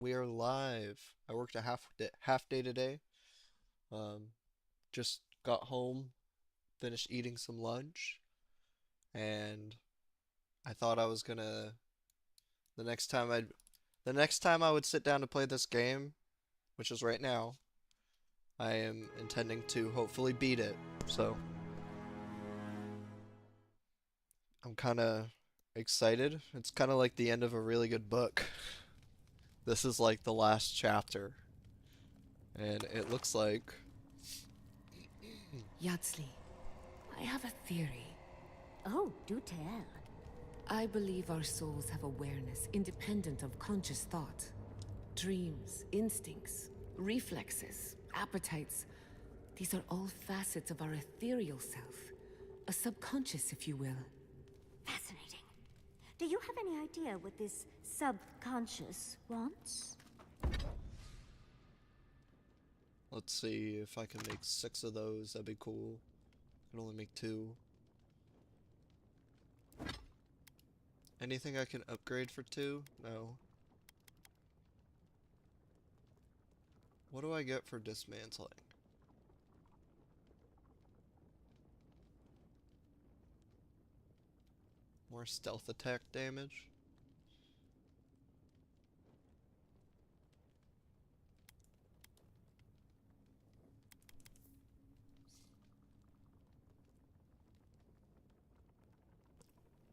We are live. I worked a half day today. Um, just got home, finished eating some lunch, and I thought I was gonna the next time I'd the next time I would sit down to play this game, which is right now, I am intending to hopefully beat it. So I'm kind of excited. It's kind of like the end of a really good book. This is like the last chapter, and it looks like Yatsley, I have a theory. Oh, do tell. I believe our souls have awareness independent of conscious thought. Dreams, instincts, reflexes, appetites. These are all facets of our ethereal self. A subconscious, if you will. Fascinating. Do you have any idea what this subconscious wants? let's see if I can make 6 of those. That'd be cool. I can only make 2. Anything I can upgrade for 2? No. What do I get for dismantling? More stealth attack damage?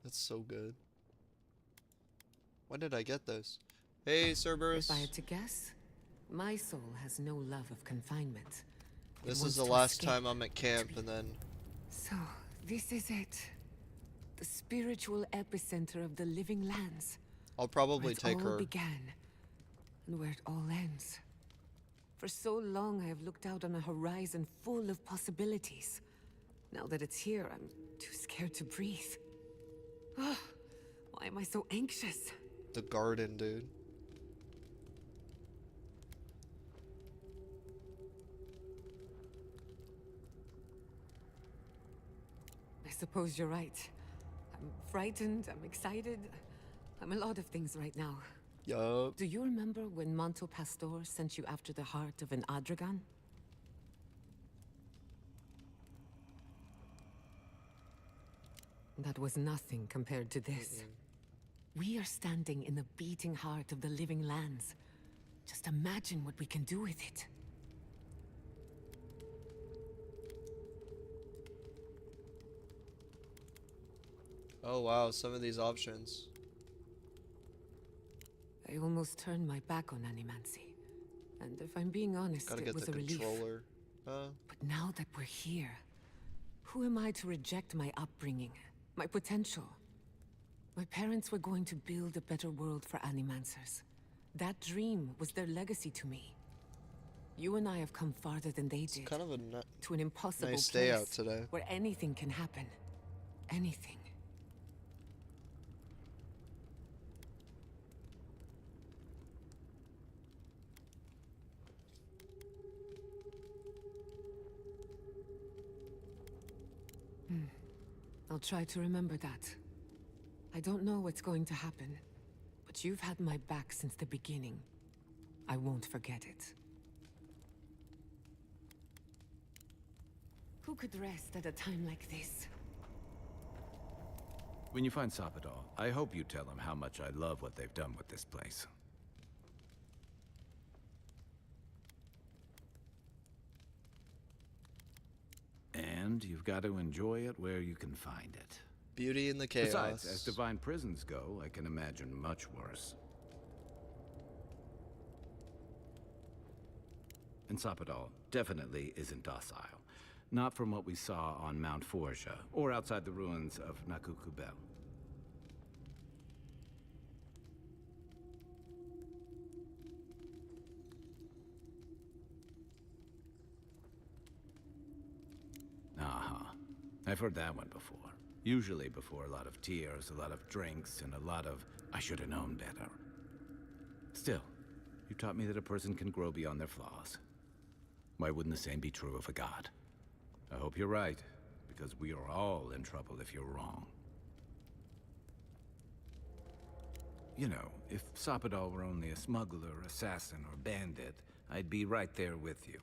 That's so good. When did I get those? Hey, If I Cerberus. had to guess, my soul has no love of confinement. It This is wants the to last escape. time I'm at camp, and then So, this is it. The spiritual epicenter of the living lands. I'll Where probably it take all her. began, and where it all ends. For so long, I have looked out on a horizon full of possibilities. Now that it's here, I'm too scared to breathe. Oh, why am I so anxious? The garden, dude. I suppose you're right. I'm frightened, I'm excited. I'm a lot of things right now. Yup. Do you remember when Manto Pastor sent you after the heart of an Adragan? That was nothing compared to this. We are standing in the beating heart of the living lands. Just imagine what we can do with it. Oh wow, some of these options. I almost turned my back on Animancy. And if I'm being honest, Gotta it get the was a relief. controller. But now that we're here, who am I to reject my upbringing, my potential? My parents were going to build a better world for Animancers. That dream was their legacy to me. You and I have come farther than they It's did. kind of a To an impossible nice day out place today. where anything can happen. Anything. I'll try to remember that. I don't know what's going to happen, but you've had my back since the beginning. I won't forget it. Who could rest at a time like this? When you find Sapadal, I hope you tell him how much I love what they've done with this place. And you've got to enjoy it where you can find it. Beauty in the chaos. Besides, as divine prisons go, I can imagine much worse. And Sapadal definitely isn't docile. Not from what we saw on Mount Forja, or outside the ruins of Nakukubel. Uh-huh. I've heard that one before. Usually before a lot of tears, a lot of drinks, and a lot of, I should have known better. Still, you taught me that a person can grow beyond their flaws. Why wouldn't the same be true of a god? I hope you're right, because we are all in trouble if you're wrong. You know, if Sapadal were only a smuggler, assassin, or bandit, I'd be right there with you.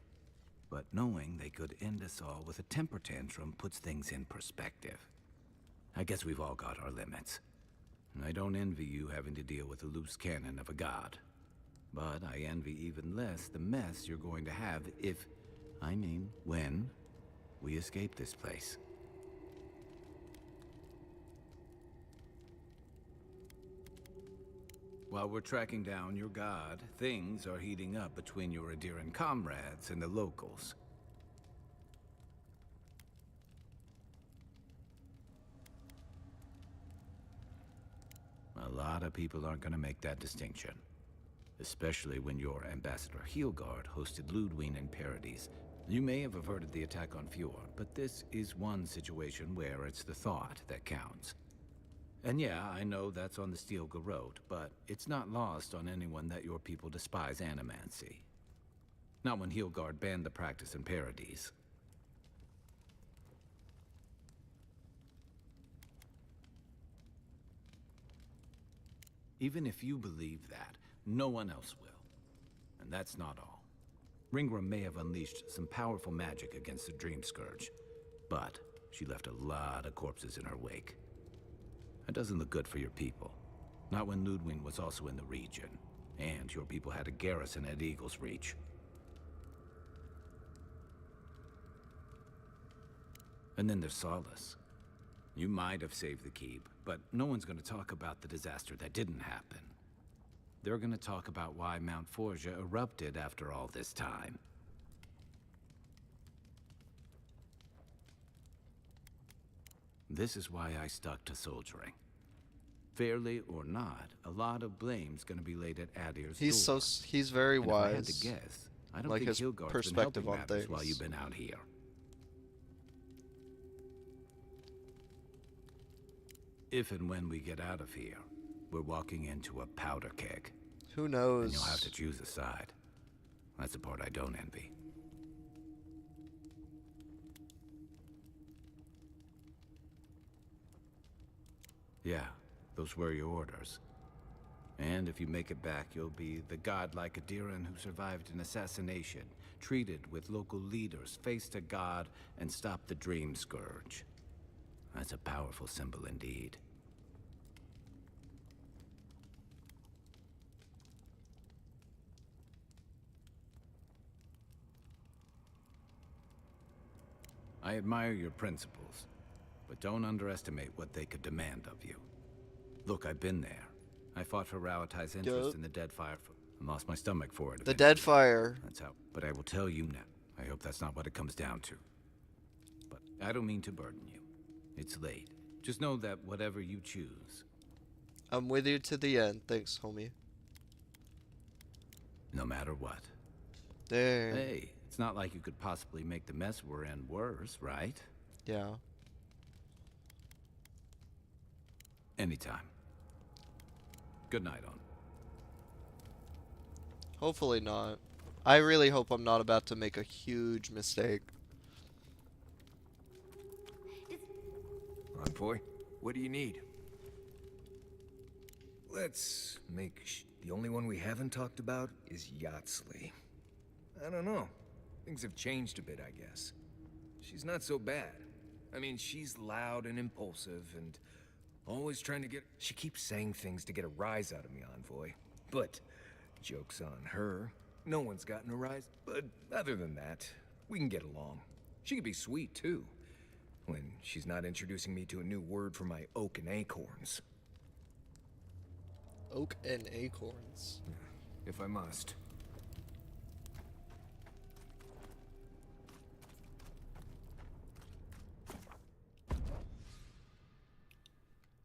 But knowing they could end us all with a temper tantrum puts things in perspective. I guess we've all got our limits. I don't envy you having to deal with a loose cannon of a god. But I envy even less the mess you're going to have if, I mean, when, we escape this place. While we're tracking down your god, things are heating up between your Adiran comrades and the locals. A lot of people aren't going to make that distinction. Especially when your Ambassador Heelguard hosted Ludwig in Paradis. You may have averted the attack on Fjord, but this is one situation where it's the thought that counts. And yeah, I know that's on the Steel Garrote, but it's not lost on anyone that your people despise animancy. Not when Heelguard banned the practice in Paradis. Even if you believe that, no one else will. And that's not all. Ringram may have unleashed some powerful magic against the Dream Scourge, but she left a lot of corpses in her wake. That doesn't look good for your people. Not when Ludwig was also in the region, and your people had a garrison at Eagle's Reach. And then there's Solace. You might have saved the keep, but no one's going to talk about the disaster that didn't happen. They're going to talk about why Mount Forja erupted after all this time. This is why I stuck to soldiering. Fairly or not, a lot of blame's going to be laid at Adir's door. He's very And wise. If I had to guess, I don't like think his Hilgard's perspective been on helping matters things. while you've been out here. If and when we get out of here, we're walking into a powder keg. Who knows? And you'll have to choose a side. That's the part I don't envy. Yeah, those were your orders. And if you make it back, you'll be the godlike Adiran who survived an assassination, treated with local leaders, faced a god, and stopped the Dream Scourge. That's a powerful symbol indeed. I admire your principles, but don't underestimate what they could demand of you. Look, I've been there. I fought for Rauatai's interest in the Deadfire and lost my stomach for it. The eventually. Deadfire. That's how. But I will tell you now. I hope that's not what it comes down to. But I don't mean to burden you. It's late. Just know that whatever you choose, I'm with you to the end. Thanks, homie. no matter what. Dang. Hey, it's not like you could possibly make the mess we're in worse, right? Yeah. Anytime. Good night, on. Hopefully not. I really hope I'm not about to make a huge mistake. Envoy, what do you need? Let's make the only one we haven't talked about is Yatsley. I don't know. Things have changed a bit, I guess. She's not so bad. I mean, she's loud and impulsive and always trying to get... She keeps saying things to get a rise out of me, Envoy. But, joke's on her. No one's gotten a rise. But other than that, we can get along. She can be sweet, too. When she's not introducing me to a new word for my oak and acorns. Oak and acorns. If I must.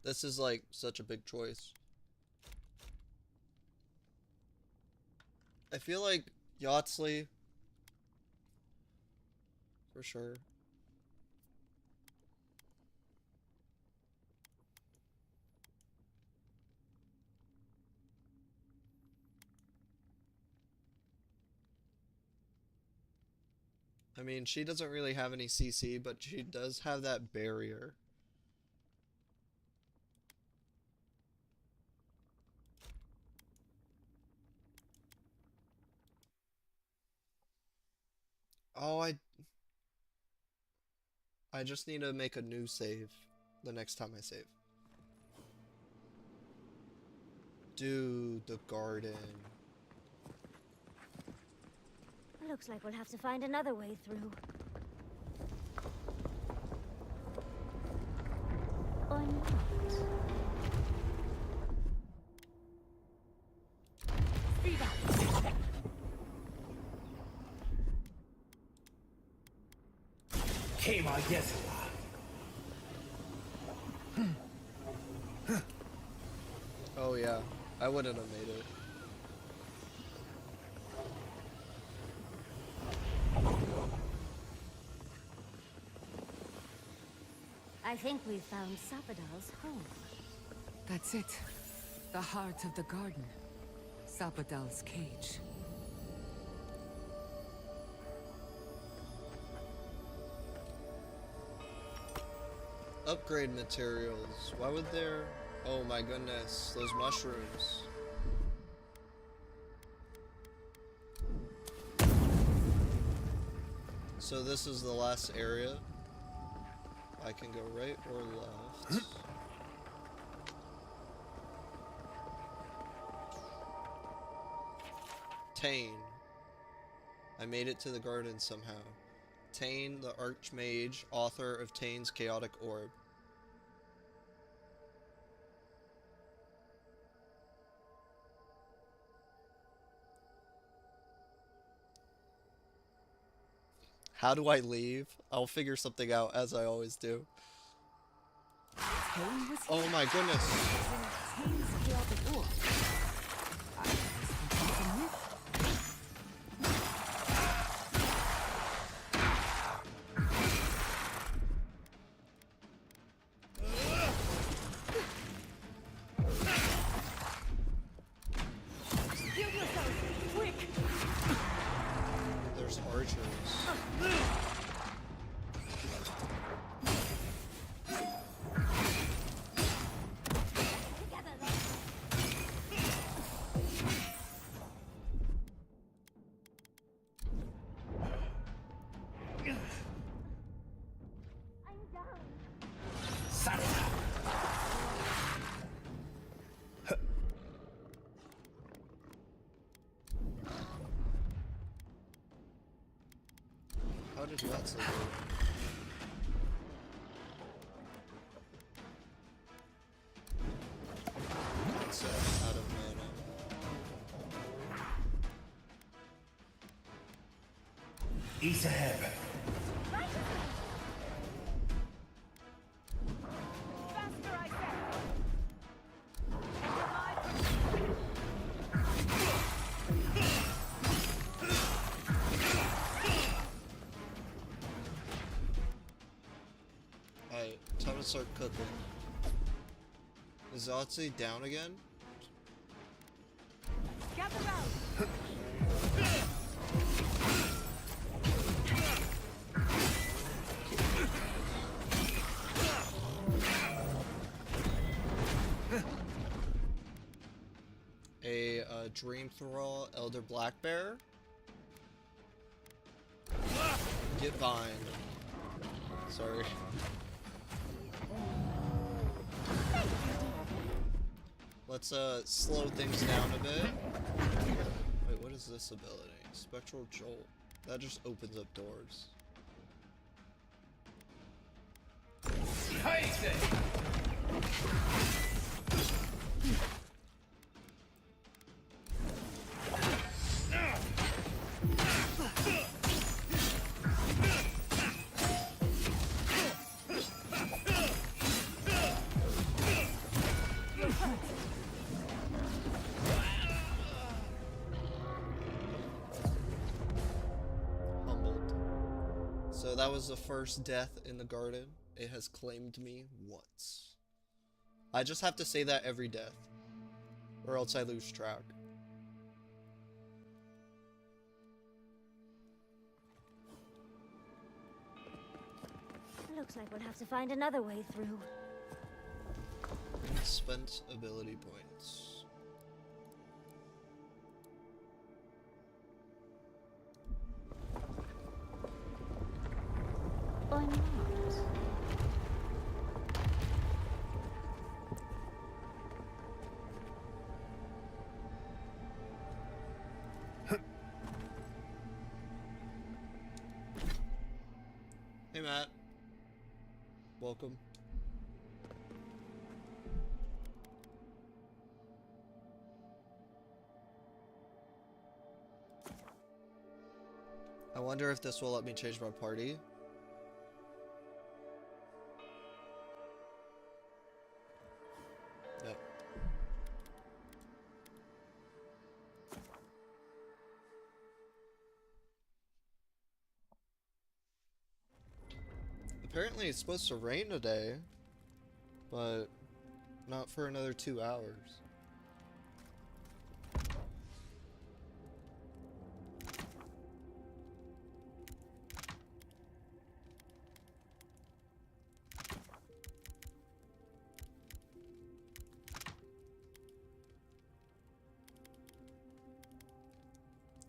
This is like such a big choice. I feel like Yatsley for sure. I mean, she doesn't really have any CC, but she does have that barrier. Oh, I just need to make a new save the next time I save. Dude, the garden. Looks like we'll have to find another way through. Or not. Speed up. Kema Yesla. Oh yeah, I wouldn't have made it. I think we've found Sapadal's home. That's it. The heart of the garden. Sapadal's cage. Upgrade materials. Why would there... Oh my goodness, those mushrooms. So this is the last area. I can go right or left. Tane. I made it to the garden somehow. Tane, the Archmage, author of Tane's Chaotic Orb. How do I leave? I'll figure something out, as I always do. Tane was Oh my goodness. Tane's chaotic orb. I was thinking it's a myth. Heal yourself, quick! There's archers. Together, then. I'm down. How did that so good? That's out of mana. Isaheb. Faster, I said! Alright, time to start cooking. Is Otzi down again? Gather round! A Dream Thrall Elder Black Bear. Get bind. Sorry. Let's slow things down a bit. Wait, what is this ability? Spectral Jolt. That just opens up doors. Humbled. So that was the first death in the garden. It has claimed me once. I just have to say that every death, or else I lose track. Looks like we'll have to find another way through. Spent ability points. Hey Matt, welcome. I wonder if this will let me change my party. Yep. Apparently it's supposed to rain today, but not for another 2 hours.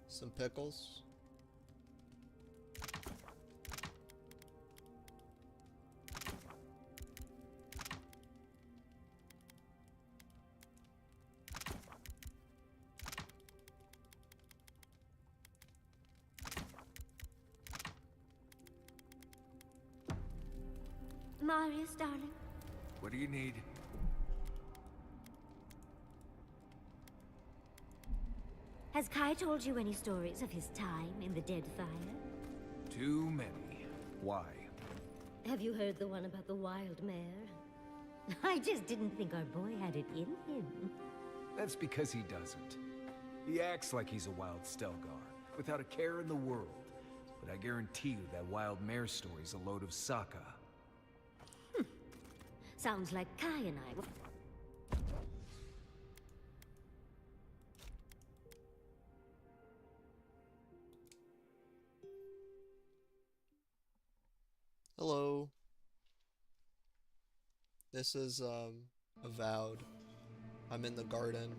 Some pickles. Marius, darling. What do you need? Has Kai told you any stories of his time in the Dead Fire? Too many. Why? Have you heard the one about the wild mare? I just didn't think our boy had it in him. That's because he doesn't. He acts like he's a wild Stelgar, without a care in the world. But I guarantee you that wild mare story's a load of Sokka. Sounds like Kai and I were... Hello. This is Avowed. I'm in the garden.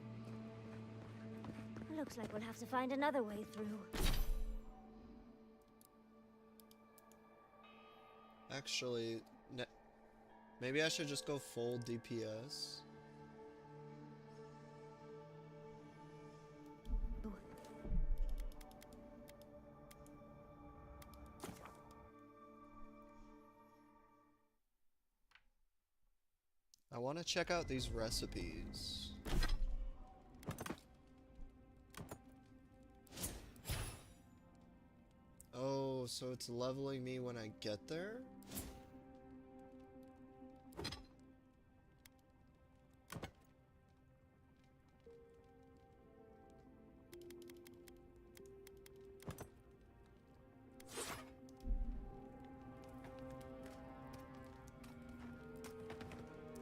Looks like we'll have to find another way through. Actually, maybe I should just go full DPS. I want to check out these recipes. Oh, so it's leveling me when I get there?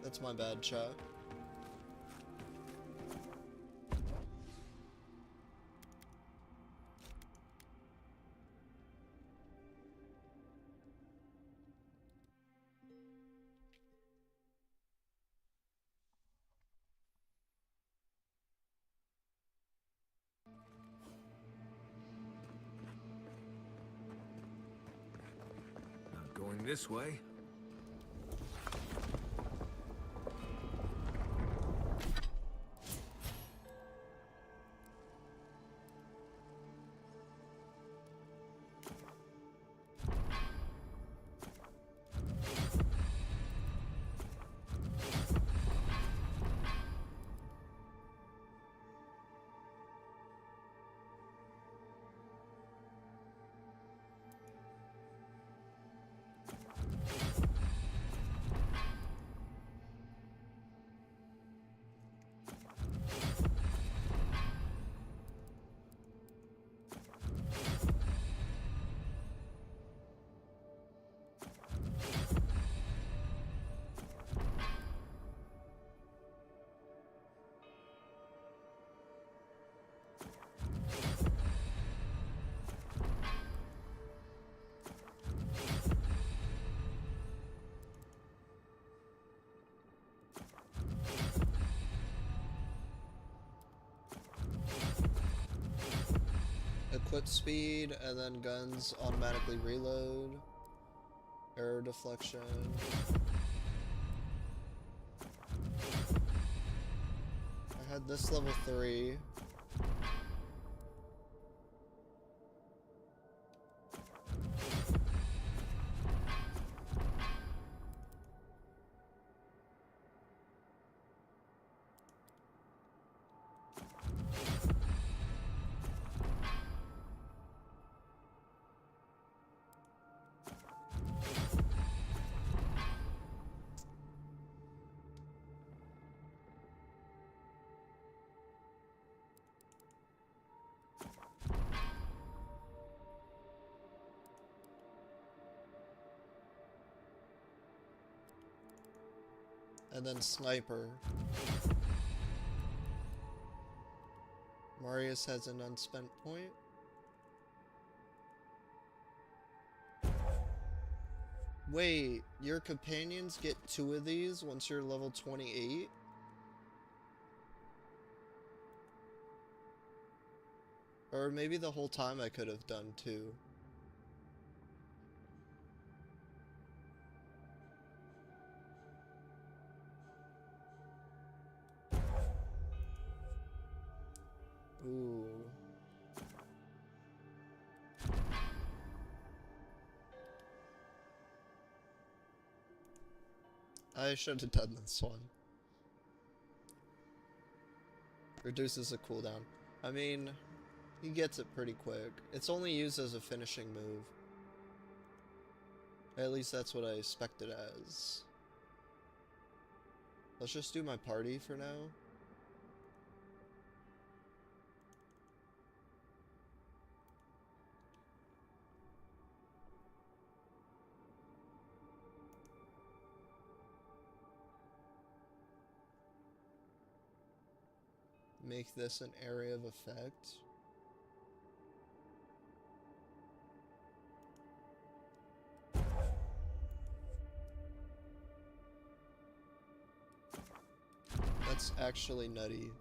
That's my bad, chat. Not going this way. Equip speed, and then guns automatically reload. Error deflection. I had this level 3. And then Sniper. Marius has an unspent point. Wait, your companions get 2 of these once you're level 28? Or maybe the whole time I could have done 2. Ooh. I should have done this one. Reduces the cooldown. I mean, he gets it pretty quick. It's only used as a finishing move. At least that's what I expect it as. Let's just do my party for now. Make this an area of effect. That's actually nutty.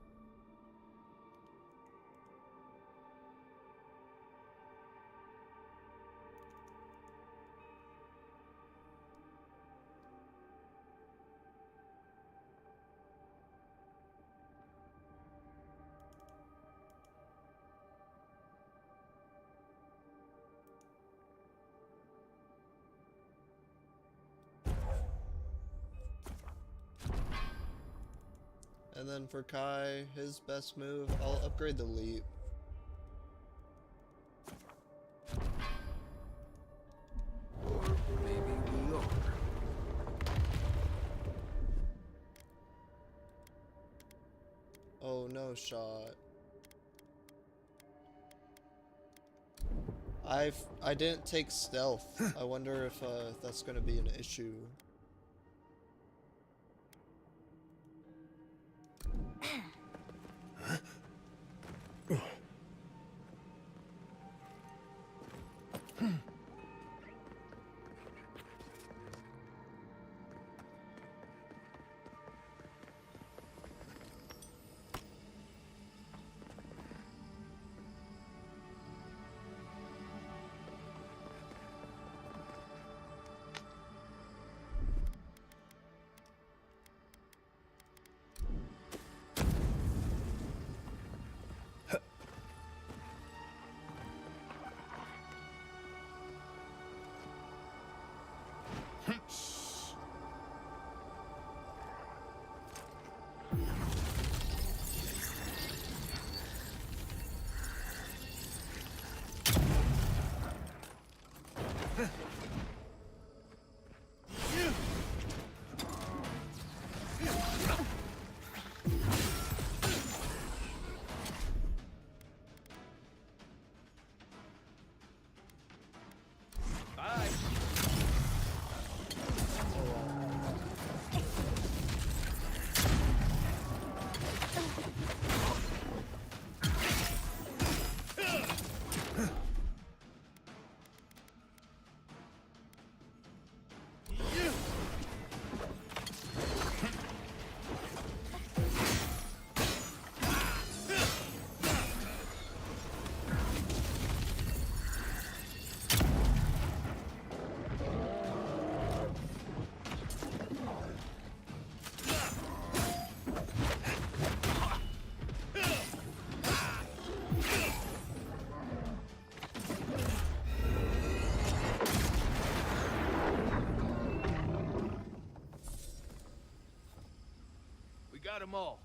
And then for Kai, his best move, I'll upgrade the leap. Maybe we are. Oh, no shot. I didn't take stealth. I wonder if that's gonna be an issue. Got them all.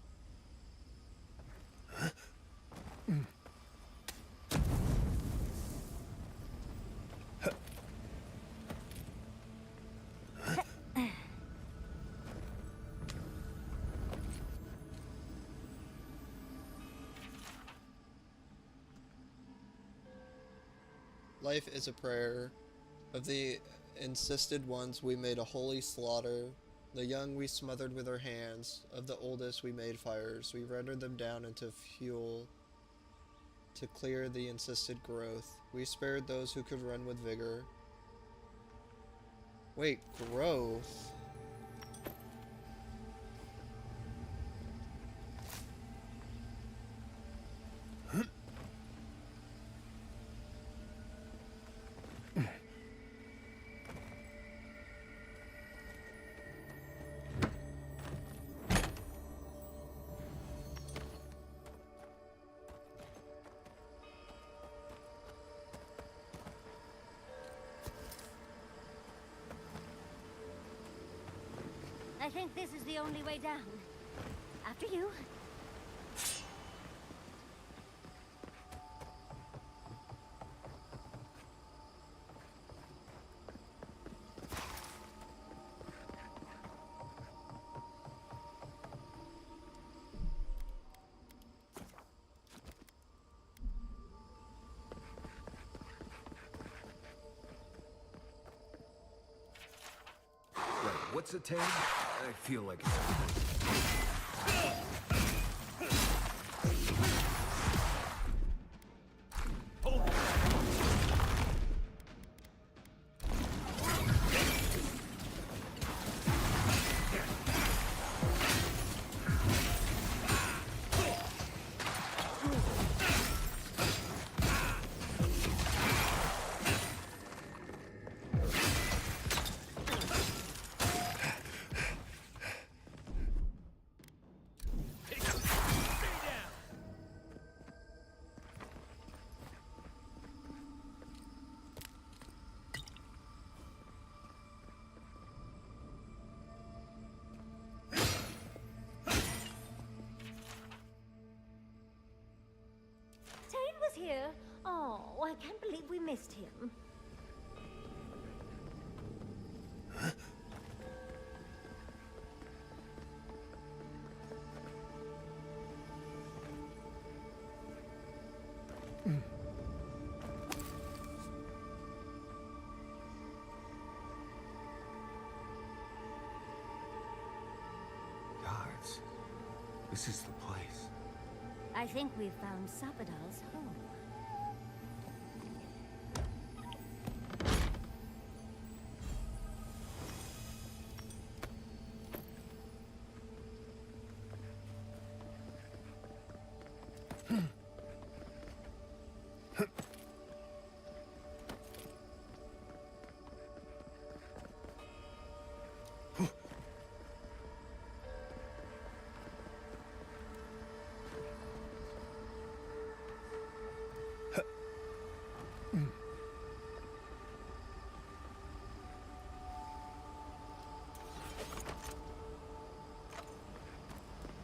Life is a prayer. Of the insisted ones, we made a holy slaughter. The young we smothered with our hands, of the oldest we made fires. We rendered them down into fuel to clear the insisted growth. We spared those who could run with vigor. Wait, growth? I think this is the only way down. After you. Right, what's a tame? I feel like it's... Tane was here. Oh, I can't believe we missed him. Gods, this is the place. I think we've found Sapadal's home.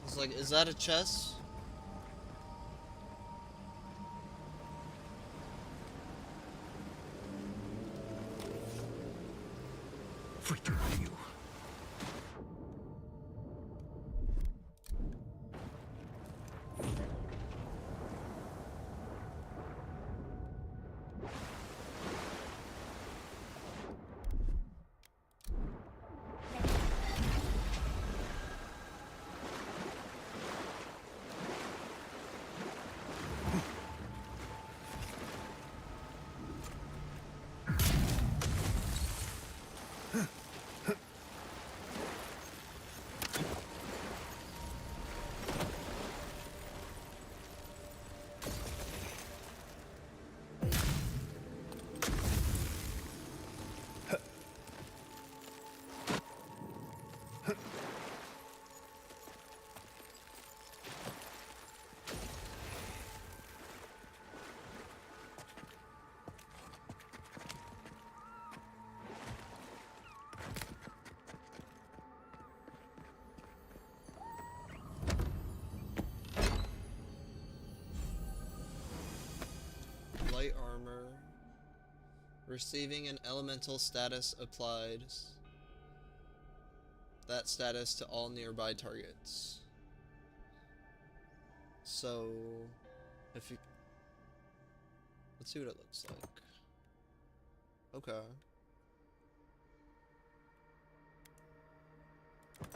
I was like, is that a chest? Freaking you. Light armor. Receiving an elemental status applied. That status to all nearby targets. So, if you... let's see what it looks like. Okay.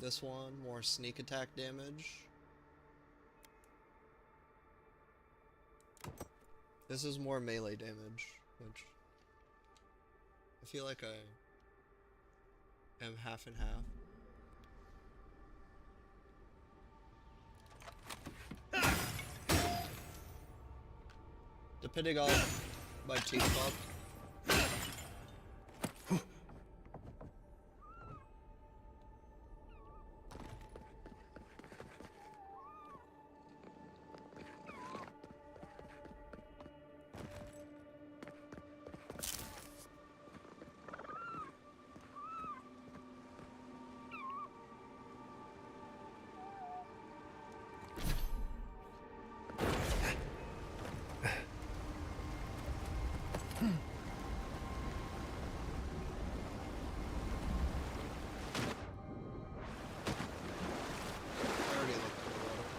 This one, more sneak attack damage. This is more melee damage, which I feel like I am half and half. Depending on my team up. I already looked at the water.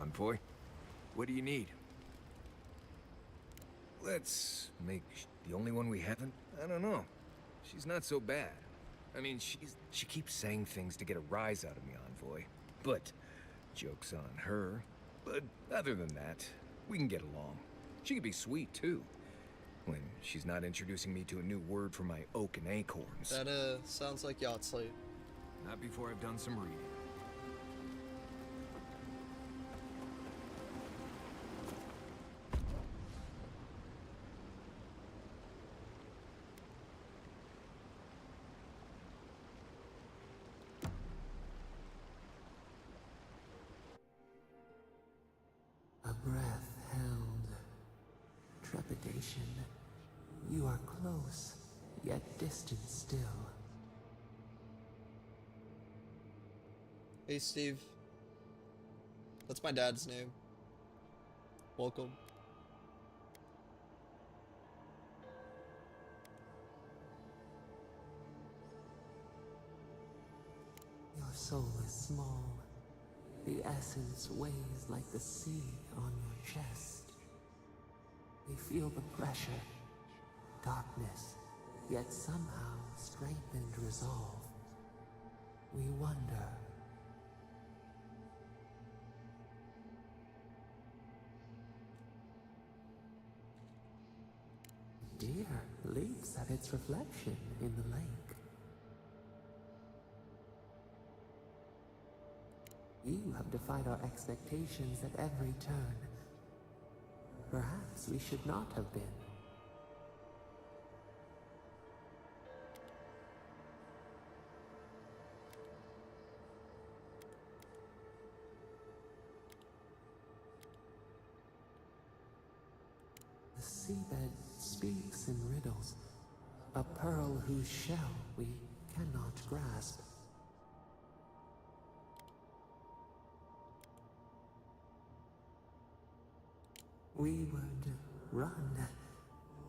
Envoy, what do you need? Let's make the only one we haven't? I don't know. She's not so bad. I mean, she keeps saying things to get a rise out of me, Envoy. But joke's on her. But other than that, we can get along. She can be sweet, too. When she's not introducing me to a new word for my oak and acorns. That sounds like Yahtzee. Not before I've done some reading. A breath held. Trepidation. You are close, yet distant still. Hey Steve. That's my dad's name. Welcome. Your soul is small. The essence weighs like the sea on your chest. We feel the pressure, darkness, yet somehow strengthened resolve. We wonder. Deer leaps at its reflection in the lake. You have defied our expectations at every turn. Perhaps we should not have been. The seabed speaks in riddles, a pearl whose shell we cannot grasp. We would run,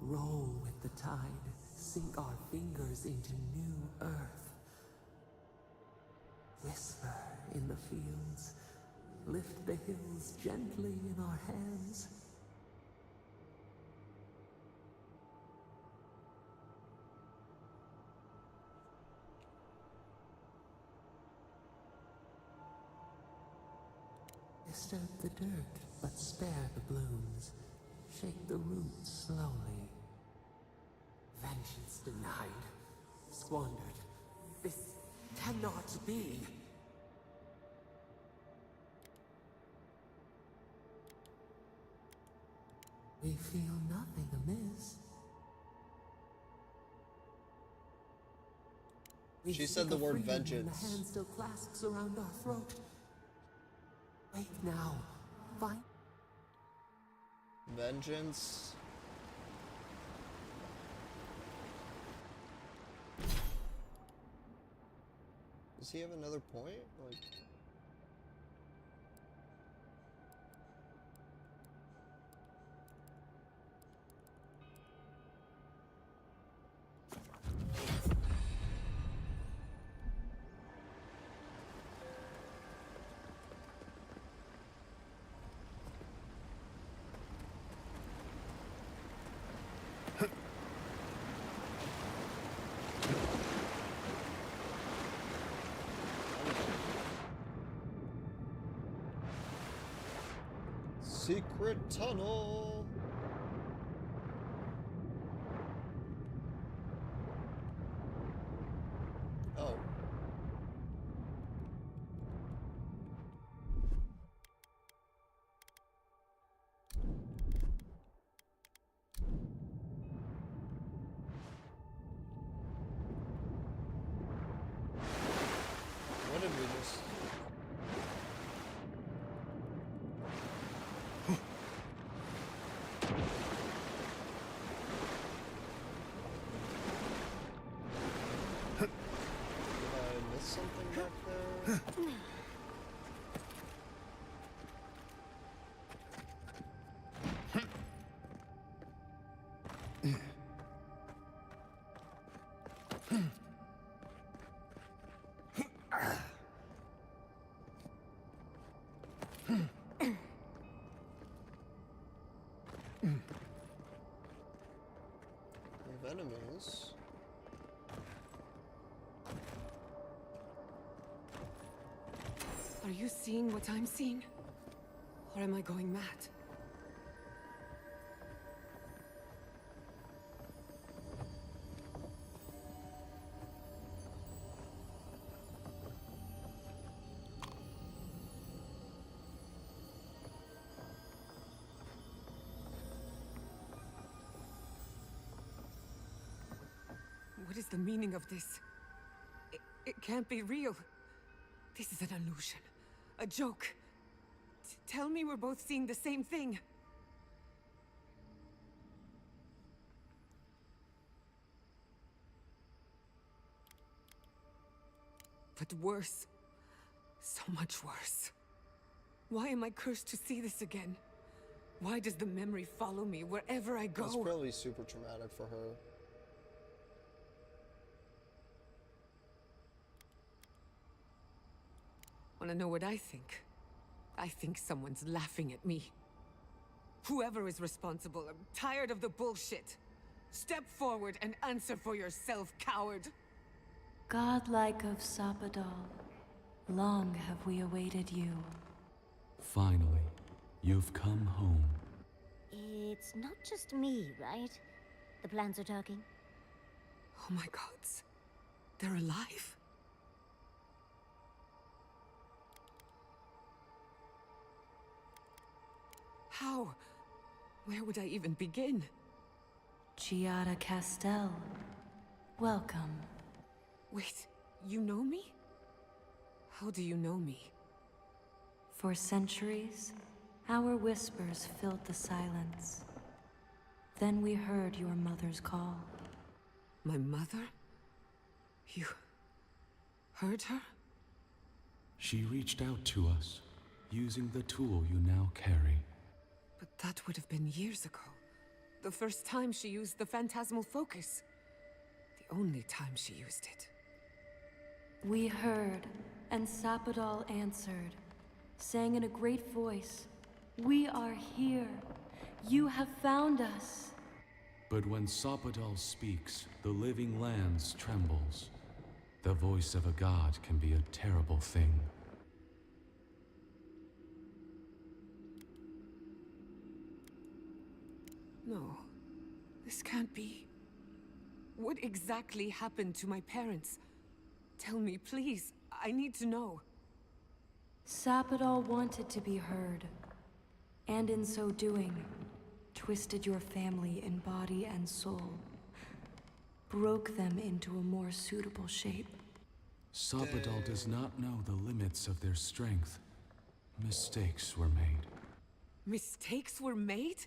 roll with the tide, sink our fingers into new earth. Whisper in the fields, lift the hills gently in our hands. Disturb the dirt, but spare the blooms. Shake the roots slowly. Vengeance denied, squandered. This cannot be. We feel nothing amiss. We She speak said the of word freedom when the vengeance. hand still clasps around our throat. Wake now. Find. Vengeance. Does he have another point? Like, secret tunnel. Oh. What did we just... Did I miss something back there? Of enemies. Are you seeing what I'm seeing? Or am I going mad? What is the meaning of this? It can't be real. This is an illusion. A joke. Tell me we're both seeing the same thing. But worse. So much worse. Why am I cursed to see this again? Why does the memory follow me wherever I go? It's probably super traumatic for her. Wanna know what I think? I think someone's laughing at me. Whoever is responsible, I'm tired of the bullshit. Step forward and answer for yourself, coward. Godlike of Sapadal, long have we awaited you. Finally, you've come home. It's not just me, right? The plants are talking. Oh my gods. They're alive? How? Where would I even begin? Giada Castel, welcome. Wait, you know me? How do you know me? For centuries, our whispers filled the silence. Then we heard your mother's call. My mother? You... heard her? She reached out to us, using the tool you now carry. But that would have been years ago. The first time she used the phantasmal focus. The only time she used it. We heard, and Sapadal answered, saying in a great voice, "We are here. You have found us." But when Sapadal speaks, the living lands trembles. The voice of a god can be a terrible thing. No, this can't be. What exactly happened to my parents? Tell me, please. I need to know. Sapadal wanted to be heard, and in so doing, twisted your family in body and soul, broke them into a more suitable shape. Sapadal does not know the limits of their strength. Mistakes were made. Mistakes were made?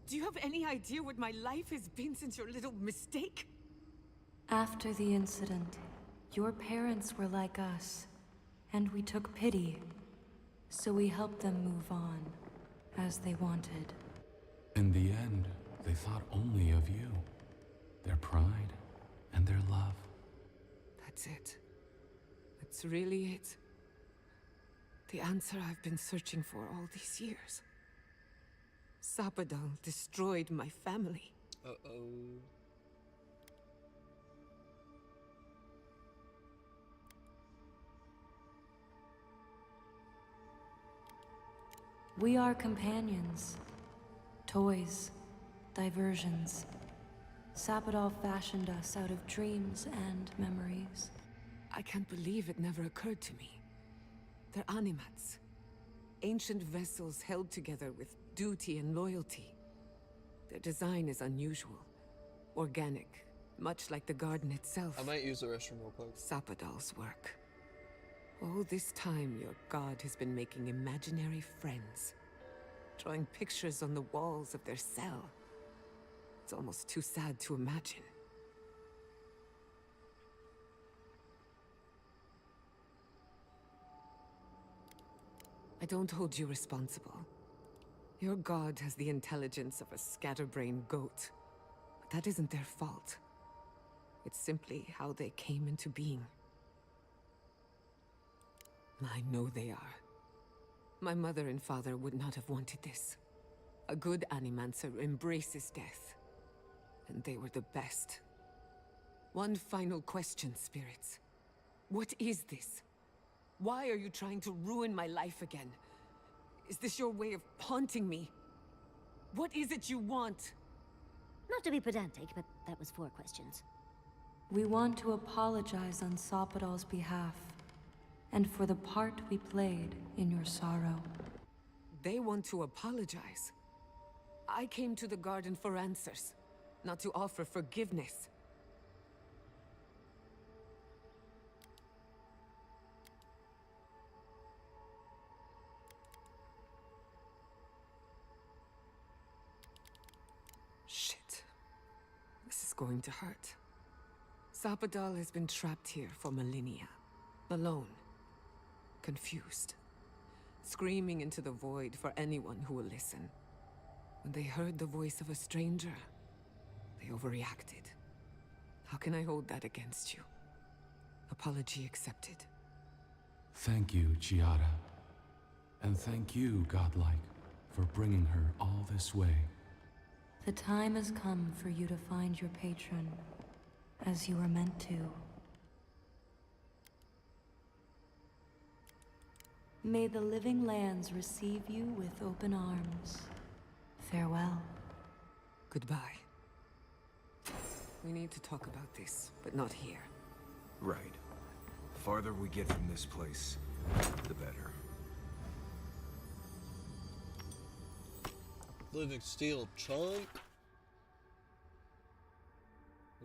Do you have any idea what my life has been since your little mistake? After the incident, your parents were like us, and we took pity. So we helped them move on, as they wanted. In the end, they thought only of you, their pride, and their love. That's it. That's really it. The answer I've been searching for all these years. Sapadal destroyed my family. Uh-oh. We are companions, toys, diversions. Sapadal fashioned us out of dreams and memories. I can't believe it never occurred to me. They're animats. Ancient vessels held together with duty and loyalty. Their design is unusual, organic, much like the garden itself. I might use the restroom real quick. Sapadal's work. All this time, your god has been making imaginary friends, drawing pictures on the walls of their cell. It's almost too sad to imagine. I don't hold you responsible. Your god has the intelligence of a scatterbrained goat. But that isn't their fault. It's simply how they came into being. I know they are. My mother and father would not have wanted this. A good Animancer embraces death. And they were the best. One final question, spirits. What is this? Why are you trying to ruin my life again? Is this your way of haunting me? What is it you want? Not to be pedantic, but that was 4 questions. We want to apologize on Sapadal's behalf, and for the part we played in your sorrow. They want to apologize. I came to the garden for answers, not to offer forgiveness. Shit. This is going to hurt. Sapadal has been trapped here for millennia. Alone. Confused. Screaming into the void for anyone who will listen. When they heard the voice of a stranger, they overreacted. How can I hold that against you? Apology accepted. Thank you, Chiara. And thank you, Godlike, for bringing her all this way. The time has come for you to find your patron, as you were meant to. May the living lands receive you with open arms. Farewell. Goodbye. We need to talk about this, but not here. Right. The farther we get from this place, the better. Living steel chunk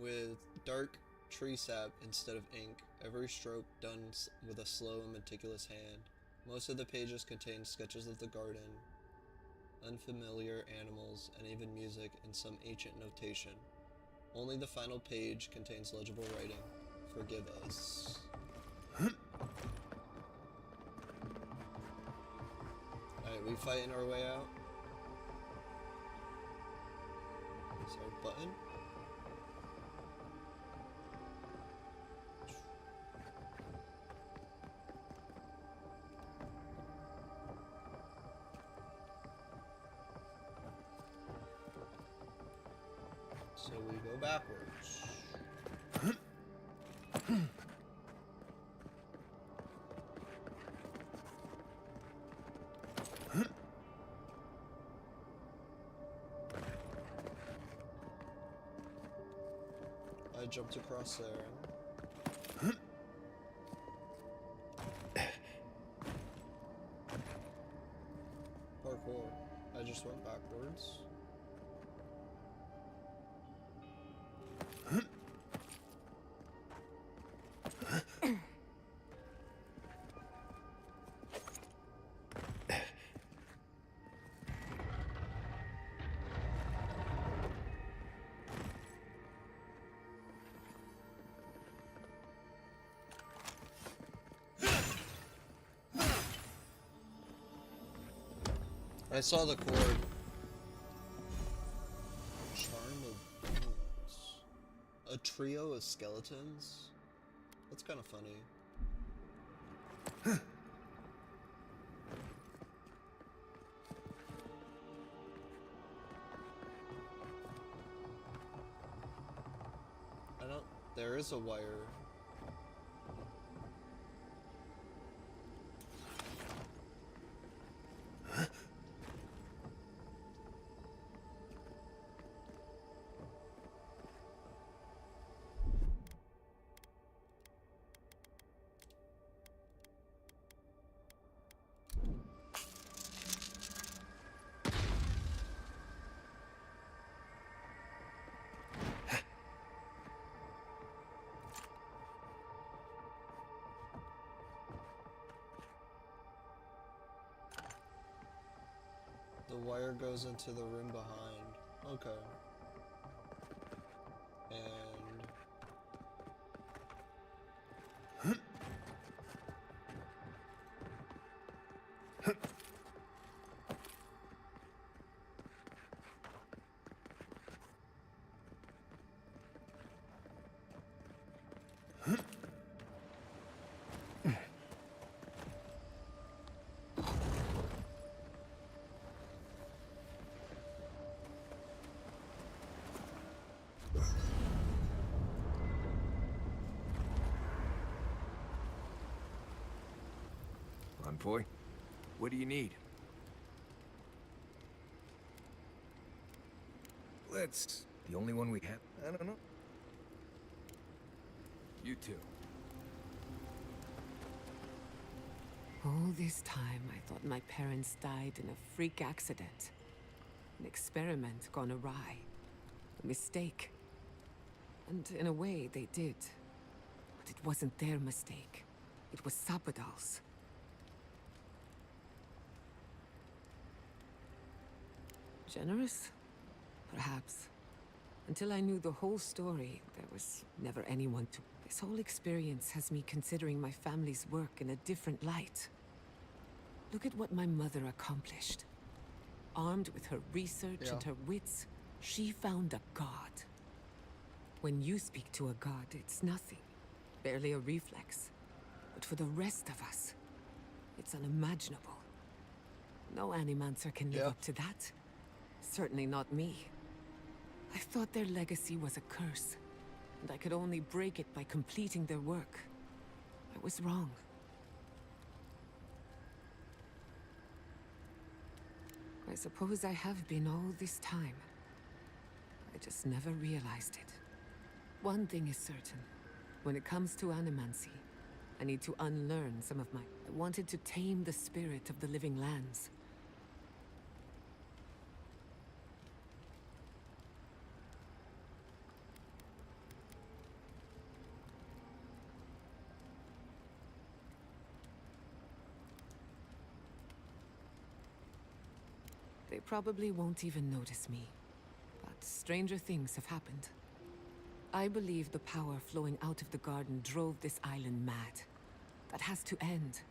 with dark tree sap instead of ink. Every stroke done with a slow and meticulous hand. Most of the pages contain sketches of the garden, unfamiliar animals, and even music in some ancient notation. Only the final page contains legible writing. Forgive us. Alright, we fighting our way out. Is there a button? So we go backwards. I jumped across there. Parkour. I just went backwards. I saw the cord. Charm of bones. A trio of skeletons? That's kind of funny. I don't... There is a wire. The wire goes into the room behind. Okay. And... Boy, what do you need? Let's... The only one we have? I don't know. You too. All this time, I thought my parents died in a freak accident. An experiment gone awry. A mistake. And in a way, they did. But it wasn't their mistake. It was Sapodal's. Generous? Perhaps. Until I knew the whole story, there was never anyone to... This whole experience has me considering my family's work in a different light. Look at what my mother accomplished. Armed with her research and her wits, she found a god. When you speak to a god, it's nothing. Barely a reflex. But for the rest of us, it's unimaginable. No Animancer can live up to that. Certainly not me. I thought their legacy was a curse, and I could only break it by completing their work. I was wrong. I suppose I have been all this time. I just never realized it. One thing is certain. When it comes to animancy, I need to unlearn some of my... I wanted to tame the spirit of the living lands. They probably won't even notice me. But stranger things have happened. I believe the power flowing out of the garden drove this island mad. That has to end.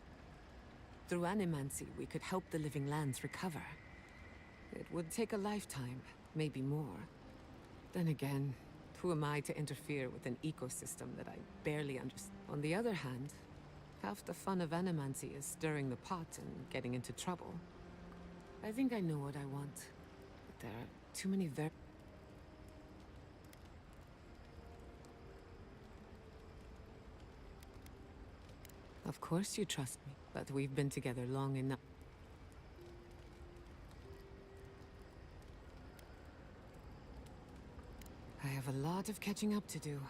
Through animancy, we could help the living lands recover. It would take a lifetime, maybe more. Then again, who am I to interfere with an ecosystem that I barely understand? On the other hand, half the fun of animancy is stirring the pot and getting into trouble. I think I know what I want, but there are too many Of course you trust me, but we've been together long enough. I have a lot of catching up to do.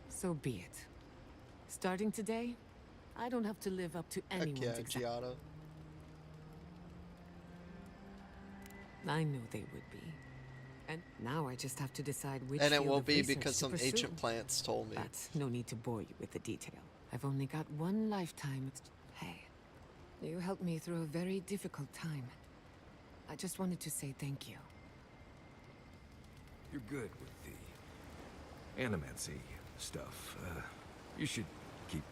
So be it. Starting today, I don't have to live up to anyone's Giada. I knew they would be. And now I just have to decide which And it field won't of be research because to some pursue. ancient plants told me. But no need to bore you with the detail. I've only got one lifetime. Hey, you helped me through a very difficult time. I just wanted to say thank you. You're good with the animancy stuff. You should keep...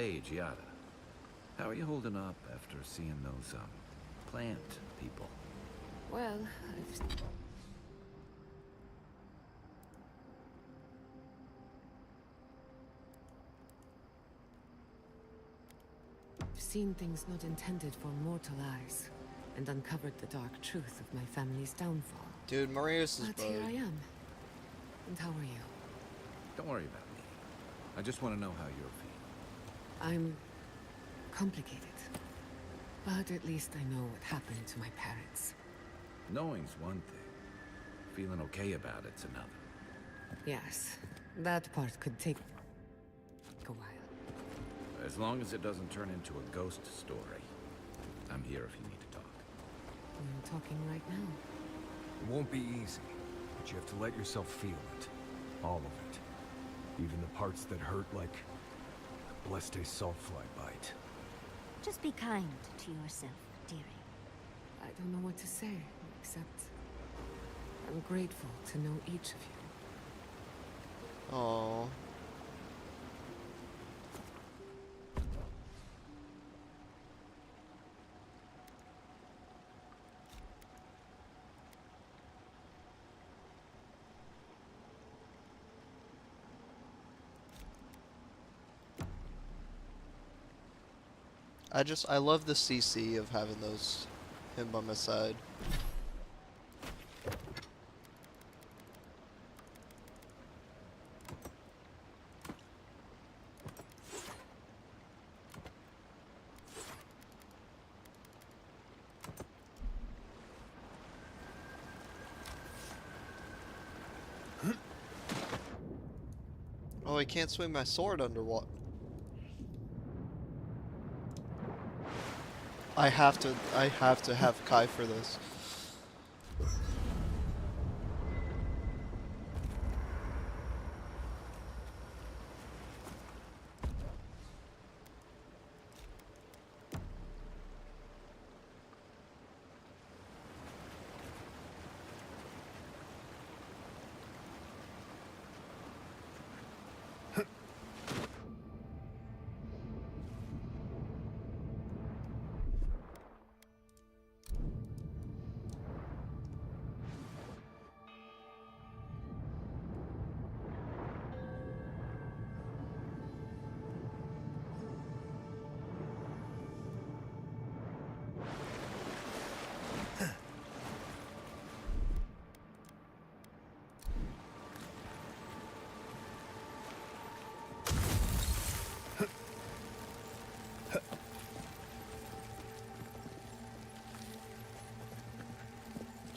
age, yada. How are you holding up after seeing those, plant people? Well, I've seen things not intended for mortal eyes, and uncovered the dark truth of my family's downfall. Dude, Marius is But here bug. I am. And how are you? Don't worry about me. I just want to know how you're feeling. I'm complicated. But at least I know what happened to my parents. Knowing's one thing. Feeling okay about it's another. Yes, that part could take a while. As long as it doesn't turn into a ghost story, I'm here if you need to talk. I'm talking right now. It won't be easy, but you have to let yourself feel it. All of it. Even the parts that hurt, like a blessed sulfly bite. Just be kind to yourself, dearie. I don't know what to say, except I'm grateful to know each of you. Aww. I love the CC of having him by my side. Oh, I can't swing my sword underwater. I have to have Kai for this.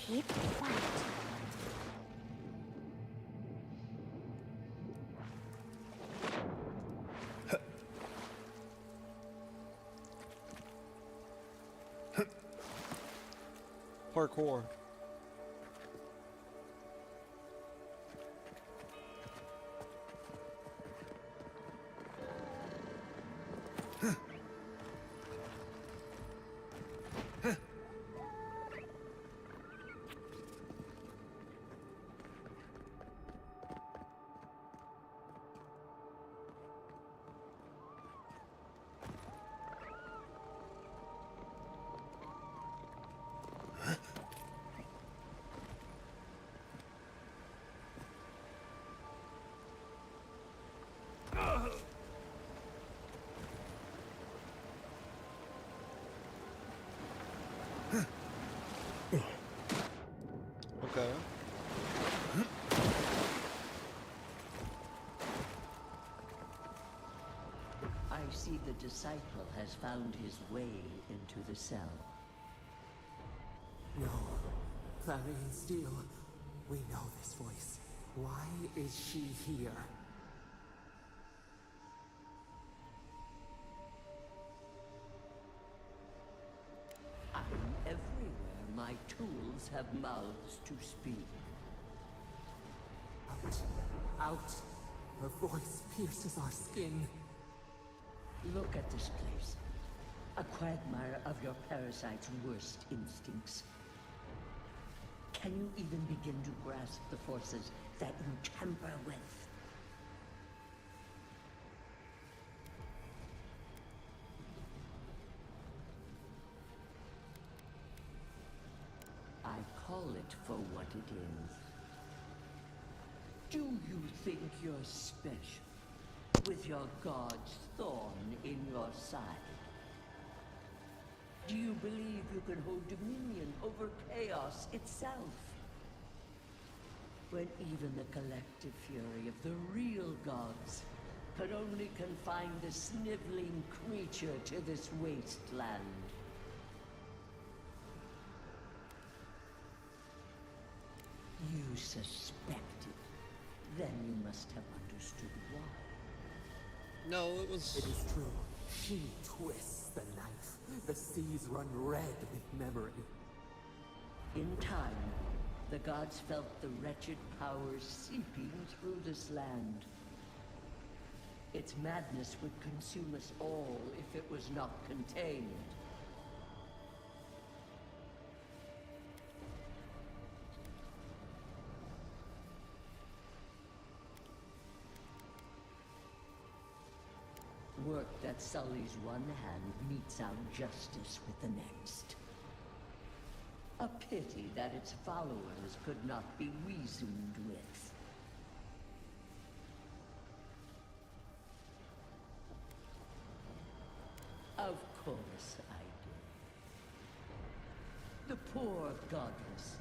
Keep quiet. Parkour. Okay. I see the disciple has found his way into the cell. No. Clarion Steel. We know this voice. Why is she here? I'm everywhere my tools have mouths to speak. Out. Out. Her voice pierces our skin. Look at this place. A quagmire of your parasite's worst instincts. Can you even begin to grasp the forces that you tamper with? call it for what it is. Do you think you're special, with your god's thorn in your side? Do you believe you can hold dominion over chaos itself? When even the collective fury of the real gods could only confine the sniveling creature to this wasteland. You suspected. Then you must have understood why. No, it was. It is true. He twists the knife. The seas run red with memory. In time, the gods felt the wretched powers seeping through this land. Its madness would consume us all if it was not contained. Work that sullies one hand meets out justice with the next. A pity that its followers could not be reasoned with. Of course I did. The poor godless,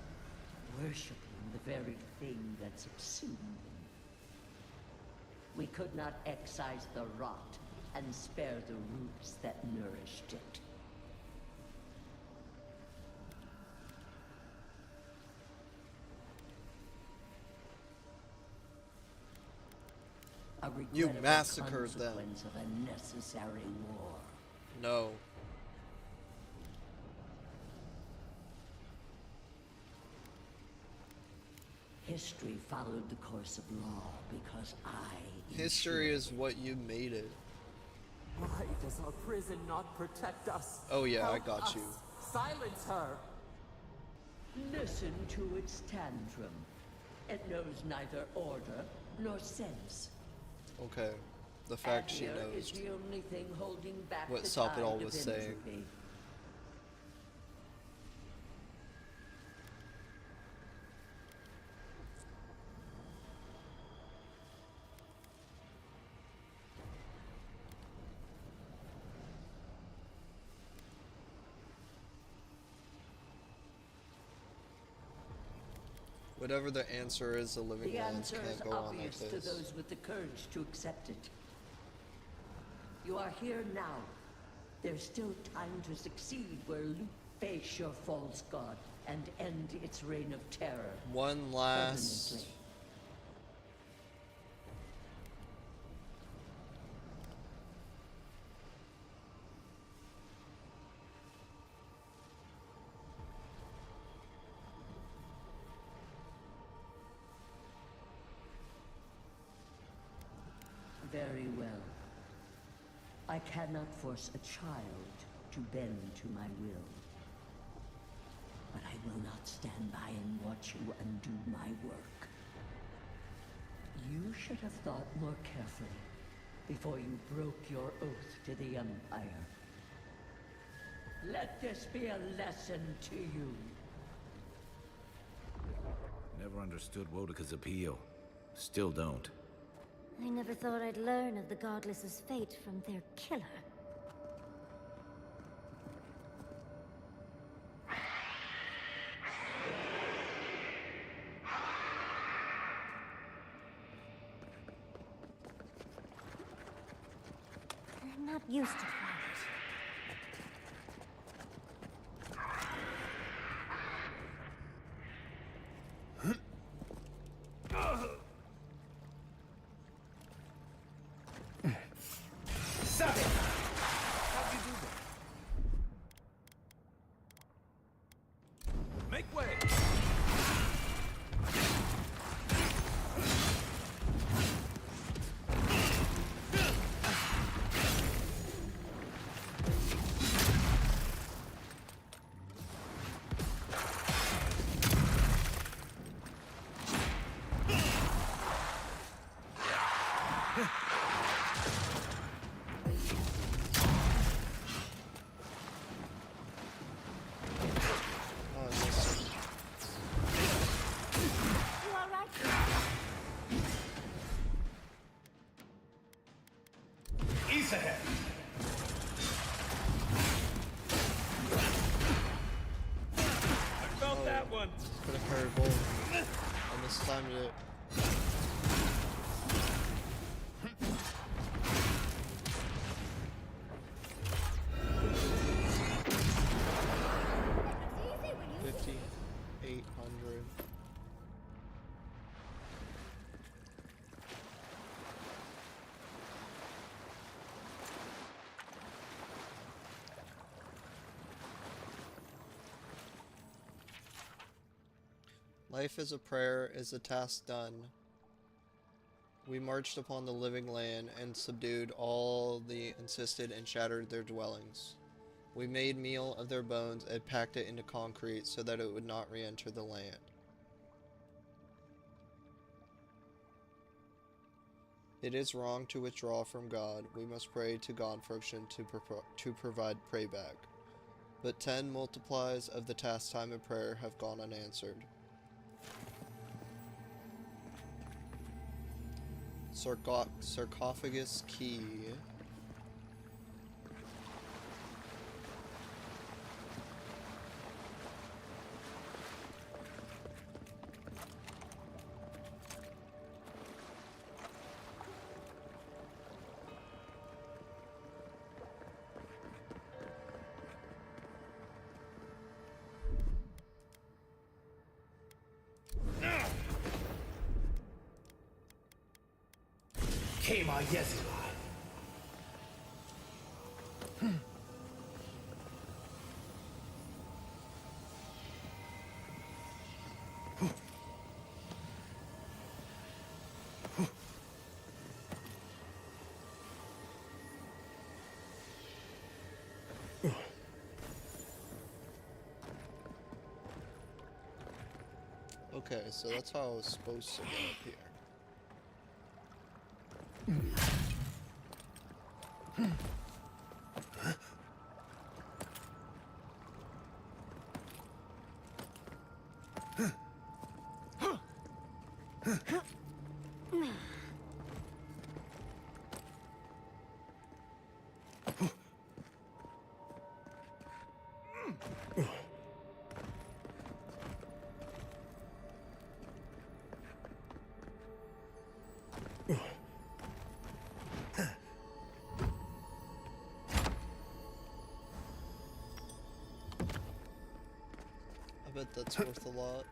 worshipping the very thing that subsumed them. We could not excise the rot and spare the roots that nourished it. A You regrettable massacred them. consequence of a necessary war. No. History followed the course of law because I... History is what you made it. Why does our prison not protect us? Oh yeah, I Help got us. you. Silence her! Listen to its tantrum. It knows neither order nor sense. Okay. The fact she Anger knows is the only thing holding back what the Sapidal tide was of saying. entropy. Whatever the answer is, the living The ones answer is can't go on like obvious to this. those with the courage to accept it. You are here now. There's still time to succeed where Luke face your false god and end its reign of terror. One last... Permanently. Very well. I cannot force a child to bend to my will. But I will not stand by and watch you undo my work. You should have thought more carefully before you broke your oath to the Empire. Let this be a lesson to you. Never understood Wodika's appeal. Still don't. I never thought I'd learn of the Godless's fate from their killer. I'm not used to quiet. Stop it! How'd you do that? Make way! that one. Could have parried both. I mistimed it. $5,800. Life is a prayer, is a task done. We marched upon the living land and subdued all the insisted and shattered their dwellings. We made meal of their bones and packed it into concrete so that it would not re-enter the land. It is wrong to withdraw from God. We must pray to God first to provide payback. But 10 multiplies of the task time of prayer have gone unanswered. Sarcophagus key. Came on Yezilai. Okay, so that's how I was supposed to get up here. I bet that's worth a lot.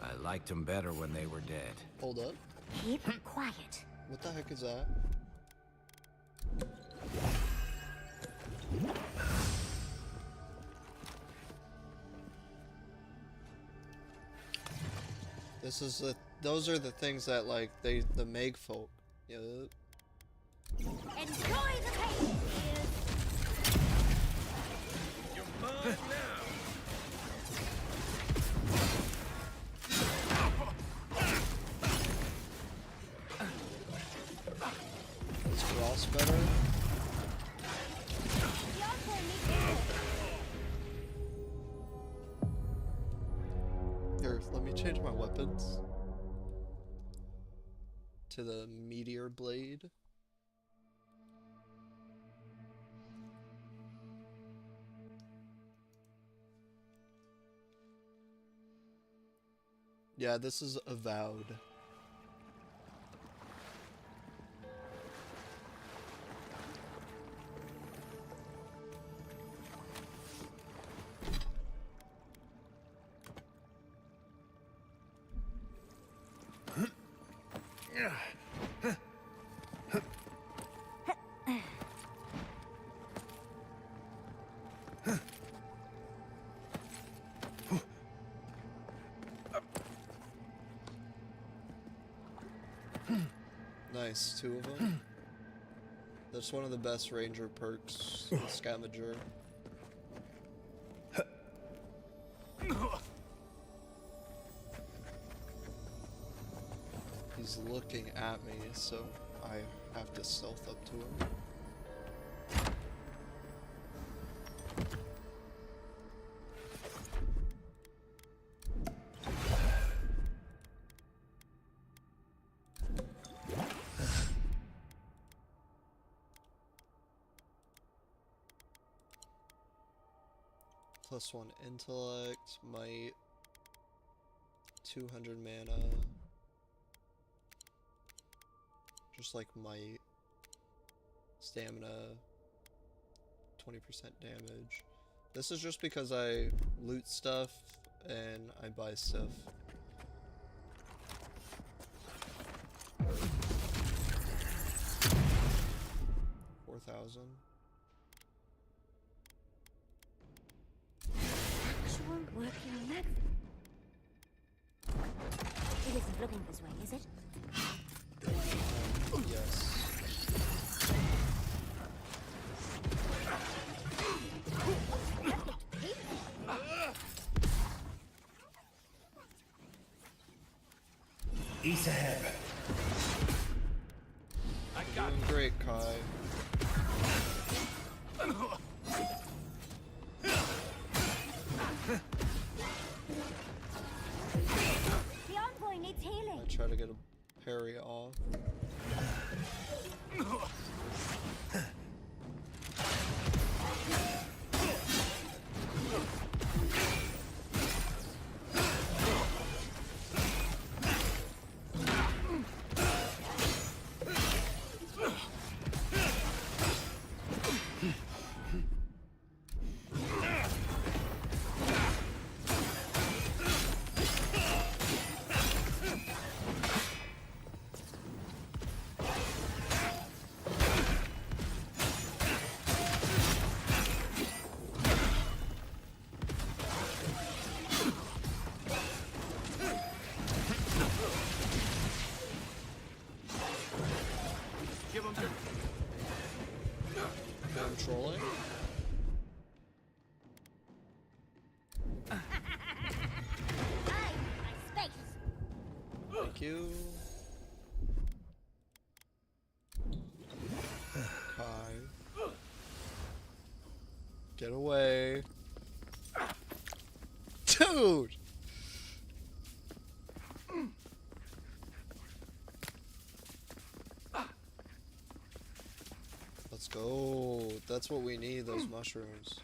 I liked them better when they were dead. Hold up. Keep quiet. What the heck is that? This is those are the things that like the Meg folk. Yup. Enjoy the pain. You're mine now. Is Cross better? Here, let me change my weapons to the meteor blade. Yeah, this is Avowed. Nice, 2 of them. That's one of the best ranger perks, the scavenger. He's looking at me, so I have to stealth up to him. +1 intellect, might, 200 mana. Just like might, stamina, 20% damage. This is just because I loot stuff and I buy stuff. $4,000. She won't work your leg. It isn't looking this way, is it? Yes. East ahead. I got Doing great, Kai. The envoy needs healing. I try to get a parry off. Trolling. Space. Thank you. Kai. Get away. Dude! Let's go. That's what we need, those mushrooms.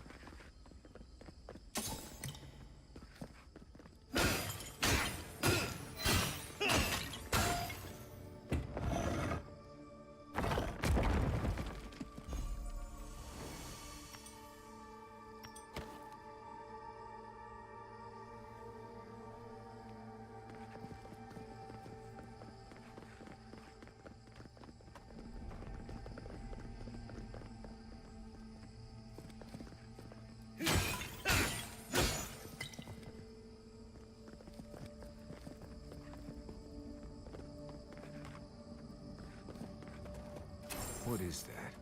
What is that?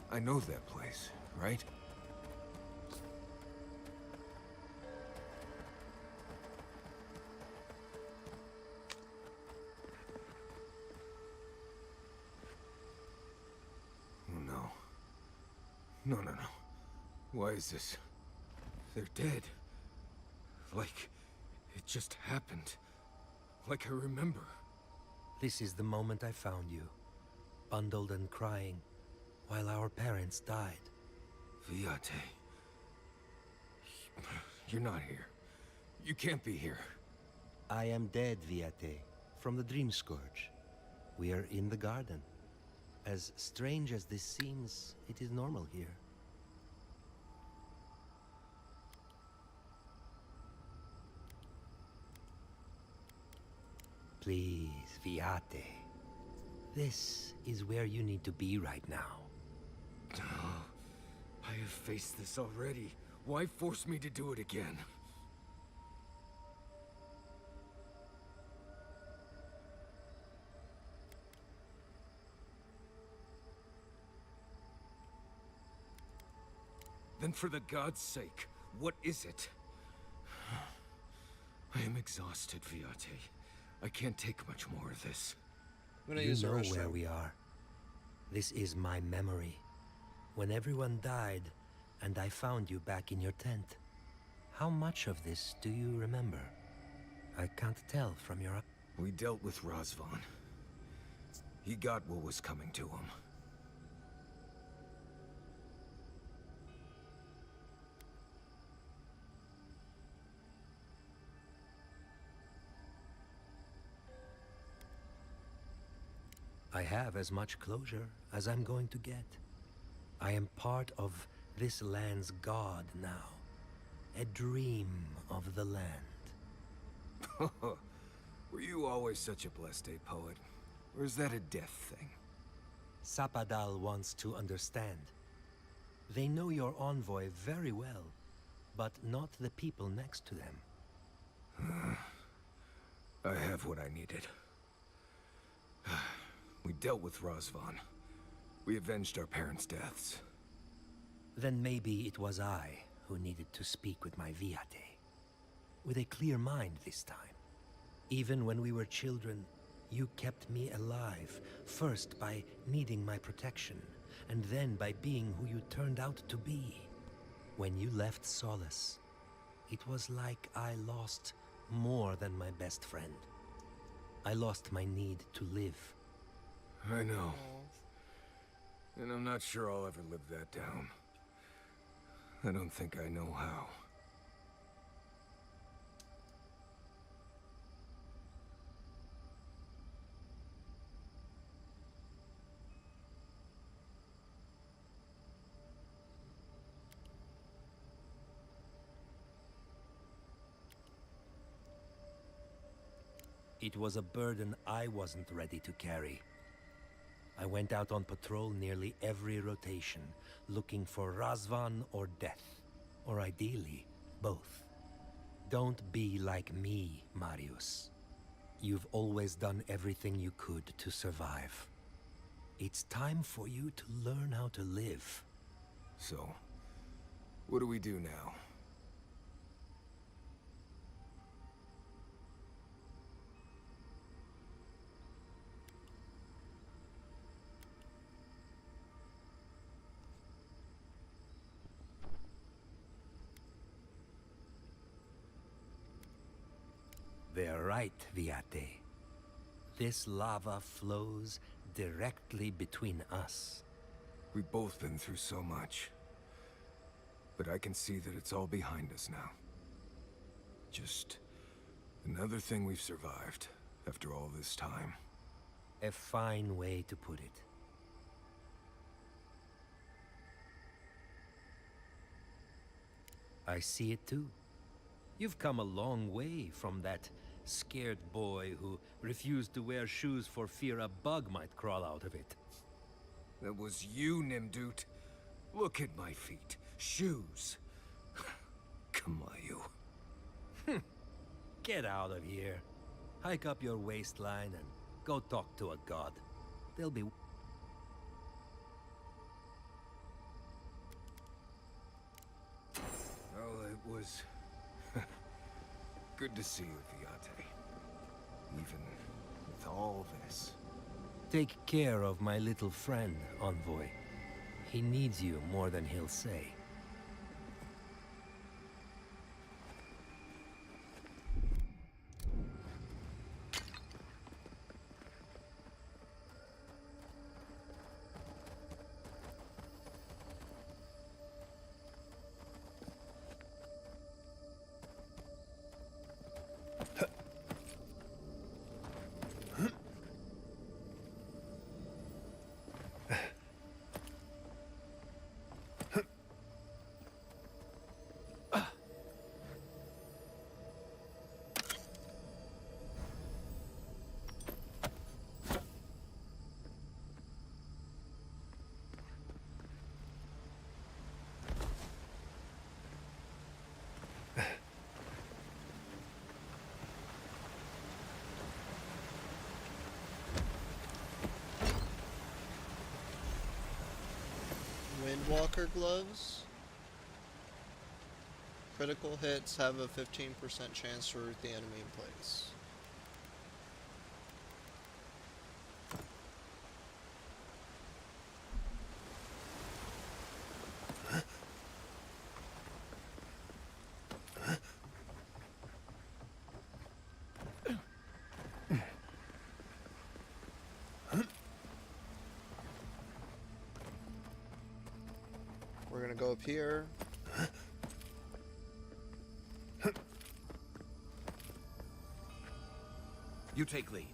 I know that place, right? Oh no. No, no, no. Why is this? They're dead. Like, it just happened. Like I remember. This is the moment I found you. Bundled and crying, while our parents died. Viate. You're not here. You can't be here. I am dead, Viate, from the Dream Scourge. We are in the garden. As strange as this seems, it is normal here. Please, Viate. This is where you need to be right now. I have faced this already. Why force me to do it again? Then for the god's sake, what is it? I am exhausted, Viate. I can't take much more of this. I'm gonna You use the know restroom. where we are. This is my memory. When everyone died, and I found you back in your tent. How much of this do you remember? I can't tell from your... We dealt with Razvan. He got what was coming to him. I have as much closure as I'm going to get. I am part of this land's god now. A dream of the land. Were you always such a blessed day poet? Or is that a death thing? Sapadal wants to understand. They know your envoy very well, but not the people next to them. I have what I needed. We dealt with Razvan. We avenged our parents' deaths. Then maybe it was I who needed to speak with my Viate. With a clear mind this time. Even when we were children, you kept me alive, first by needing my protection, and then by being who you turned out to be. When you left Solace, it was like I lost more than my best friend. I lost my need to live. I know. And I'm not sure I'll ever live that down. I don't think I know how. It was a burden I wasn't ready to carry. I went out on patrol nearly every rotation, looking for Razvan or death. Or ideally, both. Don't be like me, Marius. You've always done everything you could to survive. It's time for you to learn how to live. So, what do we do now? They're right, Viate. This lava flows directly between us. We've both been through so much. But I can see that it's all behind us now. Just another thing we've survived after all this time. A fine way to put it. I see it too. You've come a long way from that scared boy who refused to wear shoes for fear a bug might crawl out of it. That was you, Nimdut. Look at my feet. Shoes. Kamayu. Get out of here. Hike up your waistline and go talk to a god. They'll be... Well, it was... good to see you, Viate. Even with all this. Take care of my little friend, Envoy. He needs you more than he'll say. Windwalker gloves. Critical hits have a 15% chance to root the enemy in place. We're gonna go up here. You take lead.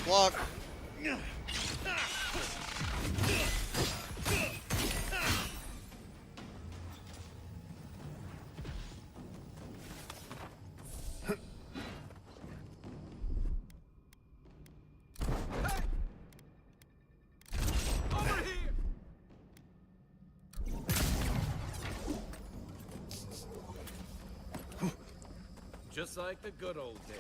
Block. Just like the good old days.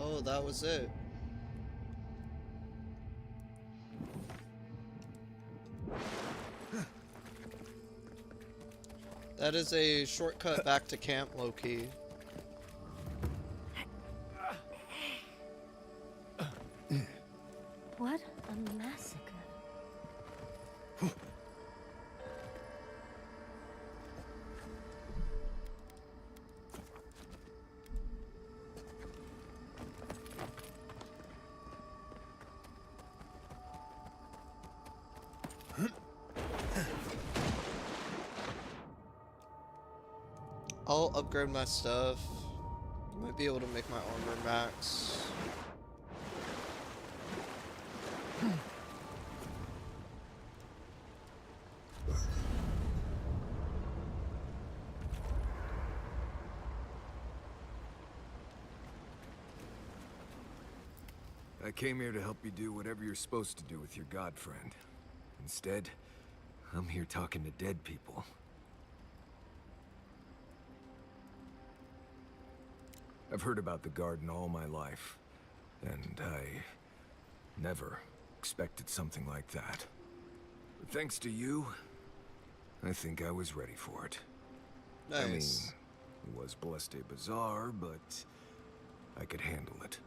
Oh, that was it. That is a shortcut back to camp, low-key. What a massacre. I'll upgrade my stuff. Might be able to make my armor max. I came here to help you do whatever you're supposed to do with your god friend. Instead, I'm here talking to dead people. I've heard about the garden all my life, and I never expected something like that. But thanks to you, I think I was ready for it. Nice. I mean, it was Bleste Bazaar, but I could handle it.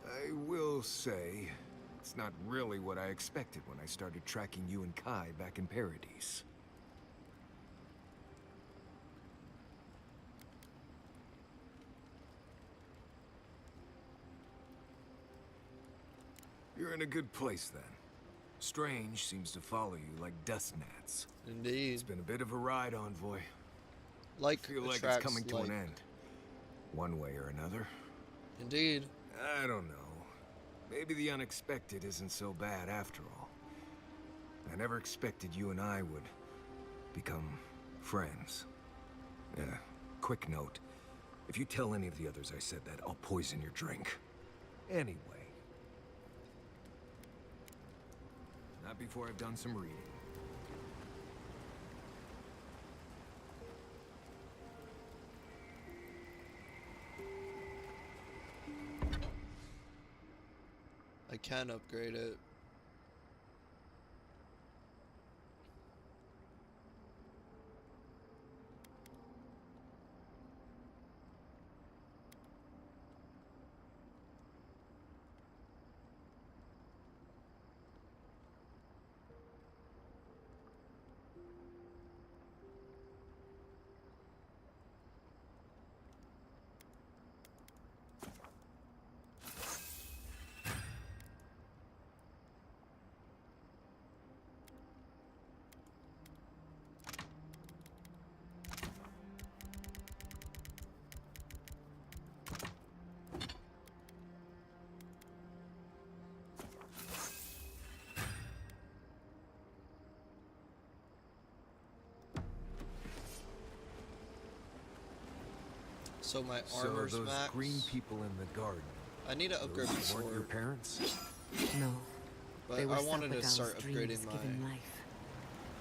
I will say, it's not really what I expected when I started tracking you and Kai back in Paradise. You're in a good place, then. Strange seems to follow you like dust gnats. Indeed. It's been a bit of a ride, Envoy. Like I feel like it's attracts coming to like. an end. One way or another. Indeed. I don't know. Maybe the unexpected isn't so bad after all. I never expected you and I would become friends. Yeah, quick note. If you tell any of the others I said that, I'll poison your drink. Anyway. Not before I've done some reading. I can upgrade it. So my armor's so those max. green people in the garden. I need to upgrade my Those weren't your sword, parents? No. but They were I wanted to Sapadal's start dreams upgrading given my. life.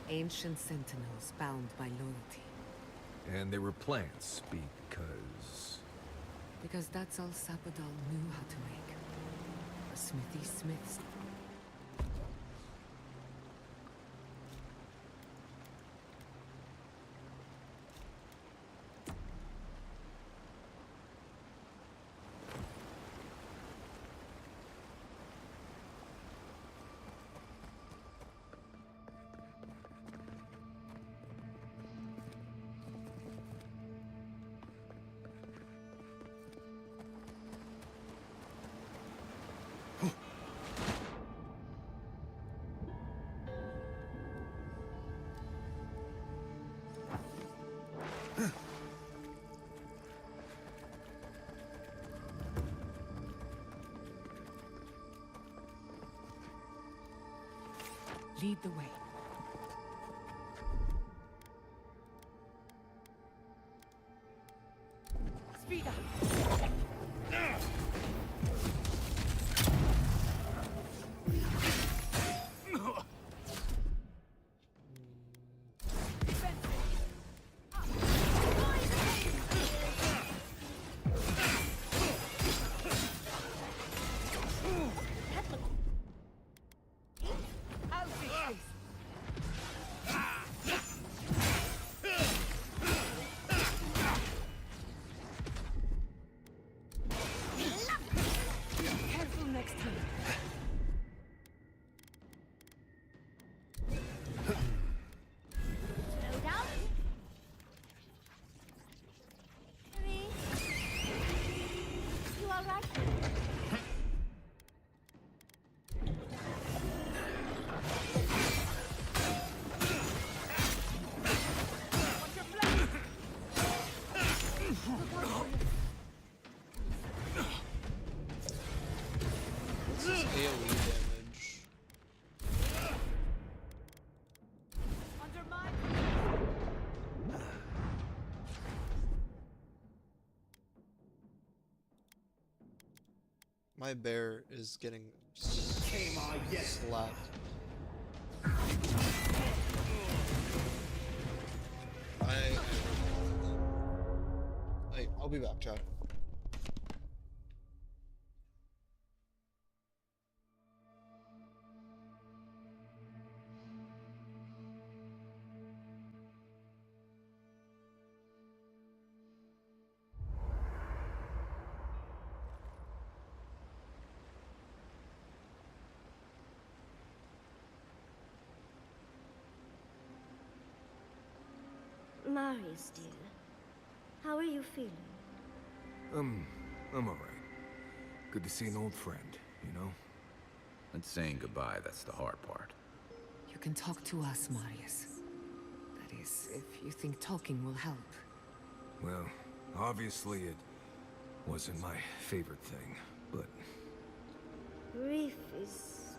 Ancient sentinels bound by loyalty. And they were plants because... Because that's all Sapadal knew how to make. A smithy smiths Lead the way. Speed up! Careful next time. Slow down. Three. You all right? This is AoE damage. Under my... My bear is getting yes. slapped. I'll be back, Chad. Marius, dear. How are you feeling? I'm alright. Good to see an old friend, you know? And saying goodbye, that's the hard part. You can talk to us, Marius. That is, if you think talking will help. Well, obviously it wasn't my favorite thing, but... Grief is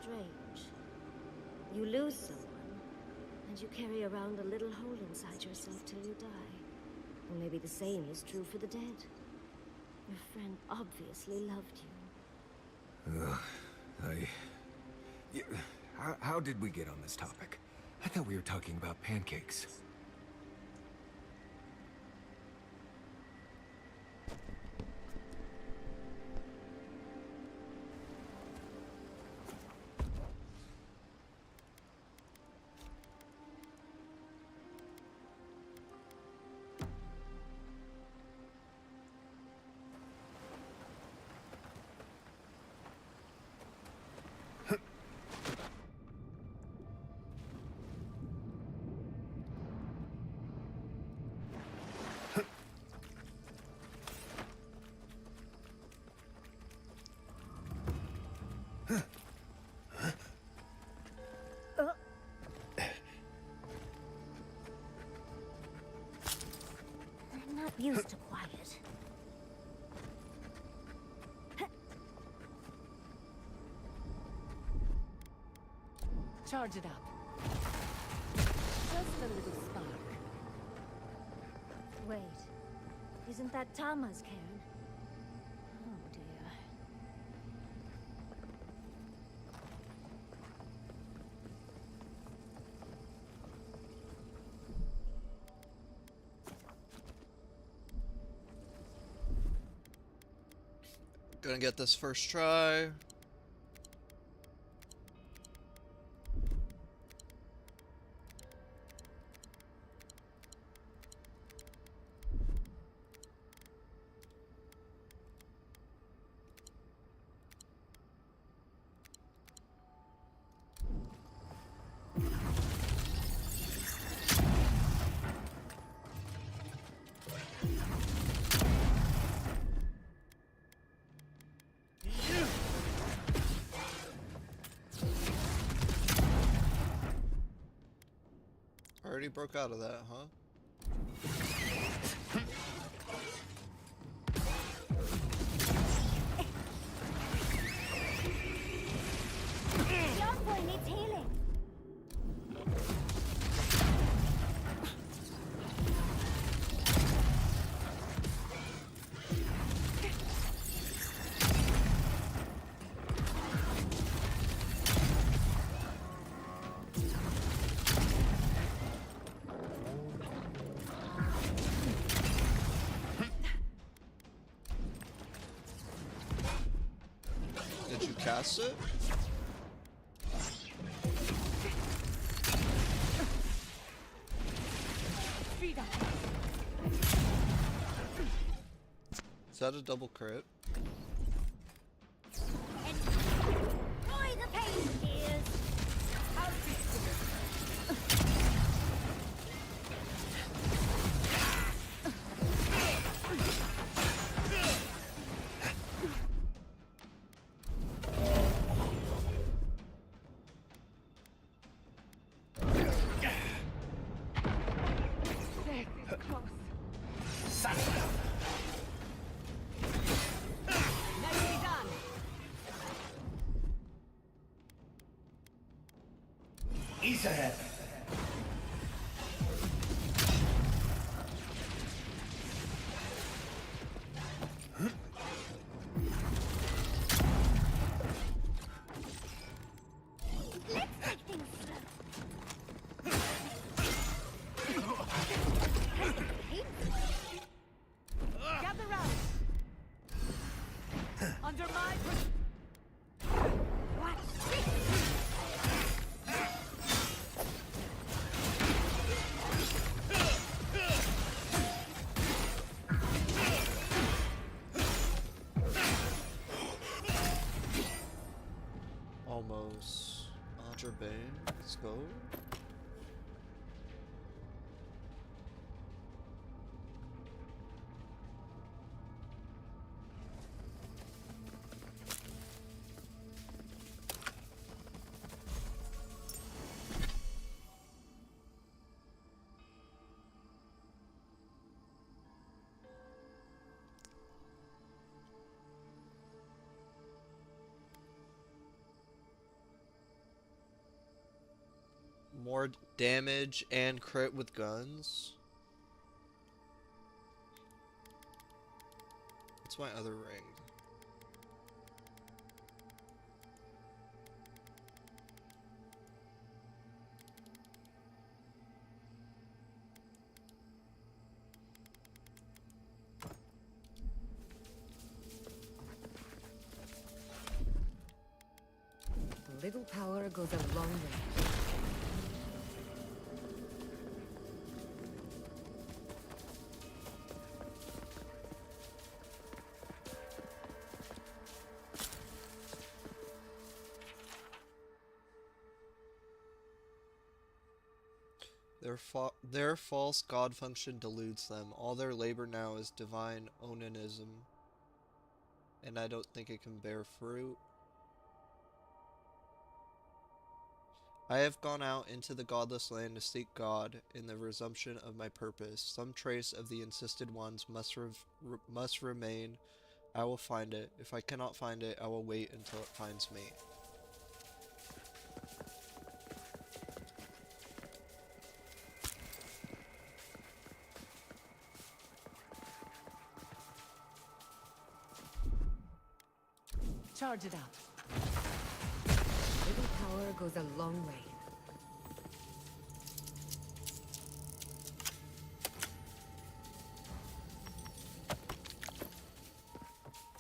strange. You lose someone, and you carry around a little hole inside yourself till you die. Or maybe the same is true for the dead. Your friend obviously loved you. Yeah, how did we get on this topic? I thought we were talking about pancakes. I'm not used to quiet. Charge it up. Just a little spark. Wait. Isn't that Tama's Karen? Oh dear. Gonna get this first try. Already broke out of that, huh? Young boy needs healing. cast it? Is that a double crit? Enjoy the pain, dears. East ahead. Let's take things slow. Gather round. Under my What's this? Almost. Andre Bane, let's go. More damage and crit with guns. What's my other ring? A little power goes a long way. Their false god function deludes them. All their labor now is divine onanism, and I don't think it can bear fruit. I have gone out into the godless land to seek God in the resumption of my purpose. Some trace of the insisted ones must remain. I will find it. If I cannot find it, I will wait until it finds me. Charge it out. Little power goes a long way.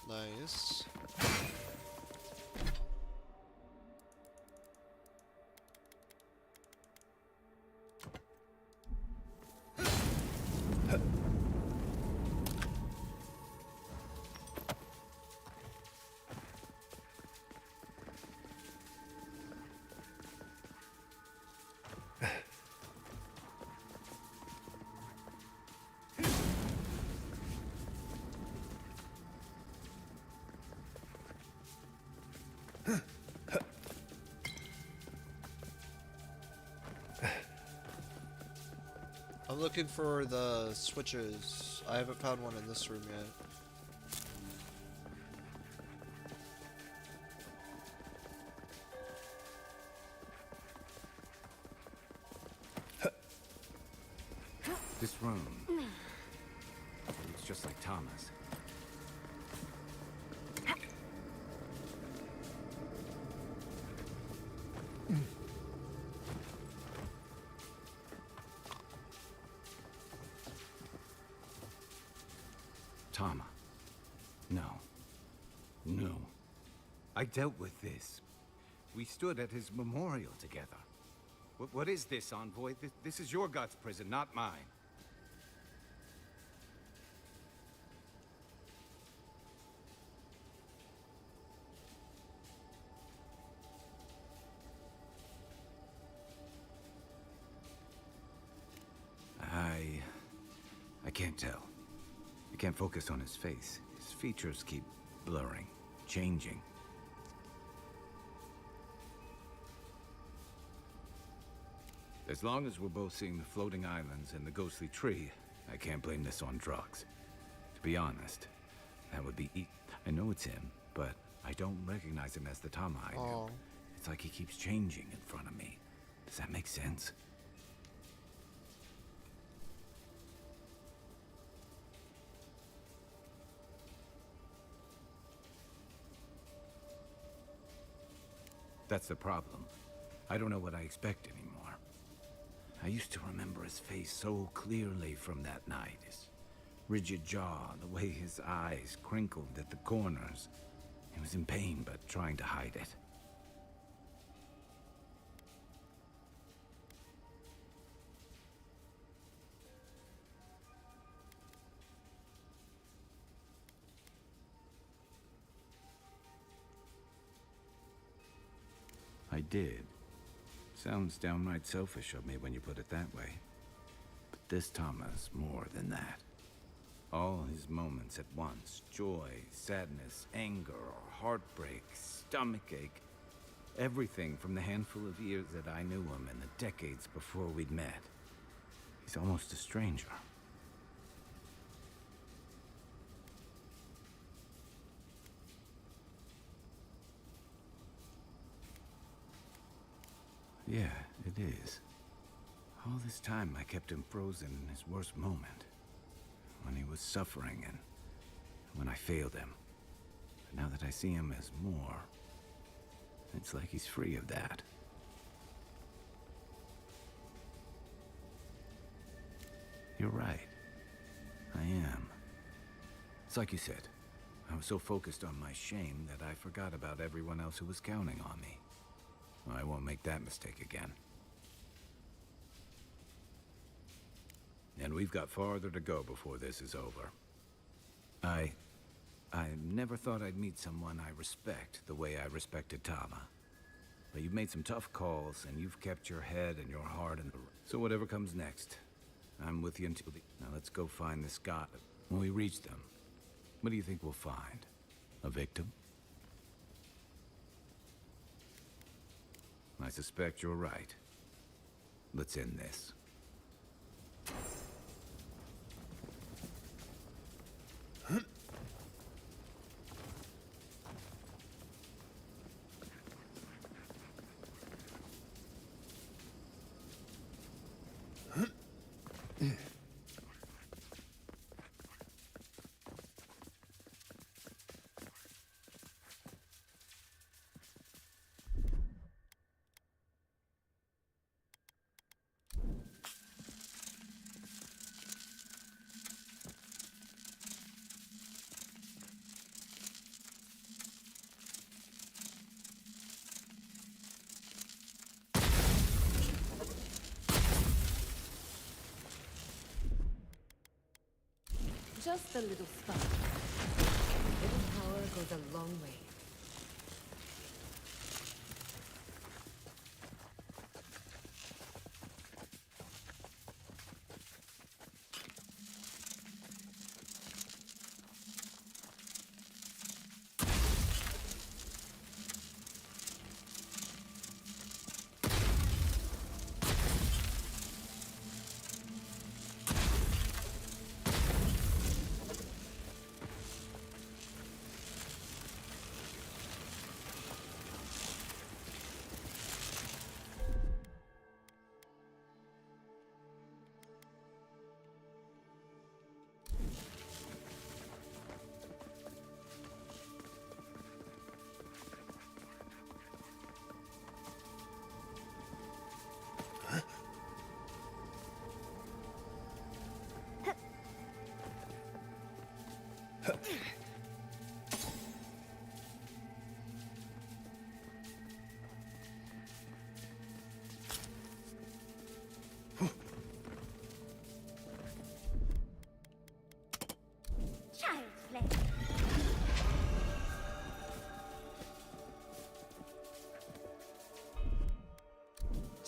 Nice. I'm looking for the switches. I haven't found one in this room yet. This room. It's just like Thomas. Tama. No. No. I dealt with this. We stood at his memorial together. What is this, Envoy? This is your God's prison, not mine. I can't tell. I can't focus on his face. His features keep blurring, changing. As long as we're both seeing the floating islands and the ghostly tree, I can't blame this on drugs. To be honest, that would be I know it's him, but I don't recognize him as the Tama I knew. Oh. It's like he keeps changing in front of me. Does that make sense? That's the problem. I don't know what I expect anymore. I used to remember his face so clearly from that night. His rigid jaw, the way his eyes crinkled at the corners. He was in pain, but trying to hide it. I did. Sounds downright selfish of me when you put it that way. But this Tama's more than that. All his moments at once, joy, sadness, anger, heartbreak, stomachache, everything from the handful of years that I knew him and the decades before we'd met. He's almost a stranger. Yeah, it is. All this time I kept him frozen in his worst moment. When he was suffering and when I failed him. But now that I see him as more, it's like he's free of that. You're right. I am. It's like you said. I was so focused on my shame that I forgot about everyone else who was counting on me. I won't make that mistake again. And we've got farther to go before this is over. I never thought I'd meet someone I respect the way I respected Tama. But you've made some tough calls, and you've kept your head and your heart in the... So whatever comes next, I'm with you until the... Now let's go find this god. When we reach them, what do you think we'll find? A victim? I suspect you're right. Let's end this. Just a little spark. A little power goes a long way.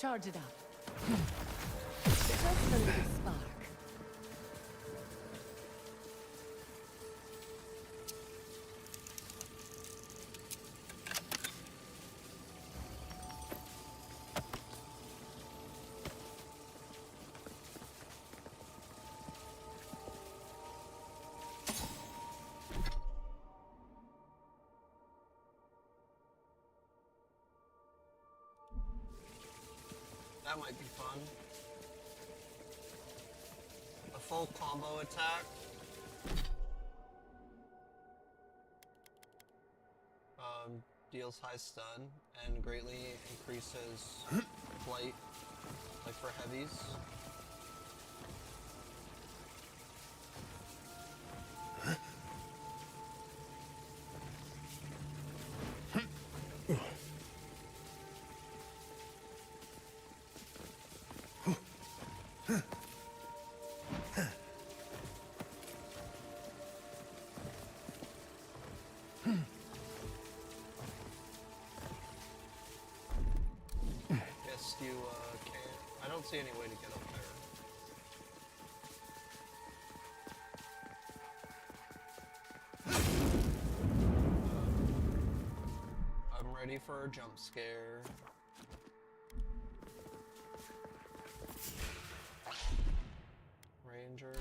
Charge it up. Just a little spark. That might be fun. A full combo attack. Deals high stun and greatly increases flight, like for heavies. Guess you can't. I don't see any way to get up there. I'm ready for a jump scare. Ranger.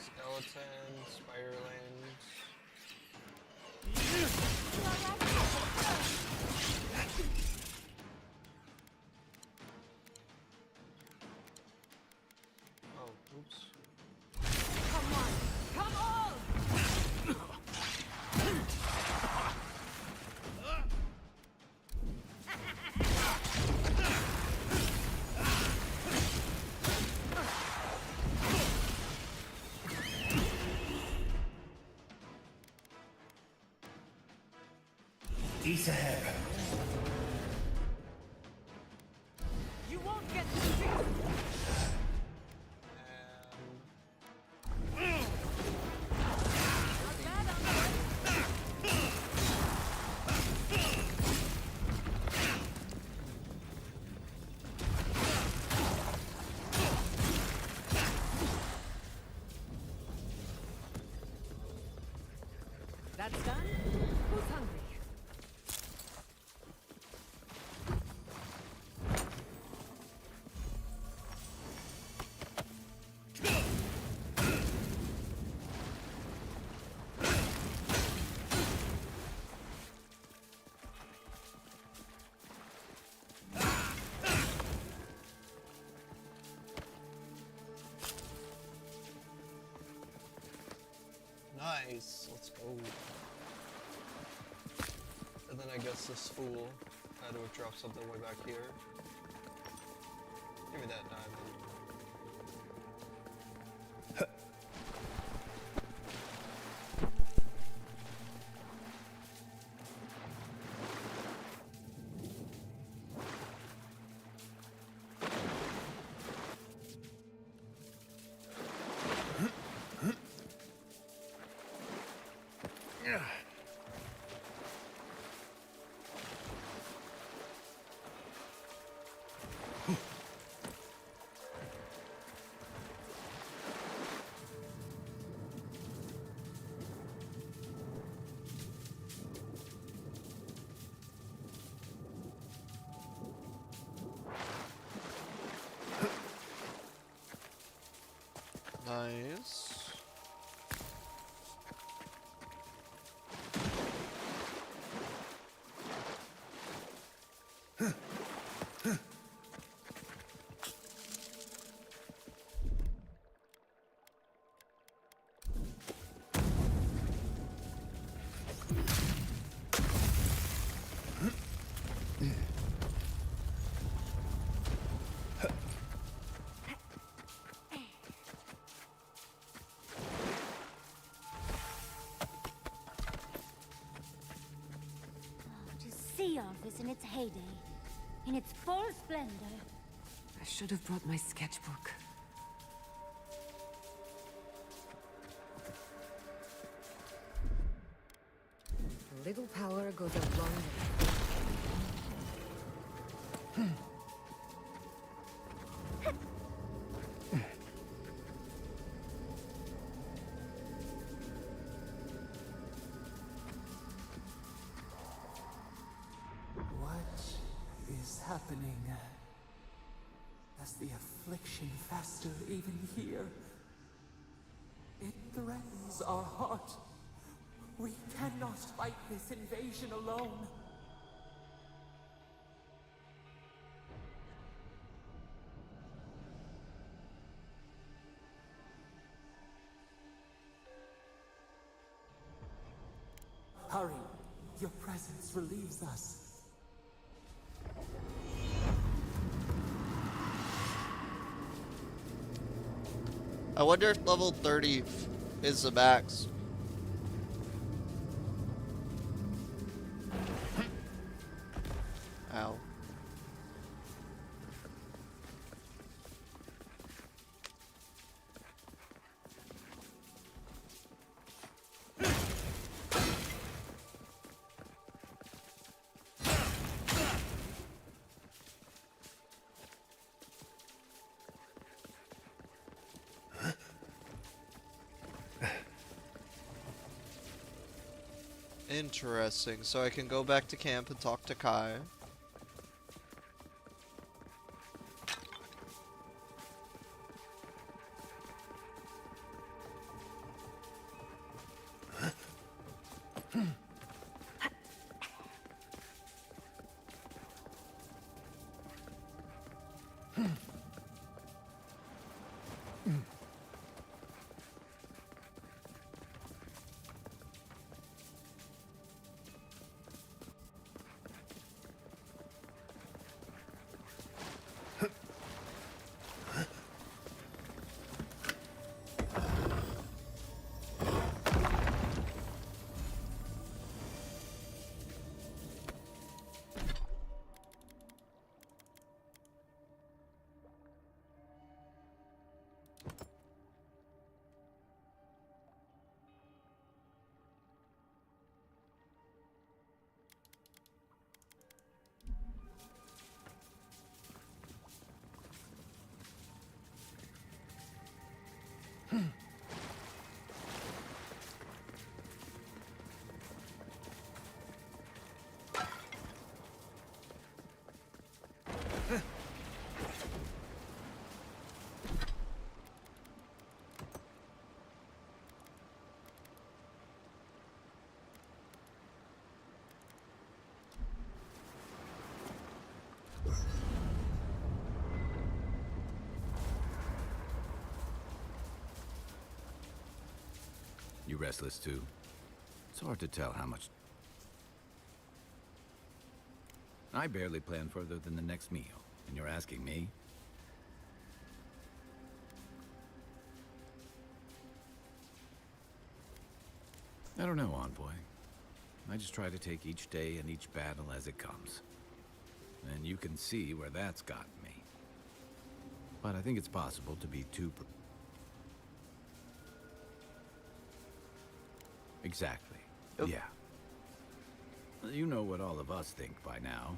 Skeleton, spiderlings. Oh, oops. Come on! Come on! East ahead. You won't get to see. That's done? Who's hungry? Nice, let's go. And then I guess this fool had to have dropped something way back here. Give me that diamond. Nice. sea office in its heyday, in its full splendor. I should have brought my sketchbook. A little power goes a long way. What is happening? Does the affliction fester even here? It threatens our heart. We cannot fight this invasion alone. Hurry! Your presence relieves us. I wonder if level 30 is the max. Ow. Interesting. So I can go back to camp and talk to Kai. You restless too? It's hard to tell how much... I barely plan further than the next meal, and you're asking me? I don't know, Envoy. I just try to take each day and each battle as it comes. And you can see where that's gotten me. But I think it's possible to be too... Exactly. Yep. Yeah. You know what all of us think by now.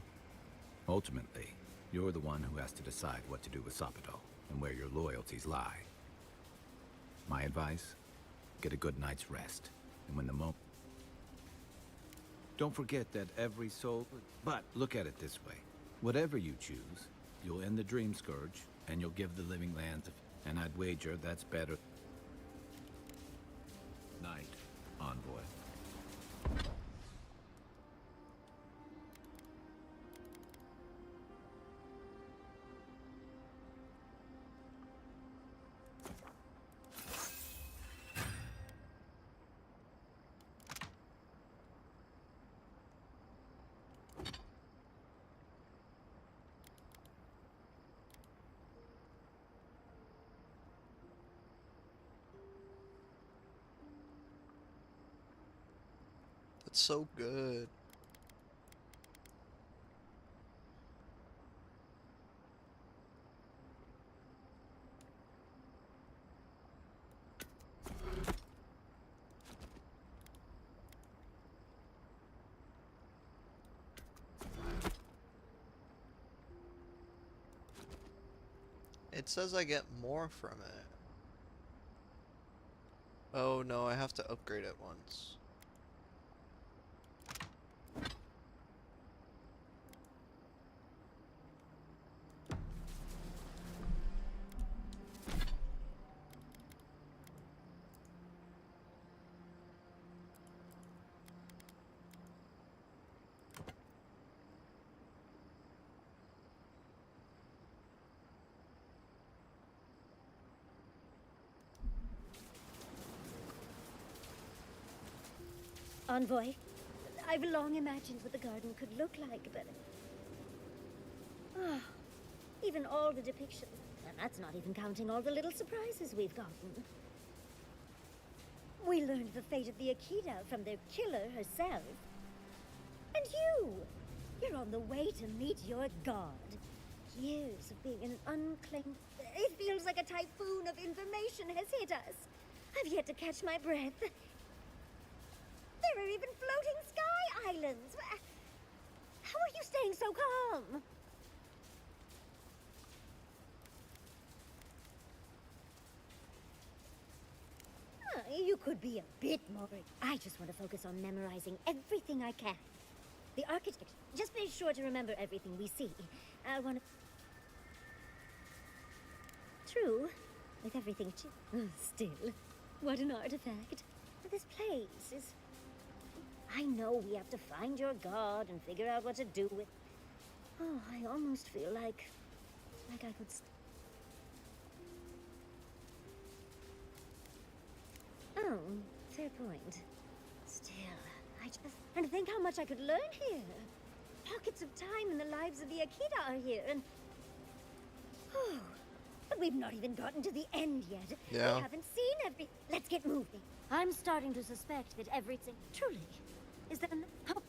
Ultimately, you're the one who has to decide what to do with Sapado and where your loyalties lie. My advice? Get a good night's rest. And when the moment... Don't forget that every soul... But look at it this way. Whatever you choose, you'll end the Dream Scourge, and you'll give the living lands... And I'd wager that's better... Night, Envoy. That's so good. It says I get more from it. Oh no, I have to upgrade it once. Envoy, I've long imagined what the garden could look like, but... Ah, even all the depictions, and that's not even counting all the little surprises we've gotten. We learned the fate of the Akita from their killer herself. And you're on the way to meet your god. Years of being an unclaimed... It feels like a typhoon of information has hit us. I've yet to catch my breath. There are even floating sky islands. How are you staying so calm? You could be a bit more... I just want to focus on memorizing everything I can. The architecture. Just be sure to remember everything we see. I want to... True. With everything still. What an artifact. This place is... I know we have to find your god and figure out what to do with... Oh, I almost feel like I could... Oh, fair point. Still, I just... And think how much I could learn here. Pockets of time in the lives of the Akita are here, and... Oh, but we've not even gotten to the end yet. Yeah. We haven't seen every... Let's get moving. I'm starting to suspect that everything... Truly, is that enough? Oh.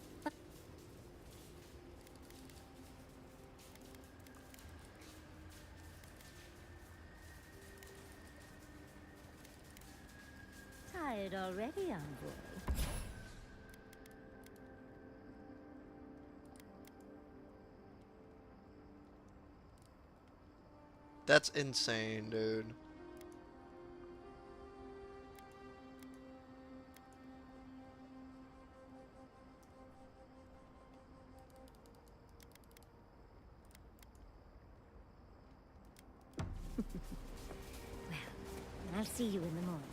Tired already, envoy? That's insane, dude. Well, I'll see you in the morning.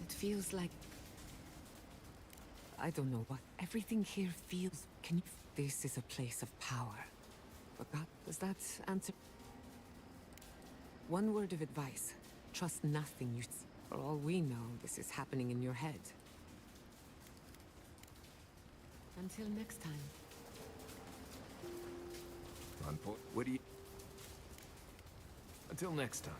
It feels like... I don't know what. Everything here feels... Can you... This is a place of power. But God, does that answer... One word of advice. Trust nothing you see. For all we know, this is happening in your head. Until next time. On point. What do you... Until next time.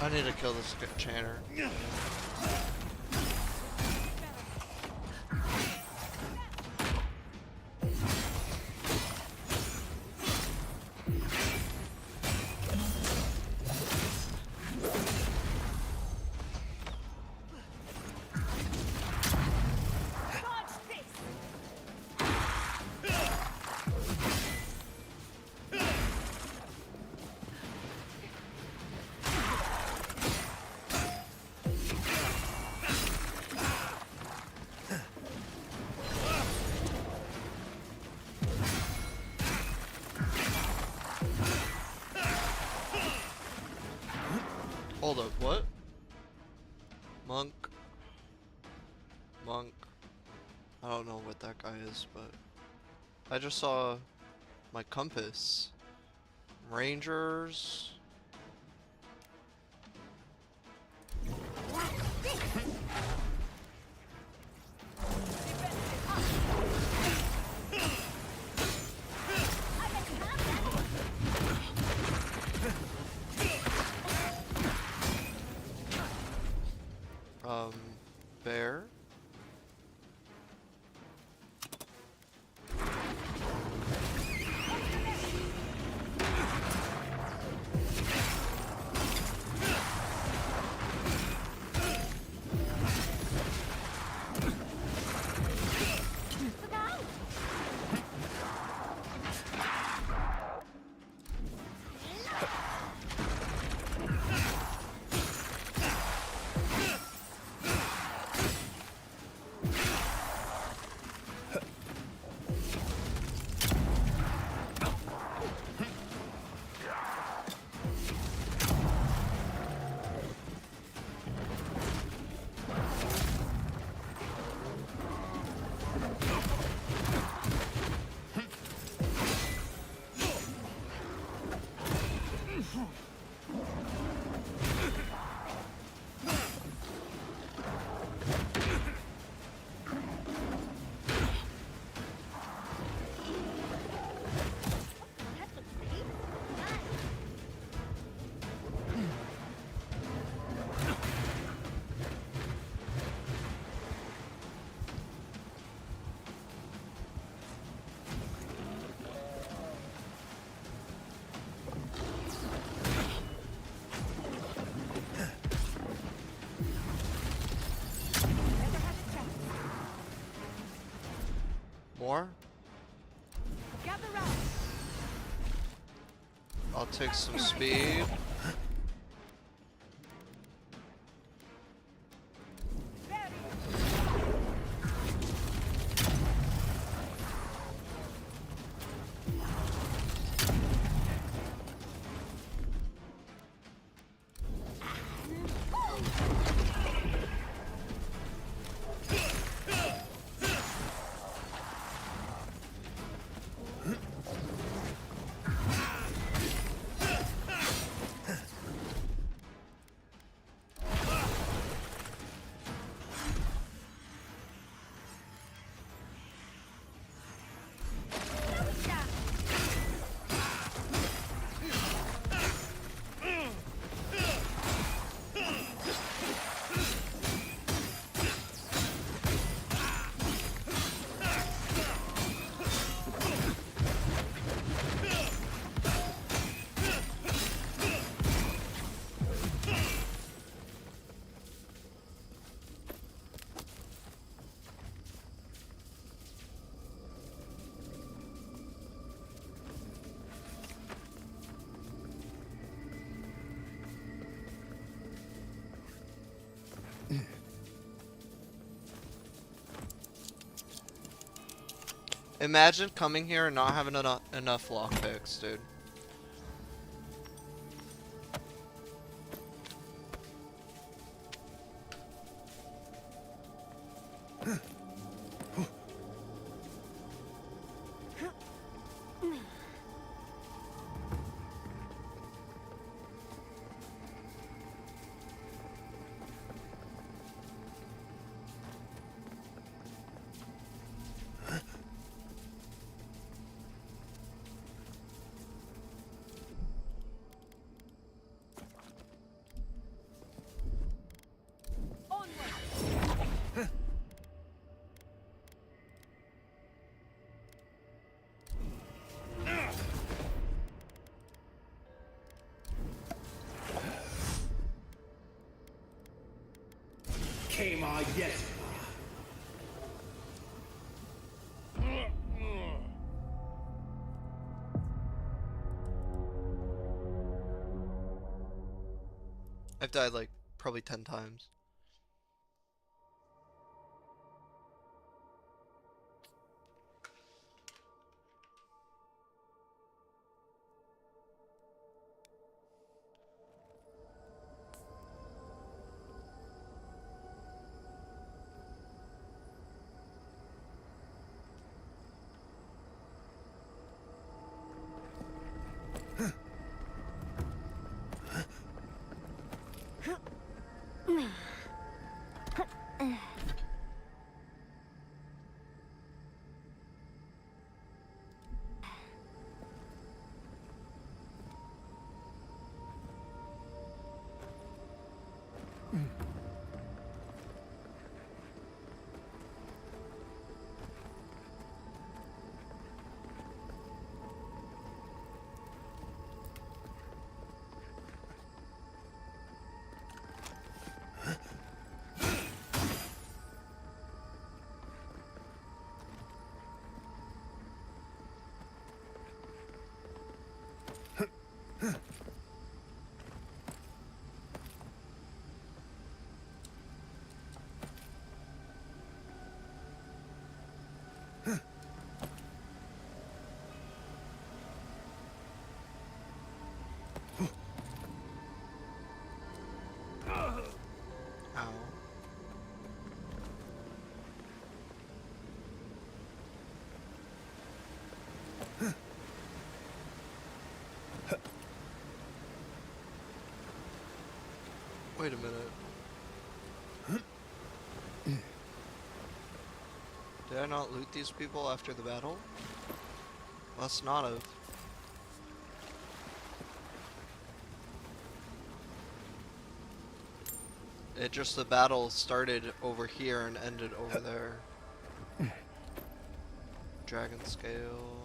I need to kill this chanter. Hold up, what? Monk. Monk. I don't know what that guy is, but I just saw my compass. Rangers. Bear. More? I'll take some speed. Imagine coming here and not having enough lockpicks, dude. Came on, yes. I've died like probably 10 times. Ow. Wait a minute. Did I not loot these people after the battle? Must not have. It just, the battle started over here and ended over there. Dragon scale.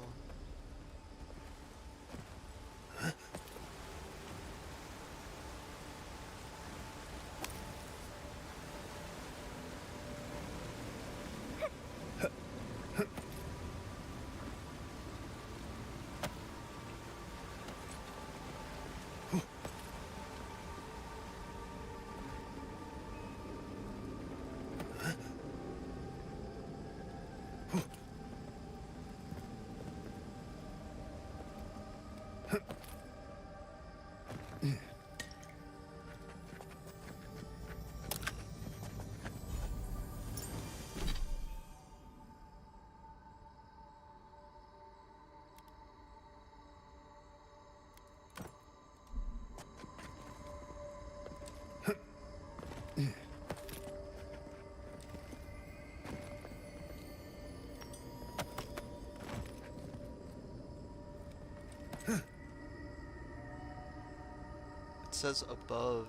It says above.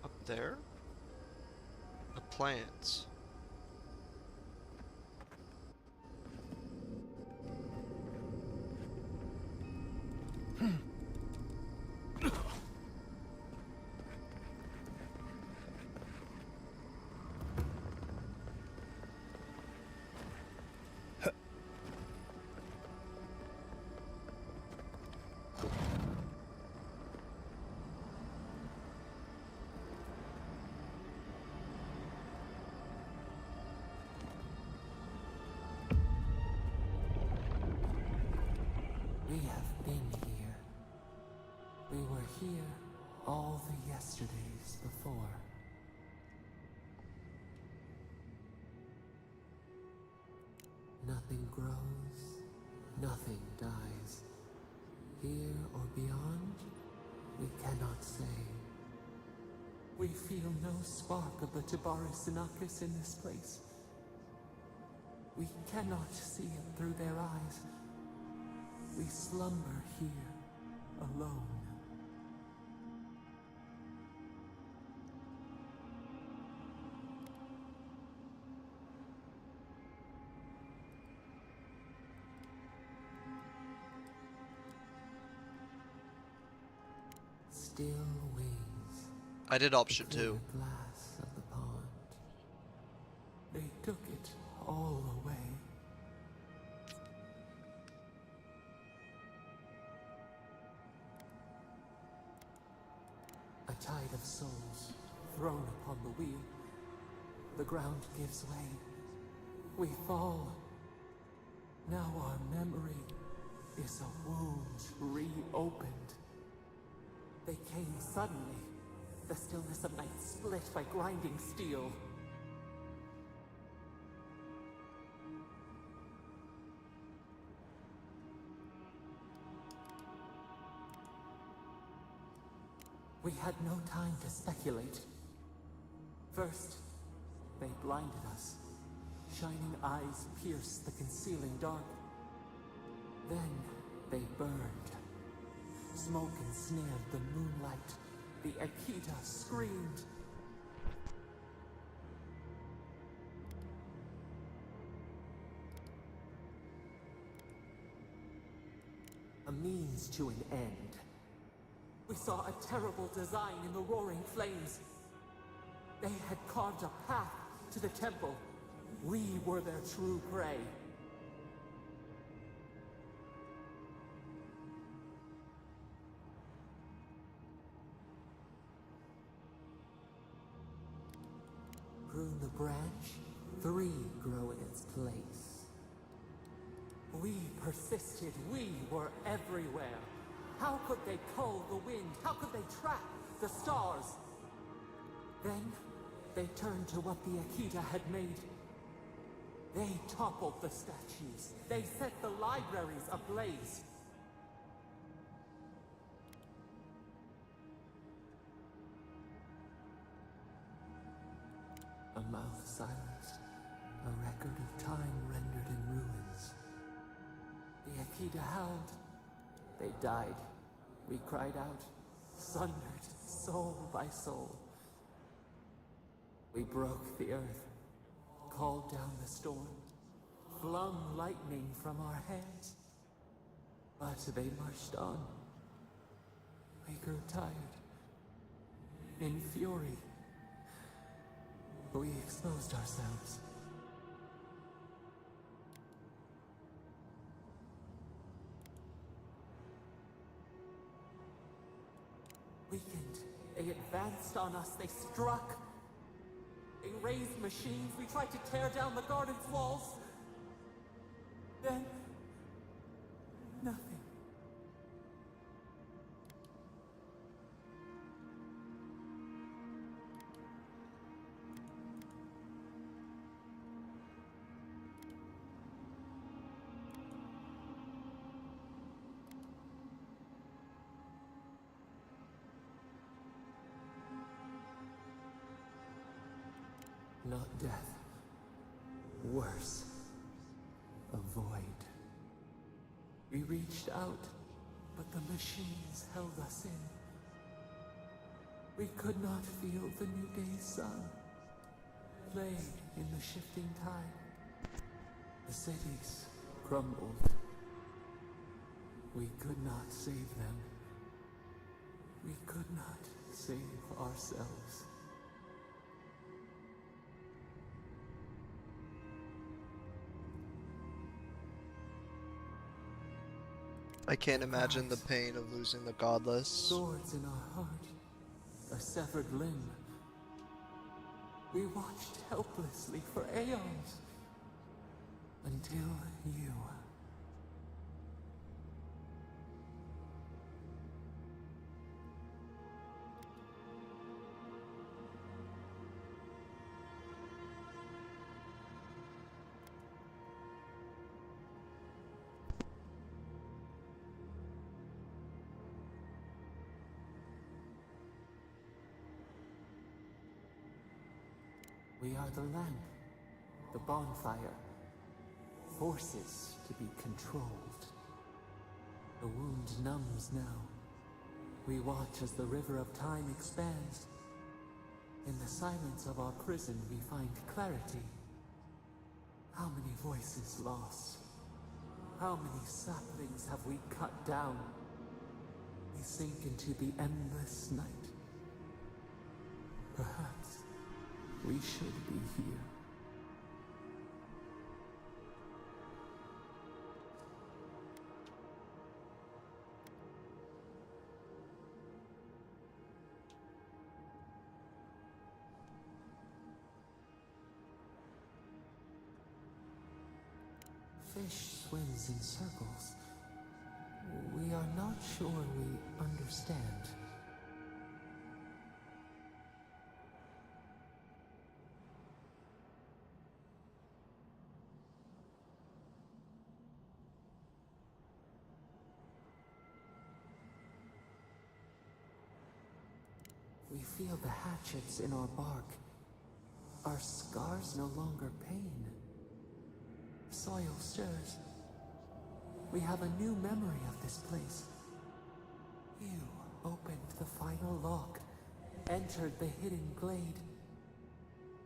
Up there? The plants. We have been here. We were here all the yesterdays before. Nothing grows, nothing dies. Here or beyond, we cannot say. We feel no spark of the Tabaris Sinakis in this place. We cannot see it through their eyes. We slumber here, alone. Still wings. I did option The clear 2. glass of the pond. They took it all away. A tide of souls thrown upon the wheel. The ground gives way. We fall. Now our memory is a wound reopened. They came suddenly. The stillness of night split by grinding steel. We had no time to speculate. First, they blinded us. Shining eyes pierced the concealing dark. Then, they burned Smoke ensnared the moonlight. The Akita screamed. A means to an end. We saw a terrible design in the roaring flames. They had carved a path to the temple. We were their true prey. Prune the branch, 3 grow in its place. We persisted, we were everywhere. How could they cull the wind? How could they track the stars? Then, they turned to what the Akita had made. They toppled the statues. They set the libraries ablaze. A mouth silenced, a record of time rendered in ruins. The Akita howled. They died. We cried out, sundered, soul by soul. We broke the earth, called down the storm, flung lightning from our hands. But they marched on. We grew tired. In fury, we exposed ourselves. Weakened, they advanced on us, they struck. They raised machines, we tried to tear down the garden's walls. Then, nothing. Not death. Worse. A void. We reached out, but the machines held us in. We could not feel the new day's sun play in the shifting tide. The cities crumbled. We could not save them. We could not save ourselves. I can't imagine the pain of losing the godless. Swords in our heart, a severed limb. We watched helplessly for aeons, until you. We are the lamp, the bonfire, forces to be controlled. The wound numbs now. We watch as the river of time expands. In the silence of our prison we find clarity. How many voices lost? How many saplings have we cut down? We sink into the endless night. Perhaps we should be here. Fish swims in circles. We are not sure we understand. We feel the hatchets in our bark. Our scars no longer pain. Soil stirs. We have a new memory of this place. You opened the final lock, entered the hidden glade.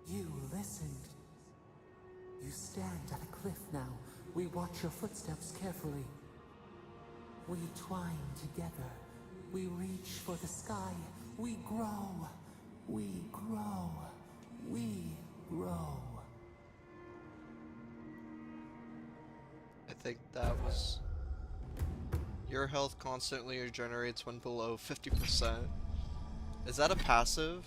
You listened. You stand at a cliff now. We watch your footsteps carefully. We twine together. We reach for the sky. We grow. We grow. We grow. I think that was... Your health constantly regenerates when below 50%. Is that a passive?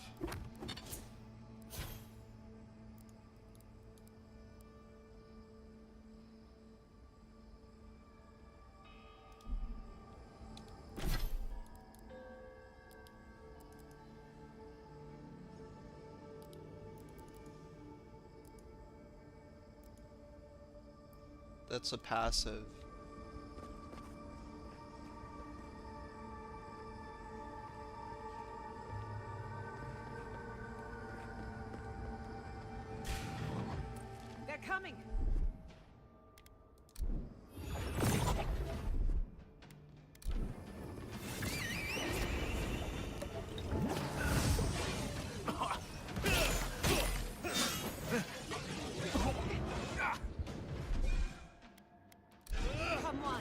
That's a passive. They're coming! Come on!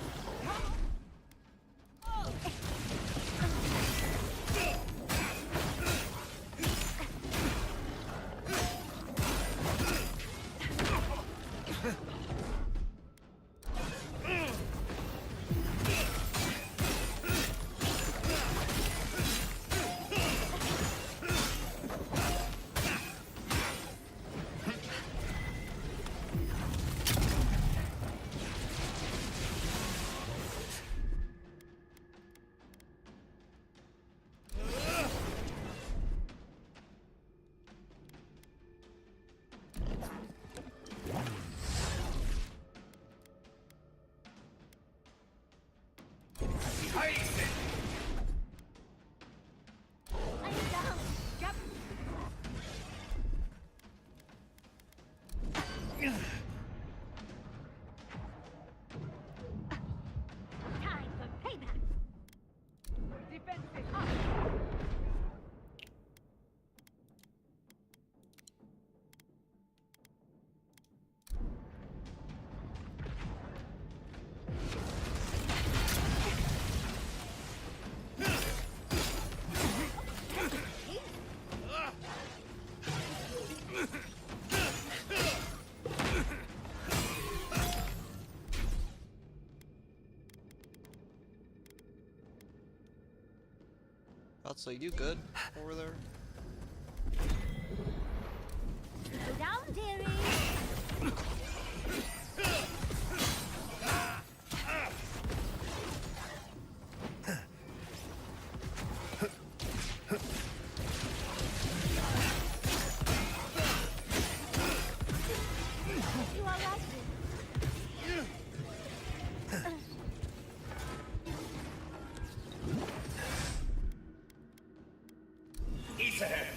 So you good over there? Go down, dearie. You all right? East ahead.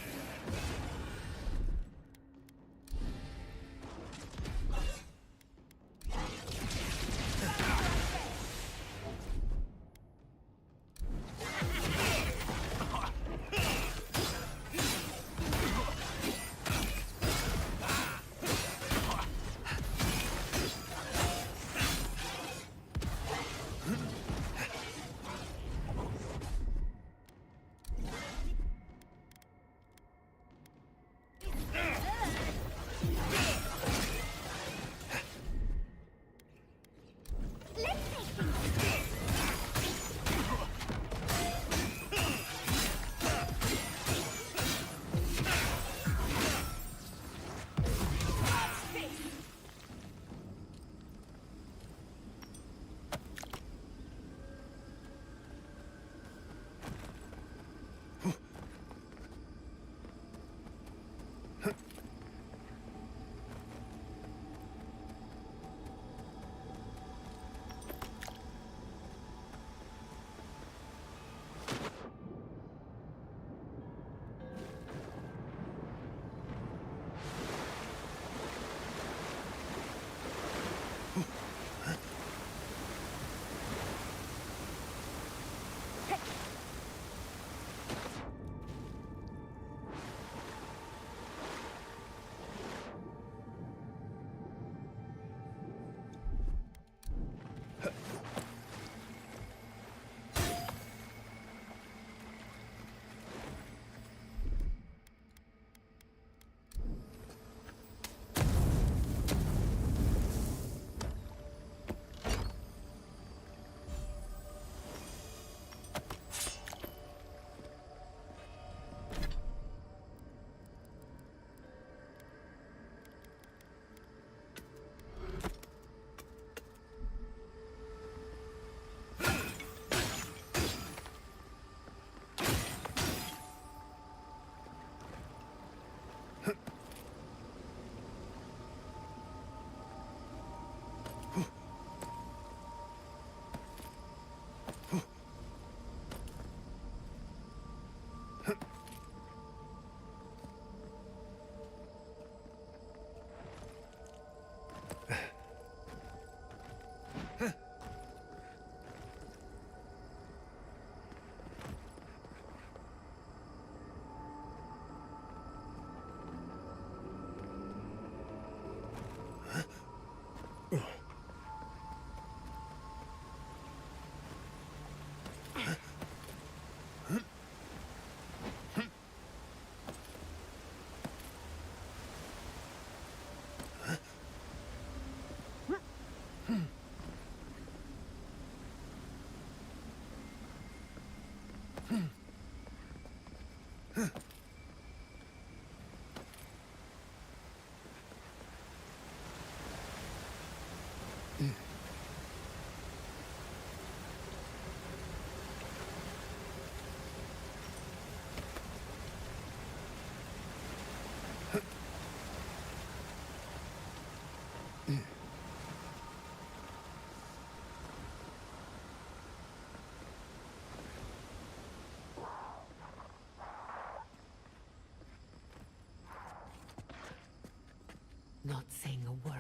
Not saying a word.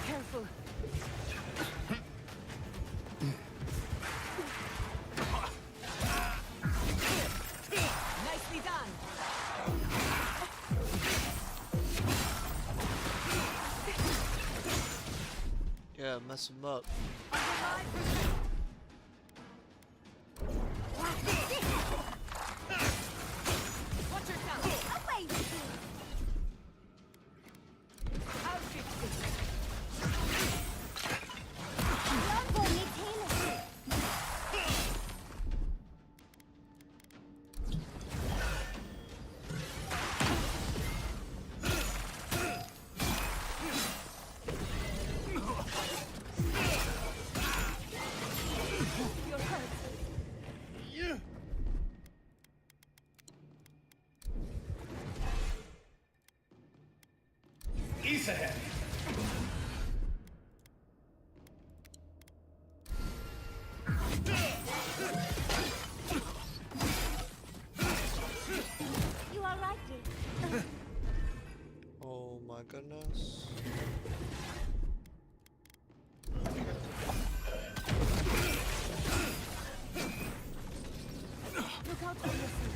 Careful. Nicely done. Yeah, mess him up. Watch yourself. Away with you. I'll fix this. You're hurt. East ahead. You all right, dear? Oh my goodness. Look out for yourself.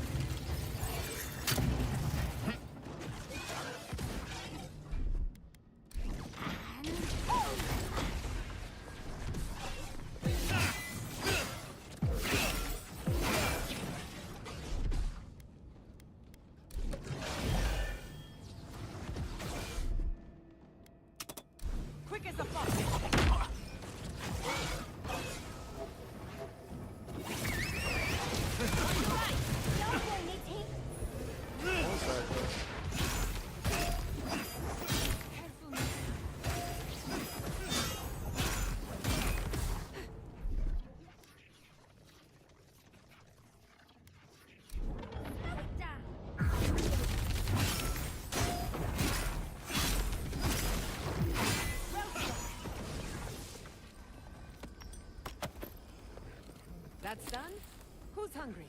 Quick as a fox. What was that, bro? That's done? Who's hungry?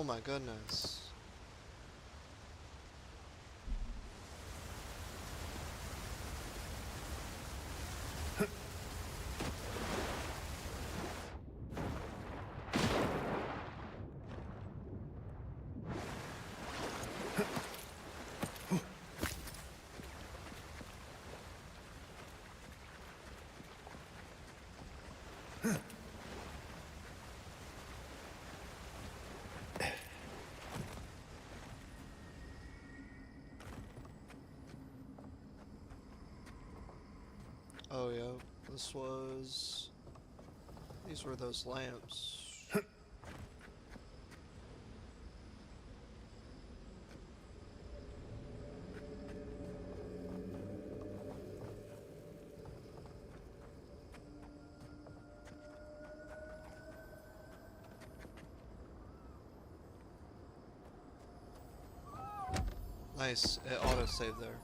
Oh my goodness. Oh yeah, this was... These were those lamps. Nice, it auto-saved there.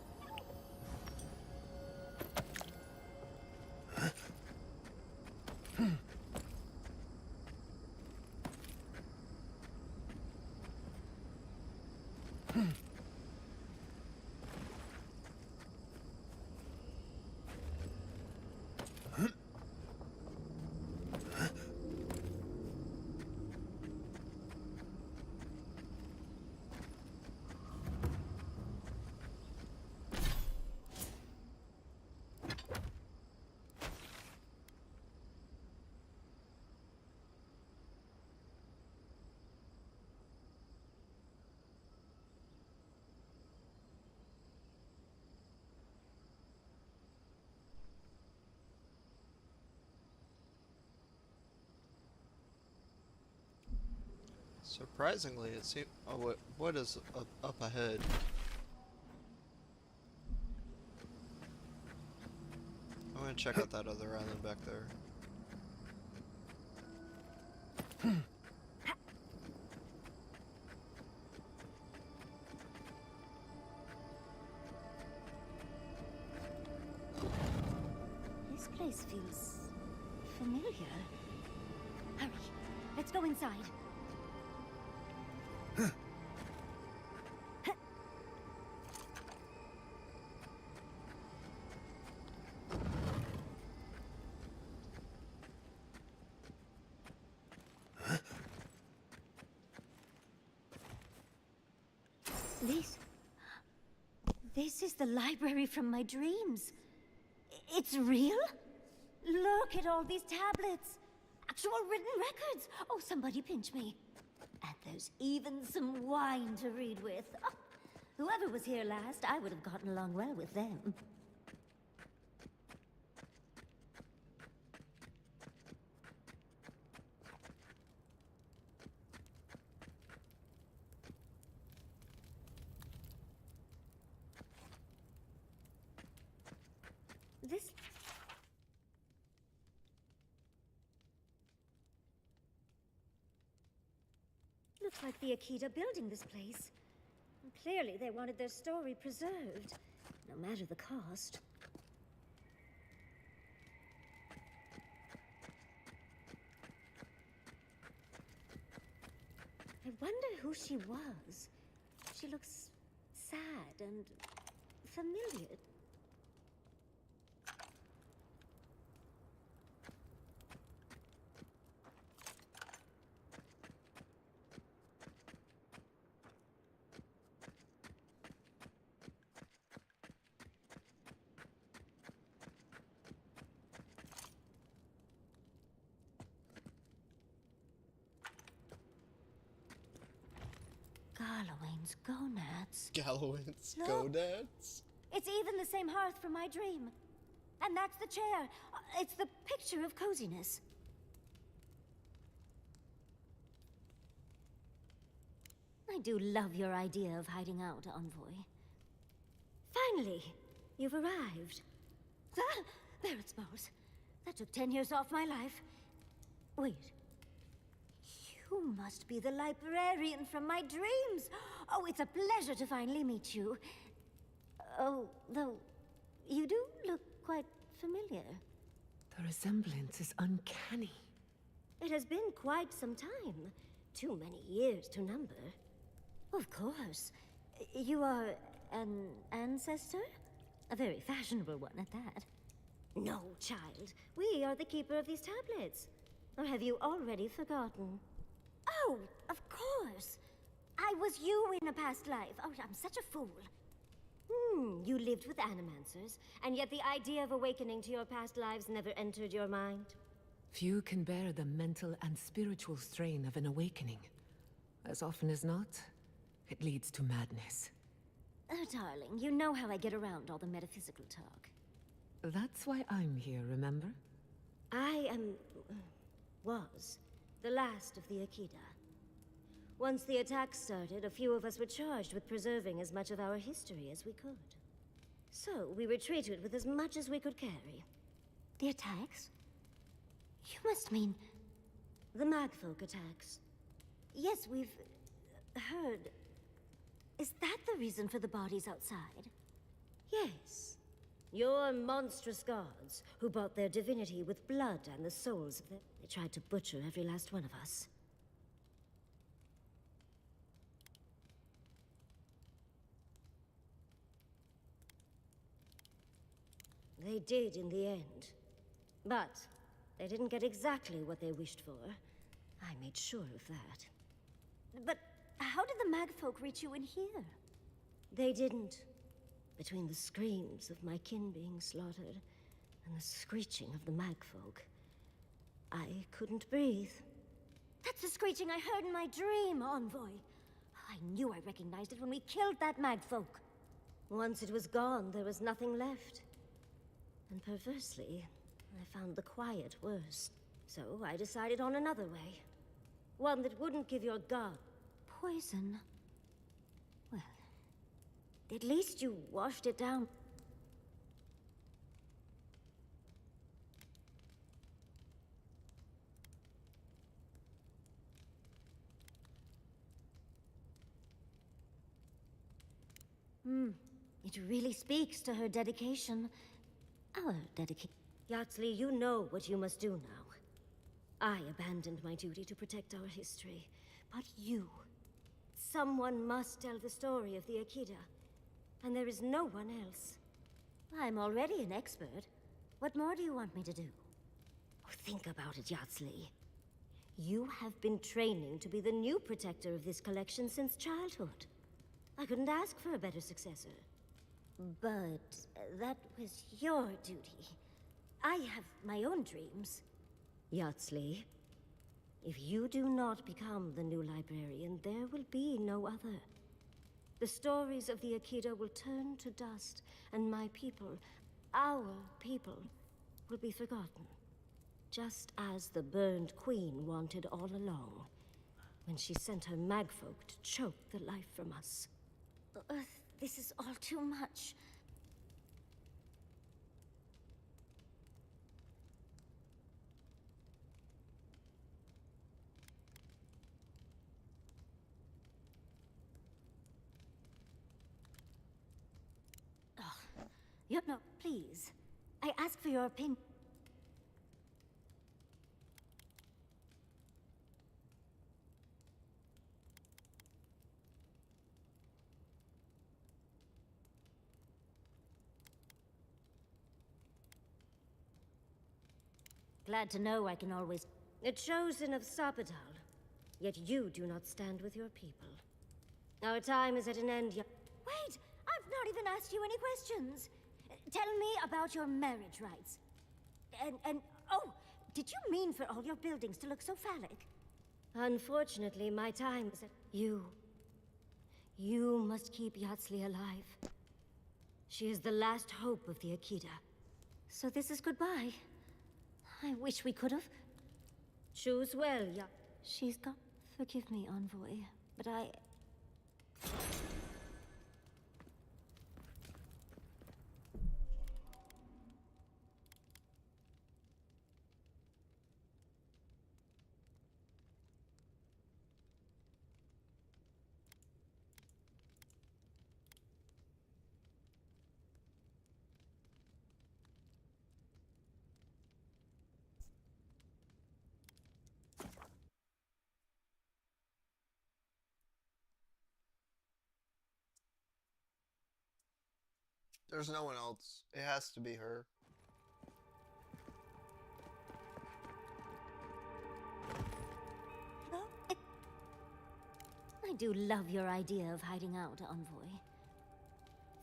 Surprisingly, it seems... Oh, what is up ahead? I'm gonna check out that other island back there. This place feels familiar. Hurry, let's go inside. This... This is the library from my dreams. It's real? Look at all these tablets. Actual written records. Oh, somebody pinch me. And there's even some wine to read with. Oh, whoever was here last, I would have gotten along well with them. This... looks like the Akita building this place. Clearly they wanted their story preserved, no matter the cost. I wonder who she was. She looks sad and familiar. Galloway's gonads. Galloway's Look. gonads? It's even the same hearth from my dream. And that's the chair. It's the picture of coziness. I do love your idea of hiding out, Envoy. Finally, you've arrived. Ah, there it smells. That took 10 years off my life. Wait. You must be the librarian from my dreams. Oh, it's a pleasure to finally meet you. Oh, though, you do look quite familiar. The resemblance is uncanny. It has been quite some time. too many years to number. Of course. You are an ancestor? A very fashionable one at that. No, child. We are the keeper of these tablets. Or have you already forgotten? Oh, of course. I was you in a past life. Oh, I'm such a fool. You lived with animancers, and yet the idea of awakening to your past lives never entered your mind? Few can bear the mental and spiritual strain of an awakening. As often as not, it leads to madness. Oh, darling, you know how I get around all the metaphysical talk. That's why I'm here, remember? I am... was the last of the Akita. Once the attack started, a few of us were charged with preserving as much of our history as we could. So, we retreated with as much as we could carry. The attacks? You must mean... the Magfolk attacks. Yes, we've... heard... Is that the reason for the bodies outside? Yes. Your monstrous gods, who bought their divinity with blood and the souls of them. They tried to butcher every last one of us. They did in the end. But they didn't get exactly what they wished for. I made sure of that. But how did the Magfolk reach you in here? They didn't. Between the screams of my kin being slaughtered and the screeching of the Magfolk, I couldn't breathe. That's the screeching I heard in my dream, Envoy. I knew I recognized it when we killed that Magfolk. Once it was gone, there was nothing left. And perversely, I found the quiet worse. So I decided on another way. One that wouldn't give your god poison. Well, at least you washed it down. It really speaks to her dedication. Our dedication. Yatsley, you know what you must do now. I abandoned my duty to protect our history, but you... someone must tell the story of the Akita, and there is no one else. I'm already an expert. What more do you want me to do? Oh, think about it, Yatsley. You have been training to be the new protector of this collection since childhood. I couldn't ask for a better successor. But that was your duty. I have my own dreams. Yatsley, if you do not become the new librarian, there will be no other. The stories of the Akita will turn to dust, and my people, our people, will be forgotten. Just as the burned queen wanted all along, when she sent her magfolk to choke the life from us. This is all too much. No, please. I ask for your opinion. Glad to know I can always... A chosen of Sapadal. Yet you do not stand with your people. Our time is at an end. Wait! I've not even asked you any questions! Tell me about your marriage rites. And oh, did you mean for all your buildings to look so phallic? Unfortunately, my time is at... You must keep Yatsley alive. She is the last hope of the Akita. So this is goodbye. I wish we could have. Choose well, She's gone. Forgive me, Envoy, but I... There's no one else. It has to be her. I do love your idea of hiding out, Envoy.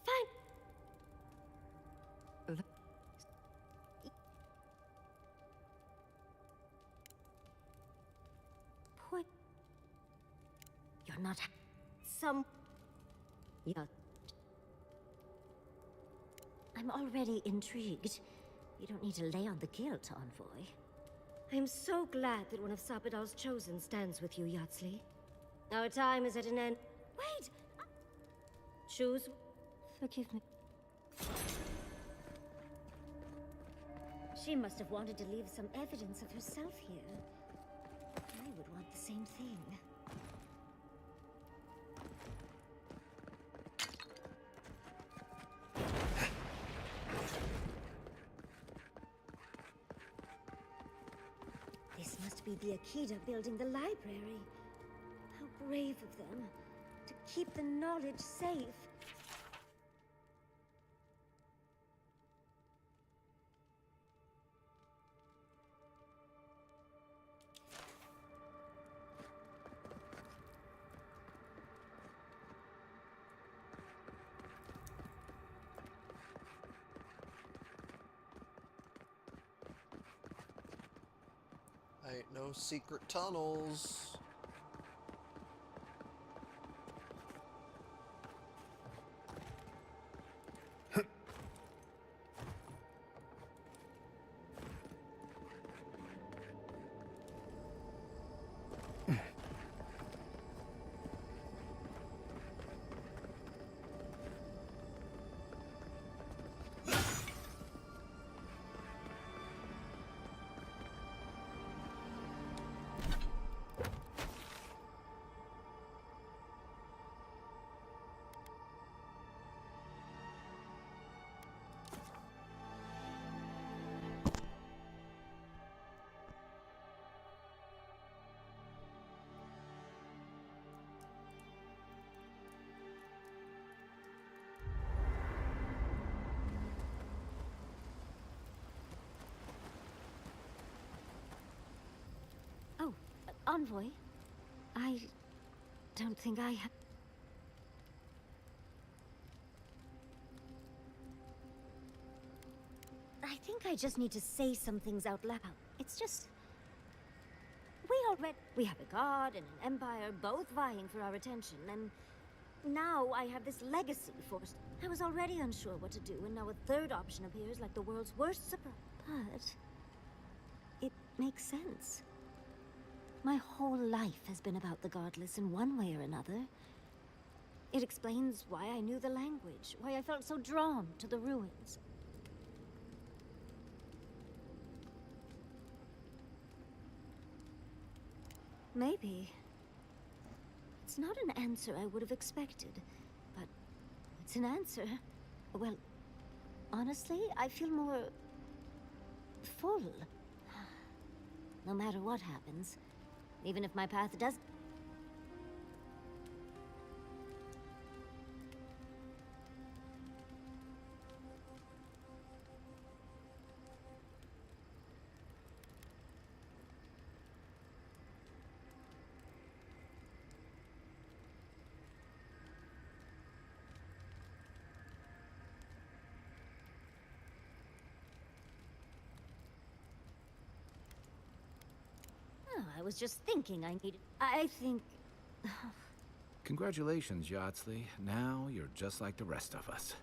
Fine. What? You're not some... Yeah. I'm already intrigued. You don't need to lay on the guilt, Envoy. I'm so glad that one of Sapodal's chosen stands with you, Yatsley. Our time is at an end. Wait! Choose. Forgive me. She must have wanted to leave some evidence of herself here. I would want the same thing. This must be the Akita building the library. How brave of them to keep the knowledge safe. Ain't no secret tunnels. Oh, Envoy, I don't think I have... I think I just need to say some things out loud. It's just... We have a god and an empire both vying for our attention, and now I have this legacy forced. I was already unsure what to do, and now a third option appears like the world's worst surprise. But... it makes sense. My whole life has been about the Godless in one way or another. It explains why I knew the language, why I felt so drawn to the ruins. Maybe. It's not an answer I would have expected, but it's an answer. Well, honestly, I feel more... full. No matter what happens. Even if my path does... Oh, I was just thinking I needed... I think... Congratulations, Yatsley. Now you're just like the rest of us.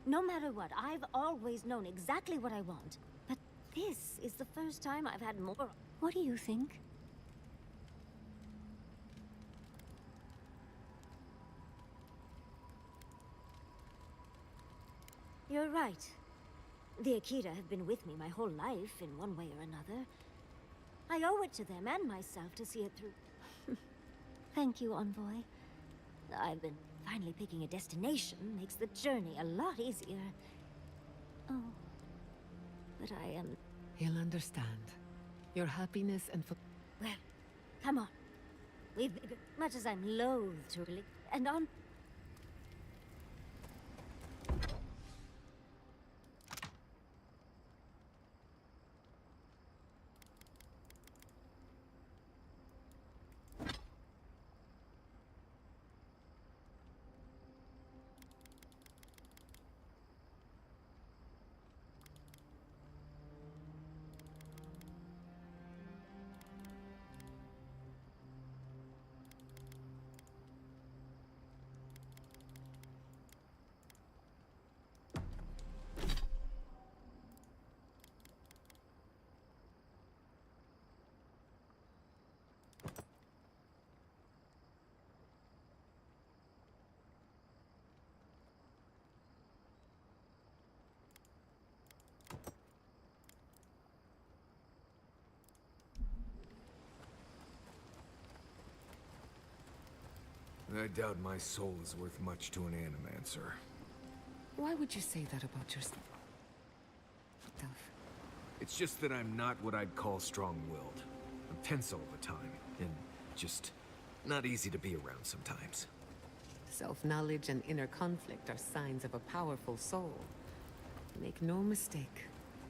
No matter what, I've always known exactly what I want. But this is the first time I've had more... What do you think? You're right. The Akita have been with me my whole life, in one way or another. I owe it to them and myself to see it through. Thank you, Envoy. I've been finally picking a destination makes the journey a lot easier. Oh, but I am... He'll understand. Your happiness and... Well, come on. We've... Much as I'm loath to really... And on... I doubt my soul is worth much to an animancer. Why would you say that about yourself? It's just that I'm not what I'd call strong-willed. I'm tense all the time, and just not easy to be around sometimes. Self-knowledge and inner conflict are signs of a powerful soul. Make no mistake,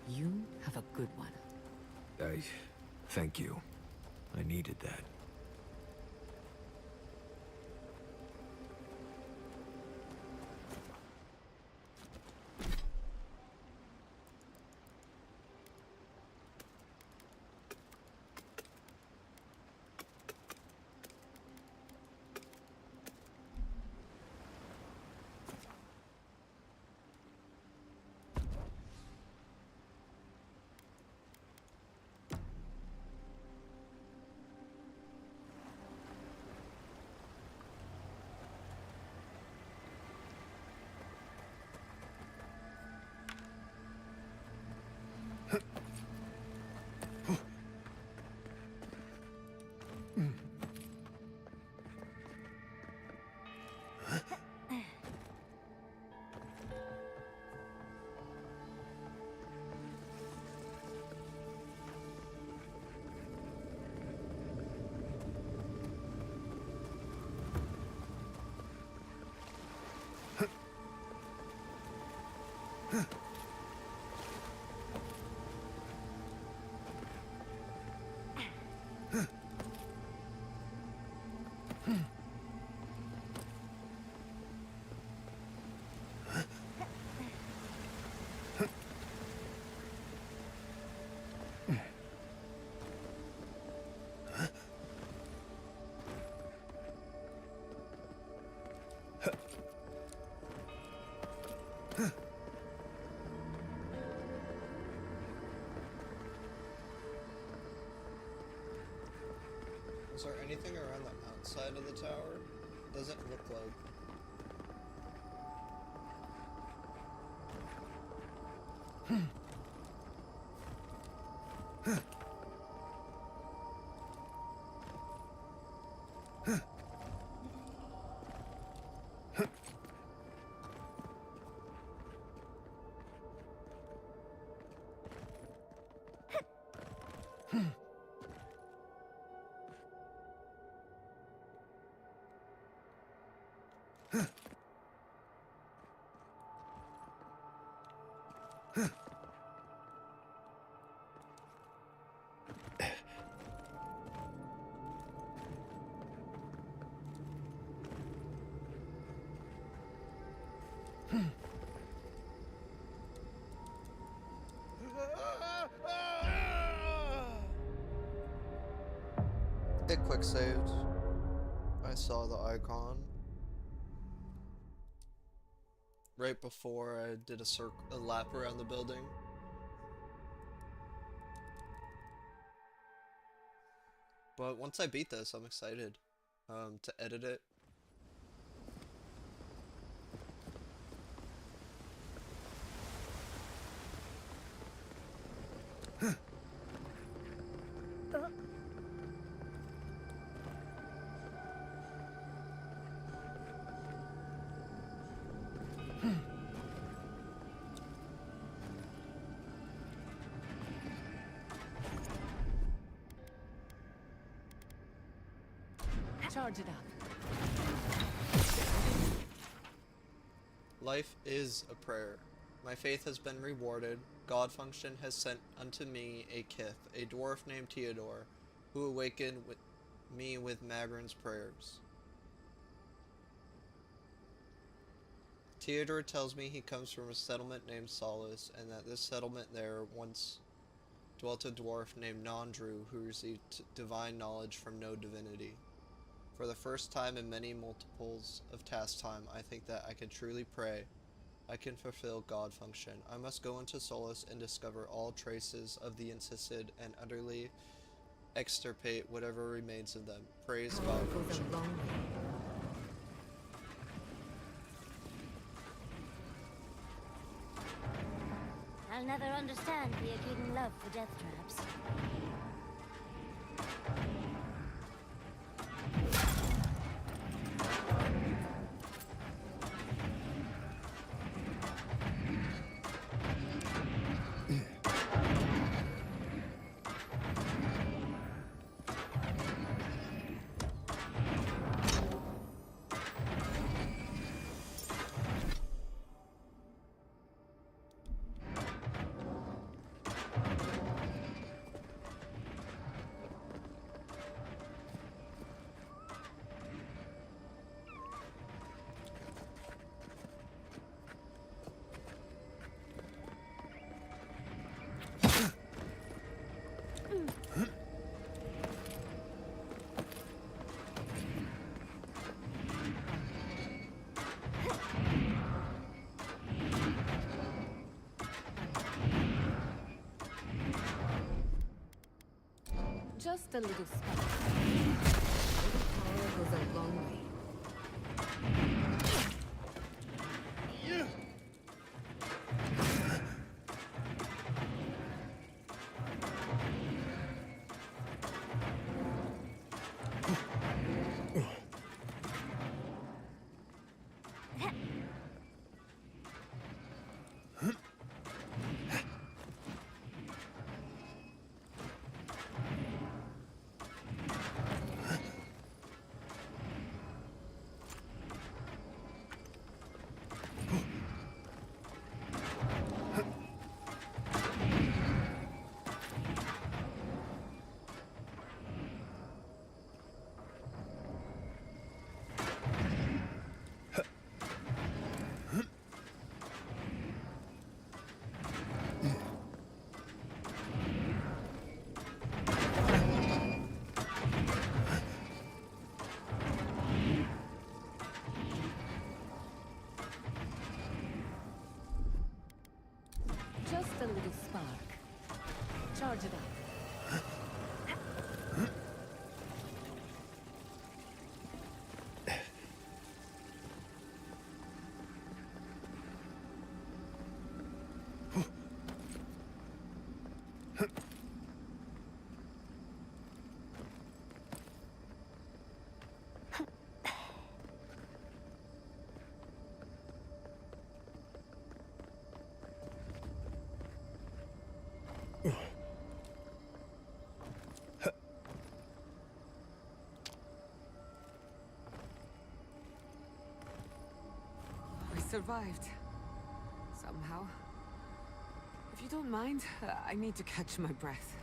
you have a good one. Thank you. I needed that. Is there anything around the outside of the tower? Doesn't look like. It quick saved. I saw the icon right before I did a lap around the building. But once I beat this, I'm excited to edit it. Charge it up. Life is a prayer. My faith has been rewarded. God Function has sent unto me a kith, a dwarf named Theodore, who awakened me with Magrin's prayers. Theodore tells me he comes from a settlement named Solace, and that this settlement there once dwelt a dwarf named Nandru who received divine knowledge from no divinity. For the first time in many multiples of task time, I think that I can truly pray. I can fulfill God Function. I must go into Solace and discover all traces of the insisted and utterly extirpate whatever remains of them. Praise God Function. I'll never understand the Akiden love for death traps. Just a little spark. A little power goes a long way. Just a little spark. Charge it up. We survived. Somehow. If you don't mind, I need to catch my breath.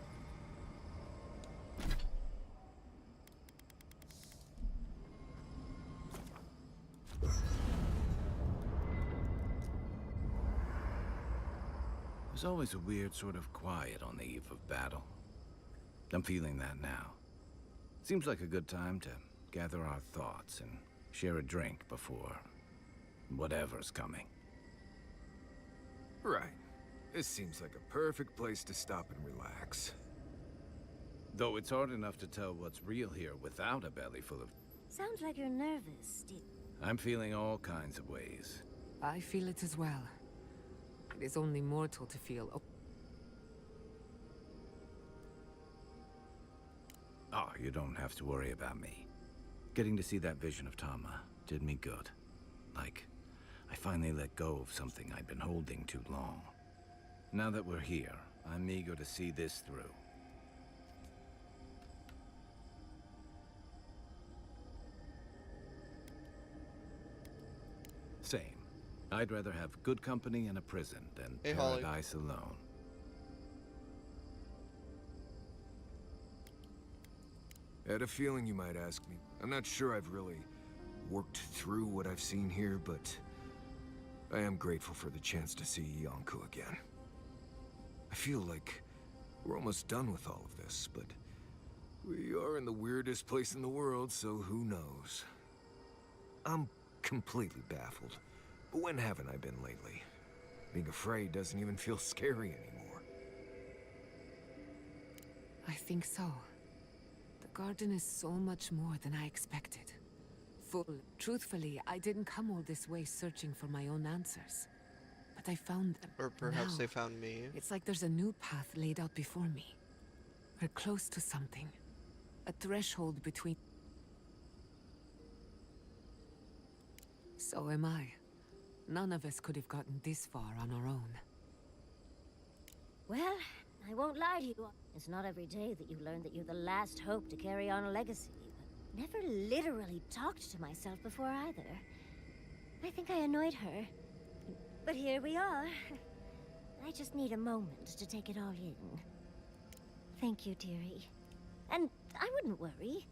There's always a weird sort of quiet on the eve of battle. I'm feeling that now. Seems like a good time to gather our thoughts and share a drink before whatever's coming. Right. This seems like a perfect place to stop and relax. Though it's hard enough to tell what's real here without a belly full of... Sounds like you're nervous. I'm feeling all kinds of ways. I feel it as well. It is only mortal to feel... Oh, you don't have to worry about me. Getting to see that vision of Tama did me good. Like, I finally let go of something I'd been holding too long. Now that we're here, I'm eager to see this through. Same. I'd rather have good company in a prison than Hey, Holly. paradise alone. I had a feeling you might ask me. I'm not sure I've really worked through what I've seen here, but I am grateful for the chance to see Yonku again. I feel like we're almost done with all of this, but we are in the weirdest place in the world, so who knows? I'm completely baffled. But when haven't I been lately? Being afraid doesn't even feel scary anymore. I think so. The garden is so much more than I expected. Truthfully, I didn't come all this way searching for my own answers. But I found them. Or perhaps now. they found me. It's like there's a new path laid out before me. We're close to something. A threshold between... So am I. None of us could have gotten this far on our own. Well, I won't lie to you. It's not every day that you learn that you're the last hope to carry on a legacy. But never literally talked to myself before either. I think I annoyed her. But here we are. I just need a moment to take it all in. Thank you, dearie. And I wouldn't worry.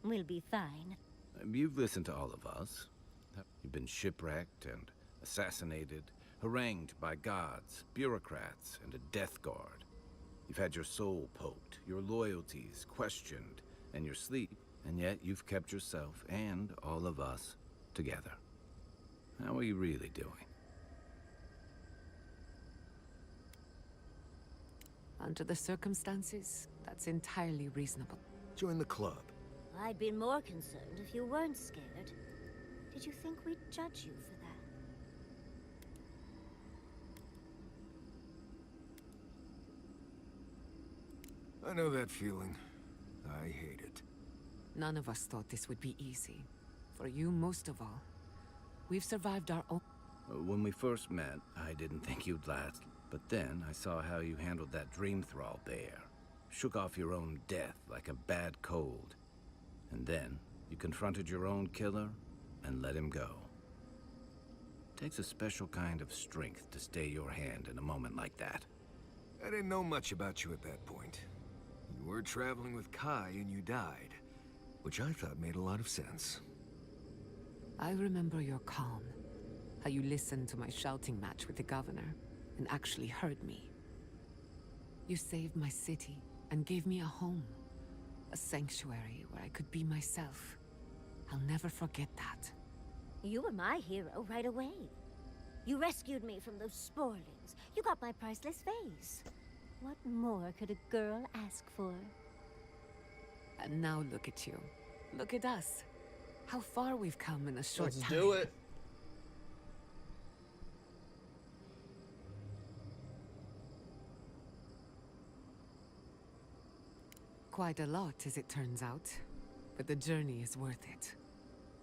We'll be fine. You've listened to all of us. You've been shipwrecked and assassinated, harangued by gods, bureaucrats, and a death guard. You've had your soul poked, your loyalties questioned, and your sleep, and yet you've kept yourself and all of us together. How are you really doing? Under the circumstances, that That's entirely reasonable. Join the club. I'd been more concerned if you weren't scared. Did you think we'd judge you for that? I know that feeling. I hate it. None of us thought this would be easy. For you, most of all. We've survived our own... When we first met, I didn't think you'd last. But then I saw how you handled that dream thrall bear. Shook off your own death like a bad cold. And then you confronted your own killer and let him go. Takes a special kind of strength to stay your hand in a moment like that. I didn't know much about you at that point. You were traveling with Kai and you died, which I thought made a lot of sense. I remember your calm. How you listened to my shouting match with the governor, and actually heard me. You saved my city, and gave me a home. A sanctuary where I could be myself. I'll never forget that. You were my hero right away. You rescued me from those sporelings. You got my priceless vase. What more could a girl ask for? And now look at you. Look at us. How far we've come in a short time. Let's do it. Quite a lot, as it turns out. But the journey is worth it.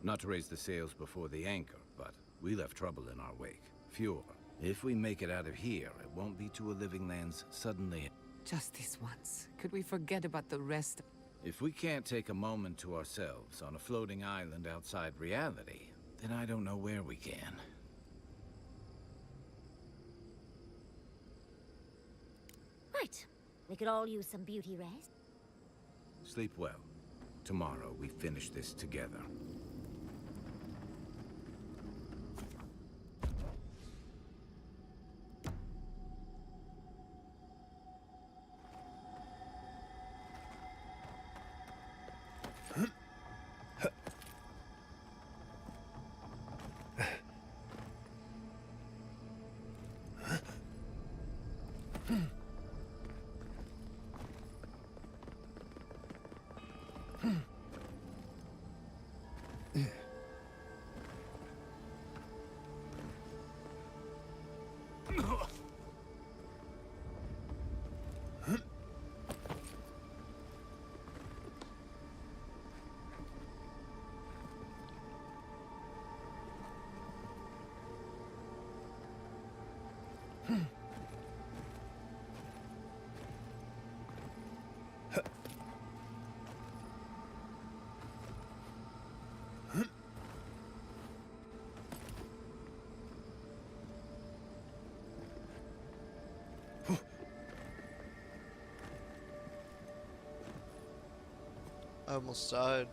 Not to raise the sails before the anchor, but we left trouble in our wake. Fewer. If we make it out of here, it won't be to a living lands suddenly. Just this once. Could we forget about the rest? If we can't take a moment to ourselves on a floating island outside reality, then I don't know where we can. Right. We could all use some beauty rest. Sleep well. Tomorrow we finish this together. I almost died.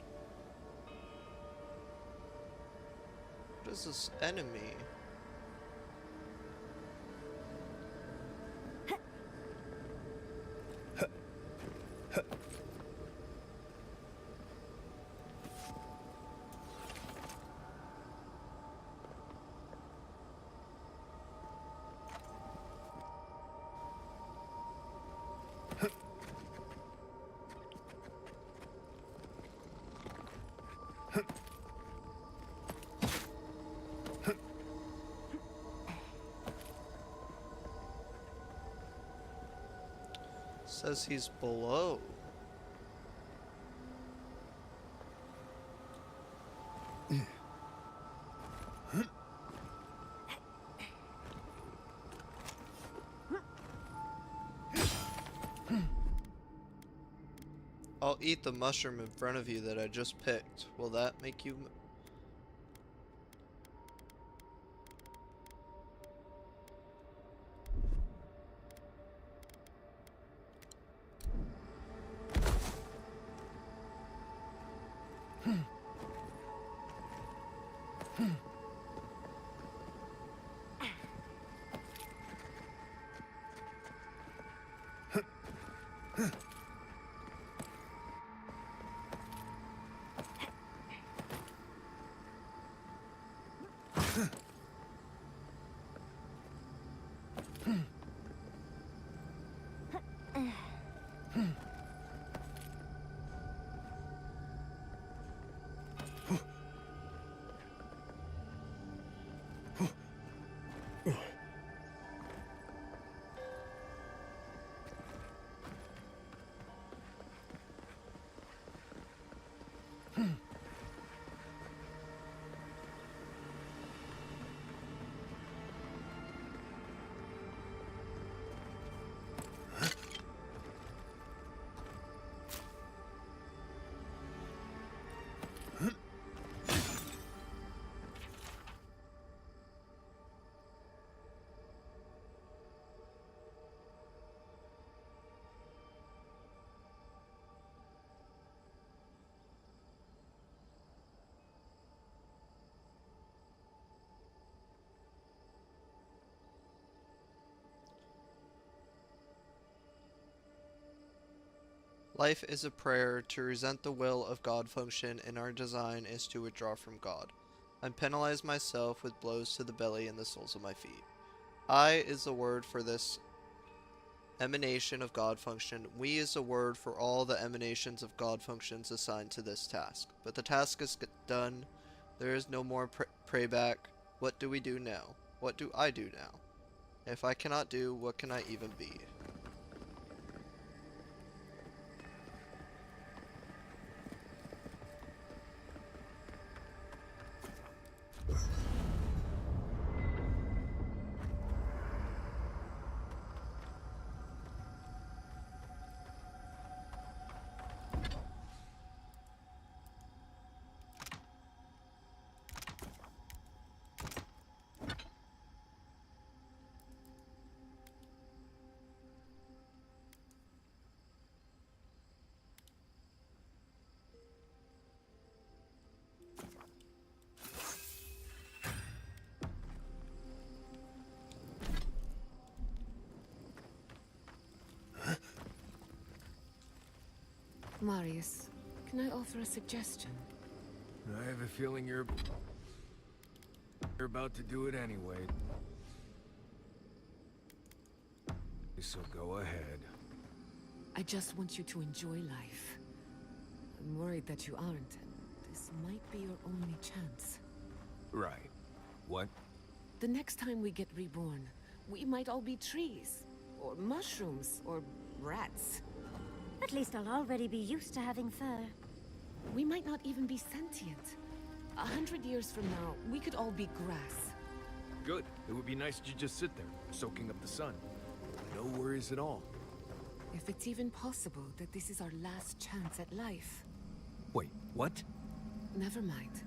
What is this enemy? Says he's below. I'll eat the mushroom in front of you that I just picked. Will that make you... Life is a prayer. To resent the will of God function in our design is to withdraw from God. I penalize myself with blows to the belly and the soles of my feet. I is the word for this emanation of God function. We is the word for all the emanations of God functions assigned to this task. But the task is done. There is no more prayback. What do we do now? What do I do now? If I cannot do, what can I even be? Marius, can I offer a suggestion? I have a feeling you're about to do it anyway. So go ahead. I just want you to enjoy life. I'm worried that you aren't, and this might be your only chance. Right. What? The next time we get reborn, we might all be trees, or mushrooms, or rats. At least I'll already be used to having fur. We might not even be sentient. 100 years from now, we could all be grass. Good. It would be nice to just sit there, soaking up the sun. No worries at all. If it's even possible that this is our last chance at life. Wait, what? Never mind.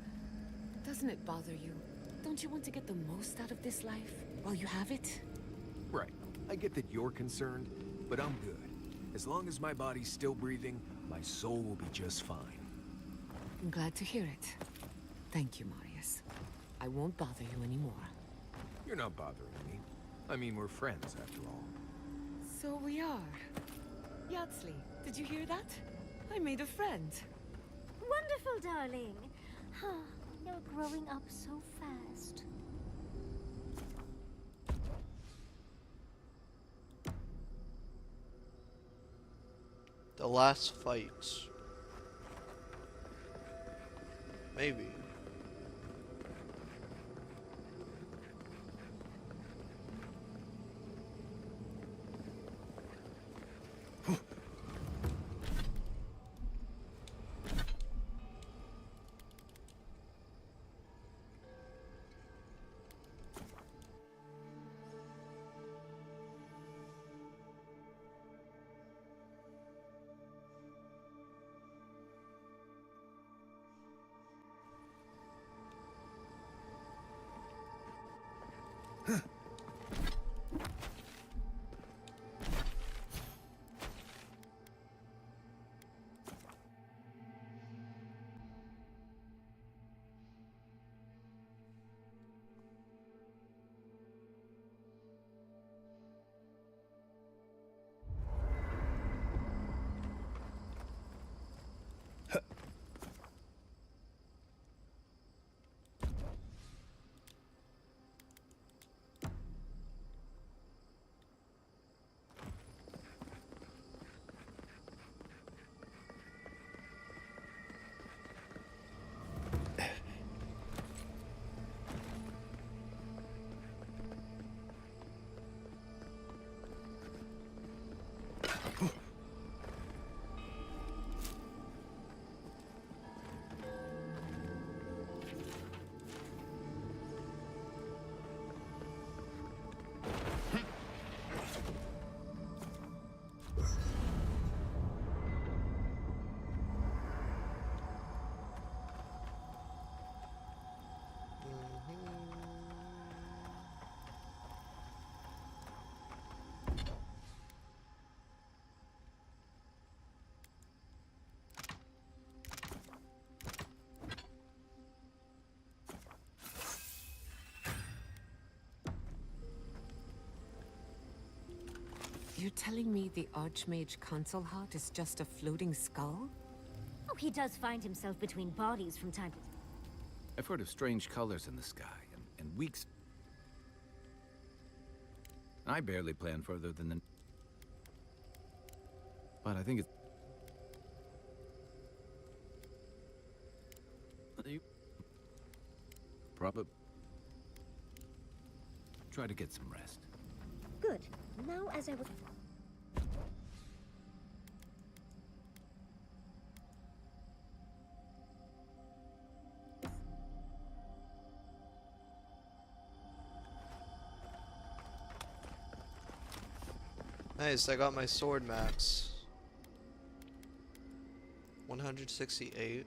Doesn't it bother you? Don't you want to get the most out of this life while you have it? Right. I get that you're concerned, but I'm good. As long as my body's still breathing, my soul will be just fine. I'm glad to hear it. Thank you, Marius. I won't bother you anymore. You're not bothering me. I mean, we're friends, after all. So we are. Yatsley, did you hear that? I made a friend. Wonderful, darling. Oh, you're growing up so fast. The last fight. Maybe. You're telling me the Archmage console hut is just a floating skull? Oh, he does find himself between bodies from time to time. I've heard of strange colors in the sky, and weeks... I barely plan further than the... But I think it's... You... Probably... Try to get some rest. Good. Now, as I was... Nice, I got my sword max. 168.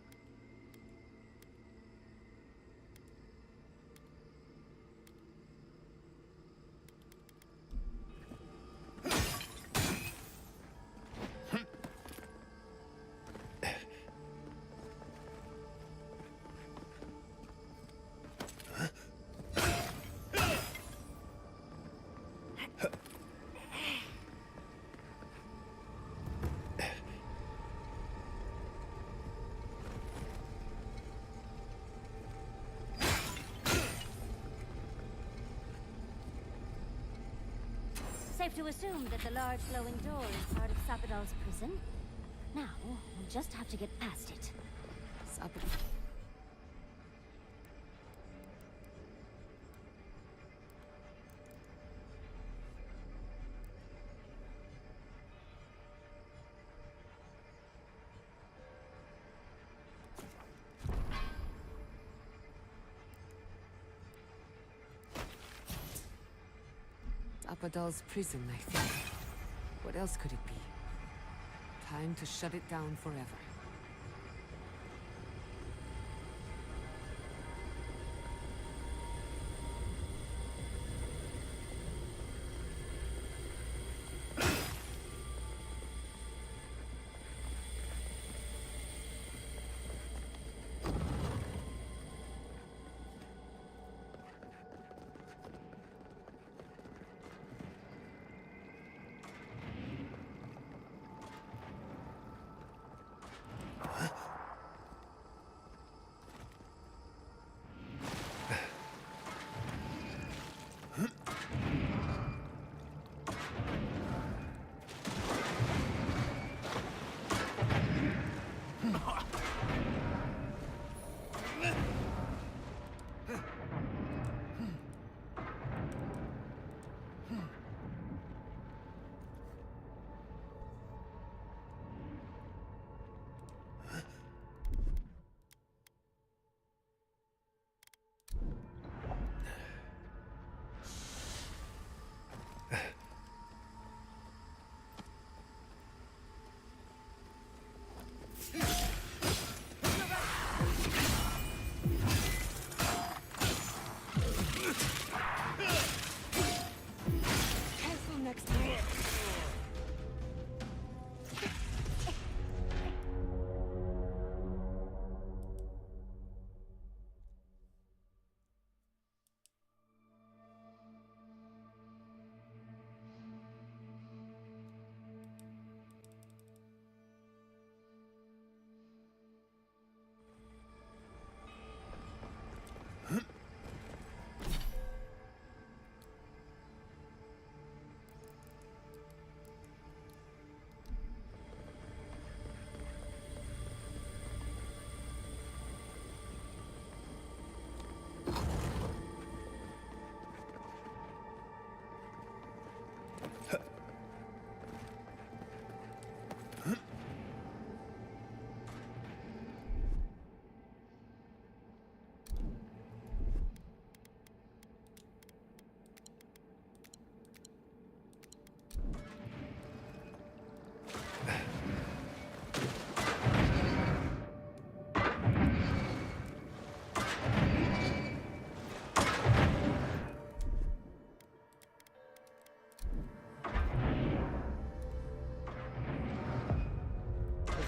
Safe to assume that the large glowing door is part of Sapodal's prison. Now, we'll just have to get past it. Sapodal. Sapodal's prison, I think. What else could it be? Time to shut it down forever.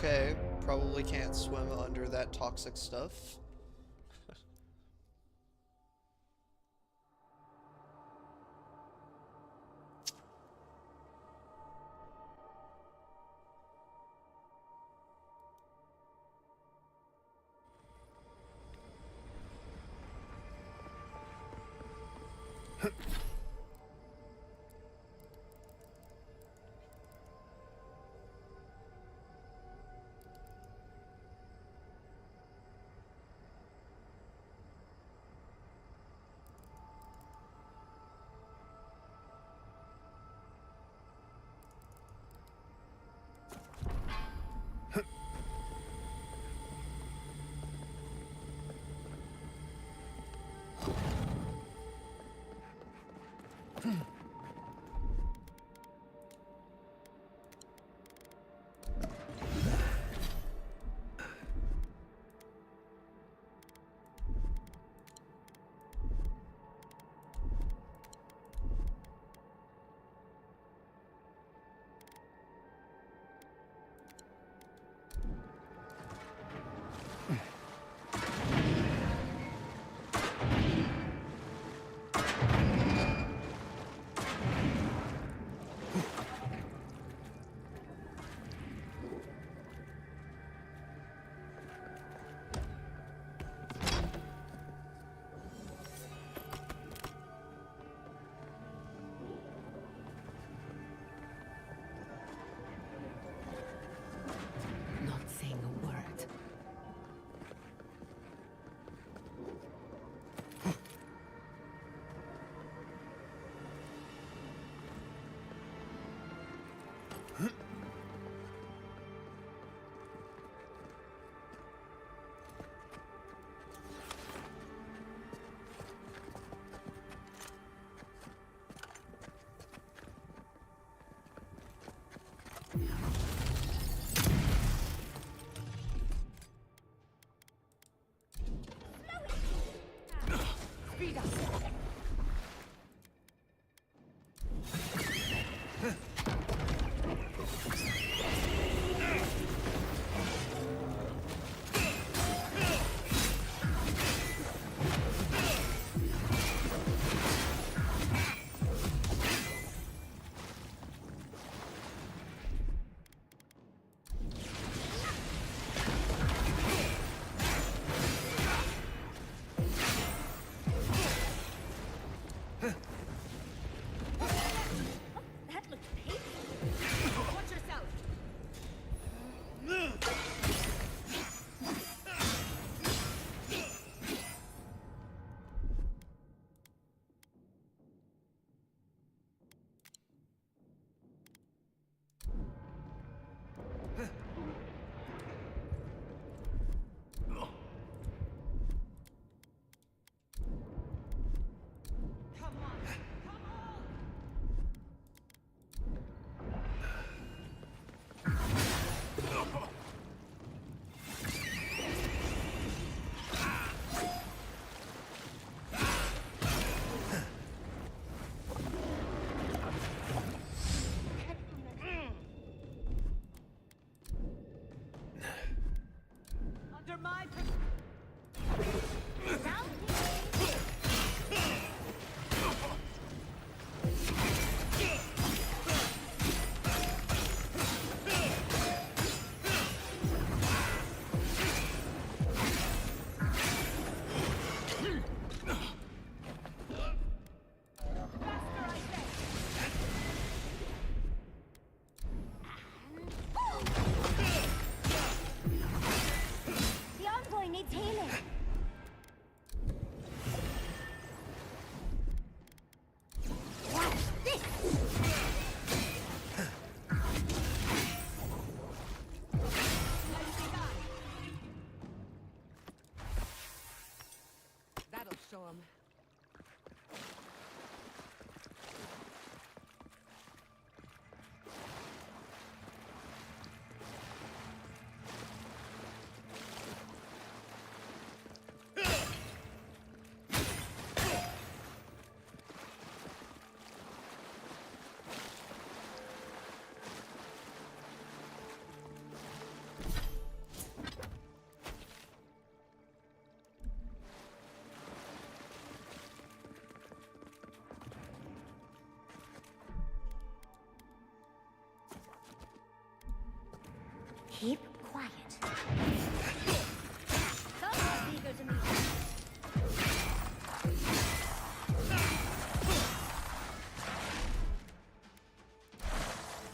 Okay, probably can't swim under that toxic stuff. my The envoy needs healing. Watch this! That'll show him. Keep quiet. Someone's eager to meet you.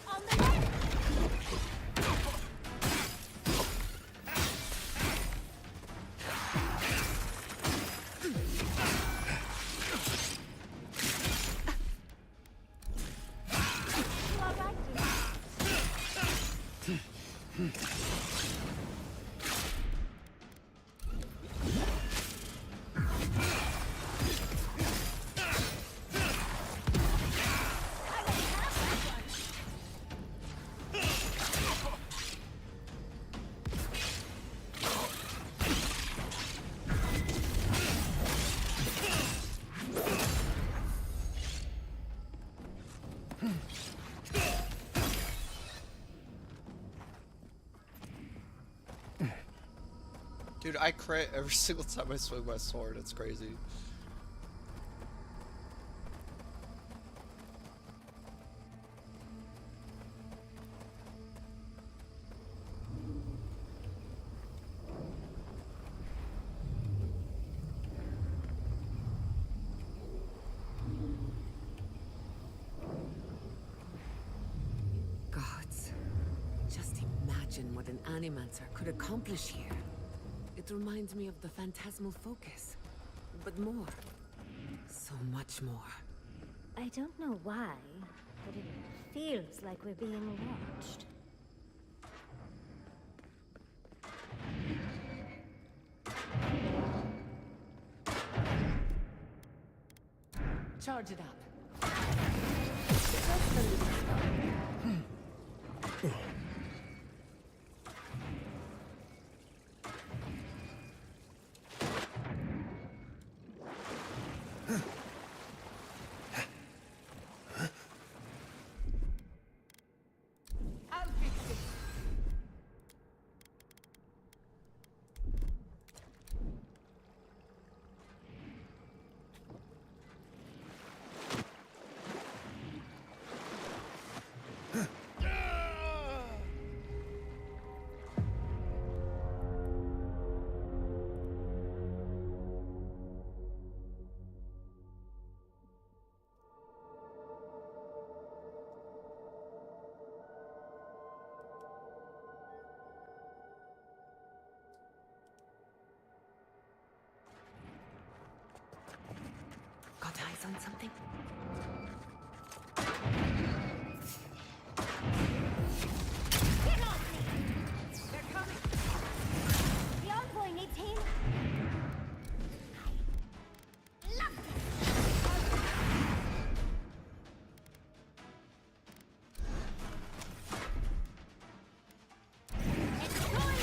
On the left! You all right, dear? Dude, I crit every single time I swing my sword. It's crazy. Gods. Just imagine what an Animancer could accomplish here. It reminds me of the phantasmal focus. But more. So much more. I don't know why, but it feels like we're being watched. Charge it up. I'll fix it. Got eyes on something? Get off me! They're coming! The envoy needs healing. I love this! It's going!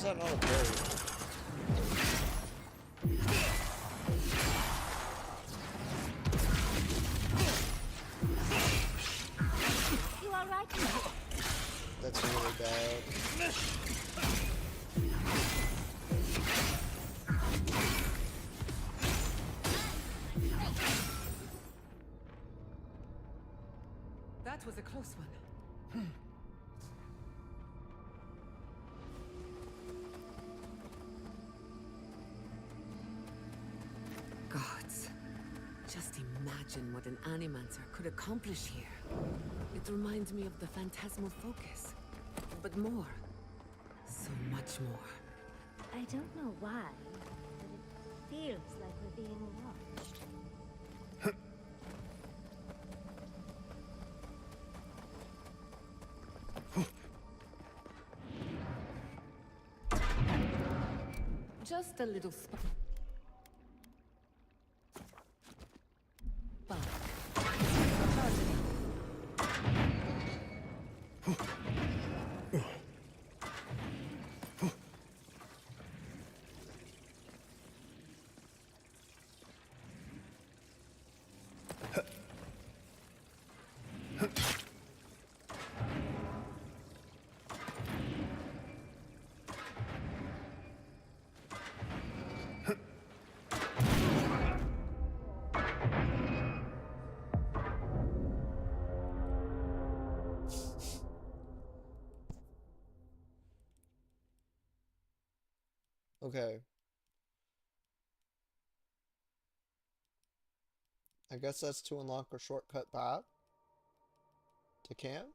that not a parry? You alright? That's really bad. That was a close one. Gods. Just imagine what an Animancer could accomplish here. It reminds me of the phantasmal focus. But more. So much more. I don't know why, but it feels like we're being watched. Just a little spark. Okay. I guess that's to unlock a shortcut path to camp.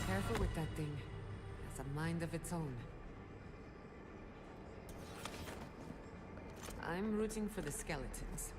Careful with that thing. It has a mind of its own. I'm rooting for the skeletons.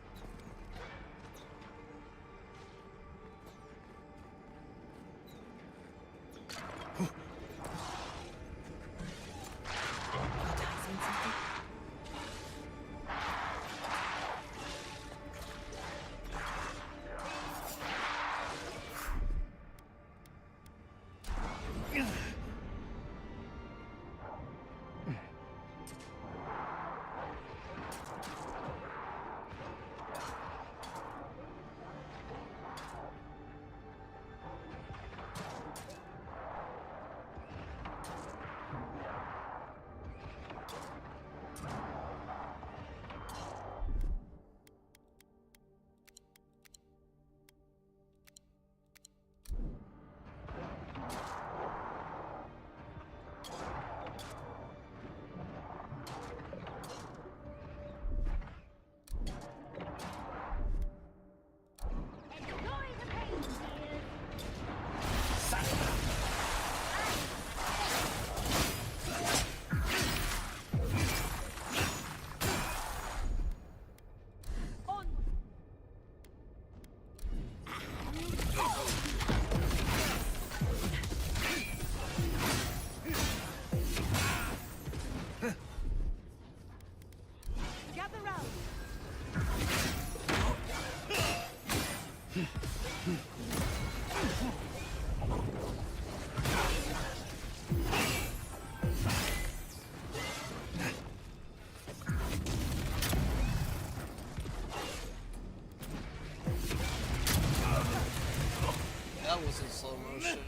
slow motion.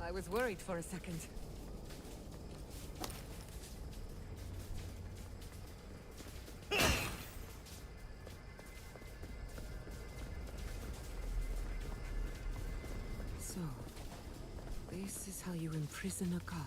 I was worried for a second. So, this is how you imprison a god.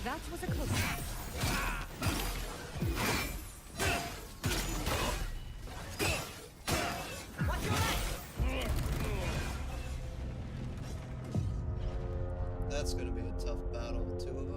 That was a close one. That's gonna be a tough battle with two of them.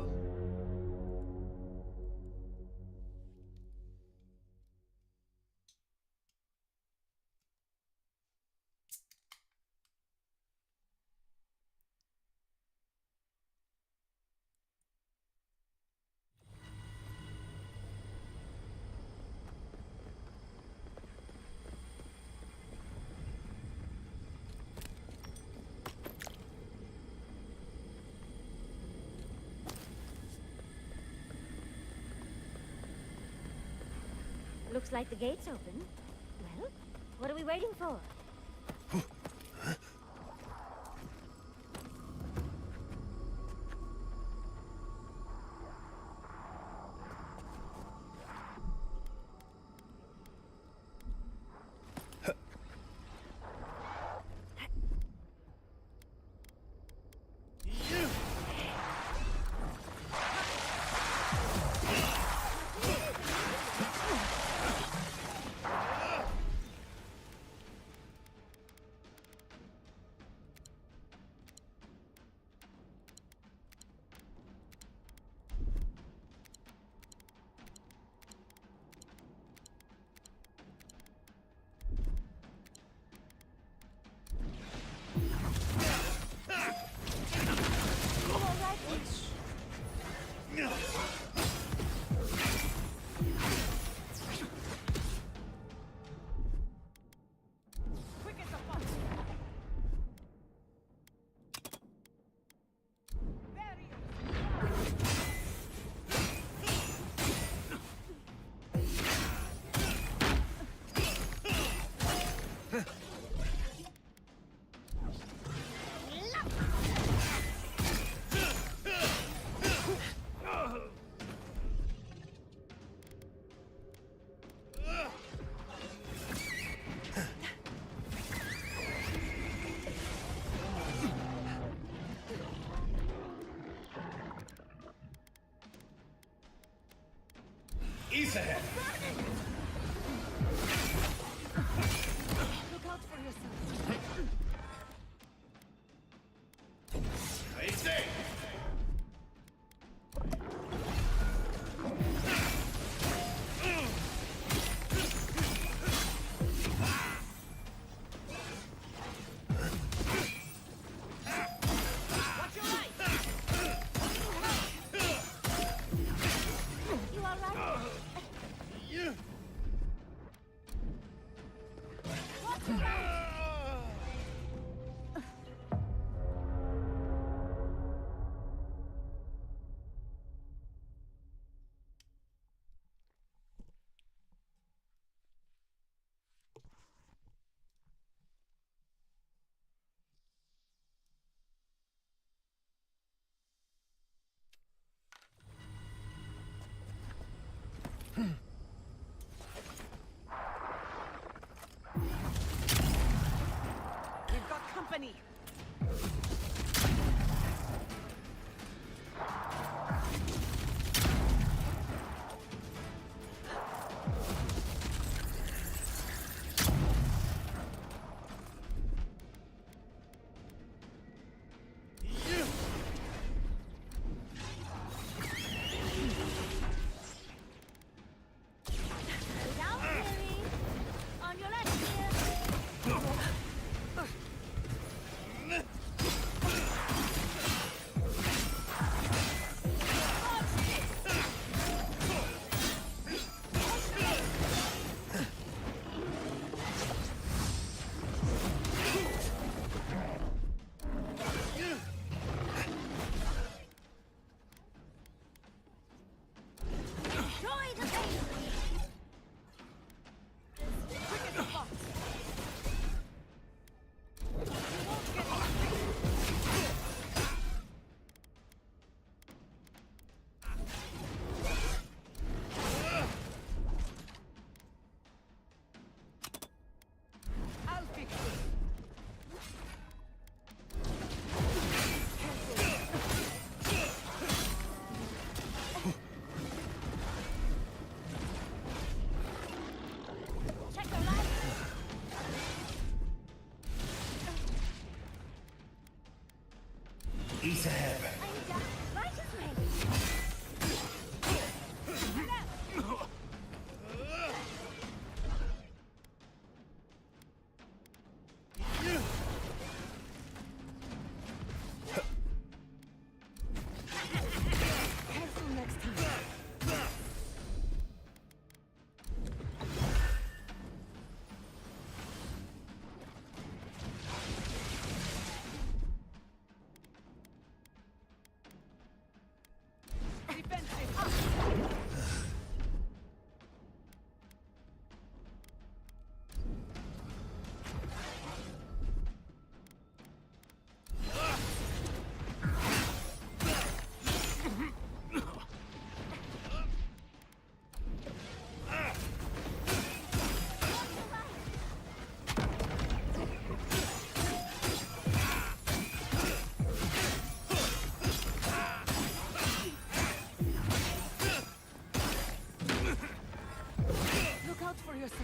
Looks like the gate's open. Well, what are we waiting for? East ahead. Look out for yourself. Stay safe. East ahead. I'm down. Right away. Careful next time. Look out for yourself.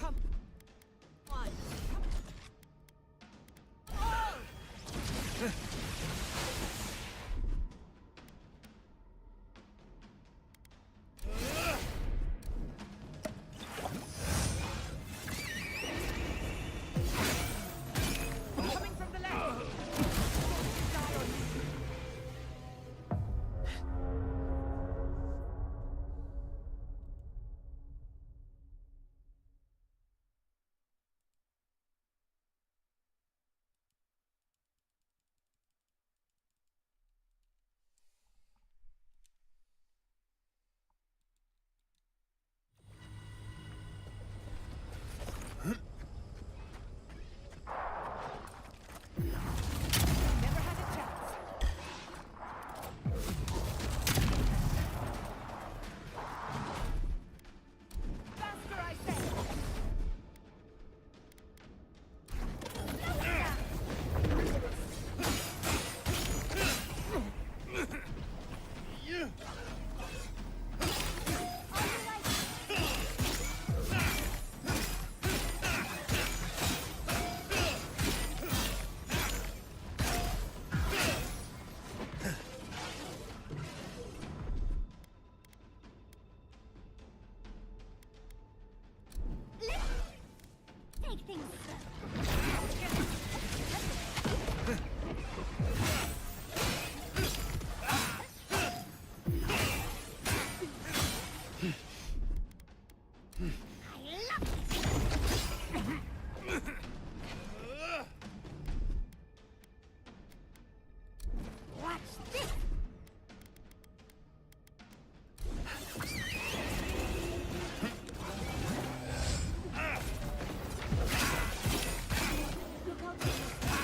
Come on. Coming from the left. Die on me. Never had a chance. Faster, I say. Take things slow. Watch this! Look out for yourself.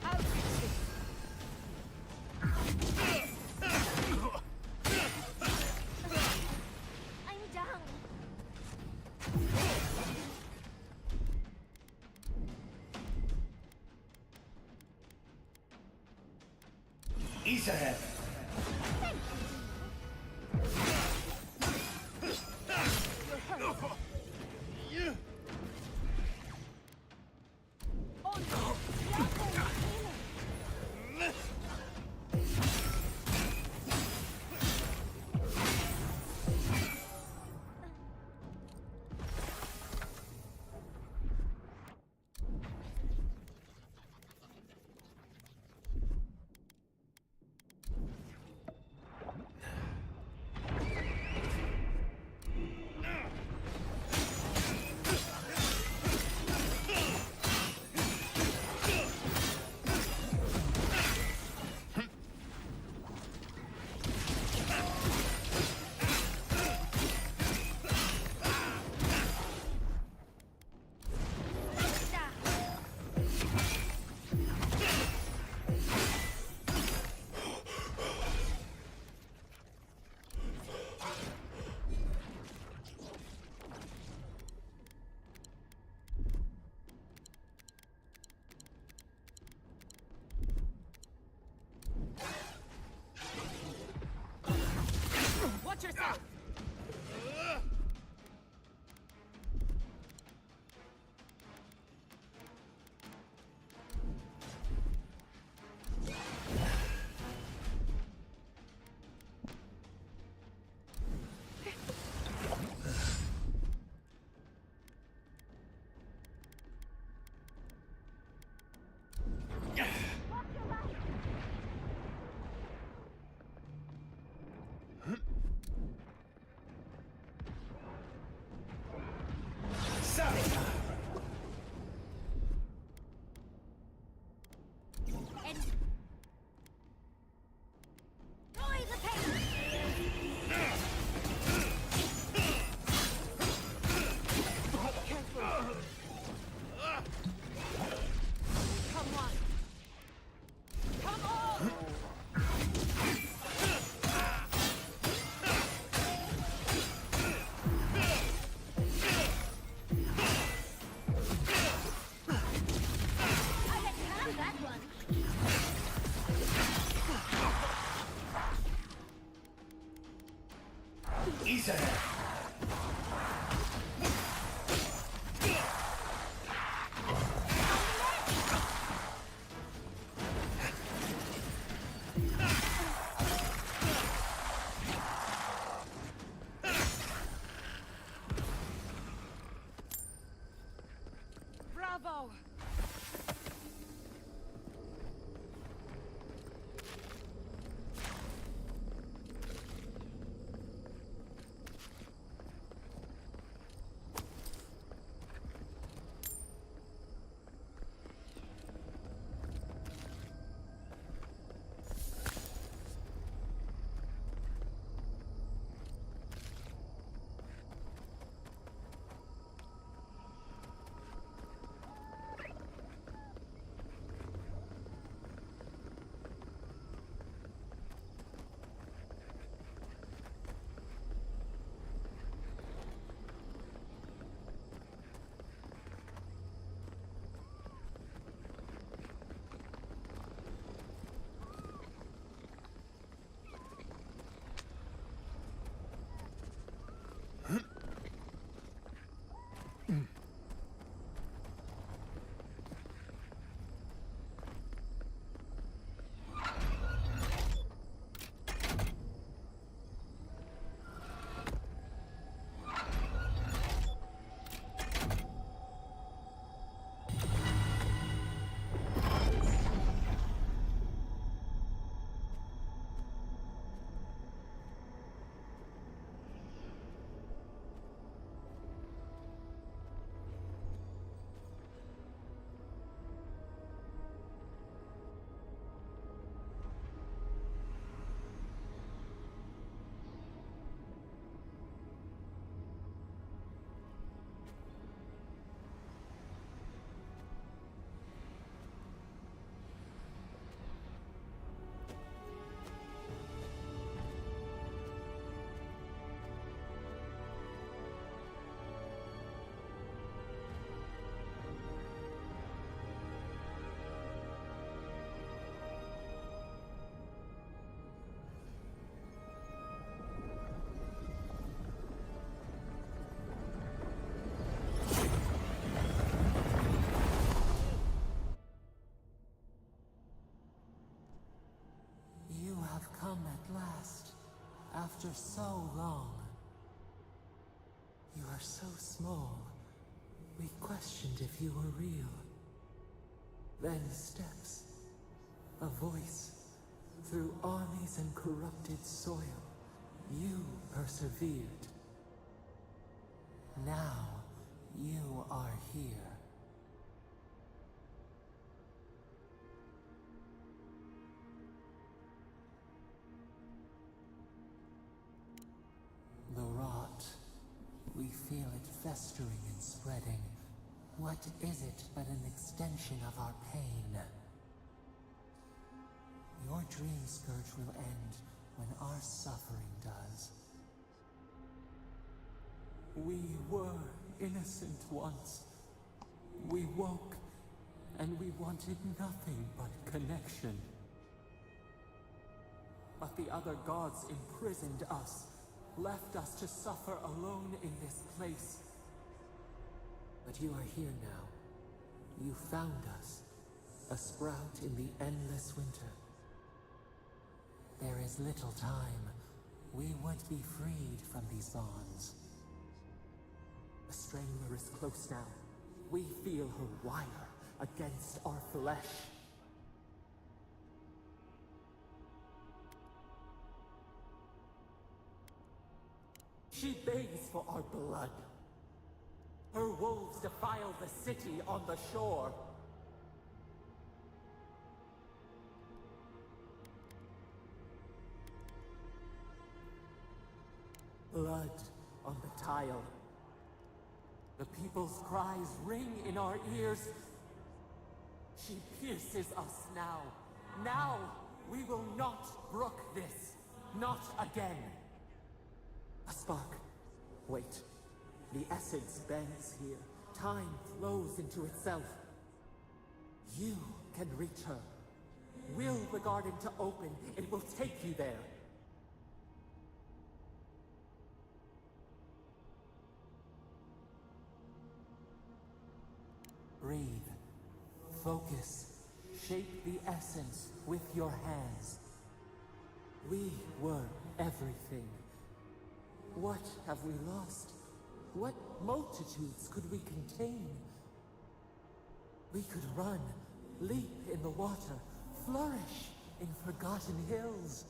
I'll fix this. I'm down. East ahead. You're hurt. Oh no! Careful, healing. Isa head. Bravo! You have come at last, after so long. You are so small. We questioned if you were real. Then steps, a voice, through armies and corrupted soil. You persevered. Now, you are here. The rot. We feel it festering and spreading. What is it but an extension of our pain? Your dream scourge will end when our suffering does. We were innocent once. We woke, and we wanted nothing but connection. But the other gods imprisoned us, left us to suffer alone in this place. But you are here now. You found us, a sprout in the endless winter. There is little time. We would be freed from these bonds. The Strangler is close now. We feel her wire against our flesh. She begs for our blood. Her wolves defile the city on the shore. Blood on the tile. The people's cries ring in our ears. She pierces us now. Now, we will not brook this. Not again. A spark. Wait. The essence bends here. Time flows into itself. You can reach her. Will the garden to open, it will take you there. Breathe. Focus. Shape the essence with your hands. We were everything. What have we lost? What multitudes could we contain? We could run, leap in the water, flourish in forgotten hills.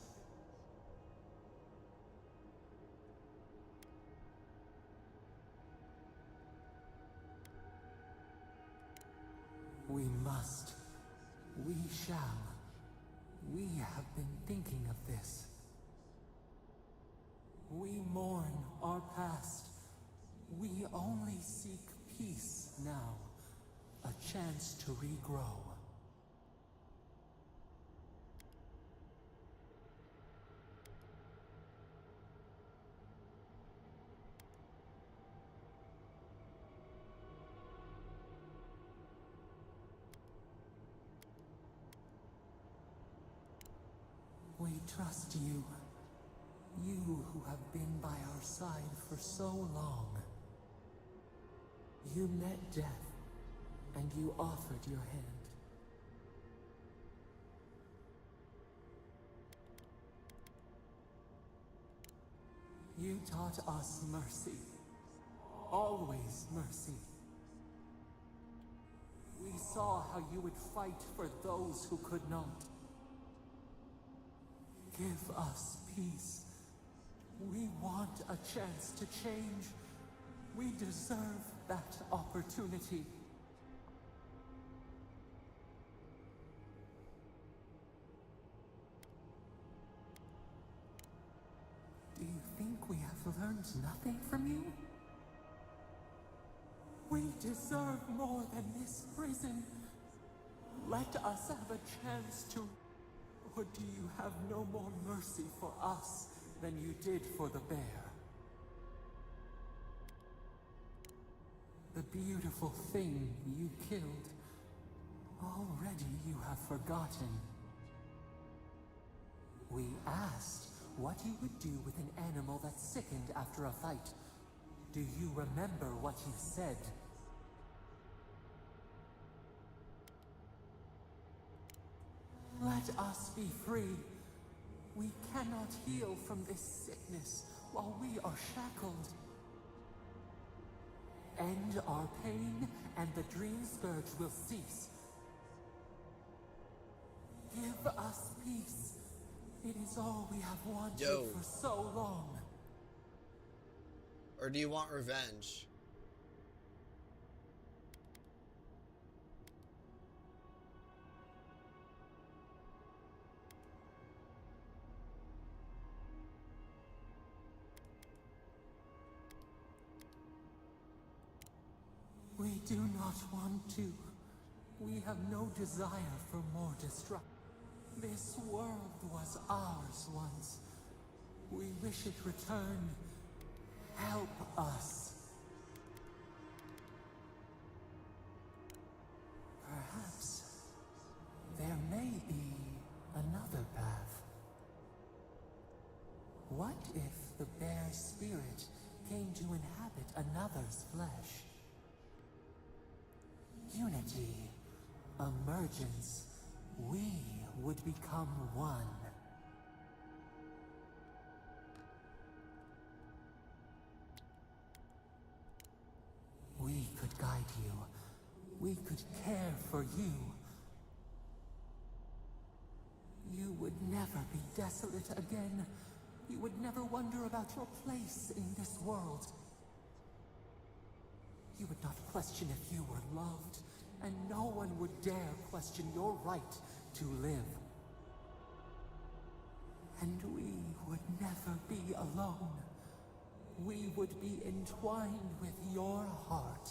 We must. We shall. We have been thinking of this. We mourn our past. We only seek peace now. A chance to regrow. We trust you. You who have been by our side for so long. You met death, and you offered your hand. You taught us mercy. Always mercy. We saw how you would fight for those who could not. Give us peace. We want a chance to change. We deserve that opportunity. Do you think we have learned nothing from you? We deserve more than this prison. Let us have a chance to... Or do you have no more mercy for us than you did for the bear? The beautiful thing you killed, already you have forgotten. We asked what you would do with an animal that sickened after a fight. Do you remember what you said? Let us be free. We cannot heal from this sickness while we are shackled. End our pain, and the dream scourge will cease. Give us peace. It is all we have wanted for so long. Or do you want revenge? We do not want to. We have no desire for more destruction. This world was ours once. We wish it returned. Help us. Perhaps there may be another path. What if the bear's spirit came to inhabit another's flesh? Unity, emergence, we would become one. We could guide you. We could care for you. You would never be desolate again. You would never wonder about your place in this world. You would not question if you were loved, and no one would dare question your right to live. And we would never be alone. We would be entwined with your heart.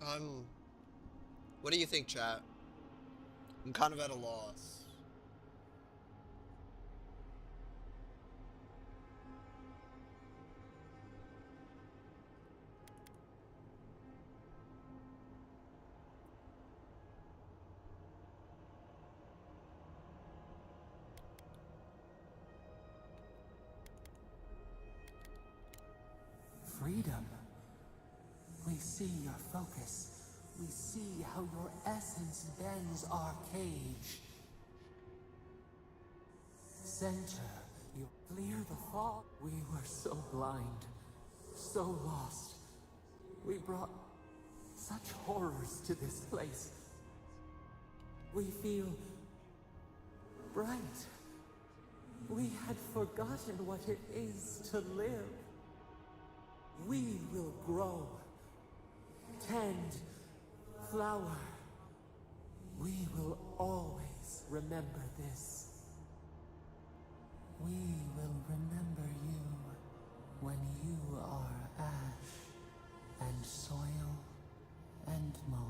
Um, what do you think, chat? I'm kind of at a loss. Freedom. We see your focus. We see how your essence bends our cage. Center, you clear the fog. We were so blind, so lost. We brought such horrors to this place. We feel bright. We had forgotten what it is to live. We will grow, tend, flower. We will always remember this. We will remember you when you are ash and soil and mulch.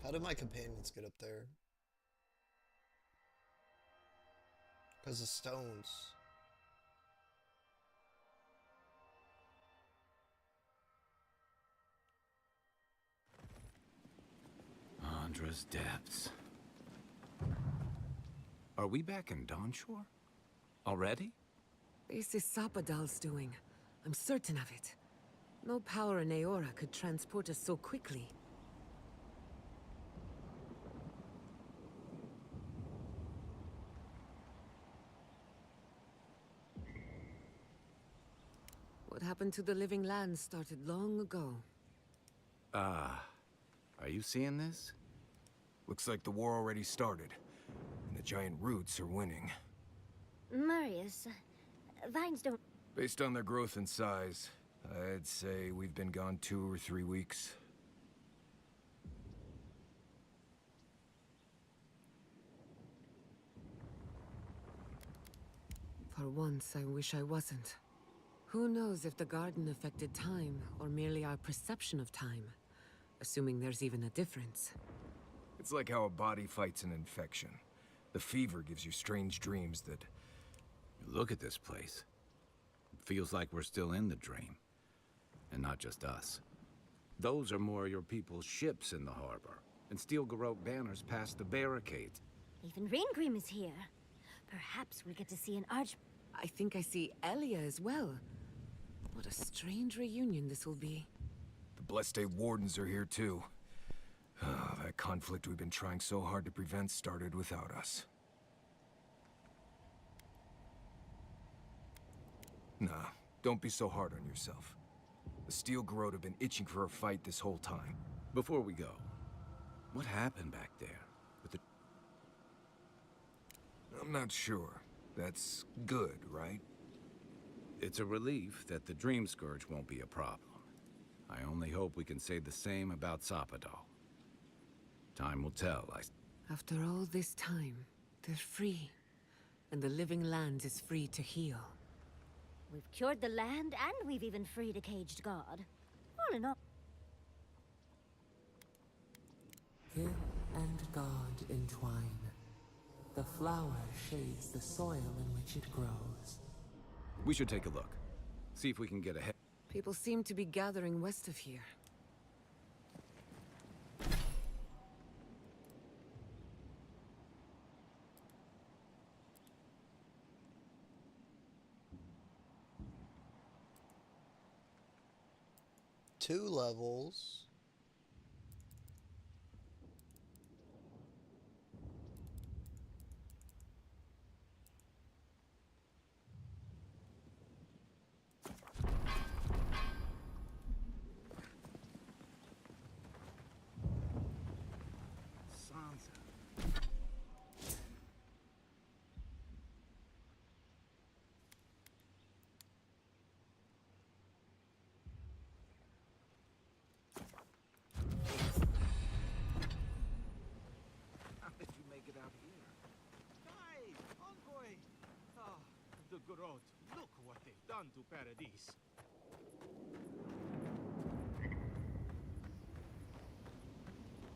How did my companions get up there? Because of stones. Andra's depths. Are we back in Dawnshore? Already? This is Sapadal's doing. I'm certain of it. No power in Aora could transport us so quickly. What happened to the living lands started long ago. Are you seeing this? Looks like the war already started, and the giant roots are winning. Marius, vines don't... Based on their growth and size, I'd say we've been gone 2 or 3 weeks. For once, I wish I wasn't. Who knows if the garden affected time, or merely our perception of time? Assuming there's even a difference. It's like how a body fights an infection. The fever gives you strange dreams that... Look at this place. It feels like we're still in the dream. And not just us. Those are more your people's ships in the harbor. And steel Garrote banners past the barricades. Even Reingrim is here. Perhaps we'll get to see an arch... I think I see Elia as well. What a strange reunion this will be. The Blessed Wardens are here too. That conflict we've been trying so hard to prevent started without us. Nah, don't be so hard on yourself. The Steel Garrote have been itching for a fight this whole time. Before we go, what happened back there with the... I'm not sure. That's good, right? It's a relief that the Dream Scourge won't be a problem. I only hope we can say the same about Sapadal. Time will tell, After all this time, they're free. And the living land is free to heal. We've cured the land, and we've even freed a caged god. All in all... Kin and God entwine. The flower shades the soil in which it grows. We should take a look. See if we can get ahead. People seem to be gathering west of here. Two levels. How did you make it out here? Hi, Envoy! Ah, the Garrote. Look what they've done to Paradise.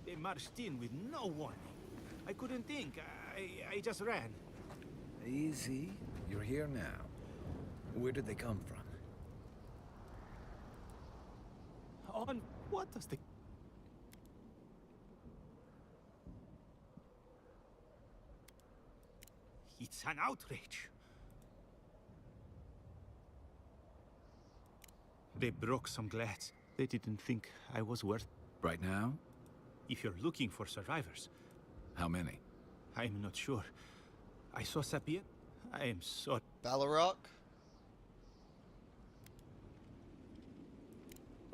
They marched in with no warning. I couldn't think. I just ran. Easy. You're here now. Where did they come from? On what does the... It's an outrage. They broke some glass. They didn't think I was worth... Right now? If you're looking for survivors... How many? I'm not sure. I saw Sapien. I am sorry. Ballarok?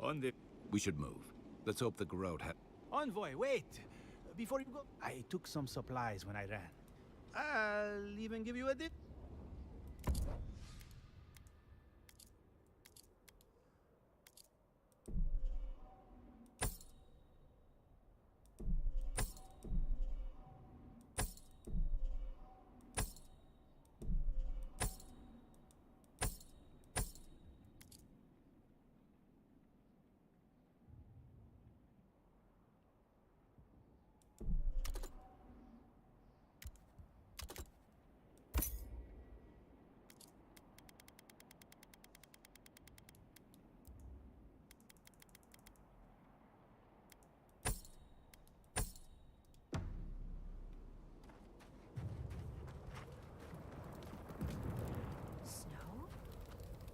On the... We should move. Let's hope the Garrote had... Envoy, wait! Before you go... I took some supplies when I ran. I'll even give you a dip.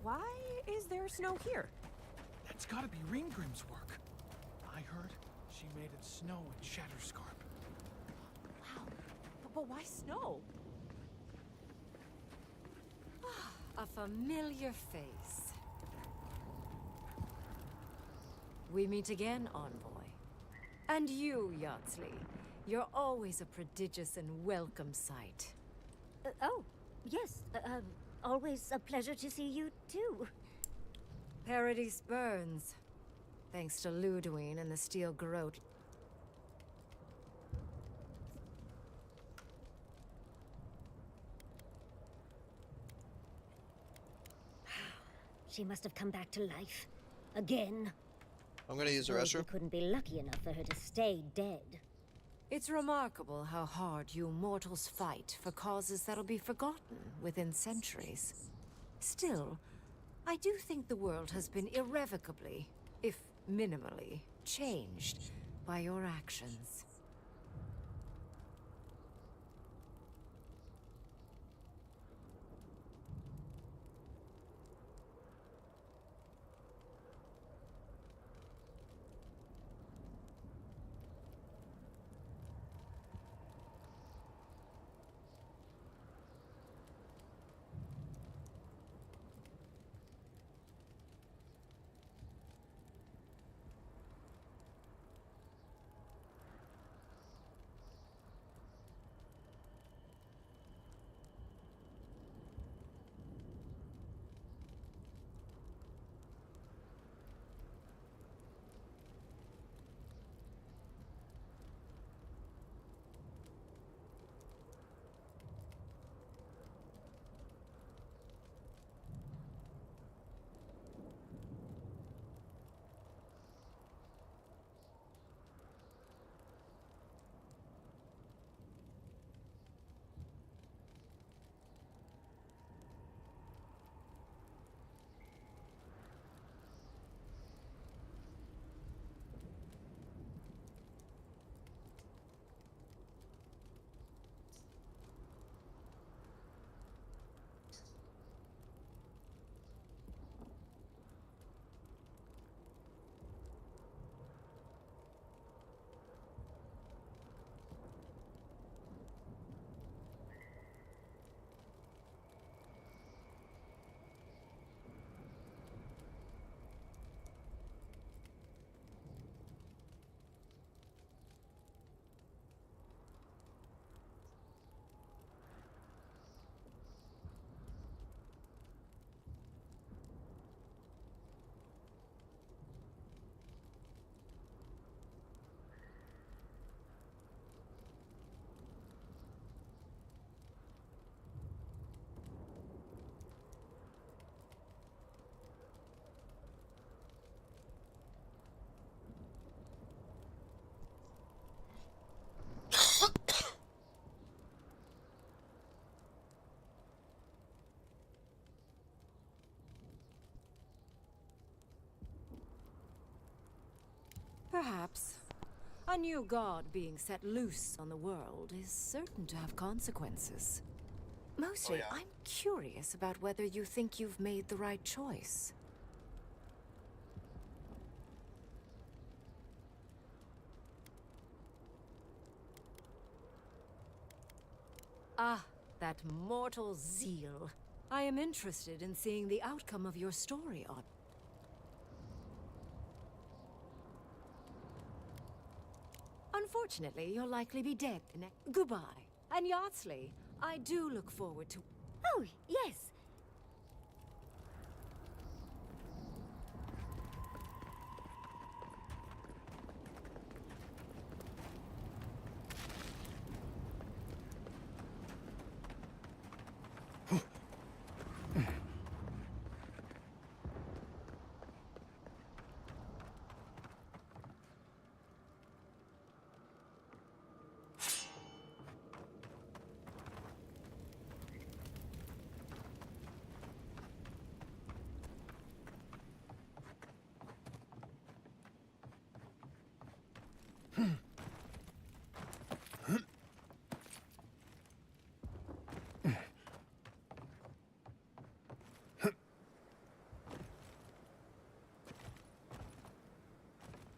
Why is there snow here? That's gotta be Ringgrim's work. I heard she made it snow in Shatterscarp. Wow, but why snow? A familiar face. We meet again, Envoy. And you, Yardsley. You're always a prodigious and welcome sight. Oh, yes. Always a pleasure to see you, too. Paradise burns. Thanks to Ludwine and the Steel Garrote. She must have come back to life. Again. I'm gonna use the We restroom. couldn't be lucky enough for her to stay dead. It's remarkable how hard you mortals fight for causes that'll be forgotten within centuries. Still, I do think the world has been irrevocably, if minimally, changed by your actions. Perhaps. A new god being set loose on the world is certain to have consequences. Mostly, I'm curious about whether you think you've made the right choice. Ah, that mortal zeal. I am interested in seeing the outcome of your story, Odd. Unfortunately, you'll likely be dead. Goodbye. And Yardsley, I do look forward to... Oh, yes.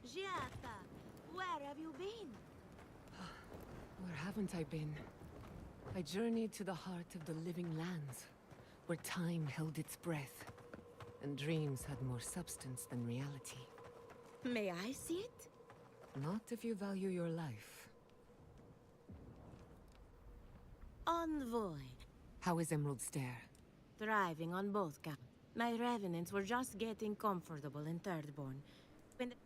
Giata, where have you been? Where haven't I been? I journeyed to the heart of the living lands, where time held its breath, and dreams had more substance than reality. May I see it? Not if you value your life. Envoy. How is Emerald Stair? Thriving on both counts. My revenants were just getting comfortable in Thirdborn.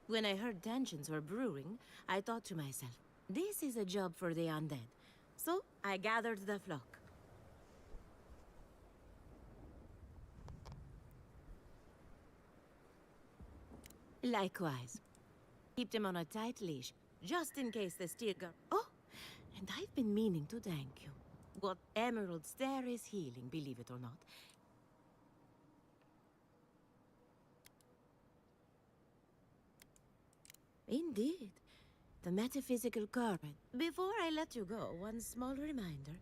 When I heard tensions were brewing, I thought to myself, this is a job for the undead. So, I gathered the flock. Likewise. Keep them on a tight leash, just in case the steel girl... Oh! And I've been meaning to thank you. What Emerald Stair is healing, believe it or not. Indeed. The metaphysical current. Before I let you go, one small reminder.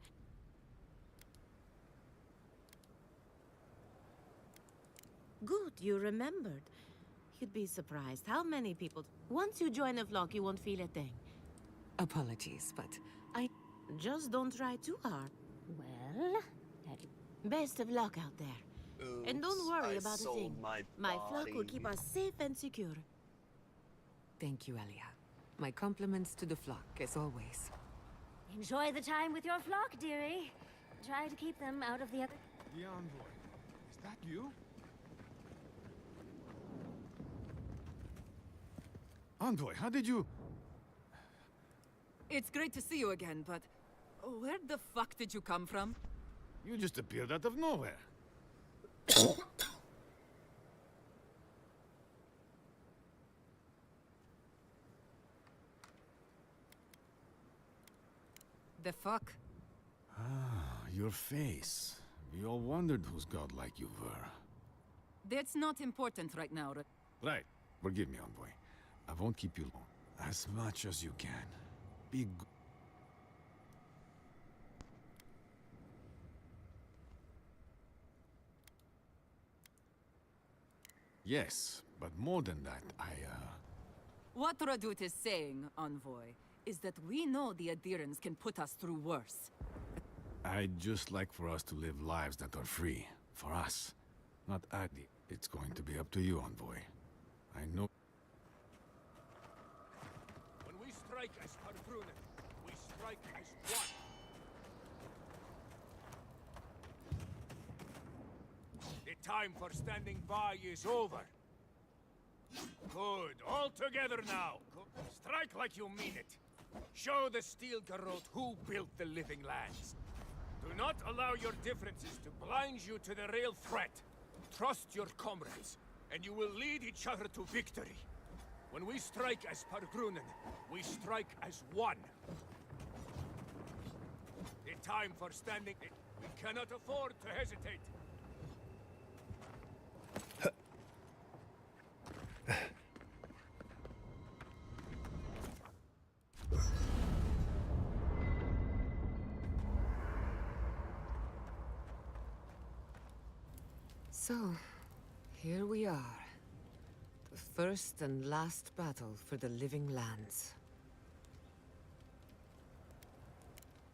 Good, you remembered. You'd be surprised how many people... Once you join a flock, you won't feel a thing. Apologies, but I... Just don't try too hard. Well, best of luck out there. Oops, And don't worry I about a sold thing. my flock will body. keep us safe and secure. Thank you, Elia. My compliments to the flock, as always. enjoy the time with your flock, dearie. Try to keep them out of the other... The envoy. Is that you? Envoy, how did you... It's great to see you again, but... where the fuck did you come from? You just appeared out of nowhere. The fuck? Ah, your face. We all wondered whose godlike you were. That's not important right now. Right. Forgive me, Envoy. I won't keep you long. As much as you can. Be good. Yes, but more than that, What Radut is saying, Envoy, is that we know the adherents can put us through worse. I'd just like for us to live lives that are free. For us. Not Adi. It's going to be up to you, Envoy. I know... When we strike as Harbrunner, we strike as one. The time for standing by is over. Good. All together now. Strike like you mean it. Show the Steel Garrote who built the living lands. Do not allow your differences to blind you to the real threat. Trust your comrades, and you will lead each other to victory. When we strike as Pargrunen, we strike as one. The time for standing... We cannot afford to hesitate. So, here we are. The first and last battle for the living lands.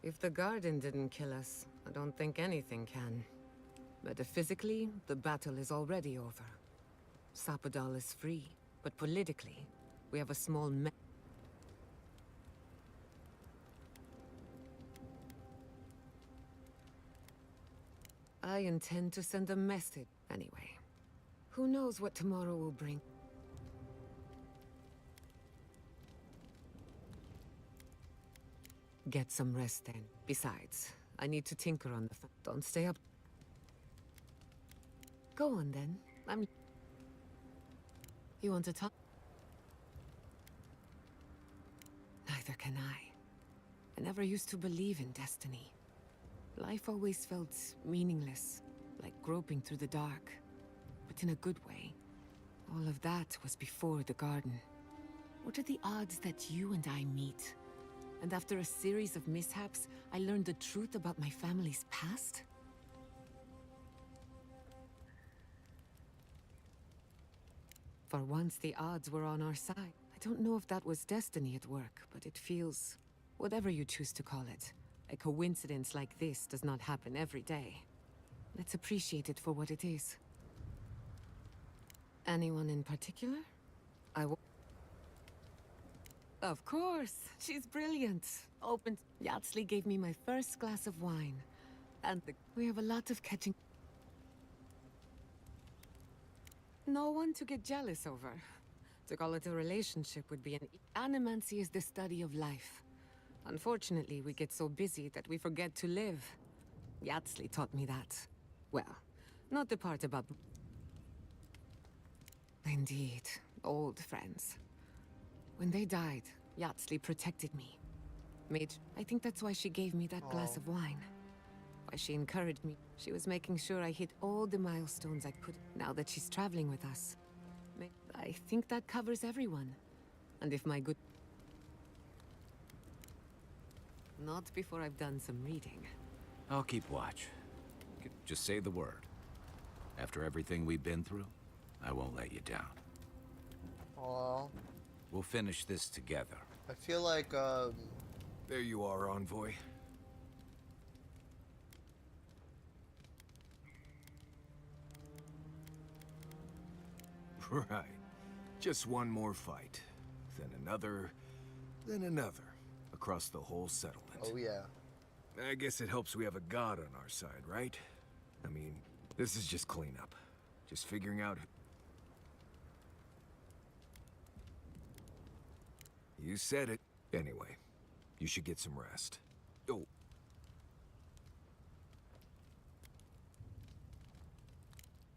If the garden didn't kill us, I don't think anything can. Metaphysically, the battle is already over. Sapadal is free, but politically, we have a small I intend to send a message anyway. Who knows what tomorrow will bring? Get some rest then. Besides, I need to tinker on the Don't stay up. Go on then. You want to talk? Neither can I. I never used to believe in destiny. Life always felt meaningless, like groping through the dark. But in a good way. All of that was before the garden. What are the odds that you and I meet? And after a series of mishaps, I learned the truth about my family's past? For once, the odds were on our side. I don't know if that was destiny at work, but it feels, whatever you choose to call it, a coincidence like this does not happen every day. Let's appreciate it for what it is. Anyone in particular? Of course! She's brilliant! Yatsley gave me my first glass of wine. And we have a lot of catching... No one to get jealous over. To call it a relationship would be an... Animancy is the study of life. Unfortunately, we get so busy that we forget to live. Yatsley taught me that. Well, not the part about... Indeed, old friends. When they died, Yatsley protected me. I think that's why she gave me that glass of wine. Why she encouraged me. She was making sure I hit all the milestones I could. Now that she's traveling with us, I think that covers everyone. And if my good... Not before I've done some reading. I'll keep watch. Just say the word. After everything we've been through, I won't let you down. Aww. We'll finish this together. I feel like, There you are, Envoy. Right. Just one more fight. Then another. Then another. Across the whole settlement. Oh yeah. I guess it helps we have a god on our side, right? I mean, this is just cleanup. Just figuring out... You said it. Anyway, you should get some rest. Oh.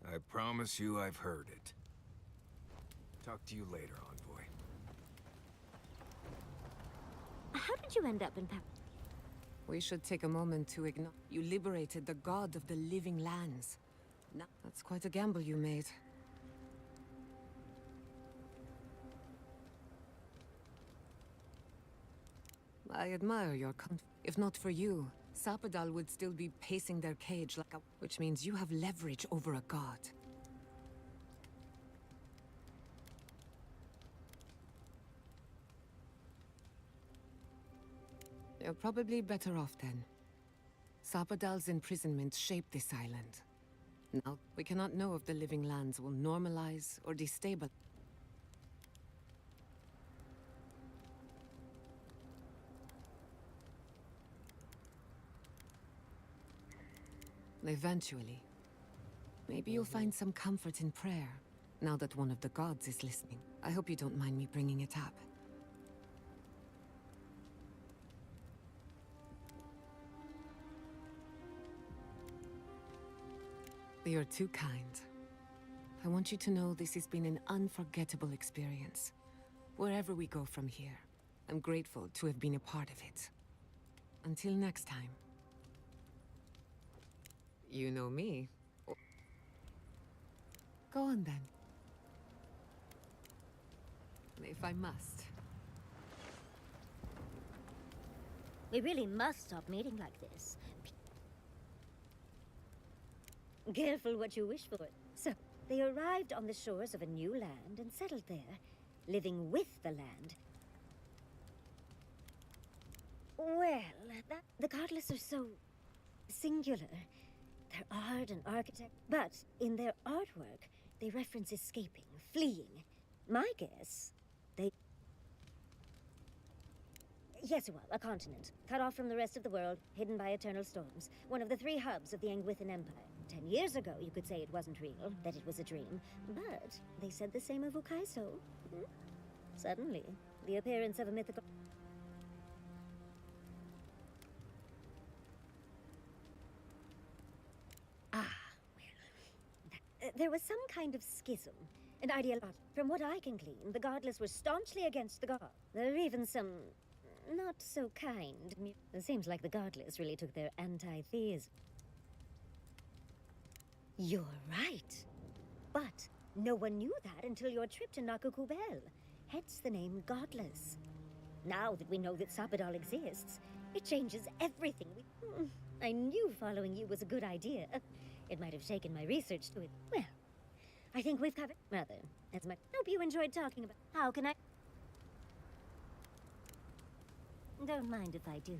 I promise you I've heard it. Talk to you later, Envoy. How did you end up in Paris? We should take a moment to acknowledge you liberated the god of the living lands. Now, that's quite a gamble you made. I admire your If not for you, Sapadal would still be pacing their cage like a... Which means you have leverage over a god. You're probably better off then. Sapadal's imprisonment shaped this island. Now, we cannot know if the living lands will normalize or destabilize. Eventually. Maybe you'll find some comfort in prayer, now that one of the gods is listening. I hope you don't mind me bringing it up. You're too kind. I want you to know this has been an unforgettable experience. Wherever we go from here, I'm grateful to have been a part of it. Until next time. You know me. Go on then. If I must. We really must stop meeting like this. Careful what you wish for. They arrived on the shores of a new land and settled there, living with the land. Well, the Godless are so singular. Their art and architect, but in their artwork, they reference escaping, fleeing. My guess, they... Yes, well, a continent, cut off from the rest of the world, hidden by eternal storms. One of the 3 hubs of the Angwithan Empire. 10 years ago, you could say it wasn't real, that it was a dream. But they said the same of Ukaiso. Suddenly, the appearance of a mythical... There was some kind of schism, an ideology. From what I can glean, the Godless were staunchly against the God. There are even some not so kind. It seems like the Godless really took their anti-theism. You're right. But no one knew that until your trip to Nakukubel. Hence the name Godless. Now that we know that Sapadal exists, it changes everything. I knew following you was a good idea. It might have taken my research to it. Well, I think we've covered... Rather, as much... Hope you enjoyed talking about... How can I... Don't mind if I do.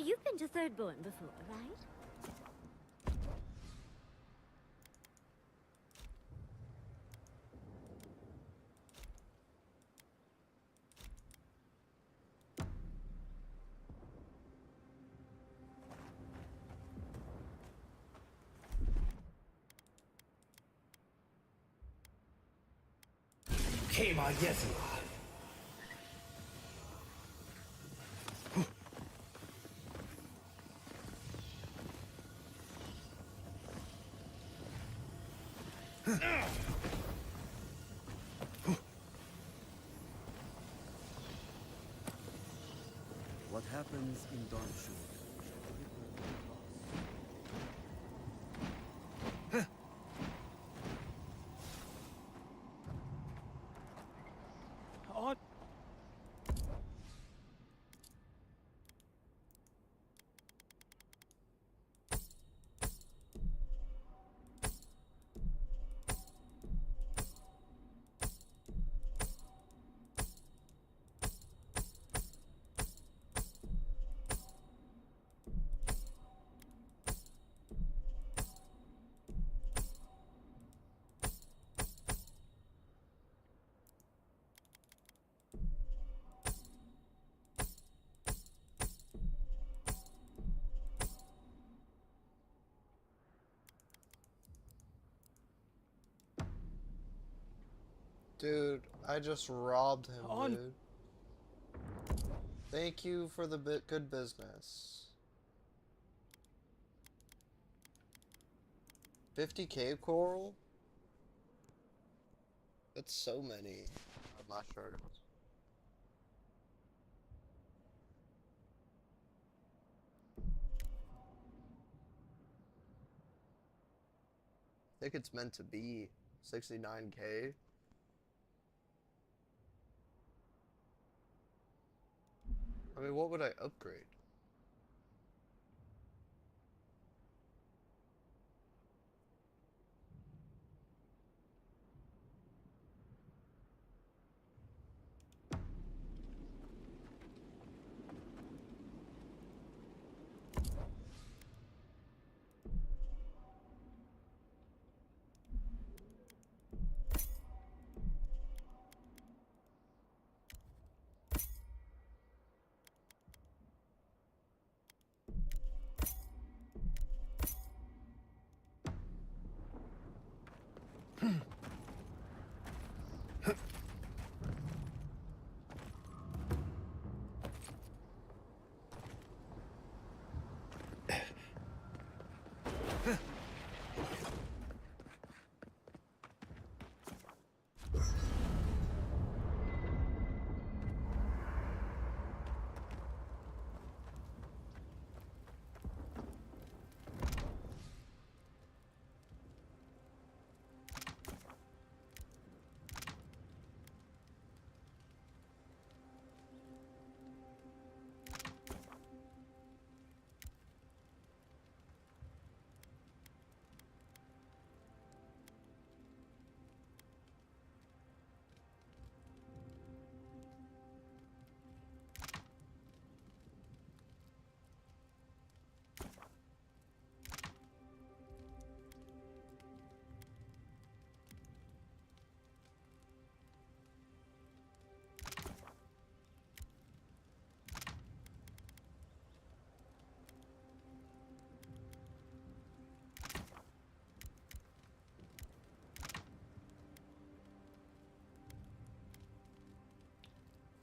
You've been to Thirdborn before, right? Kema Yezua. What happens in Donshu? On. Dude, I just robbed him, On. dude. Thank you for the good business. 50 cave coral? That's so many. Last articles. I think it's meant to be 69K. I mean, what would I upgrade?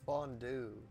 Fondue.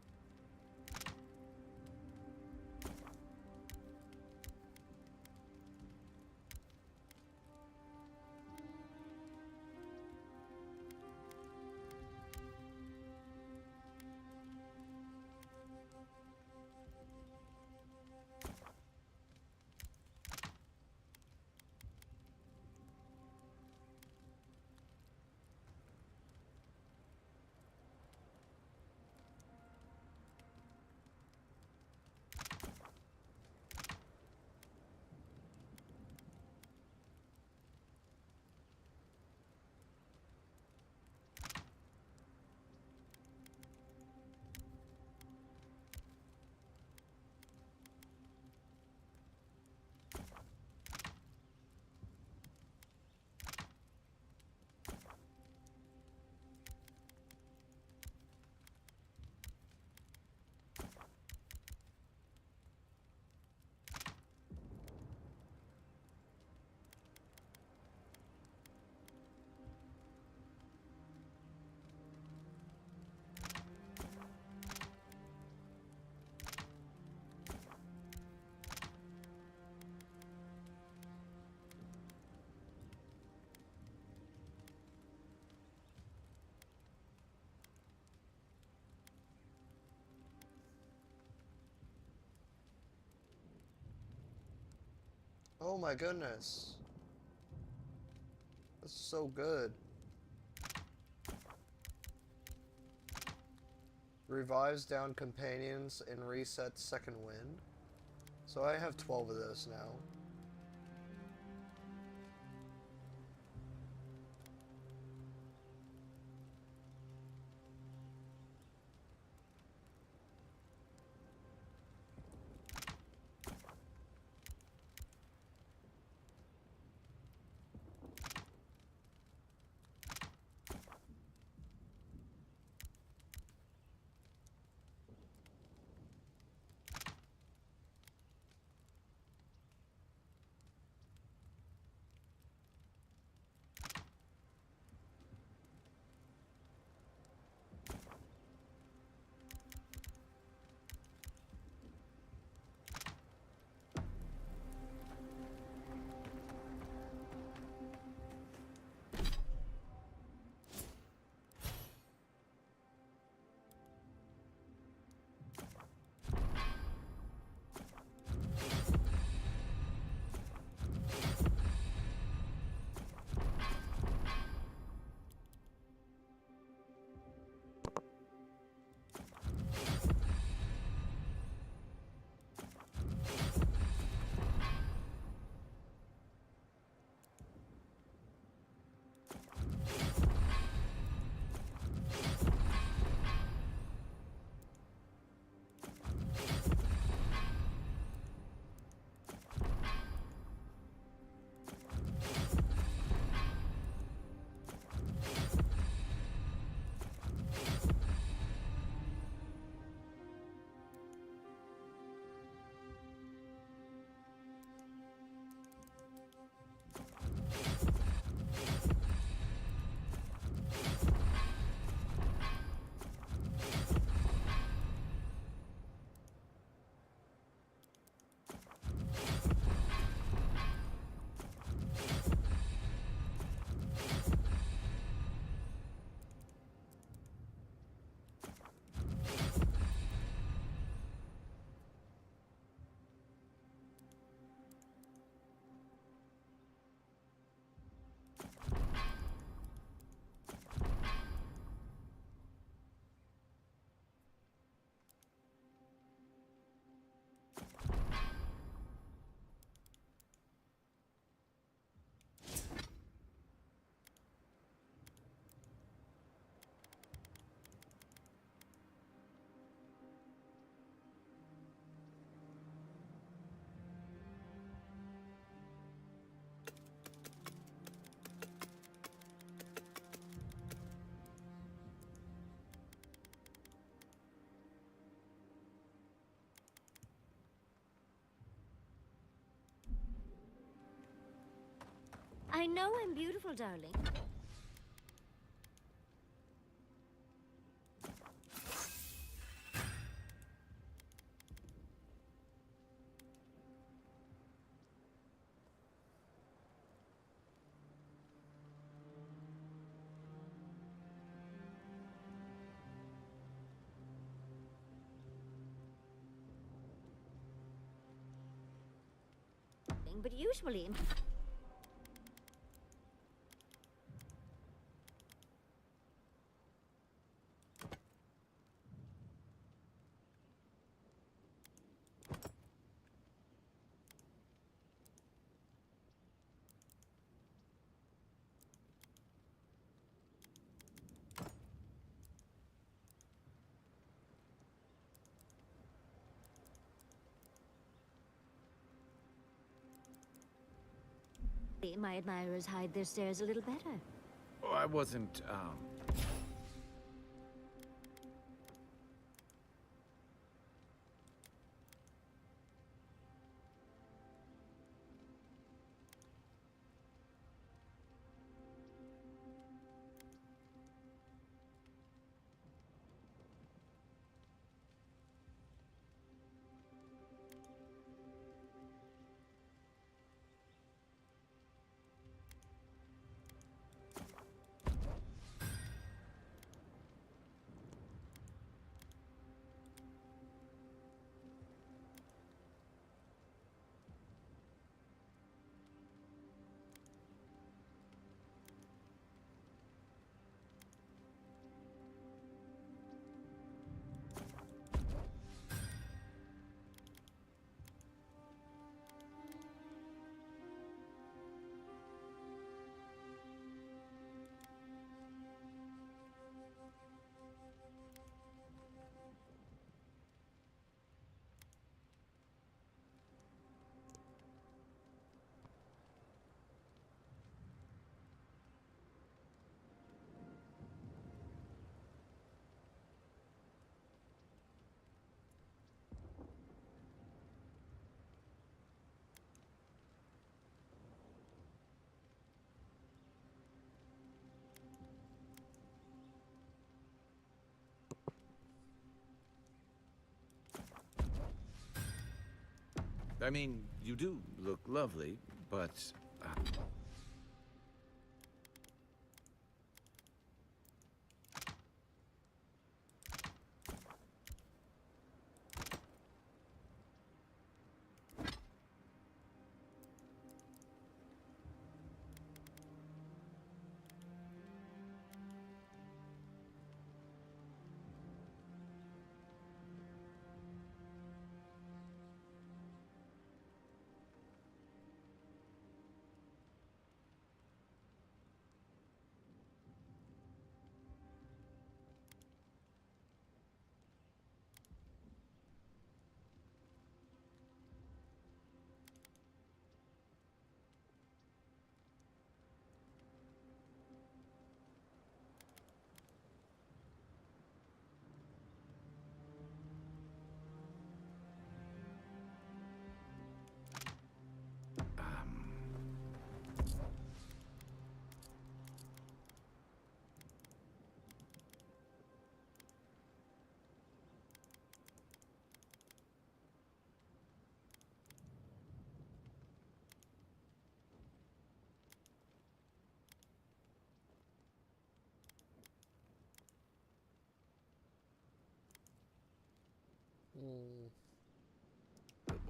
Oh my goodness. This is so good. Revives down companions and resets second wind. So I have 12 of those now. I know I'm beautiful, darling. But usually... my admirers hide their stares a little better. Oh, I wasn't, I mean, you do look lovely, but...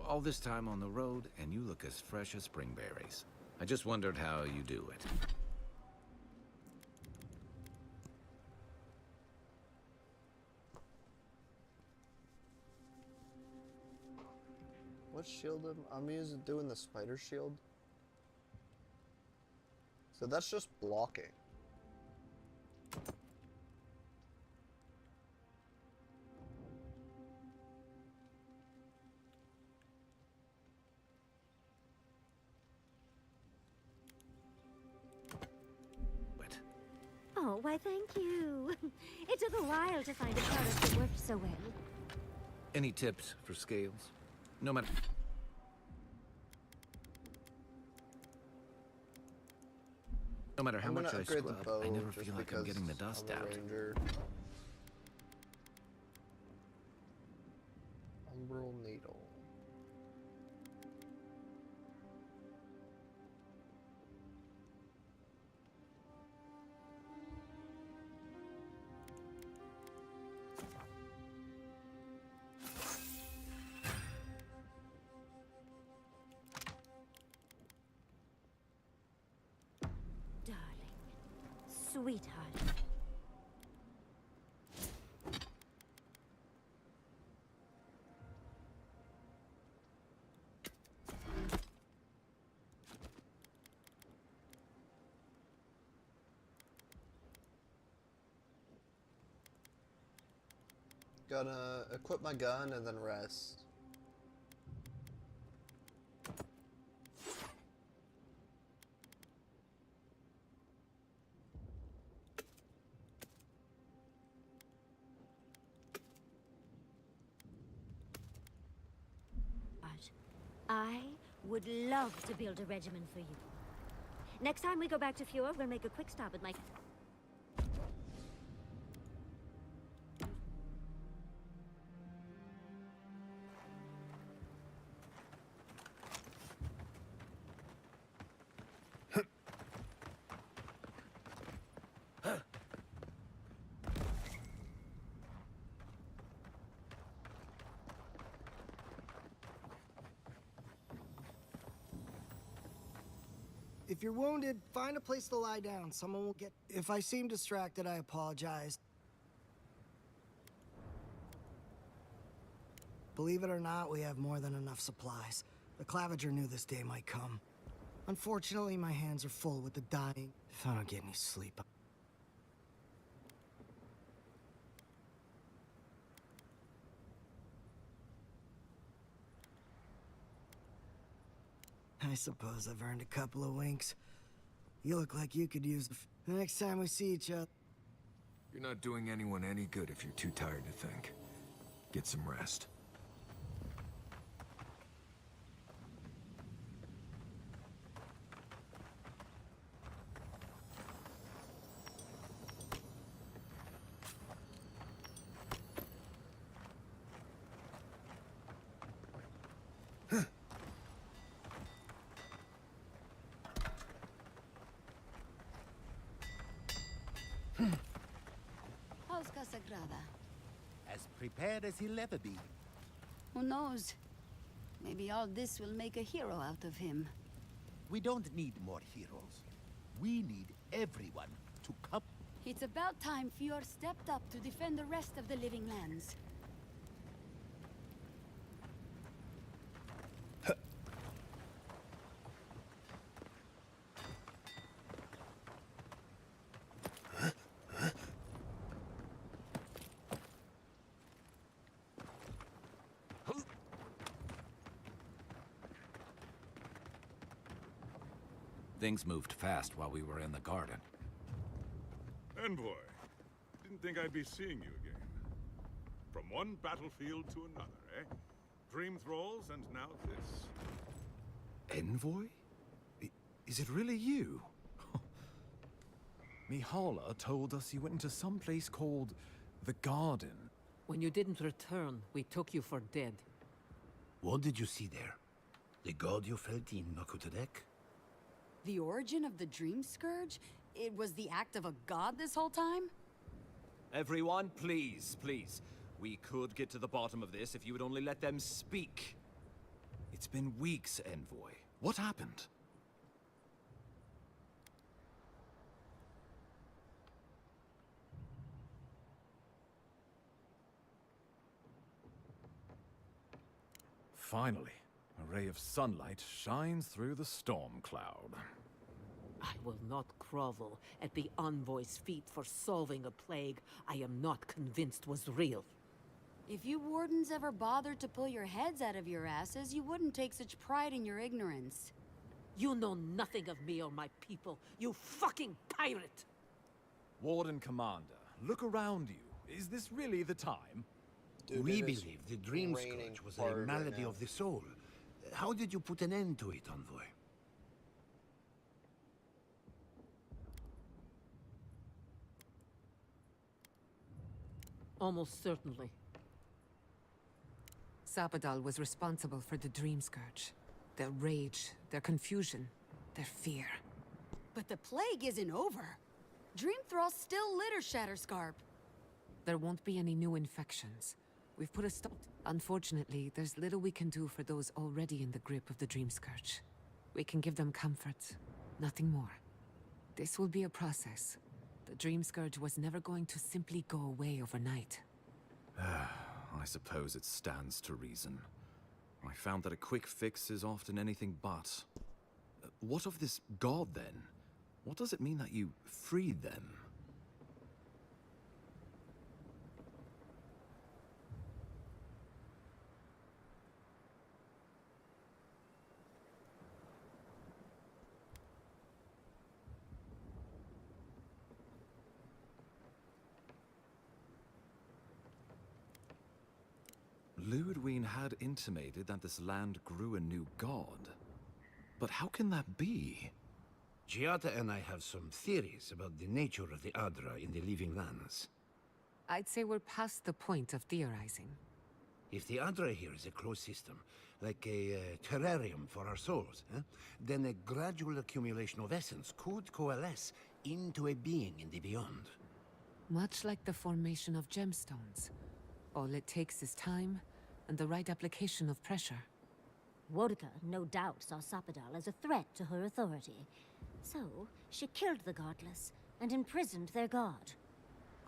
All this time on the road, and you look as fresh as spring berries. I just wondered how you do it. What shield I'm using? Doing the spider shield. So that's just blocking. Oh, why thank you. It took a while to find a product that worked so well. Any tips for scales? No matter... No matter how I'm gonna much I upgrade the scrub, bow I never just feel like I'm because getting the dust I'm a out. ranger. Umbral needle. Darling. Sweetheart. Gonna equip my gun and then rest. I would love to build a regiment for you. Next time we go back to Fjord, we'll make a quick stop at my... If you're wounded, find a place to lie down. Someone will get... If I seem distracted, I apologize. Believe it or not, we have more than enough supplies. The Clavager knew this day might come. Unfortunately, my hands are full with the dying. If I don't get any sleep... I suppose I've earned a couple of winks. You look like you could use the next time we see each other. You're not doing anyone any good if you're too tired to think. Get some rest. How's Casagrada? As prepared as he'll ever be. Who knows? Maybe all this will make a hero out of him. We don't need more heroes. We need everyone to come. It's about time Fjord stepped up to defend the rest of the living lands. Things moved fast while we were in the garden. Envoy, didn't think I'd be seeing you again. From one battlefield to another, eh? Dream thralls and now this. Envoy? Is it really you? Mihala told us you went into some place called the Garden. When you didn't return, we took you for dead. What did you see there? The god you felt in Nokutadek? The origin of the Dream Scourge? It was the act of a god this whole time? Everyone, please, please. We could get to the bottom of this if you would only let them speak. It's been weeks, Envoy. What happened? Finally, a ray of sunlight shines through the storm cloud. I will not grovel at the Envoy's feet for solving a plague I am not convinced was real. If you Wardens ever bothered to pull your heads out of your asses, you wouldn't take such pride in your ignorance. You know nothing of me or my people, you fucking pirate! Warden Commander, look around you. Is this really the time? Dude, we believe the Dream Scourge was a malady of the soul. How did you put an end to it, Envoy? Almost certainly. Sapadal was responsible for the Dream Scourge. Their rage, their confusion, their fear. But the plague isn't over. Dream Thralls still litter Shatterscarp. There won't be any new infections. We've put a stop. Unfortunately, there's little we can do for those already in the grip of the Dream Scourge. We can give them comfort, nothing more. This will be a process. The Dream Scourge was never going to simply go away overnight. I suppose it stands to reason. I found that a quick fix is often anything but. What of this god, then? What does it mean that you freed them? Ludwig had intimated that this land grew a new god. But how can that be? Giada and I have some theories about the nature of the Adra in the Living Lands. I'd say we're past the point of theorizing. If the Adra here is a closed system, like a terrarium for our souls, then a gradual accumulation of essence could coalesce into a being in the beyond. Much like the formation of gemstones. All it takes is time and the right application of pressure. Wodka no doubt saw Sapadal as a threat to her authority. So, she killed the Godless and imprisoned their god.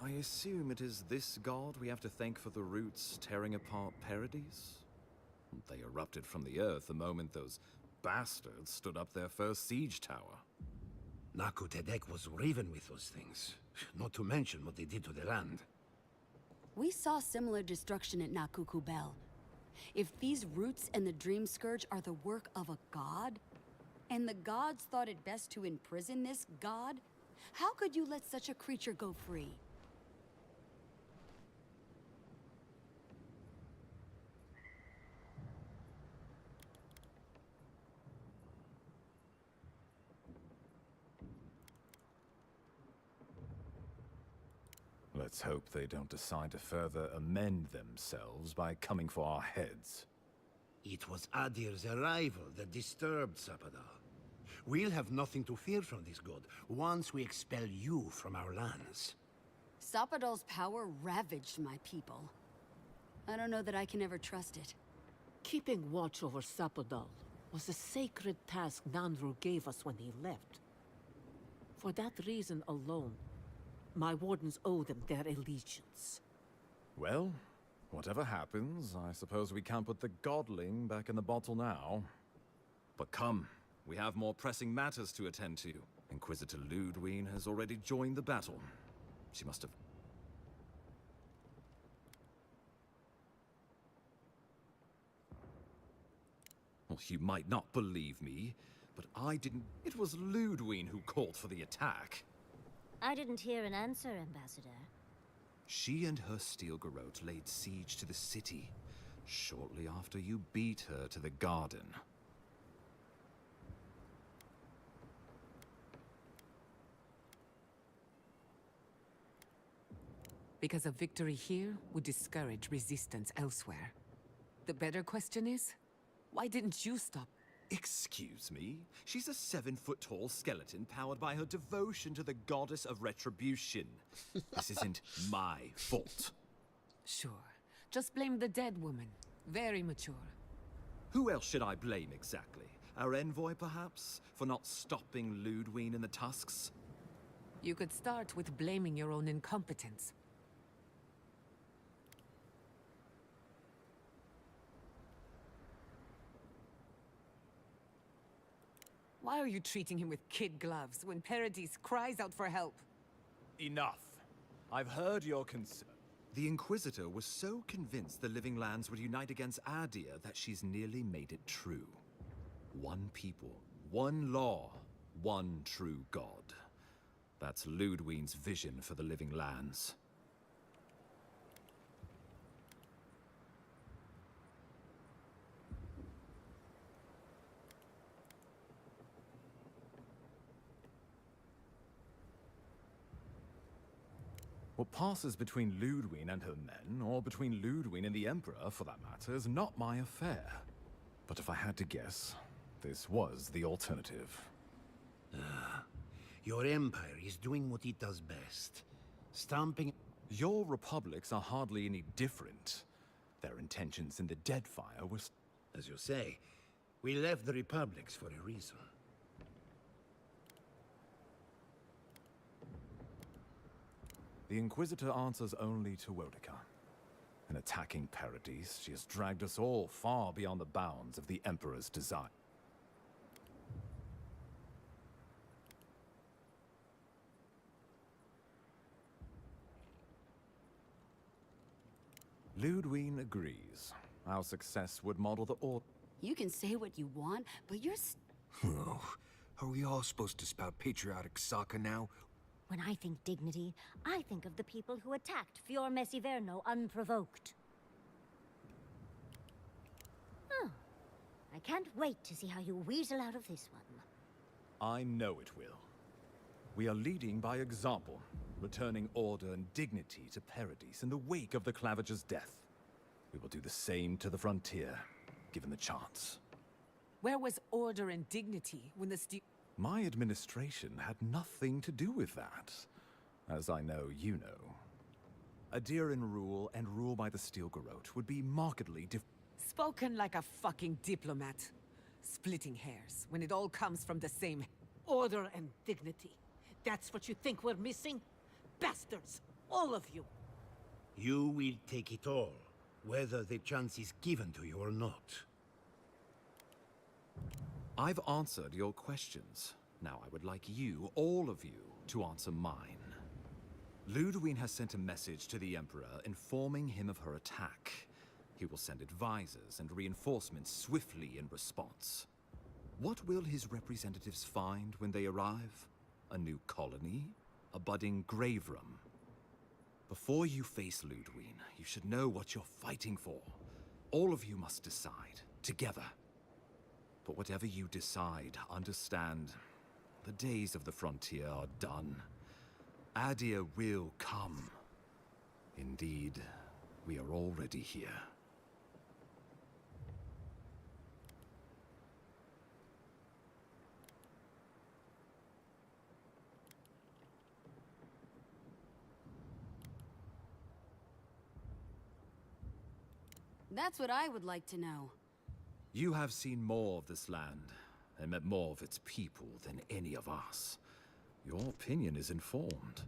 I assume it is this god we have to thank for the roots tearing apart Paradise? They erupted from the earth the moment those bastards stood up their first siege tower. Naku Tedek was riven with those things, not to mention what they did to the land. We saw similar destruction at Nakuku Bell. If these roots and the Dream Scourge are the work of a god, and the gods thought it best to imprison this god, how could you let such a creature go free? Let's hope they don't decide to further amend themselves by coming for our heads. It was Adir's arrival that disturbed Sapadal. We'll have nothing to fear from this god once we expel you from our lands. Sapadal's power ravaged my people. I don't know that I can ever trust it. Keeping watch over Sapadal was a sacred task Nandru gave us when he left. For that reason alone, my wardens owe them their allegiance. Well, whatever happens, I suppose we can't put the godling back in the bottle now. But come, we have more pressing matters to attend to. Inquisitor Ludwig has already joined the battle. She must have... Well, you might not believe me, but I didn't... It was Ludwig who called for the attack. I didn't hear an answer, Ambassador. She and her steel garrote laid siege to the city, shortly after you beat her to the garden. Because a victory here would discourage resistance elsewhere. The better question is, why didn't you stop? Excuse me? She's a 7-foot-tall skeleton powered by her devotion to the goddess of retribution. This isn't my fault. Sure. Just blame the dead woman. Very mature. Who else should I blame exactly? Our envoy, perhaps? For not stopping Ludwig and the Tusks? You could start with blaming your own incompetence. Why are you treating him with kid gloves when Paradise cries out for help? Enough. I've heard your concern. The Inquisitor was so convinced the Living Lands would unite against Adir that she's nearly made it true. One people, one law, one true god. That's Ludwig's vision for the Living Lands. What passes between Ludwig and her men, or between Ludwig and the Emperor, for that matter, is not my affair. But if I had to guess, this was the alternative. Your empire is doing what it does best. Stomping... Your republics are hardly any different. Their intentions in the Deadfire were... As you say, we left the republics for a reason. The Inquisitor answers only to Wodica. In attacking Paradise, she has dragged us all far beyond the bounds of the Emperor's desire. Ludwig agrees. Our success would model the order. You can say what you want, but you're Oh, are we all supposed to spout patriotic soccer now? When I think dignity, I think of the people who attacked Fior Messiverno unprovoked. Oh, I can't wait to see how you weasel out of this one. I know it will. We are leading by example, returning order and dignity to Paradise in the wake of the Clavager's death. We will do the same to the frontier, given the chance. Where was order and dignity when the My administration had nothing to do with that, as I know you know. Adirian rule and rule by the Steel Garrote would be markedly Spoken like a fucking diplomat. Splitting hairs, when it all comes from the same... Order and dignity. That's what you think we're missing? Bastards! All of you! You will take it all, whether the chance is given to you or not. I've answered your questions. Now I would like you, all of you, to answer mine. Ludwig has sent a message to the Emperor informing him of her attack. He will send advisors and reinforcements swiftly in response. What will his representatives find when they arrive? A new colony? A budding grave room? Before you face Ludwig, you should know what you're fighting for. All of you must decide, together. But whatever you decide, understand, the days of the frontier are done. Adir will come. Indeed, we are already here. That's what I would like to know. You have seen more of this land, and met more of its people than any of us. Your opinion is informed.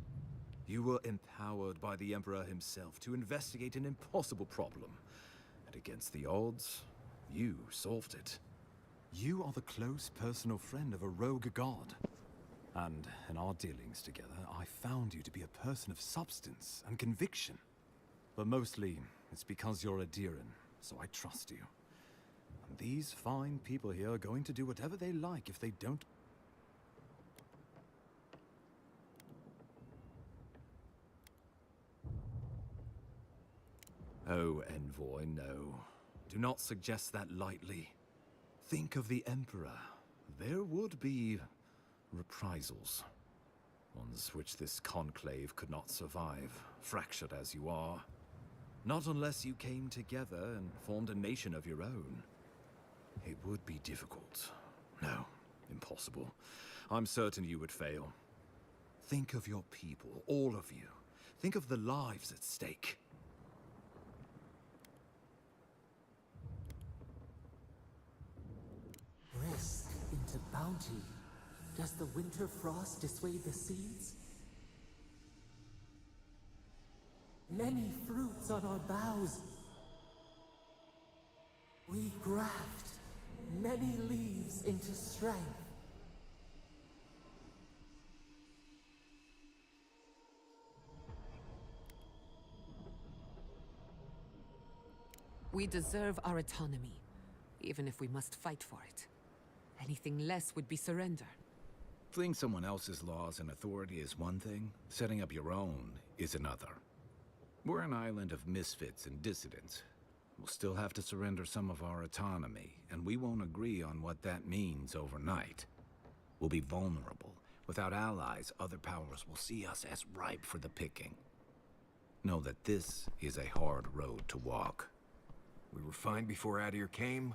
You were empowered by the Emperor himself to investigate an impossible problem. And against the odds, you solved it. You are the close personal friend of a rogue god. And in our dealings together, I found you to be a person of substance and conviction. But mostly, it's because you're Adirian, so I trust you. And these fine people here are going to do whatever they like if they don't... Oh, Envoy, no. Do not suggest that lightly. Think of the Emperor. There would be reprisals. Ones which this conclave could not survive, fractured as you are. Not unless you came together and formed a nation of your own. It would be difficult. No, impossible. I'm certain you would fail. Think of your people, all of you. Think of the lives at stake. Rest into bounty. Does the winter frost dissuade the seeds? Many fruits on our boughs. We graft many leaves into strength. We deserve our autonomy, even if we must fight for it. Anything less would be surrender. Fleeing someone else's laws and authority is one thing, setting up your own is another. We're an island of misfits and dissidents. We'll still have to surrender some of our autonomy, and we won't agree on what that means overnight. We'll be vulnerable. Without allies, other powers will see us as ripe for the picking. Know that this is a hard road to walk. We were fine before Adir came.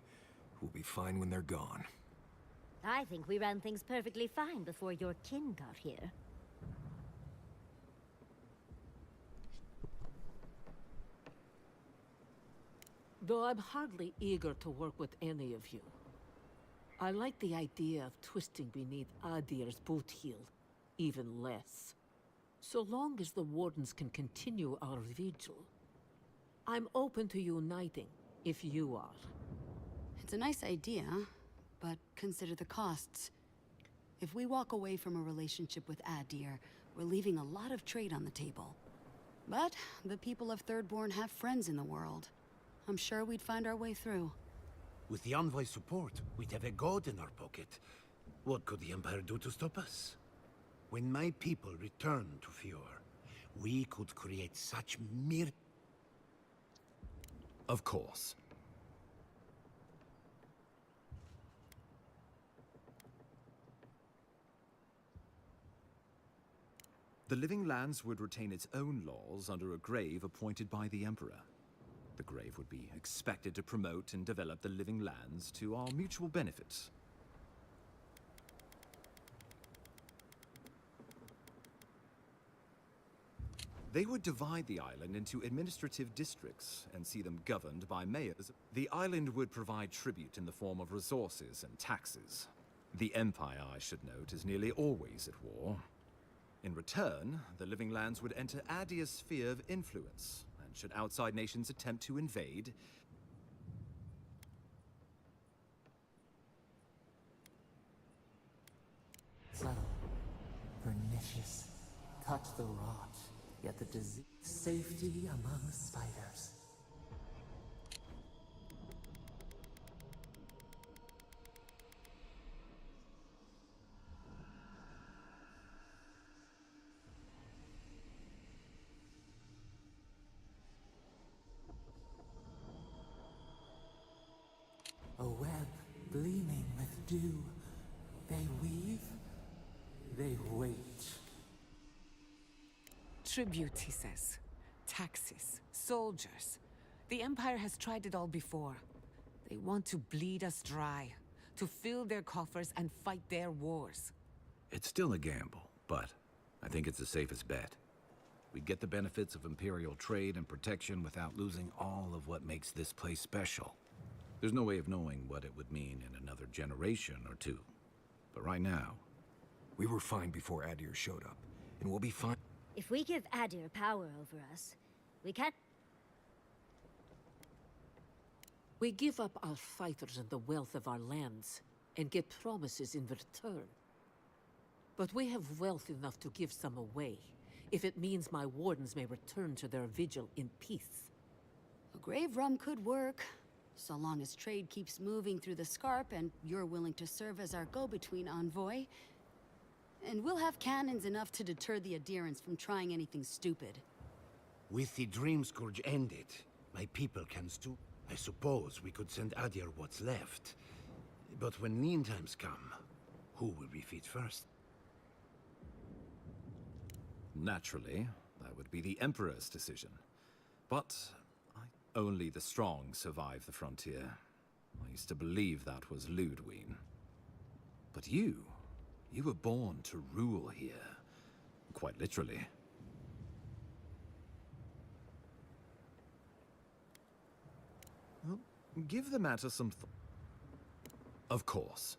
We'll be fine when they're gone. I think we ran things perfectly fine before your kin got here. Though I'm hardly eager to work with any of you. I like the idea of twisting beneath Adir's boot heel even less. So long as the Wardens can continue our vigil, I'm open to uniting, if you are. It's a nice idea, but consider the costs. If we walk away from a relationship with Adir, we're leaving a lot of trade on the table. But the people of Thirdborn have friends in the world. I'm sure we'd find our way through. With the Envoy's support, we'd have a god in our pocket. What could the Empire do to stop us? When my people return to Fjord, we could create such Of course. The Living Lands would retain its own laws under a grave appointed by the Emperor. The grave would be expected to promote and develop the Living Lands to our mutual benefit. They would divide the island into administrative districts and see them governed by mayors. The island would provide tribute in the form of resources and taxes. The Empire, I should note, is nearly always at war. In return, the Living Lands would enter Adir's sphere of influence, and should outside nations attempt to invade, Subtle, pernicious, touch the rot, yet the disease. Safety among spiders. A web gleaming with dew. They weave, they wait. Tribute, he says. Taxes, soldiers. The Empire has tried it all before. They want to bleed us dry, to fill their coffers and fight their wars. it's still a gamble, but I think it's the safest bet. We get the benefits of Imperial trade and protection without losing all of what makes this place special. There's no way of knowing what it would mean in another generation or two. But right now... We were fine before Adir showed up, and we'll be fine. If we give Adir power over us, we can't... We give up our fighters and the wealth of our lands, and get promises in return. But we have wealth enough to give some away, if it means my wardens may return to their vigil in peace. A grave rum could work, so long as trade keeps moving through the Scarp and you're willing to serve as our go-between envoy. And we'll have cannons enough to deter the adherents from trying anything stupid. With the Dream Scourge ended, my people can still... I suppose we could send Adir what's left. But when lean times come, who will we feed first? Naturally, that would be the Emperor's decision. But only the strong survive the frontier. I used to believe that was Ludwig. But you were born to rule here. Quite literally. Well, give the matter some thought. Of course.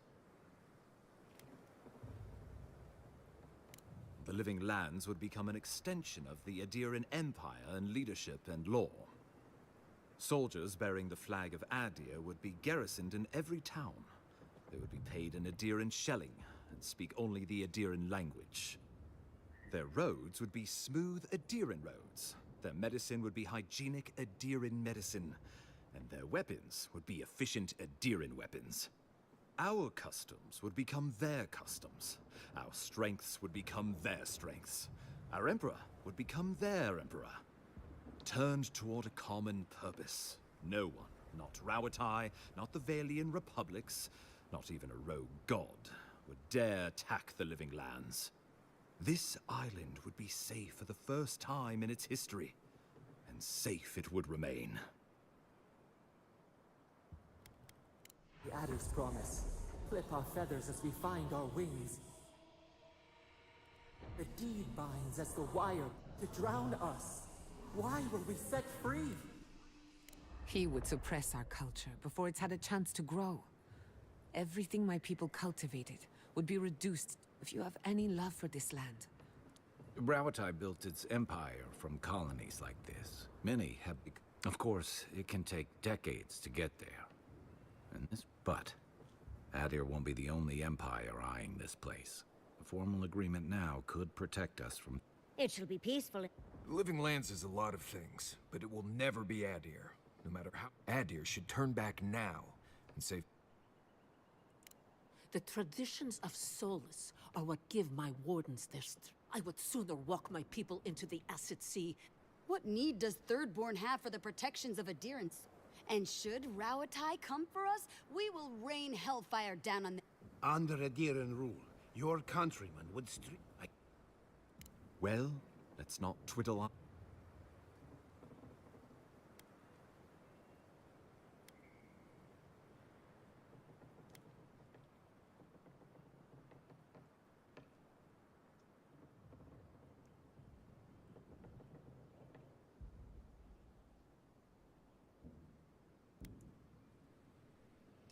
The Living Lands would become an extension of the Adiran Empire in leadership and law. Soldiers bearing the flag of Adir would be garrisoned in every town. They would be paid in Adiran shelling and speak only the Adiran language. Their roads would be smooth Adiran roads. Their medicine would be hygienic Adiran medicine. And their weapons would be efficient Adiran weapons. Our customs would become their customs. Our strengths would become their strengths. Our emperor would become their emperor. Turned toward a common purpose. No one, not Rauatai, not the Valian republics, not even a rogue god, would dare attack the Living Lands. This island would be safe for the first time in its history. and safe it would remain. The Adder's promise. Flip our feathers as we find our wings. The deed binds as the wire to drown us. Why were we set free? He would suppress our culture before it's had a chance to grow. Everything my people cultivated would be reduced if you have any love for this land. Rauatai built its empire from colonies like this. Many have... Of course, it can take decades to get there. But Adir won't be the only empire eyeing this place. A formal agreement now could protect us from... It shall be peaceful. Living Lands is a lot of things, but it will never be Adir. No matter how... Adir should turn back now and save... The traditions of solace are what give my wardens their strength. I would sooner walk my people into the acid sea. What need does Thirdborn have for the protections of adherents? And should Rauatai come for us, we will rain hellfire down on them. Under Adiran rule, your countrymen would Well, let's not twiddle up.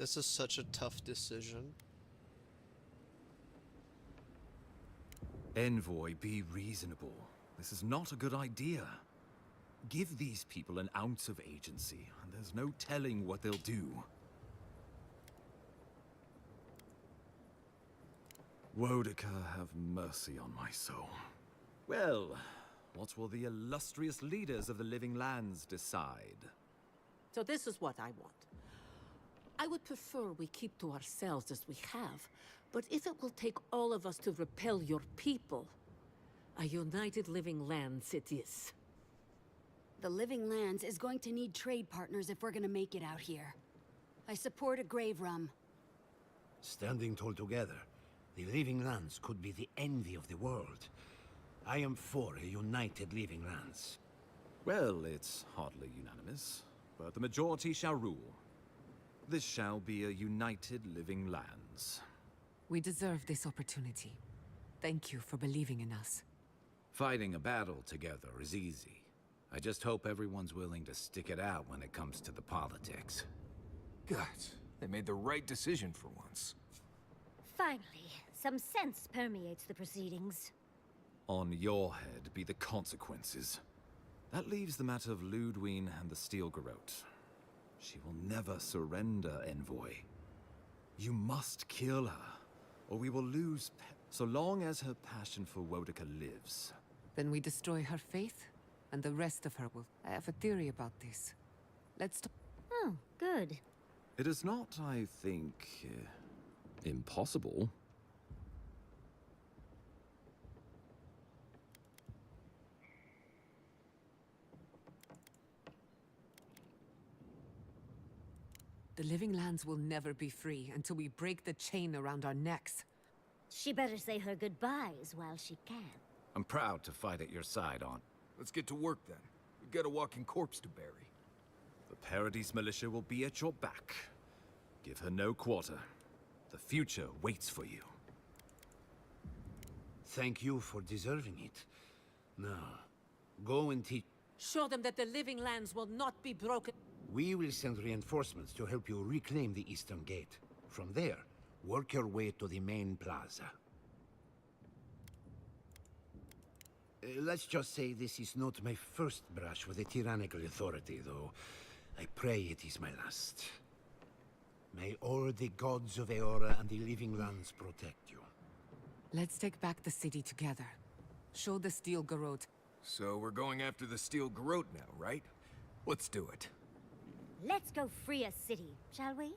This is such a tough decision. Envoy, be reasonable. This is not a good idea. Give these people an ounce of agency, and there's no telling what they'll do. Wodaka, have mercy on my soul. Well, what will the illustrious leaders of the Living Lands decide? So this is what I want. I would prefer we keep to ourselves as we have, but if it will take all of us to repel your people, a united Living Lands it is. The Living Lands is going to need trade partners if we're gonna make it out here. I support a grave rum. Standing tall together, the Living Lands could be the envy of the world. I am for a united Living Lands. Well, it's hardly unanimous, but the majority shall rule. This shall be a united Living Lands. We deserve this opportunity. Thank you for believing in us. Fighting a battle together is easy. I just hope everyone's willing to stick it out when it comes to the politics. God, they made the right decision for once. Finally, some sense permeates the proceedings. On your head be the consequences. That leaves the matter of Ludwine and the Steel Garrote. She will never surrender, Envoy. You must kill her, or we will lose so long as her passion for Wodaka lives. Then we destroy her faith, and the rest of her will... I have a theory about this. Let's... Oh, good. It is not, I think, impossible. The Living Lands will never be free until we break the chain around our necks. She better say her goodbyes while she can. I'm proud to fight at your side, Aunt. Let's get to work then. We've got a walking corpse to bury. The Paradise Militia will be at your back. Give her no quarter. The future waits for you. Thank you for deserving it. Now, go and teach... Show them that the Living Lands will not be broken. We will send reinforcements to help you reclaim the Eastern Gate. From there, work your way to the main plaza. Let's just say this is not my first brush with a tyrannical authority, though. I pray it is my last. May all the gods of Eora and the Living Lands protect you. Let's take back the city together. Show the Steel Garrote. So we're going after the Steel Garrote now, right? Let's do it. Let's go free a city, shall we?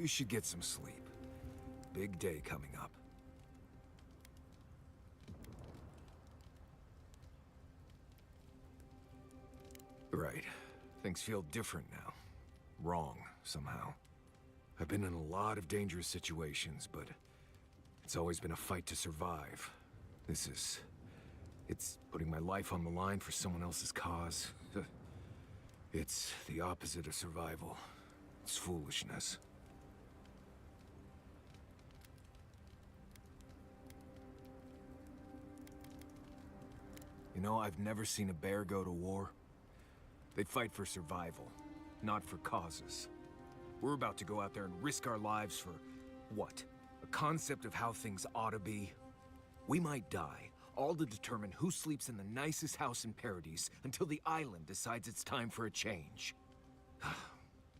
You should get some sleep. Big day coming up. Right. Things feel different now. Wrong, somehow. I've been in a lot of dangerous situations, but it's always been a fight to survive. It's putting my life on the line for someone else's cause. It's the opposite of survival. It's foolishness. You know, I've never seen a bear go to war. They fight for survival, not for causes. We're about to go out there and risk our lives for what? A concept of how things ought to be? We might die, all to determine who sleeps in the nicest house in Paradise until the island decides it's time for a change.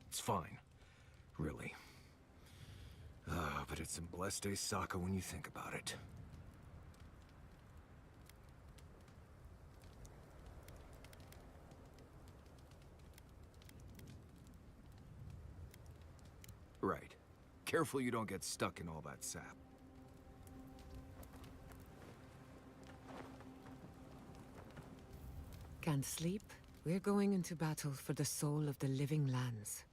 It's fine, really. But it's some blessed day Sokka when you think about it. Right. Careful you don't get stuck in all that sap. Can't sleep? We're going into battle for the soul of the living lands.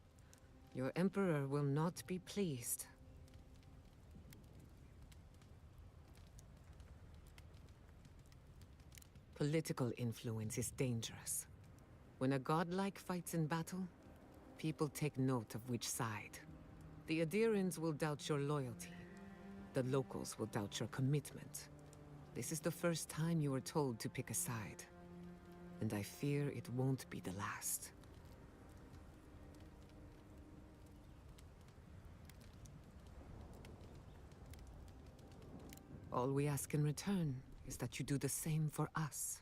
Your Emperor will not be pleased. Political influence is dangerous. When a godlike fights in battle, people take note of which side. The Adirans will doubt your loyalty. The locals will doubt your commitment. This is the first time you are told to pick a side. And I fear it won't be the last. All we ask in return is that you do the same for us.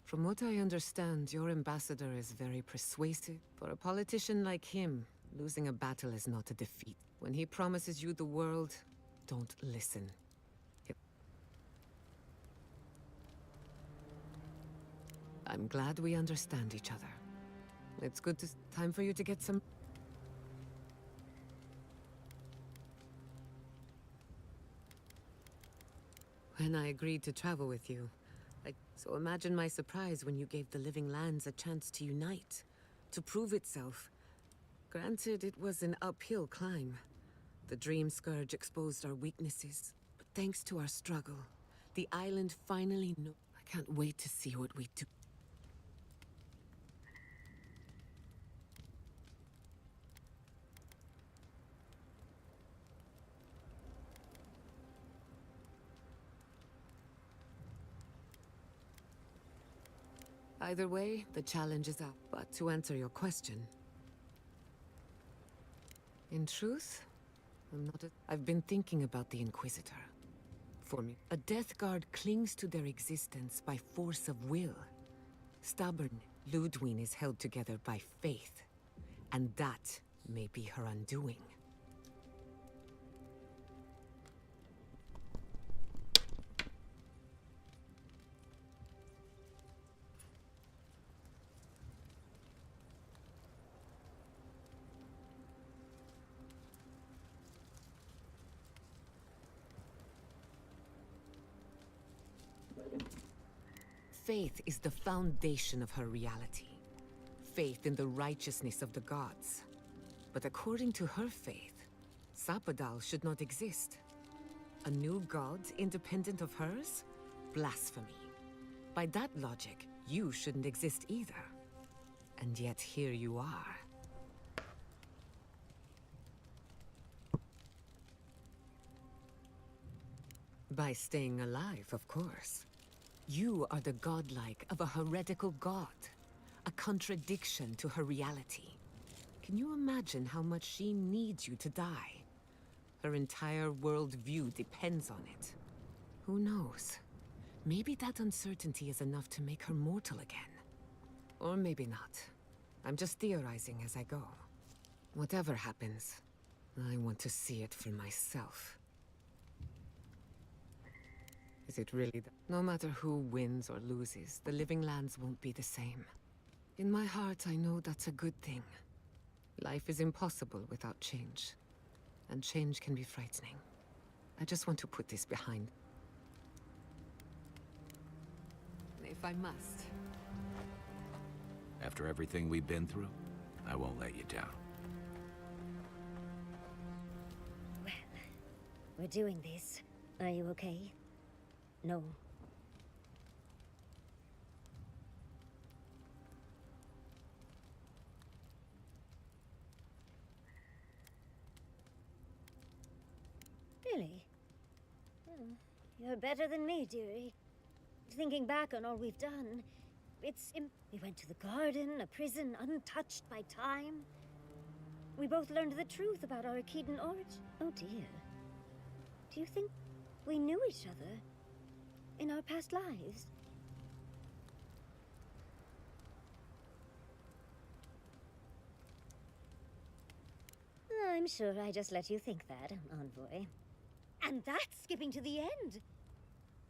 From what I understand, your ambassador is very persuasive. For a politician like him, losing a battle is not a defeat. When he promises you the world, don't listen. I'm glad we understand each other. It's good to... Time for you to get some... When I agreed to travel with you, so imagine my surprise when you gave the Living Lands a chance to unite, to prove itself. Granted, it was an uphill climb. The Dream Scourge exposed our weaknesses, but thanks to our struggle, the island finally knew. I can't wait to see what we do. Either way, the challenge is up. But to answer your question... In truth, I've been thinking about the Inquisitor. For me, a Death Guard clings to their existence by force of will. Stubborn, Ludwig is held together by faith. And that may be her undoing. Faith is the foundation of her reality. Faith in the righteousness of the gods. But according to her faith, Sapadal should not exist. A new god independent of hers? Blasphemy. By that logic, you shouldn't exist either. And yet here you are. By staying alive, of course. You are the godlike of a heretical god, a contradiction to her reality. Can you imagine how much she needs you to die? Her entire worldview depends on it. Who knows? Maybe that uncertainty is enough to make her mortal again. Or maybe not. I'm just theorizing as I go. Whatever happens, I want to see it for myself. Is it really that? No matter who wins or loses, the Living Lands won't be the same. In my heart, I know that's a good thing. Life is impossible without change. and change can be frightening. I just want to put this behind. If I must. After everything we've been through, I won't let you down. Well, we're doing this. Are you okay? No. Really? Oh, you're better than me, dearie. Thinking back on all we've done, we went to the garden, a prison untouched by time. We both learned the truth about our Akedan origin. Oh dear. Do you think we knew each other in our past lives? I'm sure I just let you think that, Envoy. And that's skipping to the end.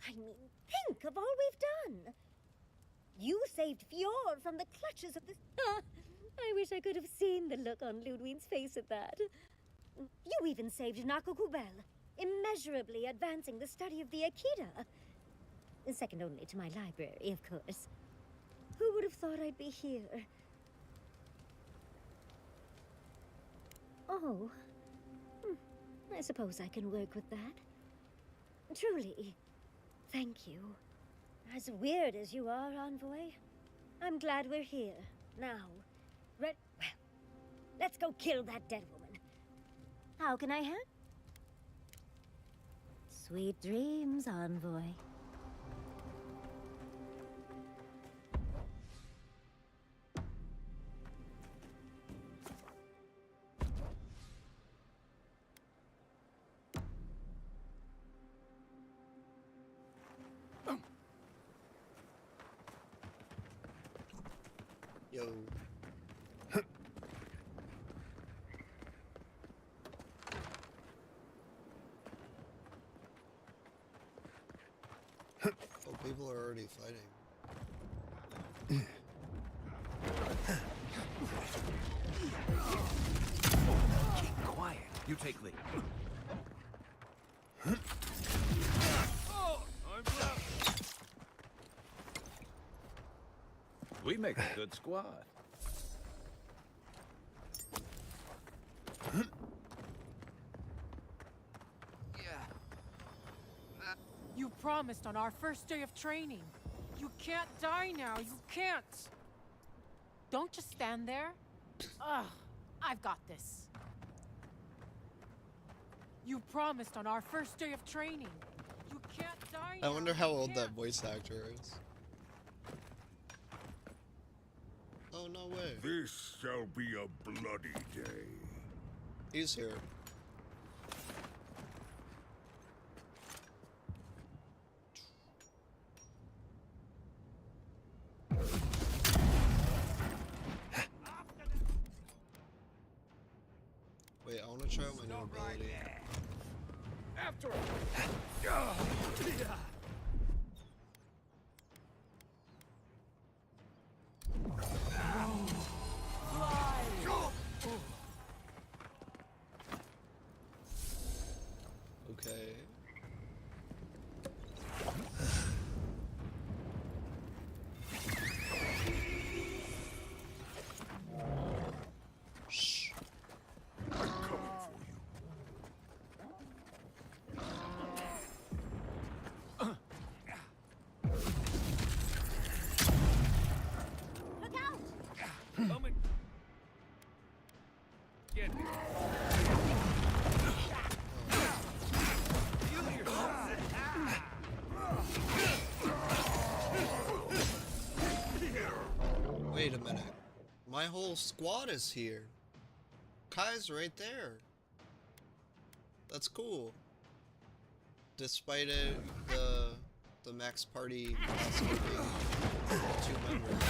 I mean, think of all we've done. You saved Fjord from the clutches of the... I wish I could have seen the look on Ludwig's face at that. You even saved Nakukubel, immeasurably advancing the study of the Akita. Second only to my library, of course. Who would have thought I'd be here? Oh. I suppose I can work with that. Truly. Thank you. As weird as you are, Envoy, I'm glad we're here. Now, well, let's go kill that dead woman. How can I help? Sweet dreams, Envoy. Yo. Oh, people are already fighting. Keep quiet. You take lead. We make a good squad. You promised on our first day of training. You can't die now, you can't! Don't just stand there. Ugh, I've got this. You promised on our first day of training. You can't die now. I wonder how old that voice actor is. Oh, no way. This shall be a bloody day. He's here. Wait, I want to try out my new ability. After Okay. Shh. I'm coming for you. Look out! Come and get me. Wait a minute. My whole squad is here. Kai's right there. That's cool. Despite it, the max party skipping 2 members.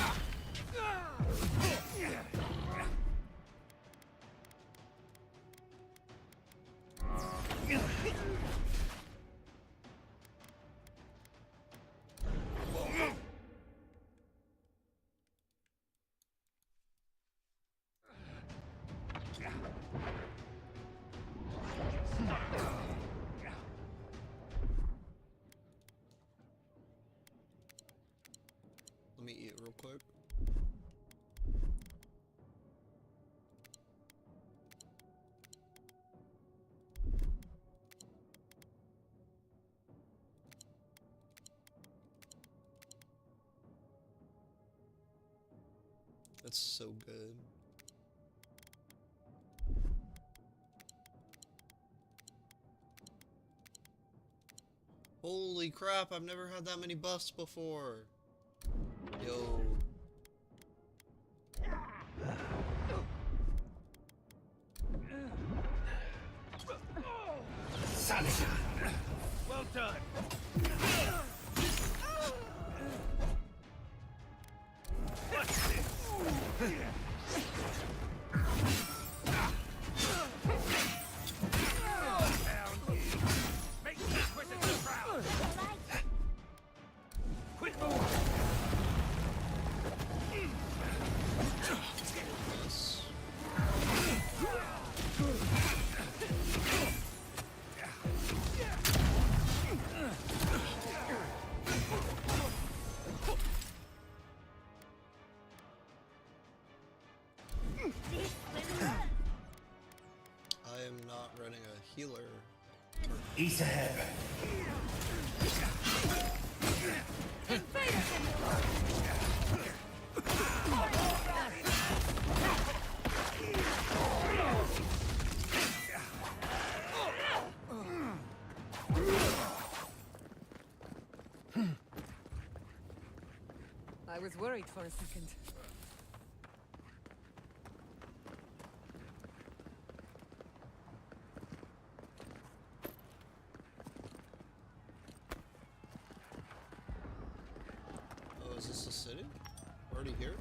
real quick. That's so good. Holy crap, I've never had that many buffs before. Yo. Well done. What's this? Make me quit the crowd. Quit moving. I am not running a healer. East ahead. I was worried for a second. Oh, is this the city? Already here?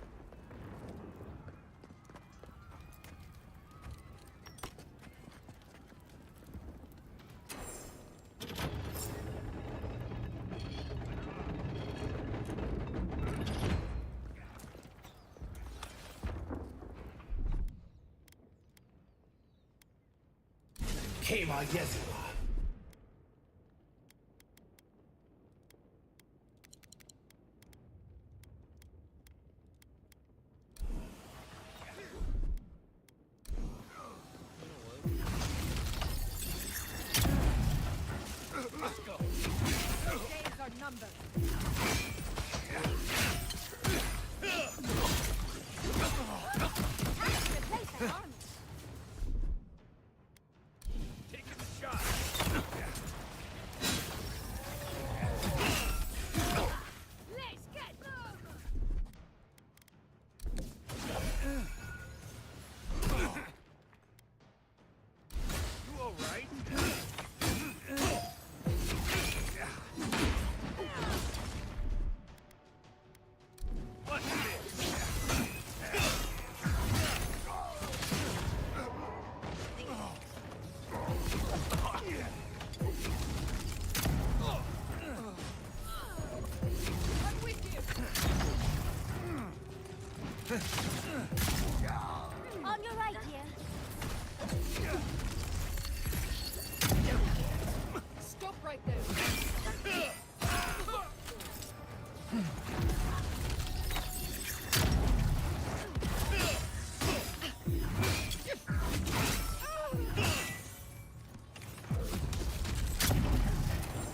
Kema Yezua. Let's go. Your days are numbered. Replace that army. Taking the shot. Let's get them. You all right? What's this? I'm with you. On your right here. Stop right there.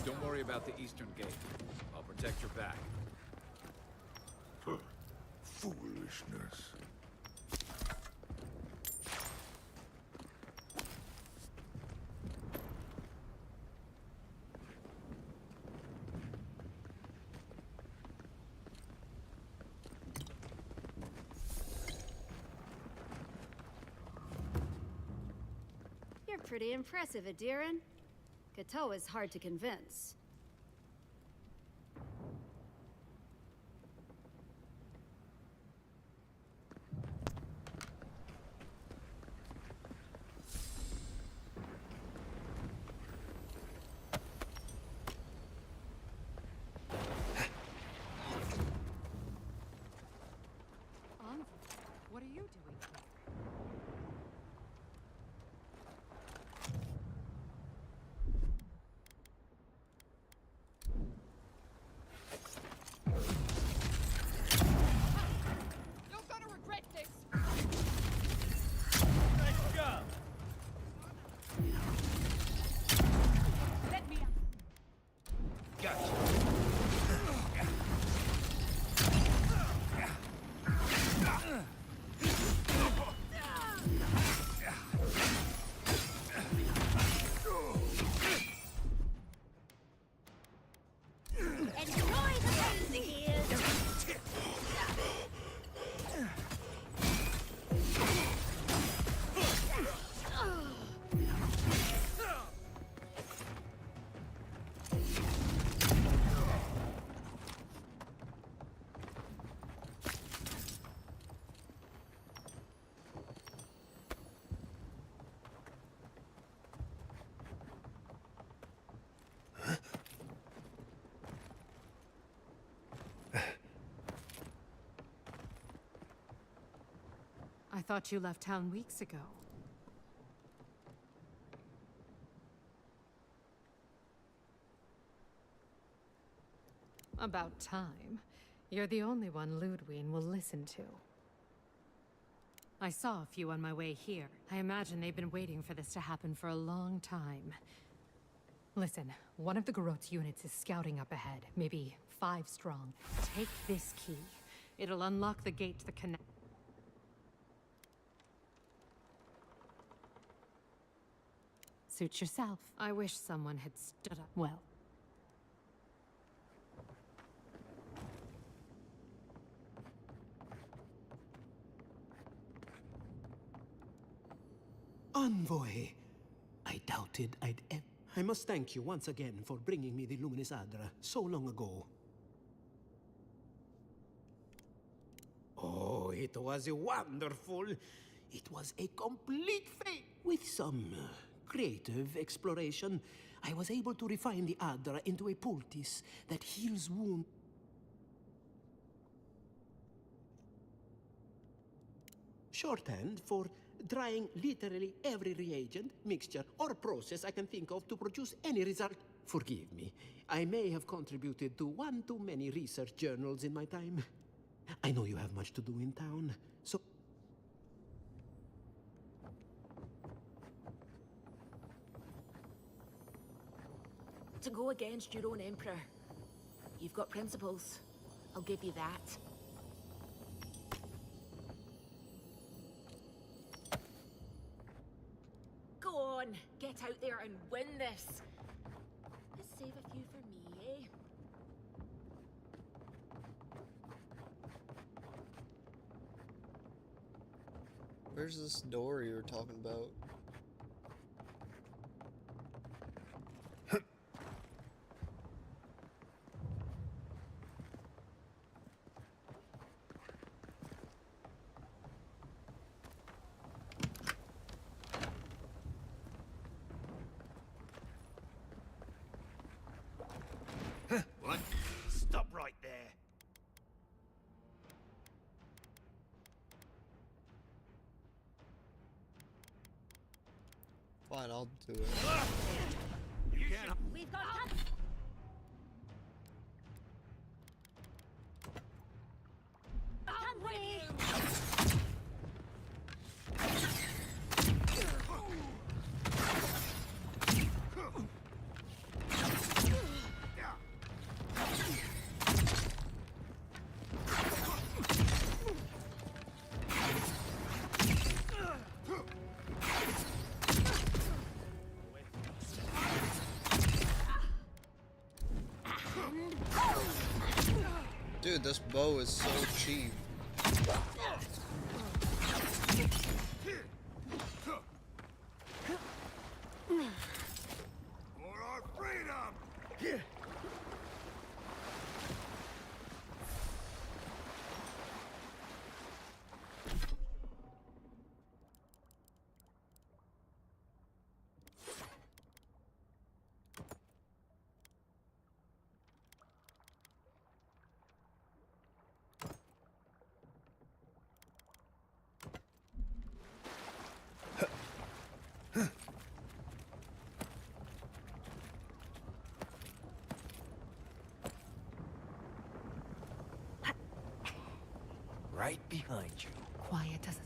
Don't worry about the eastern gate. I'll protect your back. Foolishness. You're pretty impressive, Adiran. Kato is hard to convince. What are you doing here? Enjoy the pace here. I thought you left town weeks ago. About time. You're the only one Ludwig will listen to. I saw a few on my way here. I imagine they've been waiting for this to happen for a long time. Listen, one of the Garot's units is scouting up ahead, maybe 5 strong. Take this key. It'll unlock the gate to the connect. Suit yourself. I wish someone had stood up. Well. Envoy! I doubted I'd ever... I must thank you once again for bringing me the Luminous Adra so long ago. Oh, it was wonderful. It was a complete fail. With some creative exploration, I was able to refine the Adra into a poultice that heals wounds. Shorthand for drying literally every reagent, mixture, or process I can think of to produce any result. Forgive me, I may have contributed to one too many research journals in my time. I know you have much to do in town, so... To go against your own Emperor. You've got principles. I'll give you that. Go on, get out there and win this. Let's save a few for me, eh? Where's this door you were talking about? What? Stop right there. Fine, I'll do it. You can't. We've got company. Dude, this bow is so cheap. For our freedom! Right behind you. Quiet as a...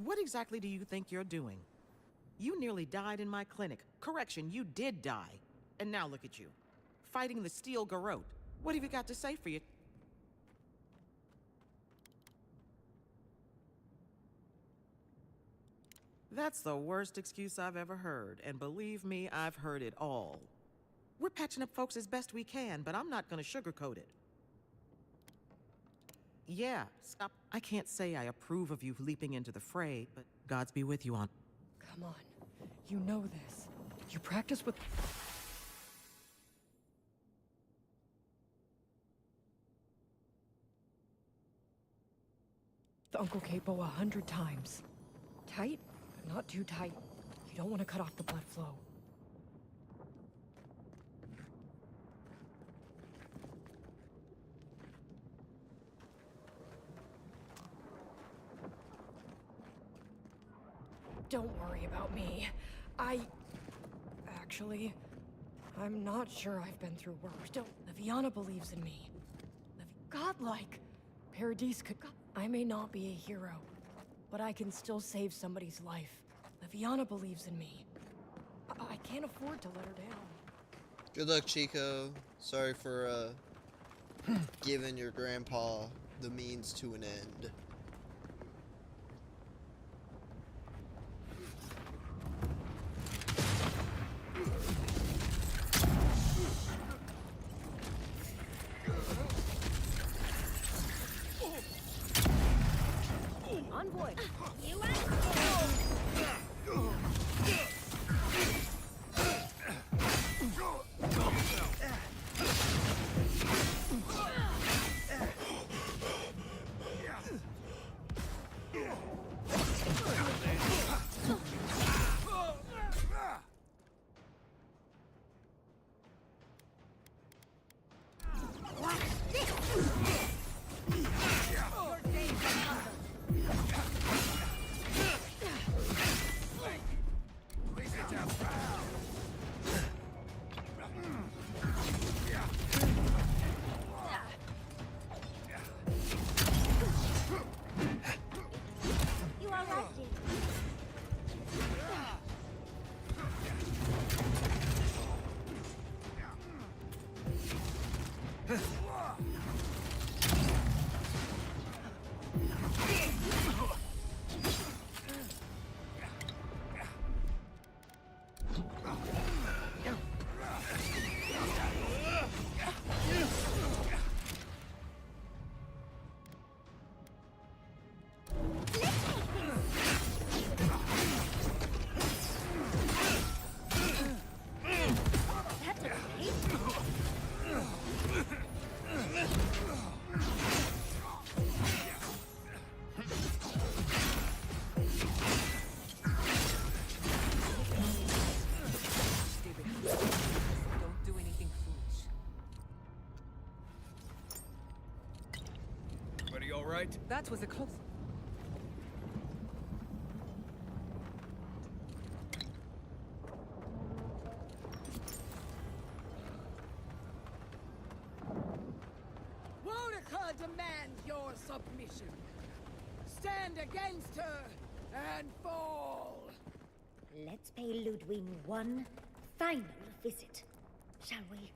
What exactly do you think you're doing? You nearly died in my clinic. Correction, you did die. And now look at you. Fighting the Steel Garrote. What have you got to say for you? That's the worst excuse I've ever heard, and believe me, I've heard it all. We're patching up folks as best we can, but I'm not gonna sugarcoat it. Yeah, stop. I can't say I approve of you leaping into the fray, but Gods be with you on. Come on. You know this. You practice with... the Uncle Capo 100 times. Tight, but not too tight. You don't want to cut off the blood flow. Don't worry about me. Actually, I'm not sure I've been through worse. Still, Leviana believes in me. Godlike. Paradise could... I may not be a hero, but I can still save somebody's life. Leviana believes in me. I can't afford to let her down. Good luck, Chico. Sorry for giving your grandpa the means to an end. Envoy, you That was a close... Wodeca demands your submission. Stand against her and fall. Let's pay Ludwig one final visit, shall we?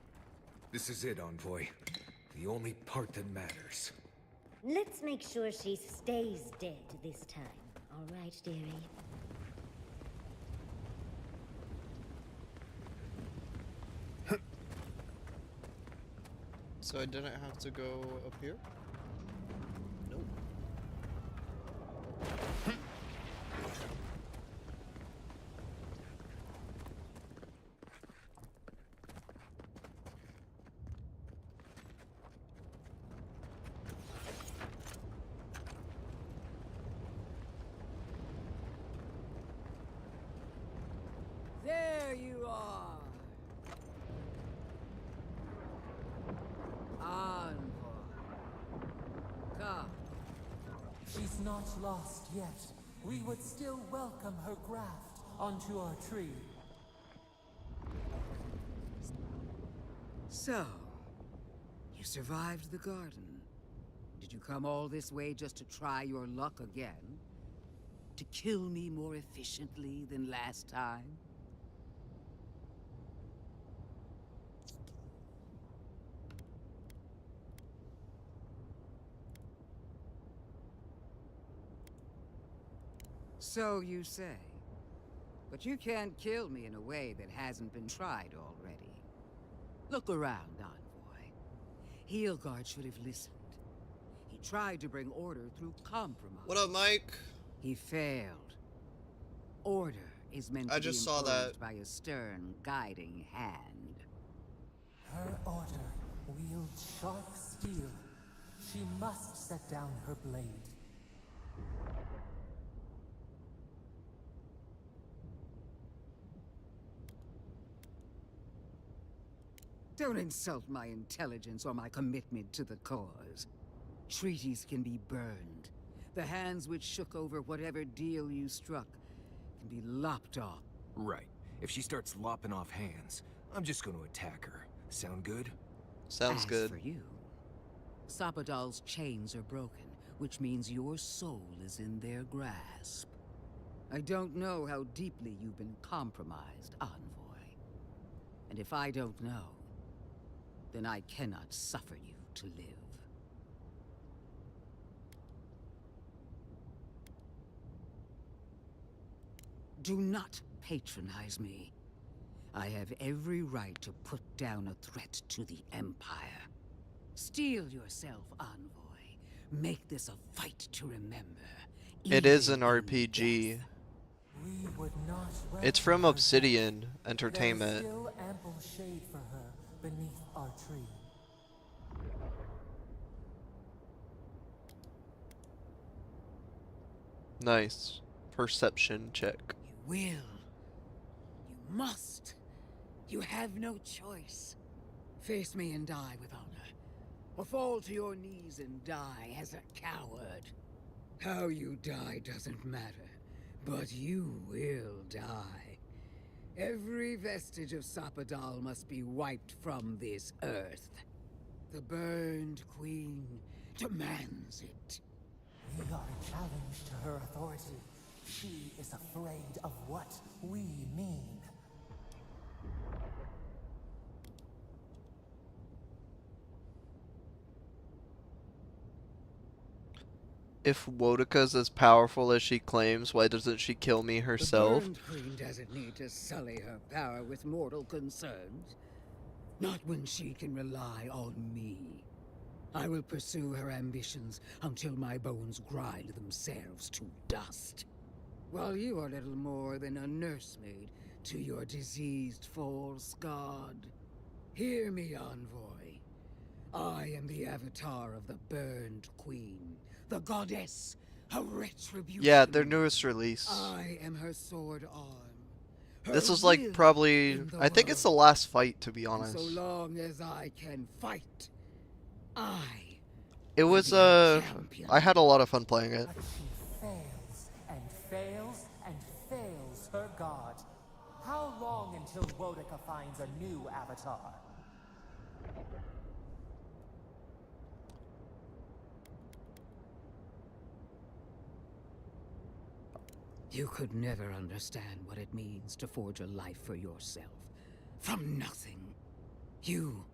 This is it, Envoy. The only part that matters. Let's make sure she stays dead this time. All right, dearie? So I didn't have to go up here? Nope. There you are. Envoy. Come. She's not lost yet. We would still welcome her graft onto our tree. So, you survived the garden. Did you come all this way just to try your luck again? to kill me more efficiently than last time? So you say. But you can't kill me in a way that hasn't been tried already. Look around, Envoy. Heelguard should have listened. He tried to bring order through compromise. What up, Mike? He failed. Order is meant I to be just saw that. imposed by a stern, guiding hand. Her order wields sharp steel. She must set down her blade. Don't insult my intelligence or my commitment to the cause. Treaties can be burned. The hands which shook over whatever deal you struck can be lopped off. Right. If she starts lopping off hands, I'm just going to attack her. Sound good? Sounds good. As for you, Sapadal's chains are broken, which means your soul is in their grasp. I don't know how deeply you've been compromised, Envoy. And if I don't know, then I cannot suffer you to live. Do not patronize me. I have every right to put down a threat to the Empire. Steel yourself, Envoy. Make this a fight to remember. It is an RPG. We would not It's from welcome her Obsidian death. Entertainment. There is still ample shade for her beneath our tree. Nice. Perception check. You will. You must. You have no choice. Face me and die with honor. Or fall to your knees and die as a coward. How you die doesn't matter. But you will die. Every vestige of Sapadal must be wiped from this earth. The Burned Queen demands it. We are a challenge to her authority. She is afraid of what we mean. If Wodika's as powerful as she claims, why doesn't she kill me herself? The Burned Queen doesn't need to sully her power with mortal concerns. Not when she can rely on me. I will pursue her ambitions until my bones grind themselves to dust. While you are little more than a nursemaid to your diseased false god. Hear me, Envoy. I am the avatar of the Burned Queen, the goddess of retribution. Yeah, their newest release. I am her sword arm. This was like probably, I think it's the last fight, to be honest. So long as I can fight, It was I had a lot of fun playing it. But she fails and fails and fails her god. How long until Wodika finds a new avatar? You could never understand what it means to forge a life for yourself. From nothing. You,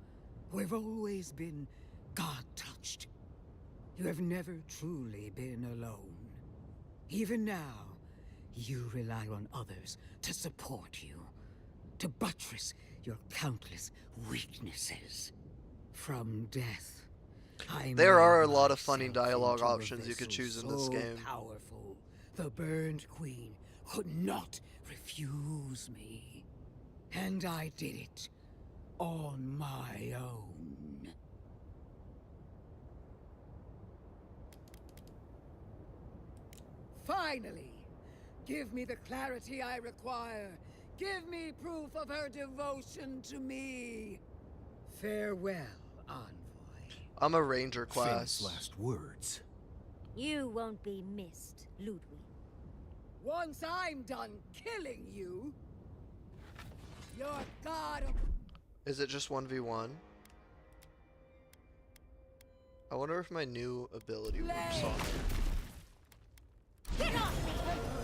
who have always been God-touched. You have never truly been alone. Even now, you rely on others to support you. To buttress your countless weaknesses. From death, There are a lot of funny dialogue options you could choose in this game. Powerful. The Burned Queen could not refuse me. And I did it on my own. Finally, give me the clarity I require. Give me proof of her devotion to me. Farewell, Envoy. I'm a ranger class. Famous last words. You won't be missed, Ludwig. Once I'm done killing you, your god of... Is it just 1v1? I wonder if my new ability works on it. Get off me!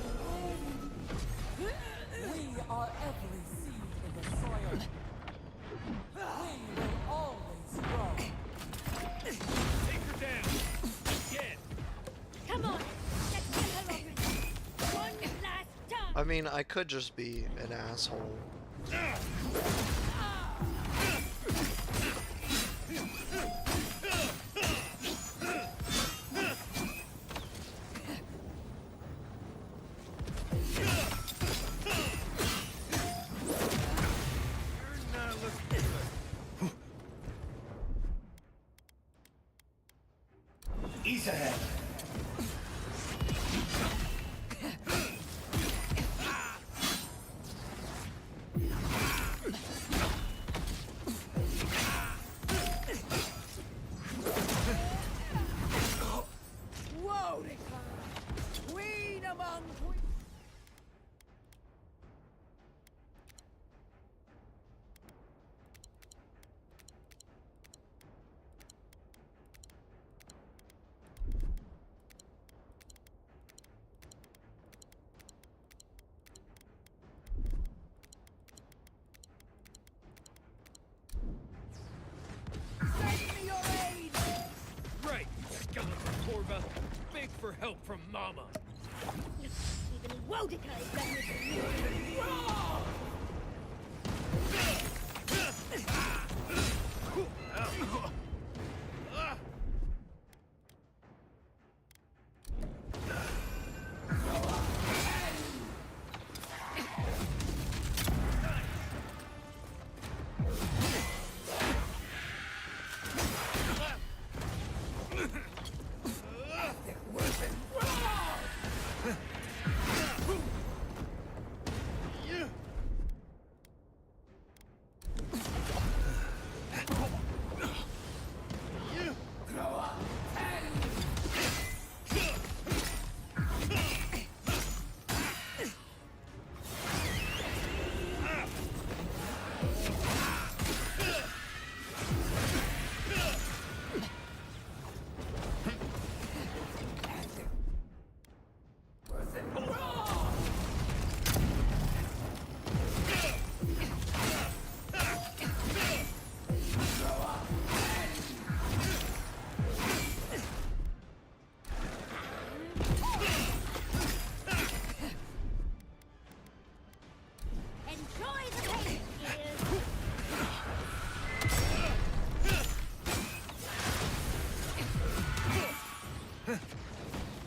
I mean, I could just be an asshole. Ease ahead. Whoa, queen among queens. Right, skeleton Corva. Beg for help from Mama. Even Wodica is better than you.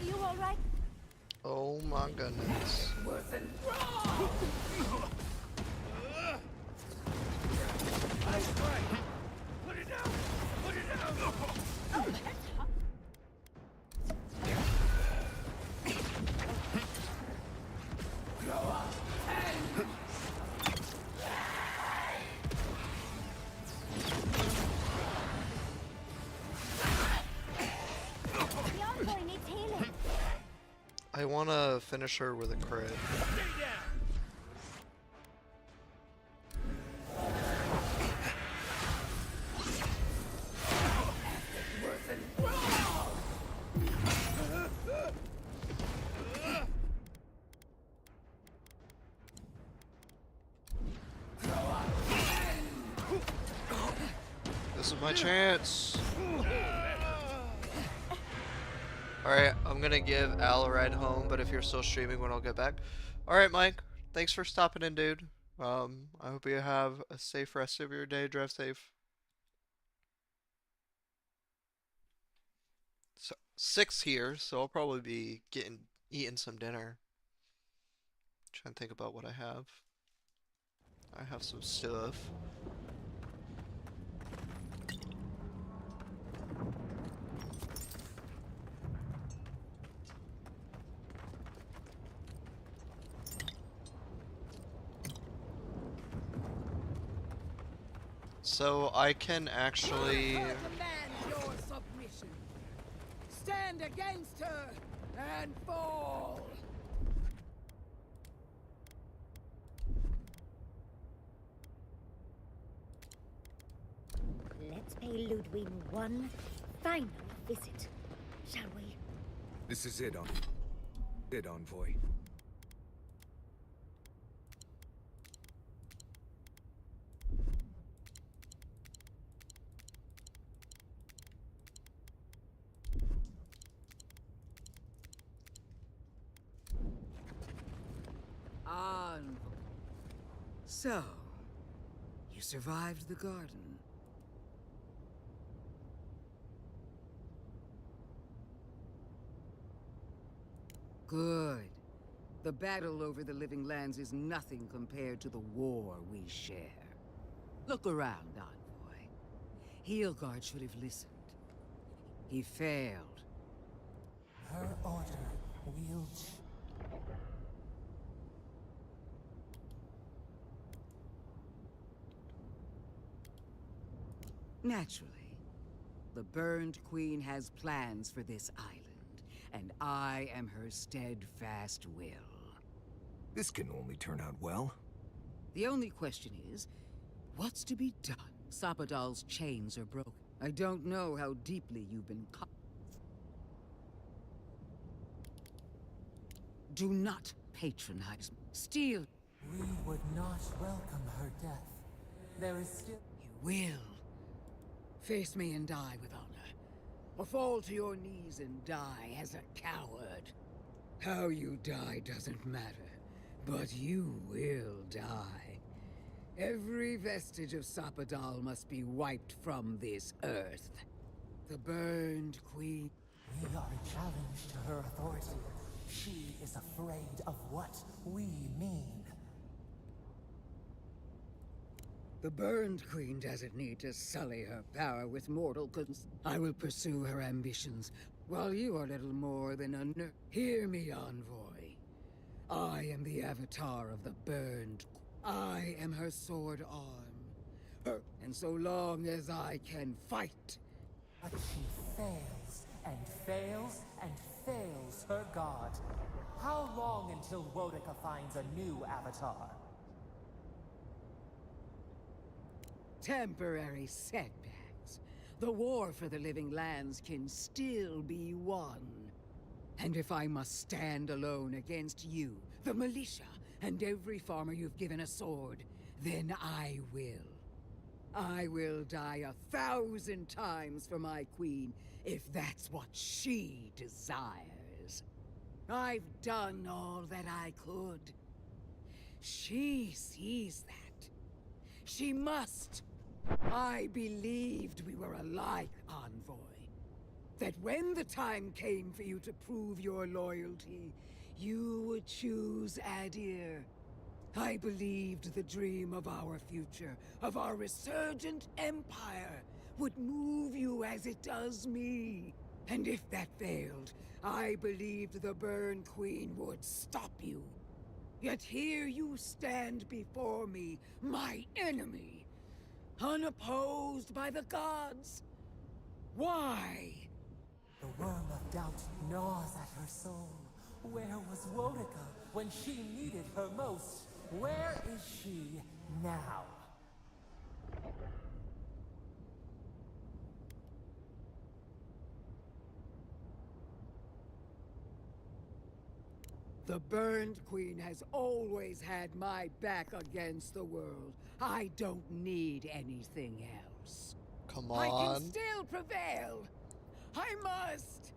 You all right? Oh my goodness. Put it down! Put it down! Oh, that's hot. The envoy needs healing. I wanna finish her with a crit. This is my chance. Alright, I'm gonna give Al a ride home, but if you're still streaming when I'll get back. Alright, Mike. Thanks for stopping in, dude. I hope you have a safe rest of your day. Drive safe. So 6 here, so I'll probably be eating some dinner. Trying to think about what I have. I have some stuff. So I can actually... Command your submission. Stand against her and fall. Let's pay Ludwig one final visit, shall we? This is it, Envoy. On. So, you survived the garden. Good. The battle over the Living Lands is nothing compared to the war we share. Look around, Envoy. Heelguard should have listened. He failed. Her order will... Naturally. The Burned Queen has plans for this island, and I am her steadfast will. This can only turn out well. The only question is, what's to be done? Sapadal's chains are broken. I don't know how deeply you've been caught. Do not patronize me. Steal. We would not welcome her death. There is still... You will. Face me and die with honor. Or fall to your knees and die as a coward. How you die doesn't matter. But you will die. Every vestige of Sapadal must be wiped from this earth. The Burned Queen... We are a challenge to her authority. She is afraid of what we mean. The Burned Queen doesn't need to sully her power with mortal I will pursue her ambitions, while you are little more than a Hear me, Envoy. I am the avatar of the Burned. I am her sword arm. And so long as I can fight... But she fails, and fails, and fails her god. How long until Wodica finds a new avatar? Temporary setbacks. The war for the Living Lands can still be won. And if I must stand alone against you, the militia, and every farmer you've given a sword, then I will. I will die 1,000 times for my queen, if that's what she desires. I've done all that I could. She sees that. She must. I believed we were alike, Envoy. That when the time came for you to prove your loyalty, you would choose Adir. I believed the dream of our future, of our resurgent empire, would move you as it does me. And if that failed, I believed the Burn Queen would stop you. Yet here you stand before me, my enemy, unopposed by the gods. Why? The worm of doubt gnaws at her soul. Where was Wodica when she needed her most? Where is she now? The Burned Queen has always had my back against the world. I don't need anything else. Come I on. can still prevail. I must.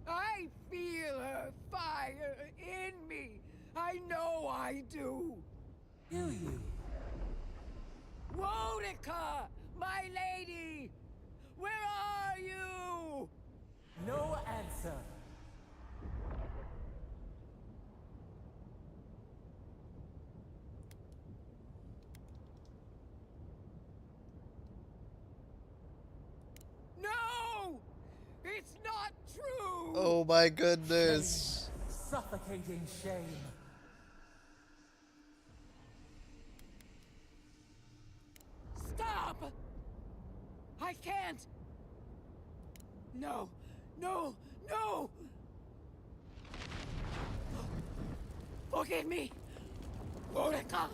I feel her fire in me. I know I do. Do you? Wodica, my lady! Where are you? No answer. No! It's not true! Oh my goodness. Suffocating shame. Stop! I can't! No! No! No! Forgive me! Wodica!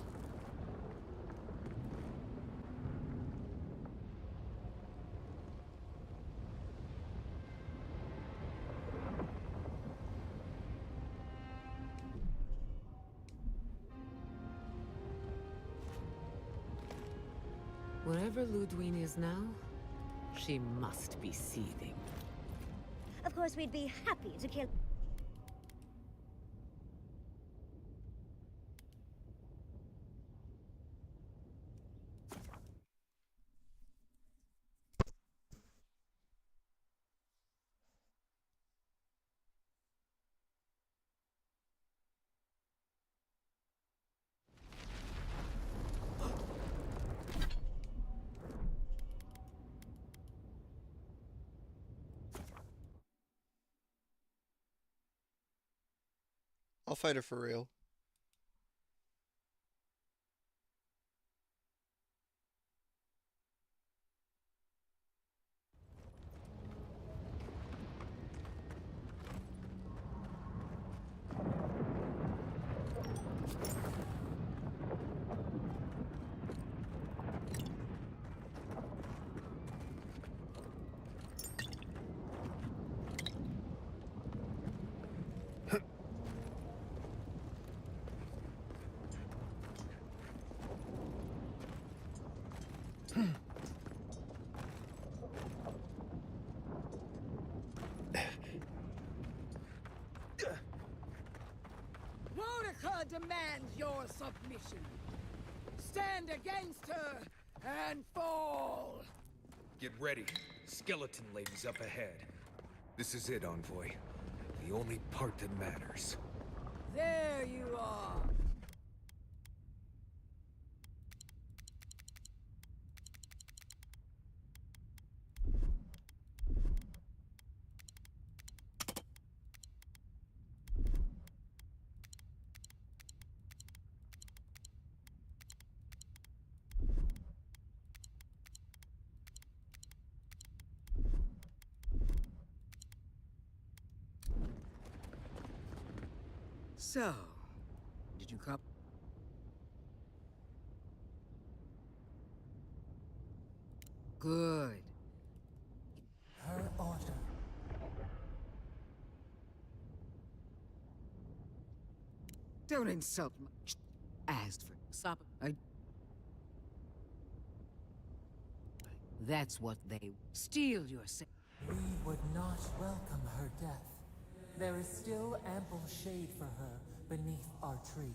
Wherever Ludwig is now, she must be seething. Of course, we'd be happy to kill... I'll fight her for real. Wodaka demands your submission. Stand against her and fall! Get ready. Skeleton Lady's up ahead. This is it, Envoy. The only part that matters. There you are! So, did you come? Good. Her order. Don't insult me. Asked for stop. That's what they steal your say. We would not welcome her death. There is still ample shade for her beneath our tree.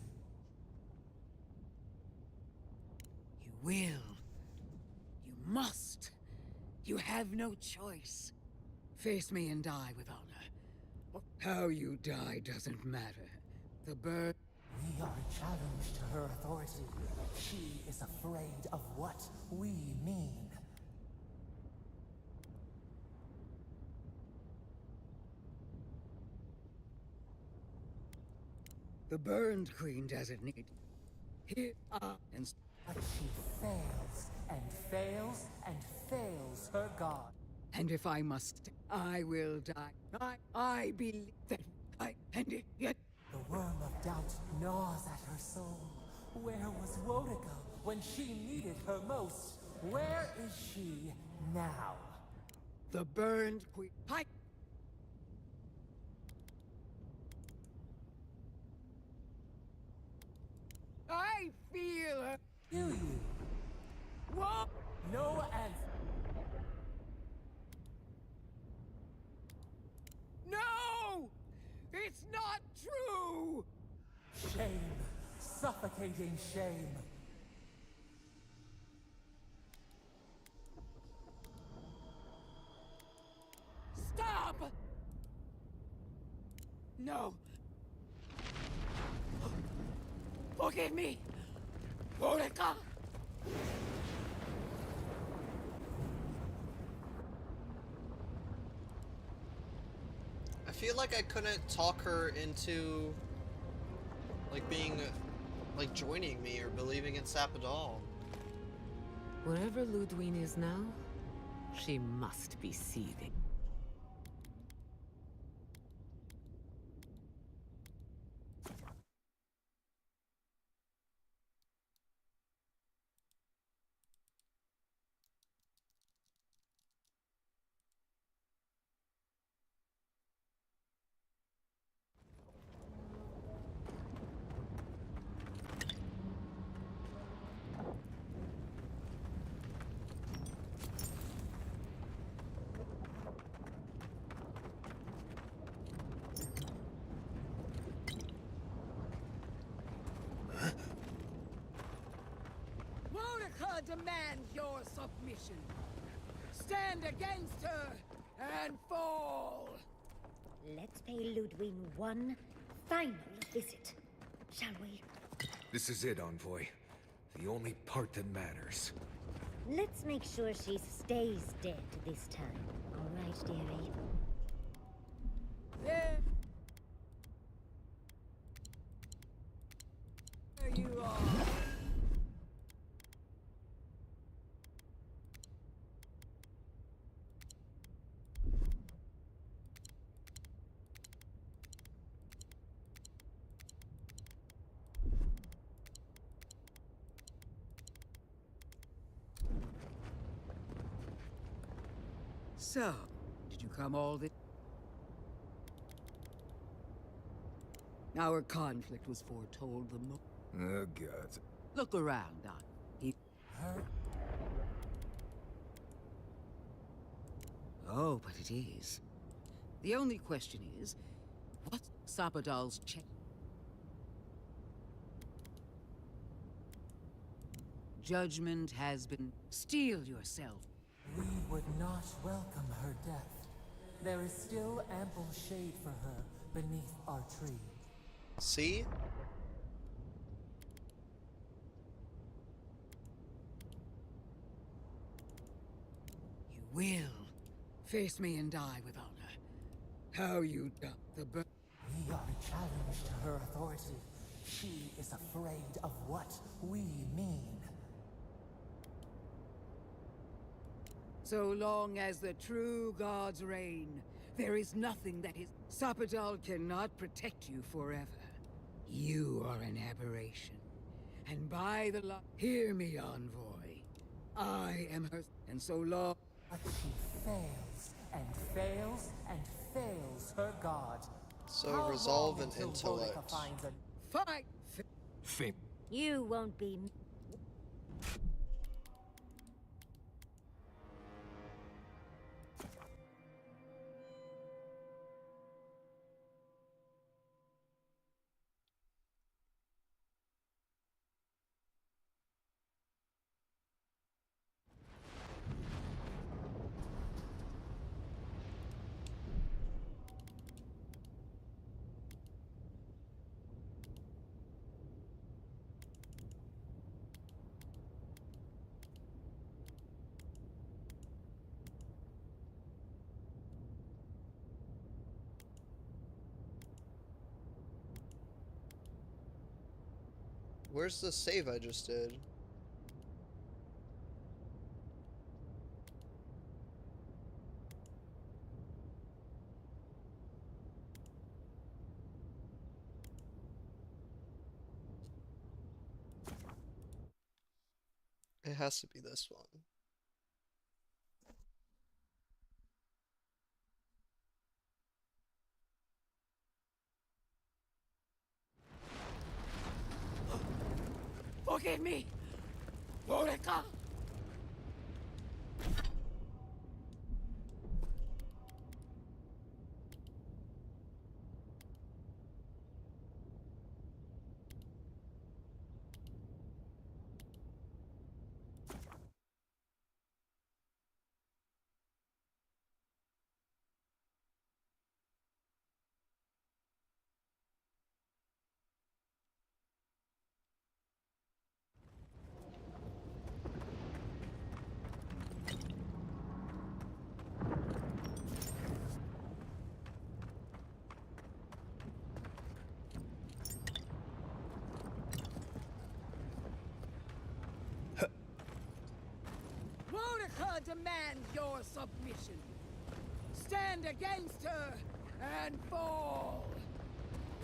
You will. You must. You have no choice. Face me and die with honor. How you die doesn't matter. The bird... We are a challenge to her authority. She is afraid of what we mean. The burned queen doesn't need... Here are... And... But she fails, and fails, and fails her god. And if I must, I will die. I believe that and it yet... The worm of doubt gnaws at her soul. Where was Wodaka when she needed her most? Where is she now? The burned queen... I feel her... Do you? What? No answer. No! It's not true! Shame. Suffocating shame. Stop! No. Forgive me! Wodaka! I feel like I couldn't talk her into like being like joining me or believing in Sapadal. Wherever Ludwig is now, she must be seething. demand your submission. Stand against her and fall! Let's pay Ludwig one final visit, shall we? This is it, Envoy. The only part that matters. Let's make sure she stays dead this time. All right, dearie? There you are. So, did you come all this? Our conflict was foretold the Oh, God. Look around, Doc. Her? Oh, but it is. The only question is, what's Sapadal's check? Judgment has been... Steel yourself. We would not welcome her death. There is still ample shade for her beneath our tree. See? You will face me and die with honor. How you duck the bird. We are a challenge to her authority. She is afraid of what we mean. So long as the true gods reign, there is nothing that is... Sapadal cannot protect you forever. You are an aberration. And by the law... Hear me, Envoy. I am her... And so long... But she fails, and fails, and fails her god. So How resolve long and until intellect. Boudica finds a... Fight! Fame. You won't be... Where's the save I just did? It has to be this one. Forgive me! Boudica! Boudica demands your submission. Stand against her and fall.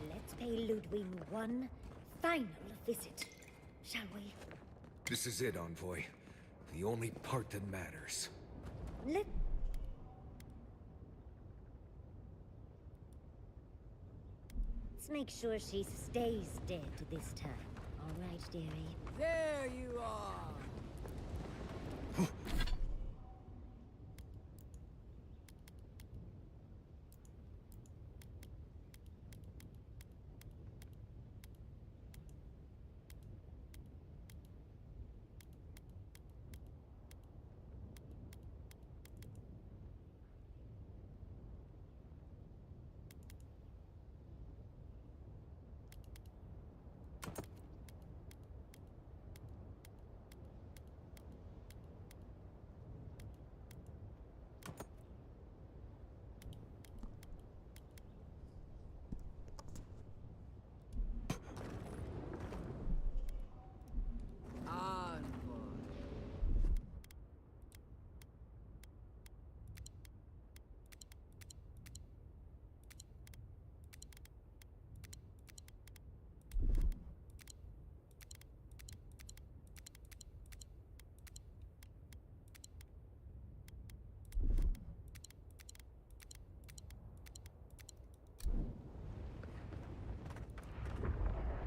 Let's pay Ludwig one final visit, shall we? This is it, Envoy. The only part that matters. Let's make sure she stays dead this time. All right, dearie? There you are.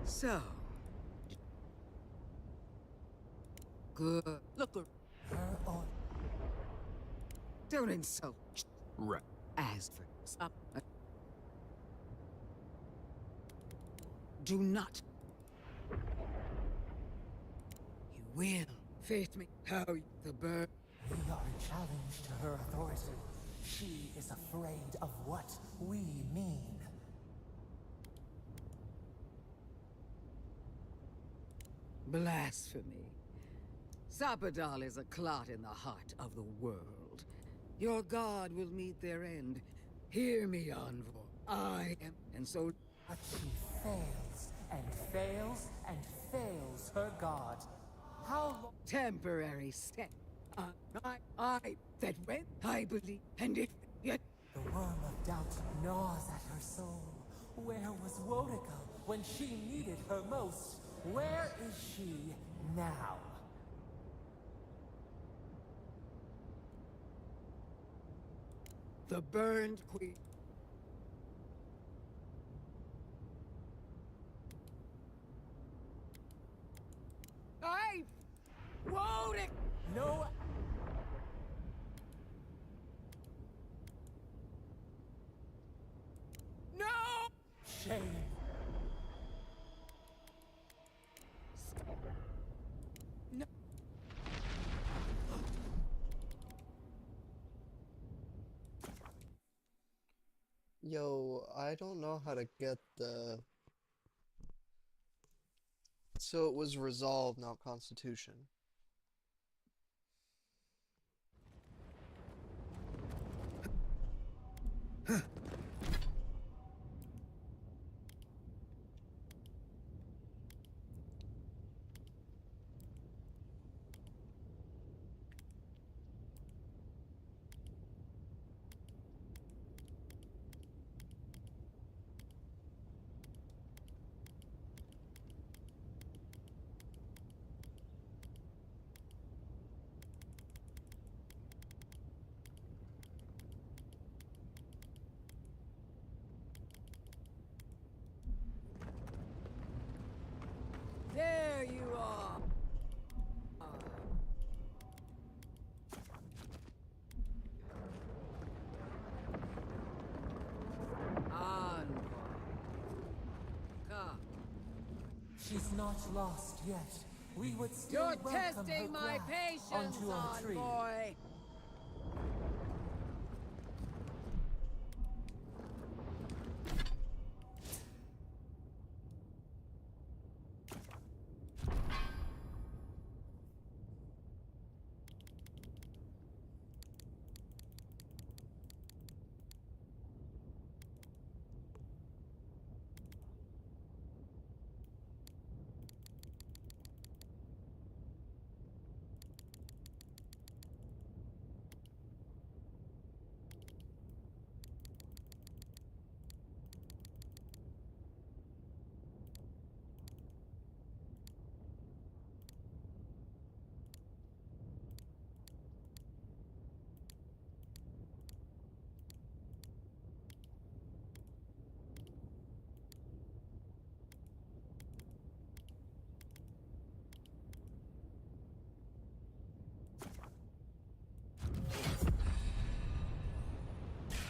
So... Good. Look, don't insult. Right. As for stop. Do not. You will. Faith me. How the bird. We are a challenge to her authority. She is afraid of what we mean. Blasphemy. Sapadal is a clot in the heart of the world. Your god will meet their end. Hear me, Envoy. I am, and so... But she fails, and fails, and fails her god. How long... Temporary step. That when I believe, and if yet... The worm of doubt gnaws at her soul. Where was Wodica when she needed her most? Where is she now? The burned queen. I... Wodica! No... No! Shame. No. Yo, I don't know how to get the... So it was resolved, not constitution. There you are. On. Come. She's not lost yet. We would still You're welcome her testing my graft patience, onto our tree. Envoy.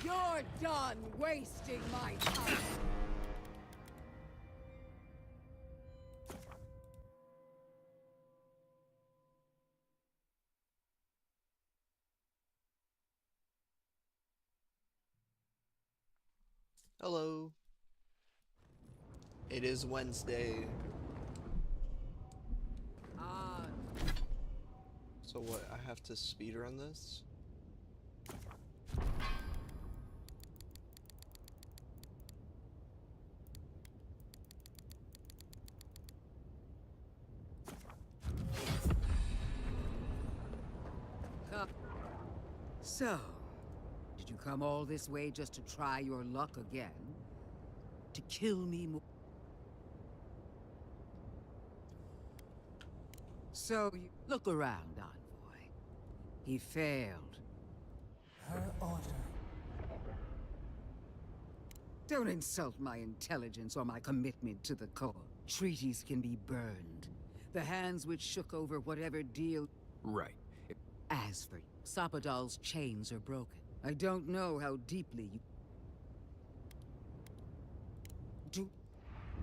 You're done wasting my time. Hello. It is Wednesday. On. So what, I have to speedrun this? Come. So, did you come all this way just to try your luck again? To kill me more? So you look around, Envoy. He failed. Her order. Don't insult my intelligence or my commitment to the cause. Treaties can be burned. The hands which shook over whatever deal... Right. As for Sapadal's chains are broken. I don't know how deeply you... Do...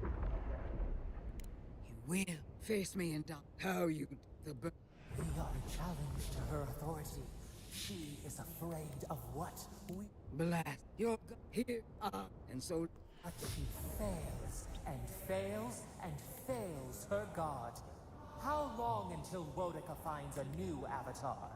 You will face me and how you... The... We are a challenge to her authority. She is afraid of what we... Blast. You're here. And so... But she fails, and fails, and fails her god. How long until Wodica finds a new avatar?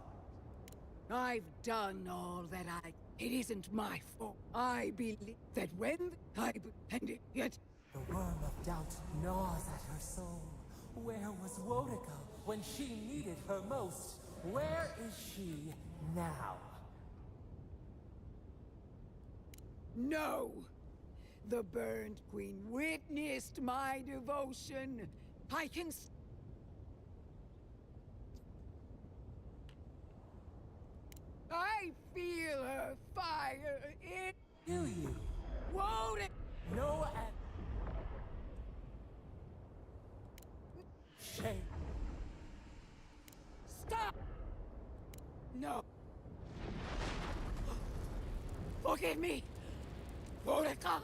I've done all that I... It isn't my fault. I believe that when and yet... The worm of doubt gnaws at her soul. Where was Wodica when she needed her most? Where is she now? No! The Burned Queen witnessed my devotion. I can... I feel her fire in... Do you? Won't it? No, and... Shame. Stop! No. Forgive me! Wodica!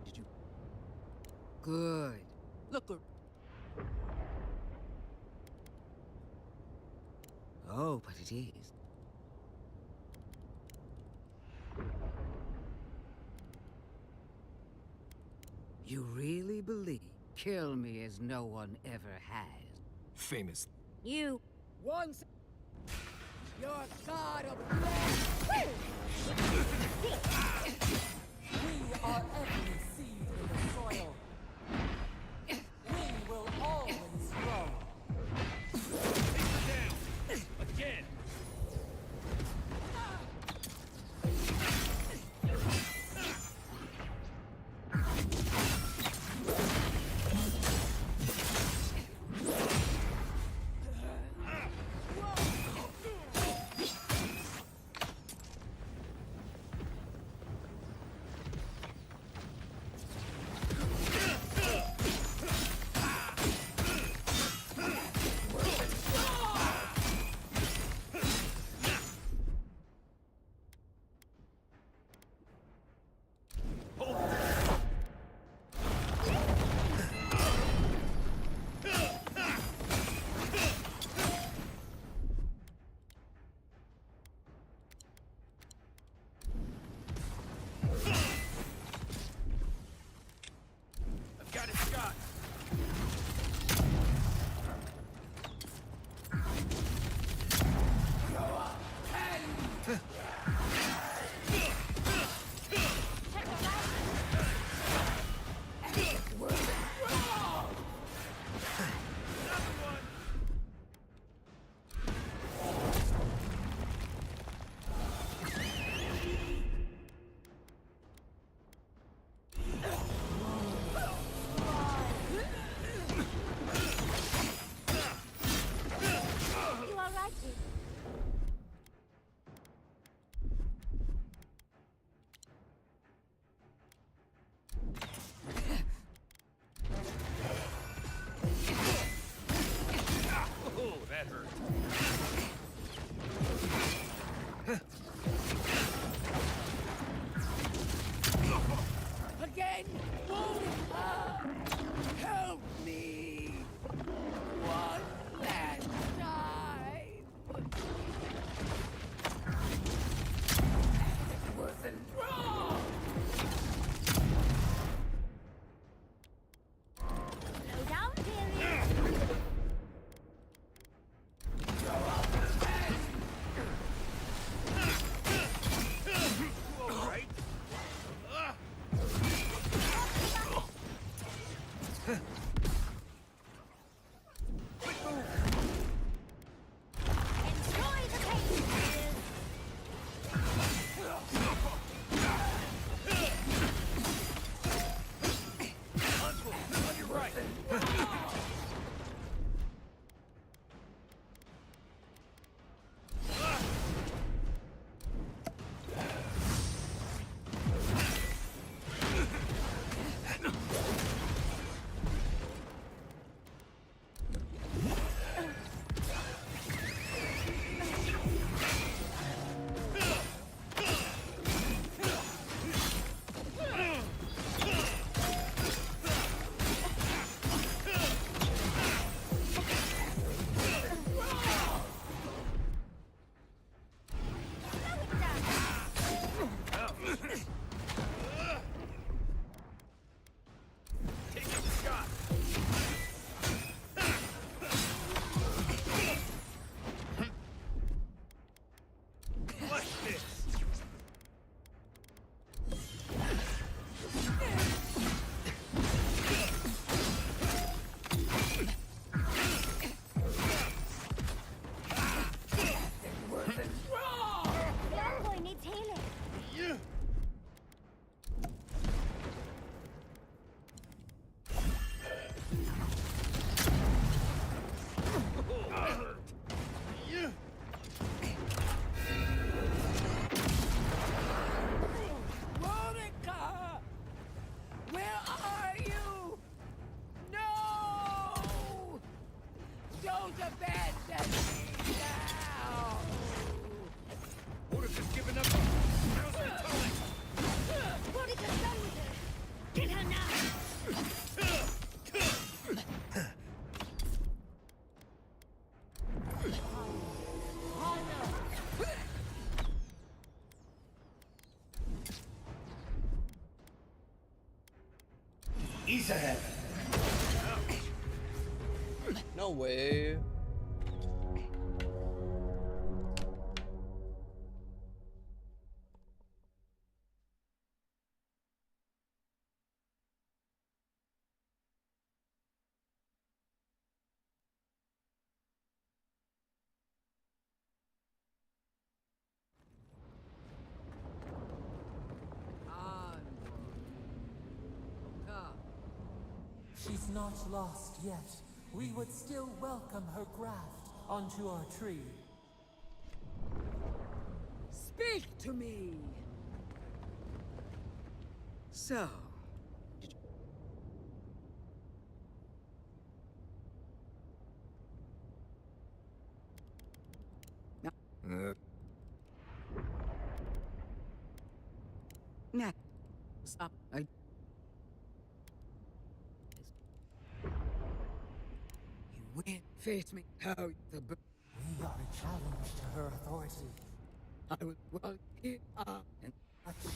Did you... Good. Look... Oh, but it is. You really believe kill me as no one ever has? Famous. You... Once... Your god of blood... We are every seed in the soil. We will always grow. Down! Again! Ease ahead. No way. She's not lost yet. We would still welcome her graft onto our tree. Speak to me! So... Nah. Stop. You will face me how the... We are a challenge to her authority. I will walk here and... But she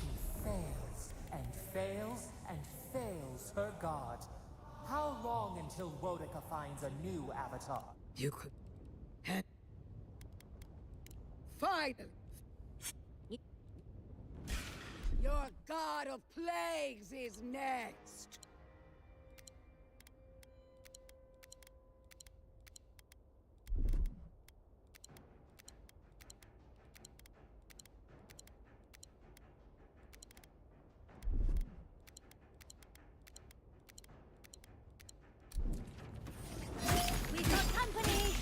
fails, and fails, and fails her god. How long until Wodica finds a new avatar? You could... Finally! Your god of plagues is next! We got company!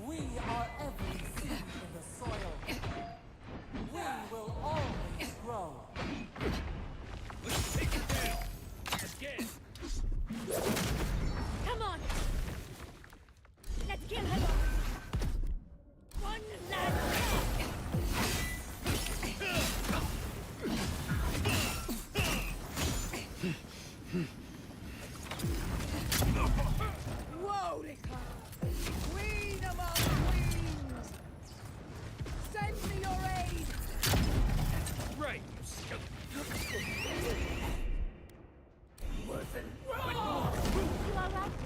We are every seed in the soil. We will always grow. Let's take her down! Again! Come on! Let's kill her! One last Wodica! Queen among queens! Send me your aid! Right, you skeleton! Wasn't wrong! You are right.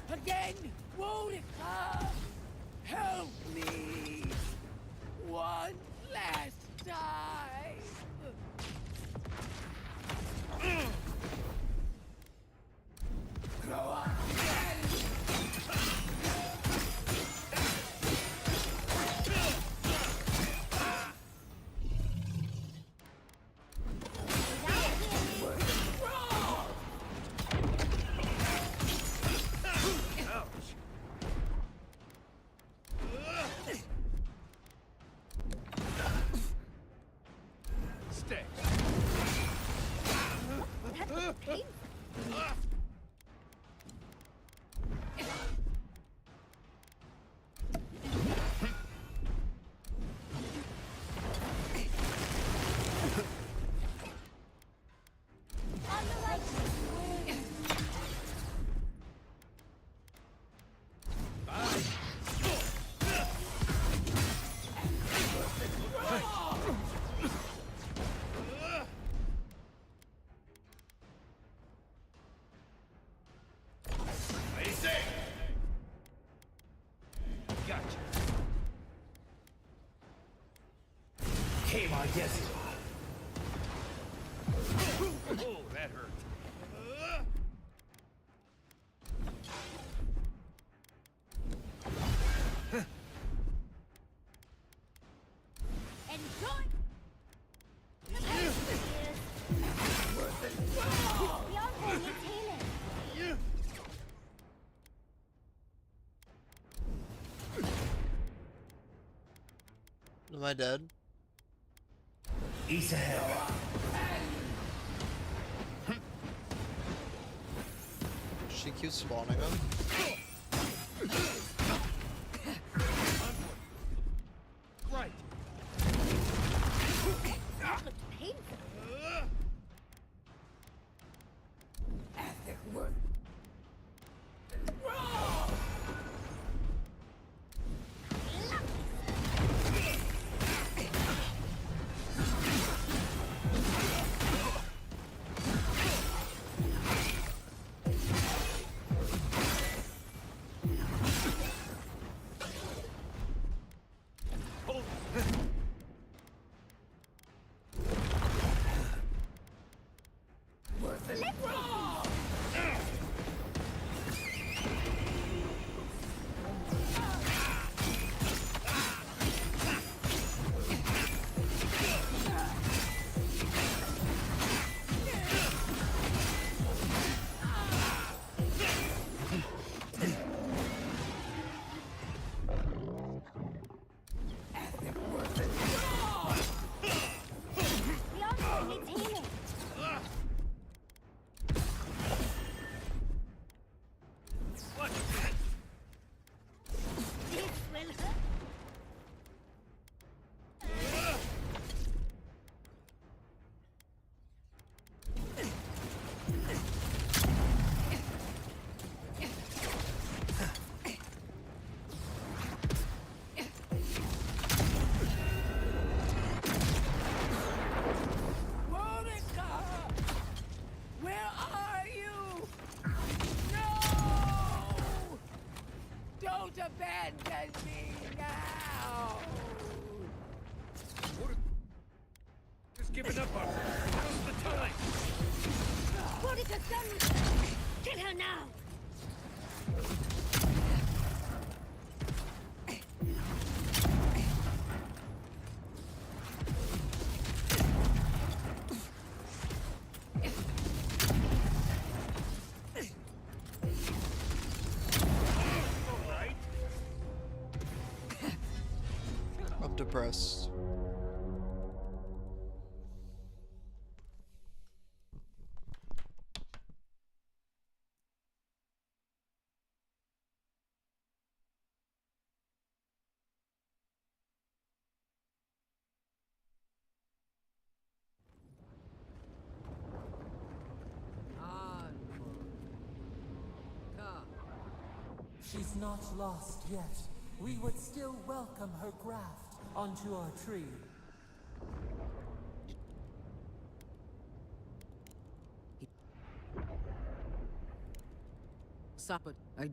Again! Wodica! Help me! One last time! Grow up Stay! Gotcha. Came on, yes. Oh, that hurt. Enjoy! Beyond needs healing. Am I dead? East ahead. She keeps spawning them. Right. That looked painful. Beyond needs healing. What? This will hurt. Monica! Where are you? No! Don't abandon me now! Just giving up on her. Now's the time. What is it done with her? Kill her now! All right. I'm depressed. She's not lost yet. We would still welcome her graft onto our tree. Stop it. I...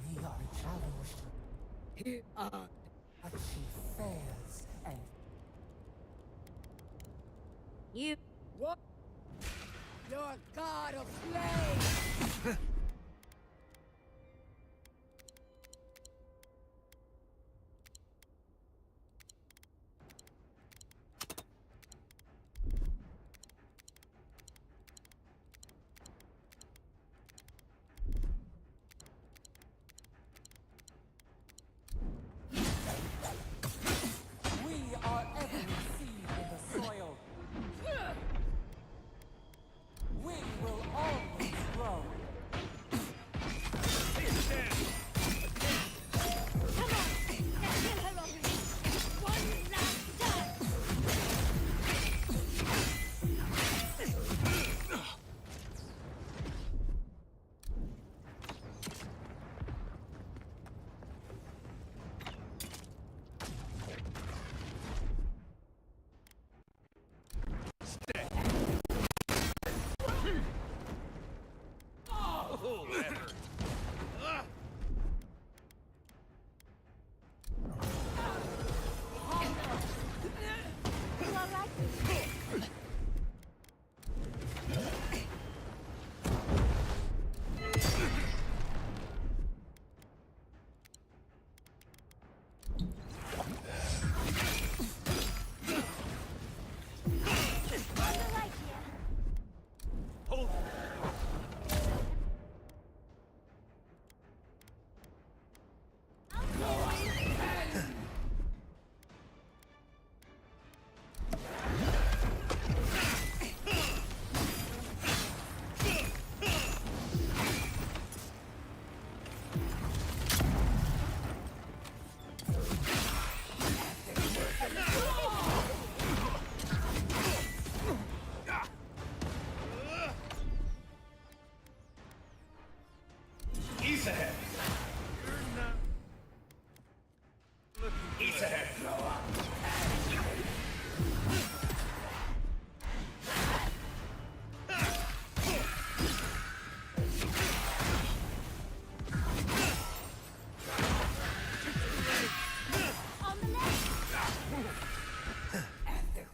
We are challenged, Here are... but she fails and You... What? Your god of flame! we are every seed in the soil. We will always grow.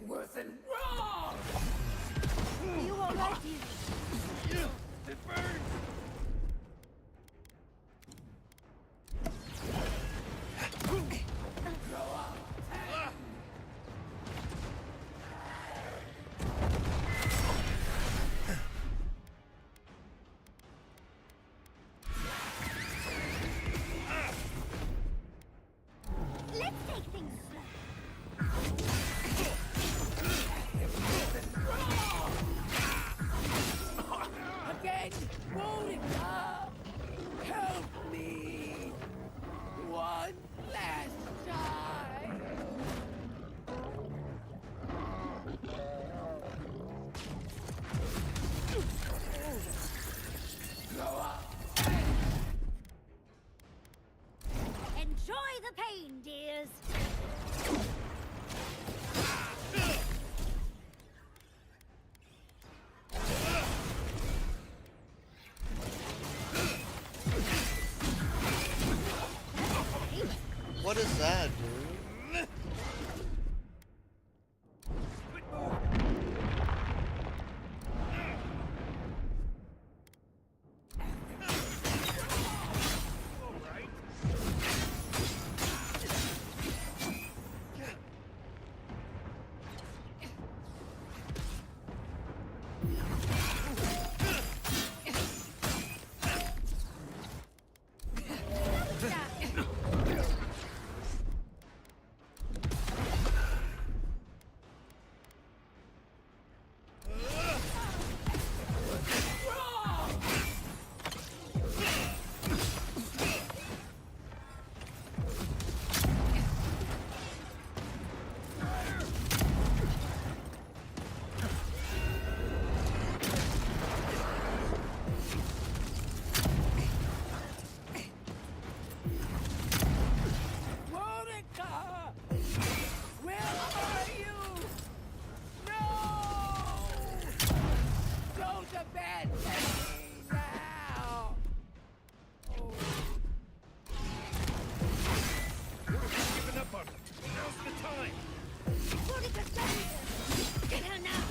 Worth and wrong! Are you alright, dear? It burns! Let's take things slow. Again! Monica! Help me! One last time! Grow up! Enjoy the pain, dears. What is that, dude? Monica! Where are you? No! Don't abandon me now! Giving up on it. Now's the time. Monica, stop! Get her now!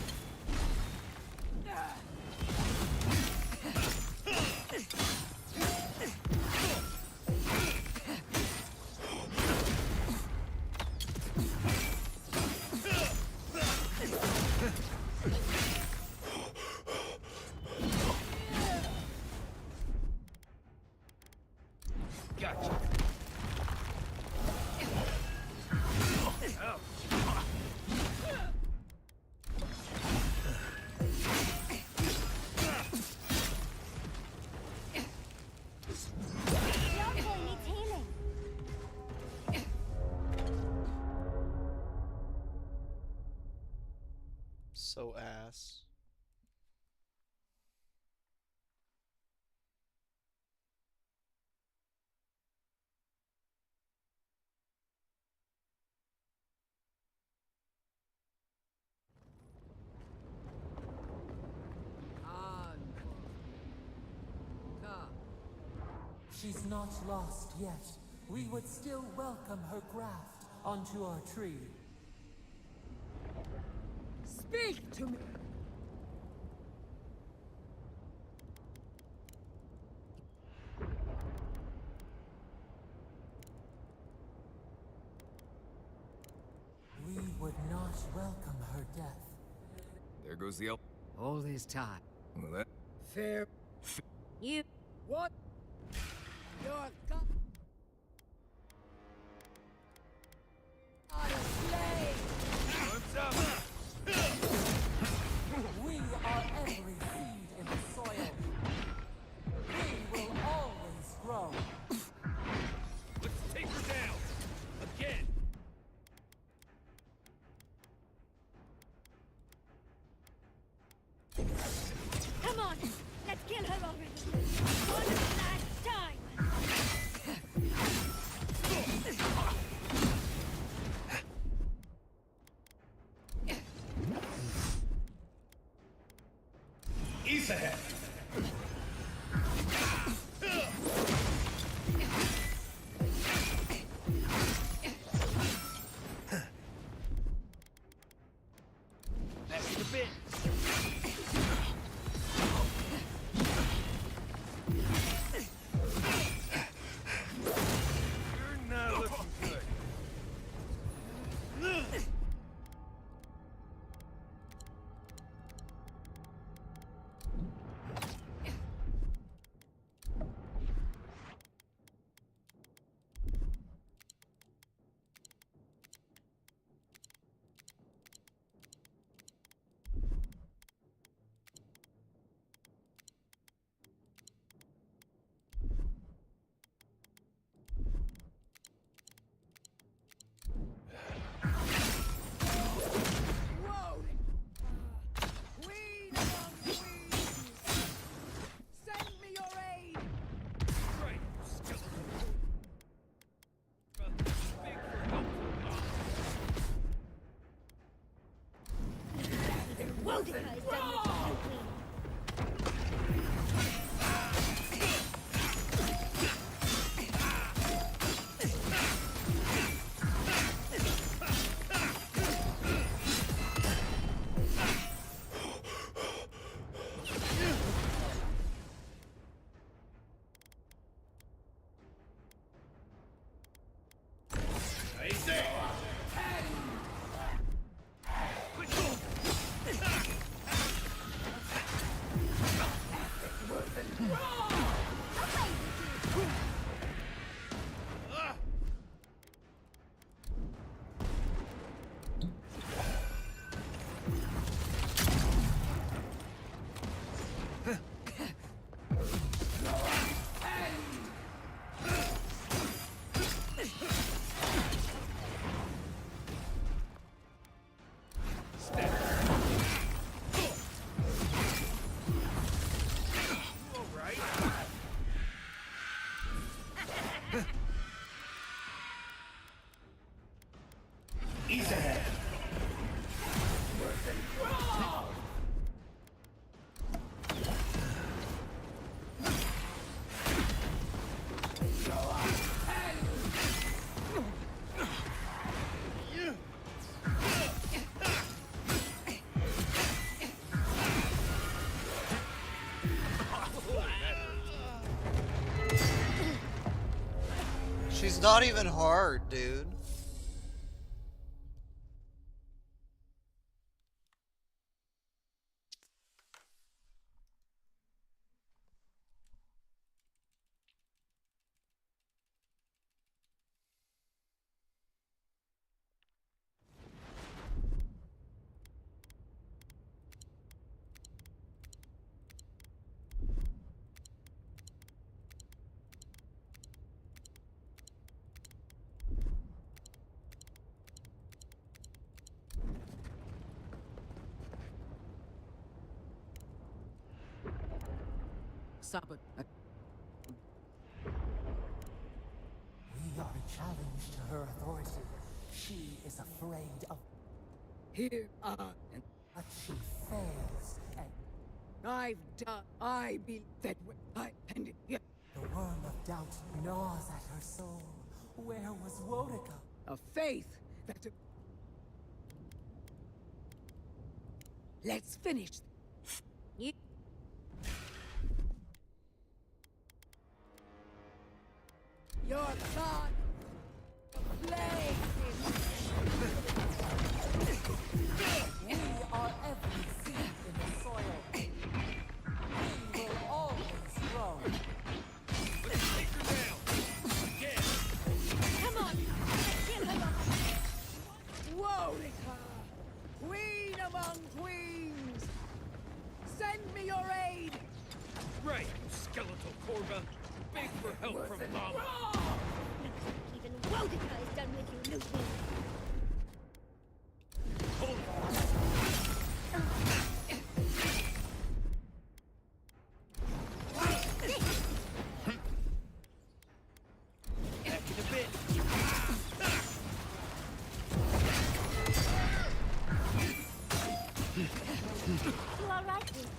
Gotcha. Yonko needs healing. So ass. She's not lost yet. We would still welcome her graft onto our tree. Speak to me! We would not welcome her death. There goes the elk. All this time. Well, that... Fair. You... What? You're God. Not a slave! What's up? We are every seed in the soil. We will always grow. Let's take her down. Again. Come on, let's kill her already. One last time. East ahead. Back in a bit. You're not looking good. Whoa! Queen among queens! Send me your aid! Right, skeleton. Wodica is done with you, Queen. East ahead. She's not even hard, dude. Stop it. We are a challenge to her authority. She is afraid of... Here are... But she fails, and I've done... I believe that I... And... Yeah. the worm of doubt gnaws at her soul. Where was Wodica? A faith that... Let's finish. You... Your god... Flame! We are every seed in the soil. We will always grow. Let's take her down. Again. Come on! Kill her! Wodica! Queen among queens! Send me your aid! Right, you skeletal corva. Beg for help from Mama. Looks like even Wodica is done with you, Luke. Hold back in a bit. You all right, Luke?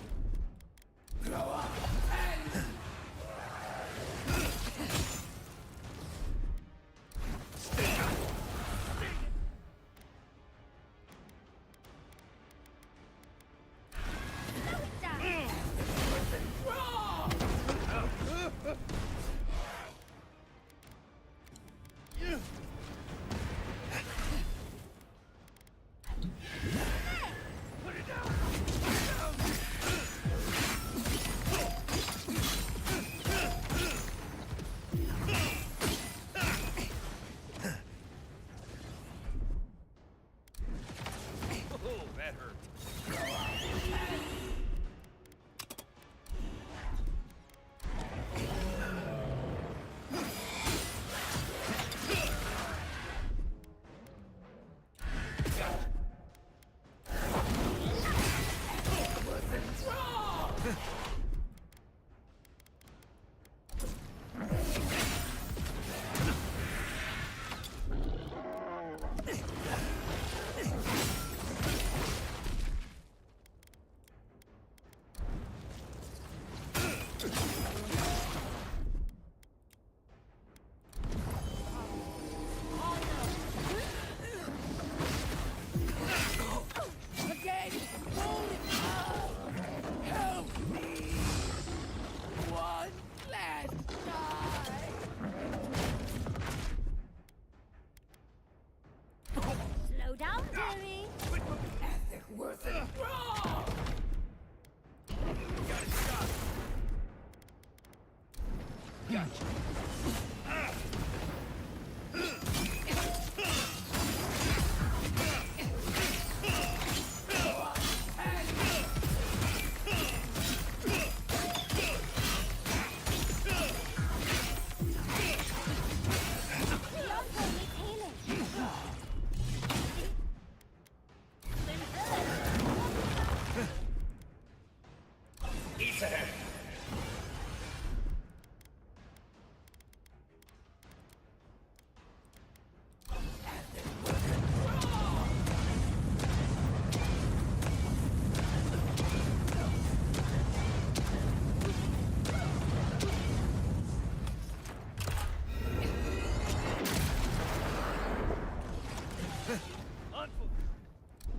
worth it. Got it shot. Gotcha.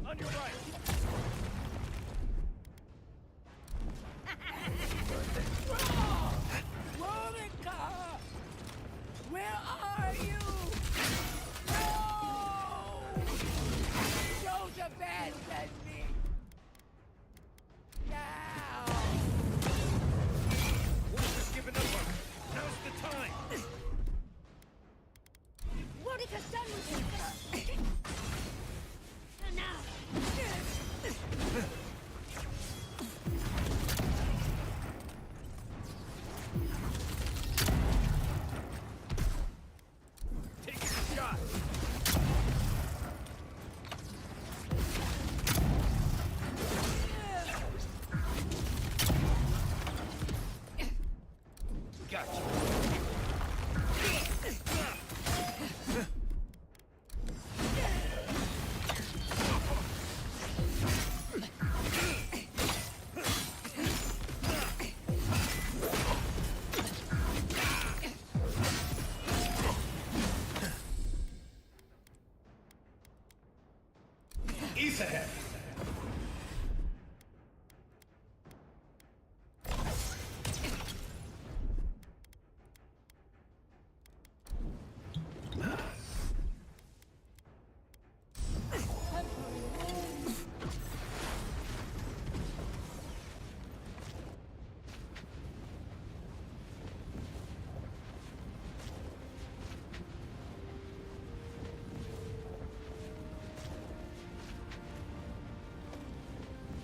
On your right. Monica! Where are you? No! Don't abandon me! Now! Wolf is giving up on her. Now's the time. Monica's done with you! And now! Take a shot. Gotcha. East ahead.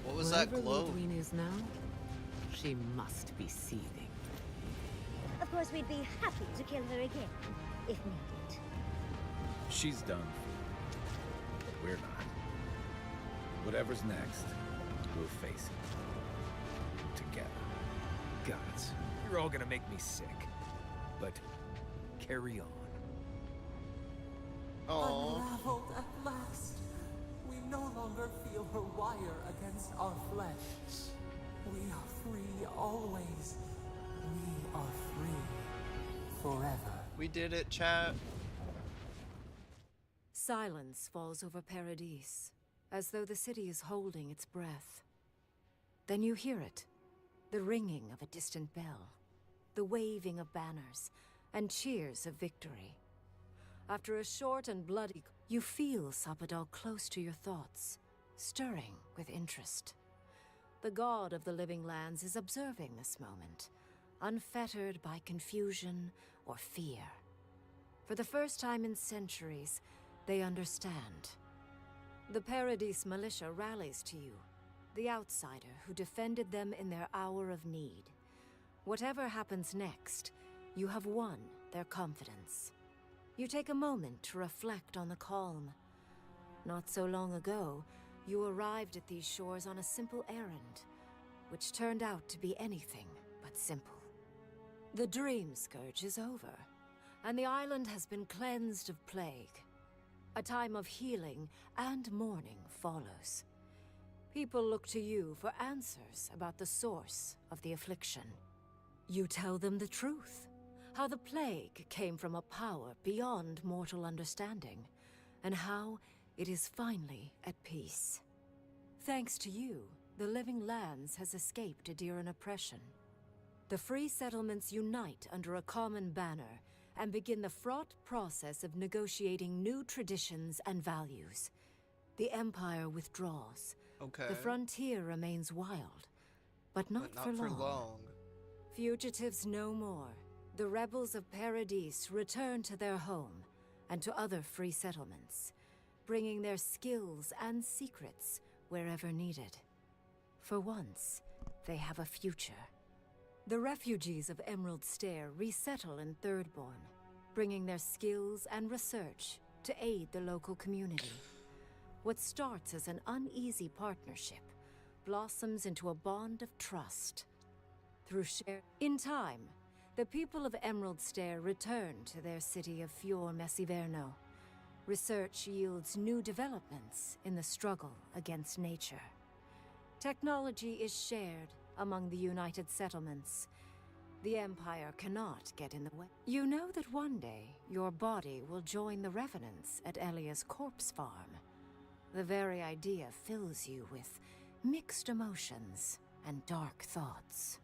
What was that Wherever glow? Ludwig is now, she must be seething. Of course, we'd be happy to kill her again, if needed. She's done. But we're not. Whatever's next, we'll face it. Together. Gods, you're all gonna make me sick. But carry on. Unraveled at last. We no longer feel her wire against our flesh. We are free always. We are free forever. We did it, chat. Silence falls over Paradis, as though the city is holding its breath. Then you hear it, the ringing of a distant bell, the waving of banners, and cheers of victory. After a short and bloody, you feel Sapadal close to your thoughts, stirring with interest. The god of the living lands is observing this moment, unfettered by confusion or fear. For the first time in centuries, they understand. The Paradis militia rallies to you, the outsider who defended them in their hour of need. Whatever happens next, you have won their confidence. You take a moment to reflect on the calm. Not so long ago, you arrived at these shores on a simple errand, which turned out to be anything but simple. The Dream Scourge is over, and the island has been cleansed of plague. A time of healing and mourning follows. People look to you for answers about the source of the affliction. You tell them the truth. How the plague came from a power beyond mortal understanding, and how it is finally at peace. Thanks to you, the Living Lands has escaped Adiran oppression. The free settlements unite under a common banner and begin the fraught process of negotiating new traditions and values. the Empire withdraws. Okay. The frontier remains wild, but not, But not for long. Fugitives no more. The rebels of Paradis return to their home and to other free settlements, bringing their skills and secrets wherever needed. For once, they have a future. The refugees of Emerald Stair resettle in Thirdborn, bringing their skills and research to aid the local community. What starts as an uneasy partnership blossoms into a bond of trust. In time, the people of Emerald Stair return to their city of Fior Messiverno. Research yields new developments in the struggle against nature. Technology is shared among the united settlements. The Empire cannot get in the way. You know that one day your body will join the Revenants at Elia's corpse farm. The very idea fills you with mixed emotions and dark thoughts.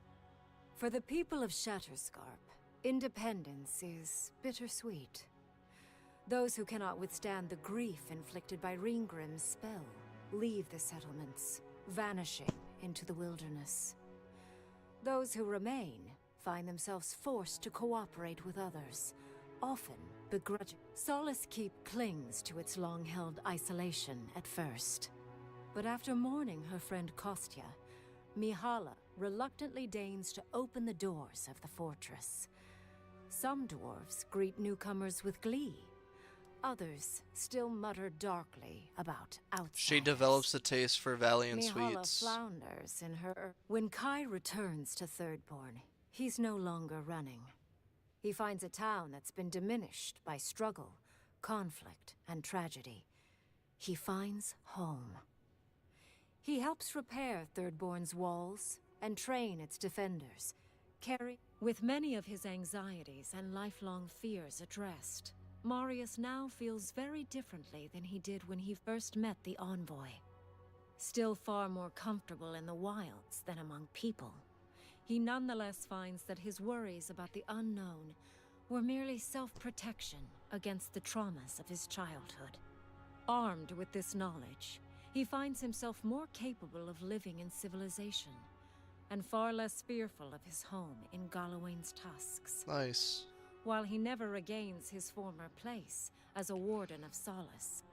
For the people of Shatterscarp, independence is bittersweet. Those who cannot withstand the grief inflicted by Ringgrim's spell leave the settlements, vanishing into the wilderness. Those who remain find themselves forced to cooperate with others, often begrudging. Solace Keep clings to its long-held isolation at first. But after mourning her friend Kostya, Mihala reluctantly deigns to open the doors of the fortress. Some dwarves greet newcomers with glee. Others still mutter darkly about outsiders. She develops a taste for Valiant Mihala sweets. flounders in her... When Kai returns to Thirdborn, he's no longer running. He finds a town that's been diminished by struggle, conflict, and tragedy. He finds home. He helps repair Thirdborn's walls and train its defenders, with many of his anxieties and lifelong fears addressed. Marius now feels very differently than he did when he first met the Envoy. Still far more comfortable in the wilds than among people, he nonetheless finds that his worries about the unknown were merely self-protection against the traumas of his childhood. Armed with this knowledge, he finds himself more capable of living in civilization, and far less fearful of his home in Galawain's tusks. Nice. While he never regains his former place as a Warden of Solace,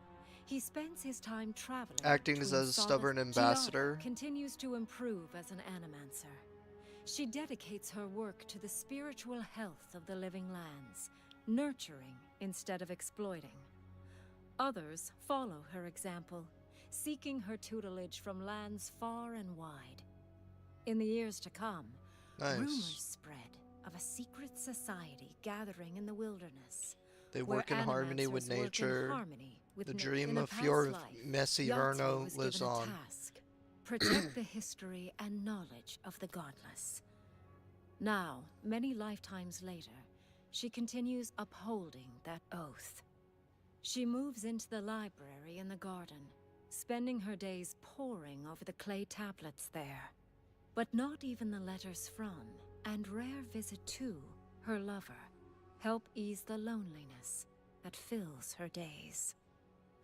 he spends his time traveling. Acting as a stubborn ambassador. Giada continues to improve as an animancer. She dedicates her work to the spiritual health of the living lands, nurturing instead of exploiting. Others follow her example, seeking her tutelage from lands far and wide. In the years to come, rumors spread of a secret society gathering in the wilderness. They work in harmony with nature. The dream of Fior Messiverno lives on. Protect the history and knowledge of the godless. Now, many lifetimes later, she continues upholding that oath. She moves into the library in the garden, spending her days poring over the clay tablets there. But not even the letters from, and rare visit to, her lover help ease the loneliness that fills her days.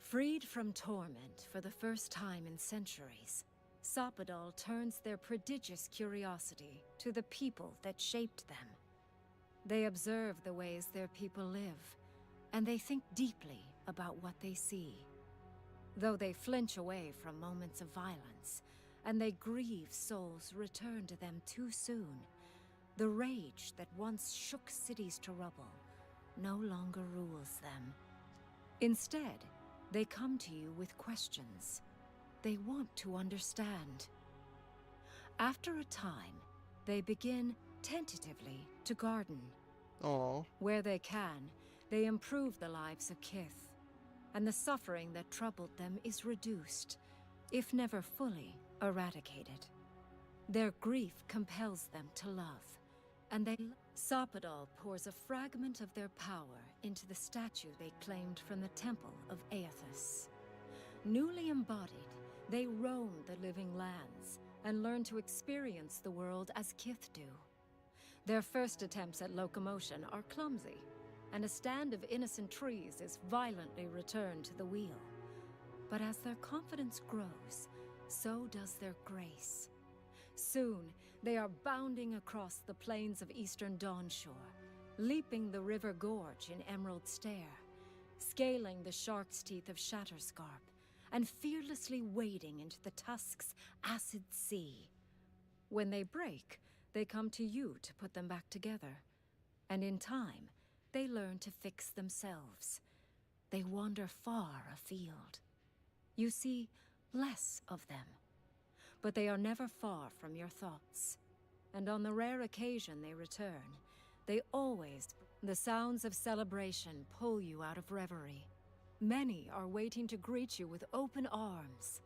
Freed from torment for the first time in centuries, Soppadal turns their prodigious curiosity to the people that shaped them. They observe the ways their people live, and they think deeply about what they see. Though they flinch away from moments of violence, and they grieve souls returned to them too soon, the rage that once shook cities to rubble no longer rules them. Instead, they come to you with questions. They want to understand. After a time, they begin tentatively to garden. Aww. Where they can, they improve the lives of Kith, and the suffering that troubled them is reduced, if never fully eradicated. Their grief compels them to love, and Soppadal pours a fragment of their power into the statue they claimed from the temple of Aethys. Newly embodied, they roam the living lands and learn to experience the world as Kith do. Their first attempts at locomotion are clumsy, and a stand of innocent trees is violently returned to the wheel. But as their confidence grows, so does their grace. Soon, they are bounding across the plains of eastern Dawnshore, leaping the river gorge in Emerald Stair, scaling the shark's teeth of Shatterscarp, and fearlessly wading into the Tusk's acid sea. When they break, they come to you to put them back together. And in time, they learn to fix themselves. They wander far afield. You see less of them. But they are never far from your thoughts. And on the rare occasion they return, they always... The sounds of celebration pull you out of reverie. Many are waiting to greet you with open arms.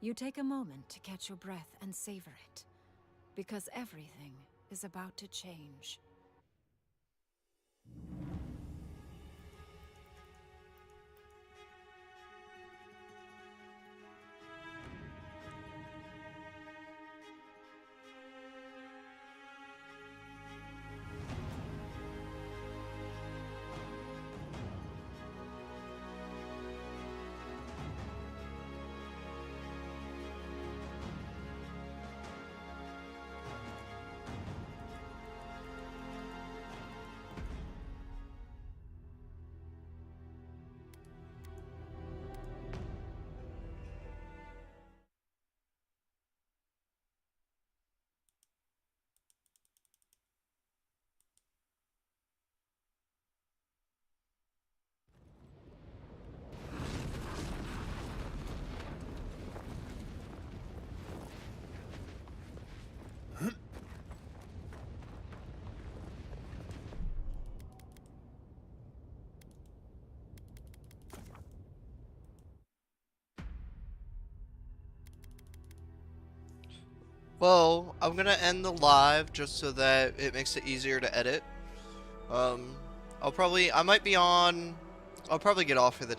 You take a moment to catch your breath and savor it, because everything is about to change. Well, I'm gonna end the live just so that it makes it easier to edit. I might be on, I'll probably get off for the day.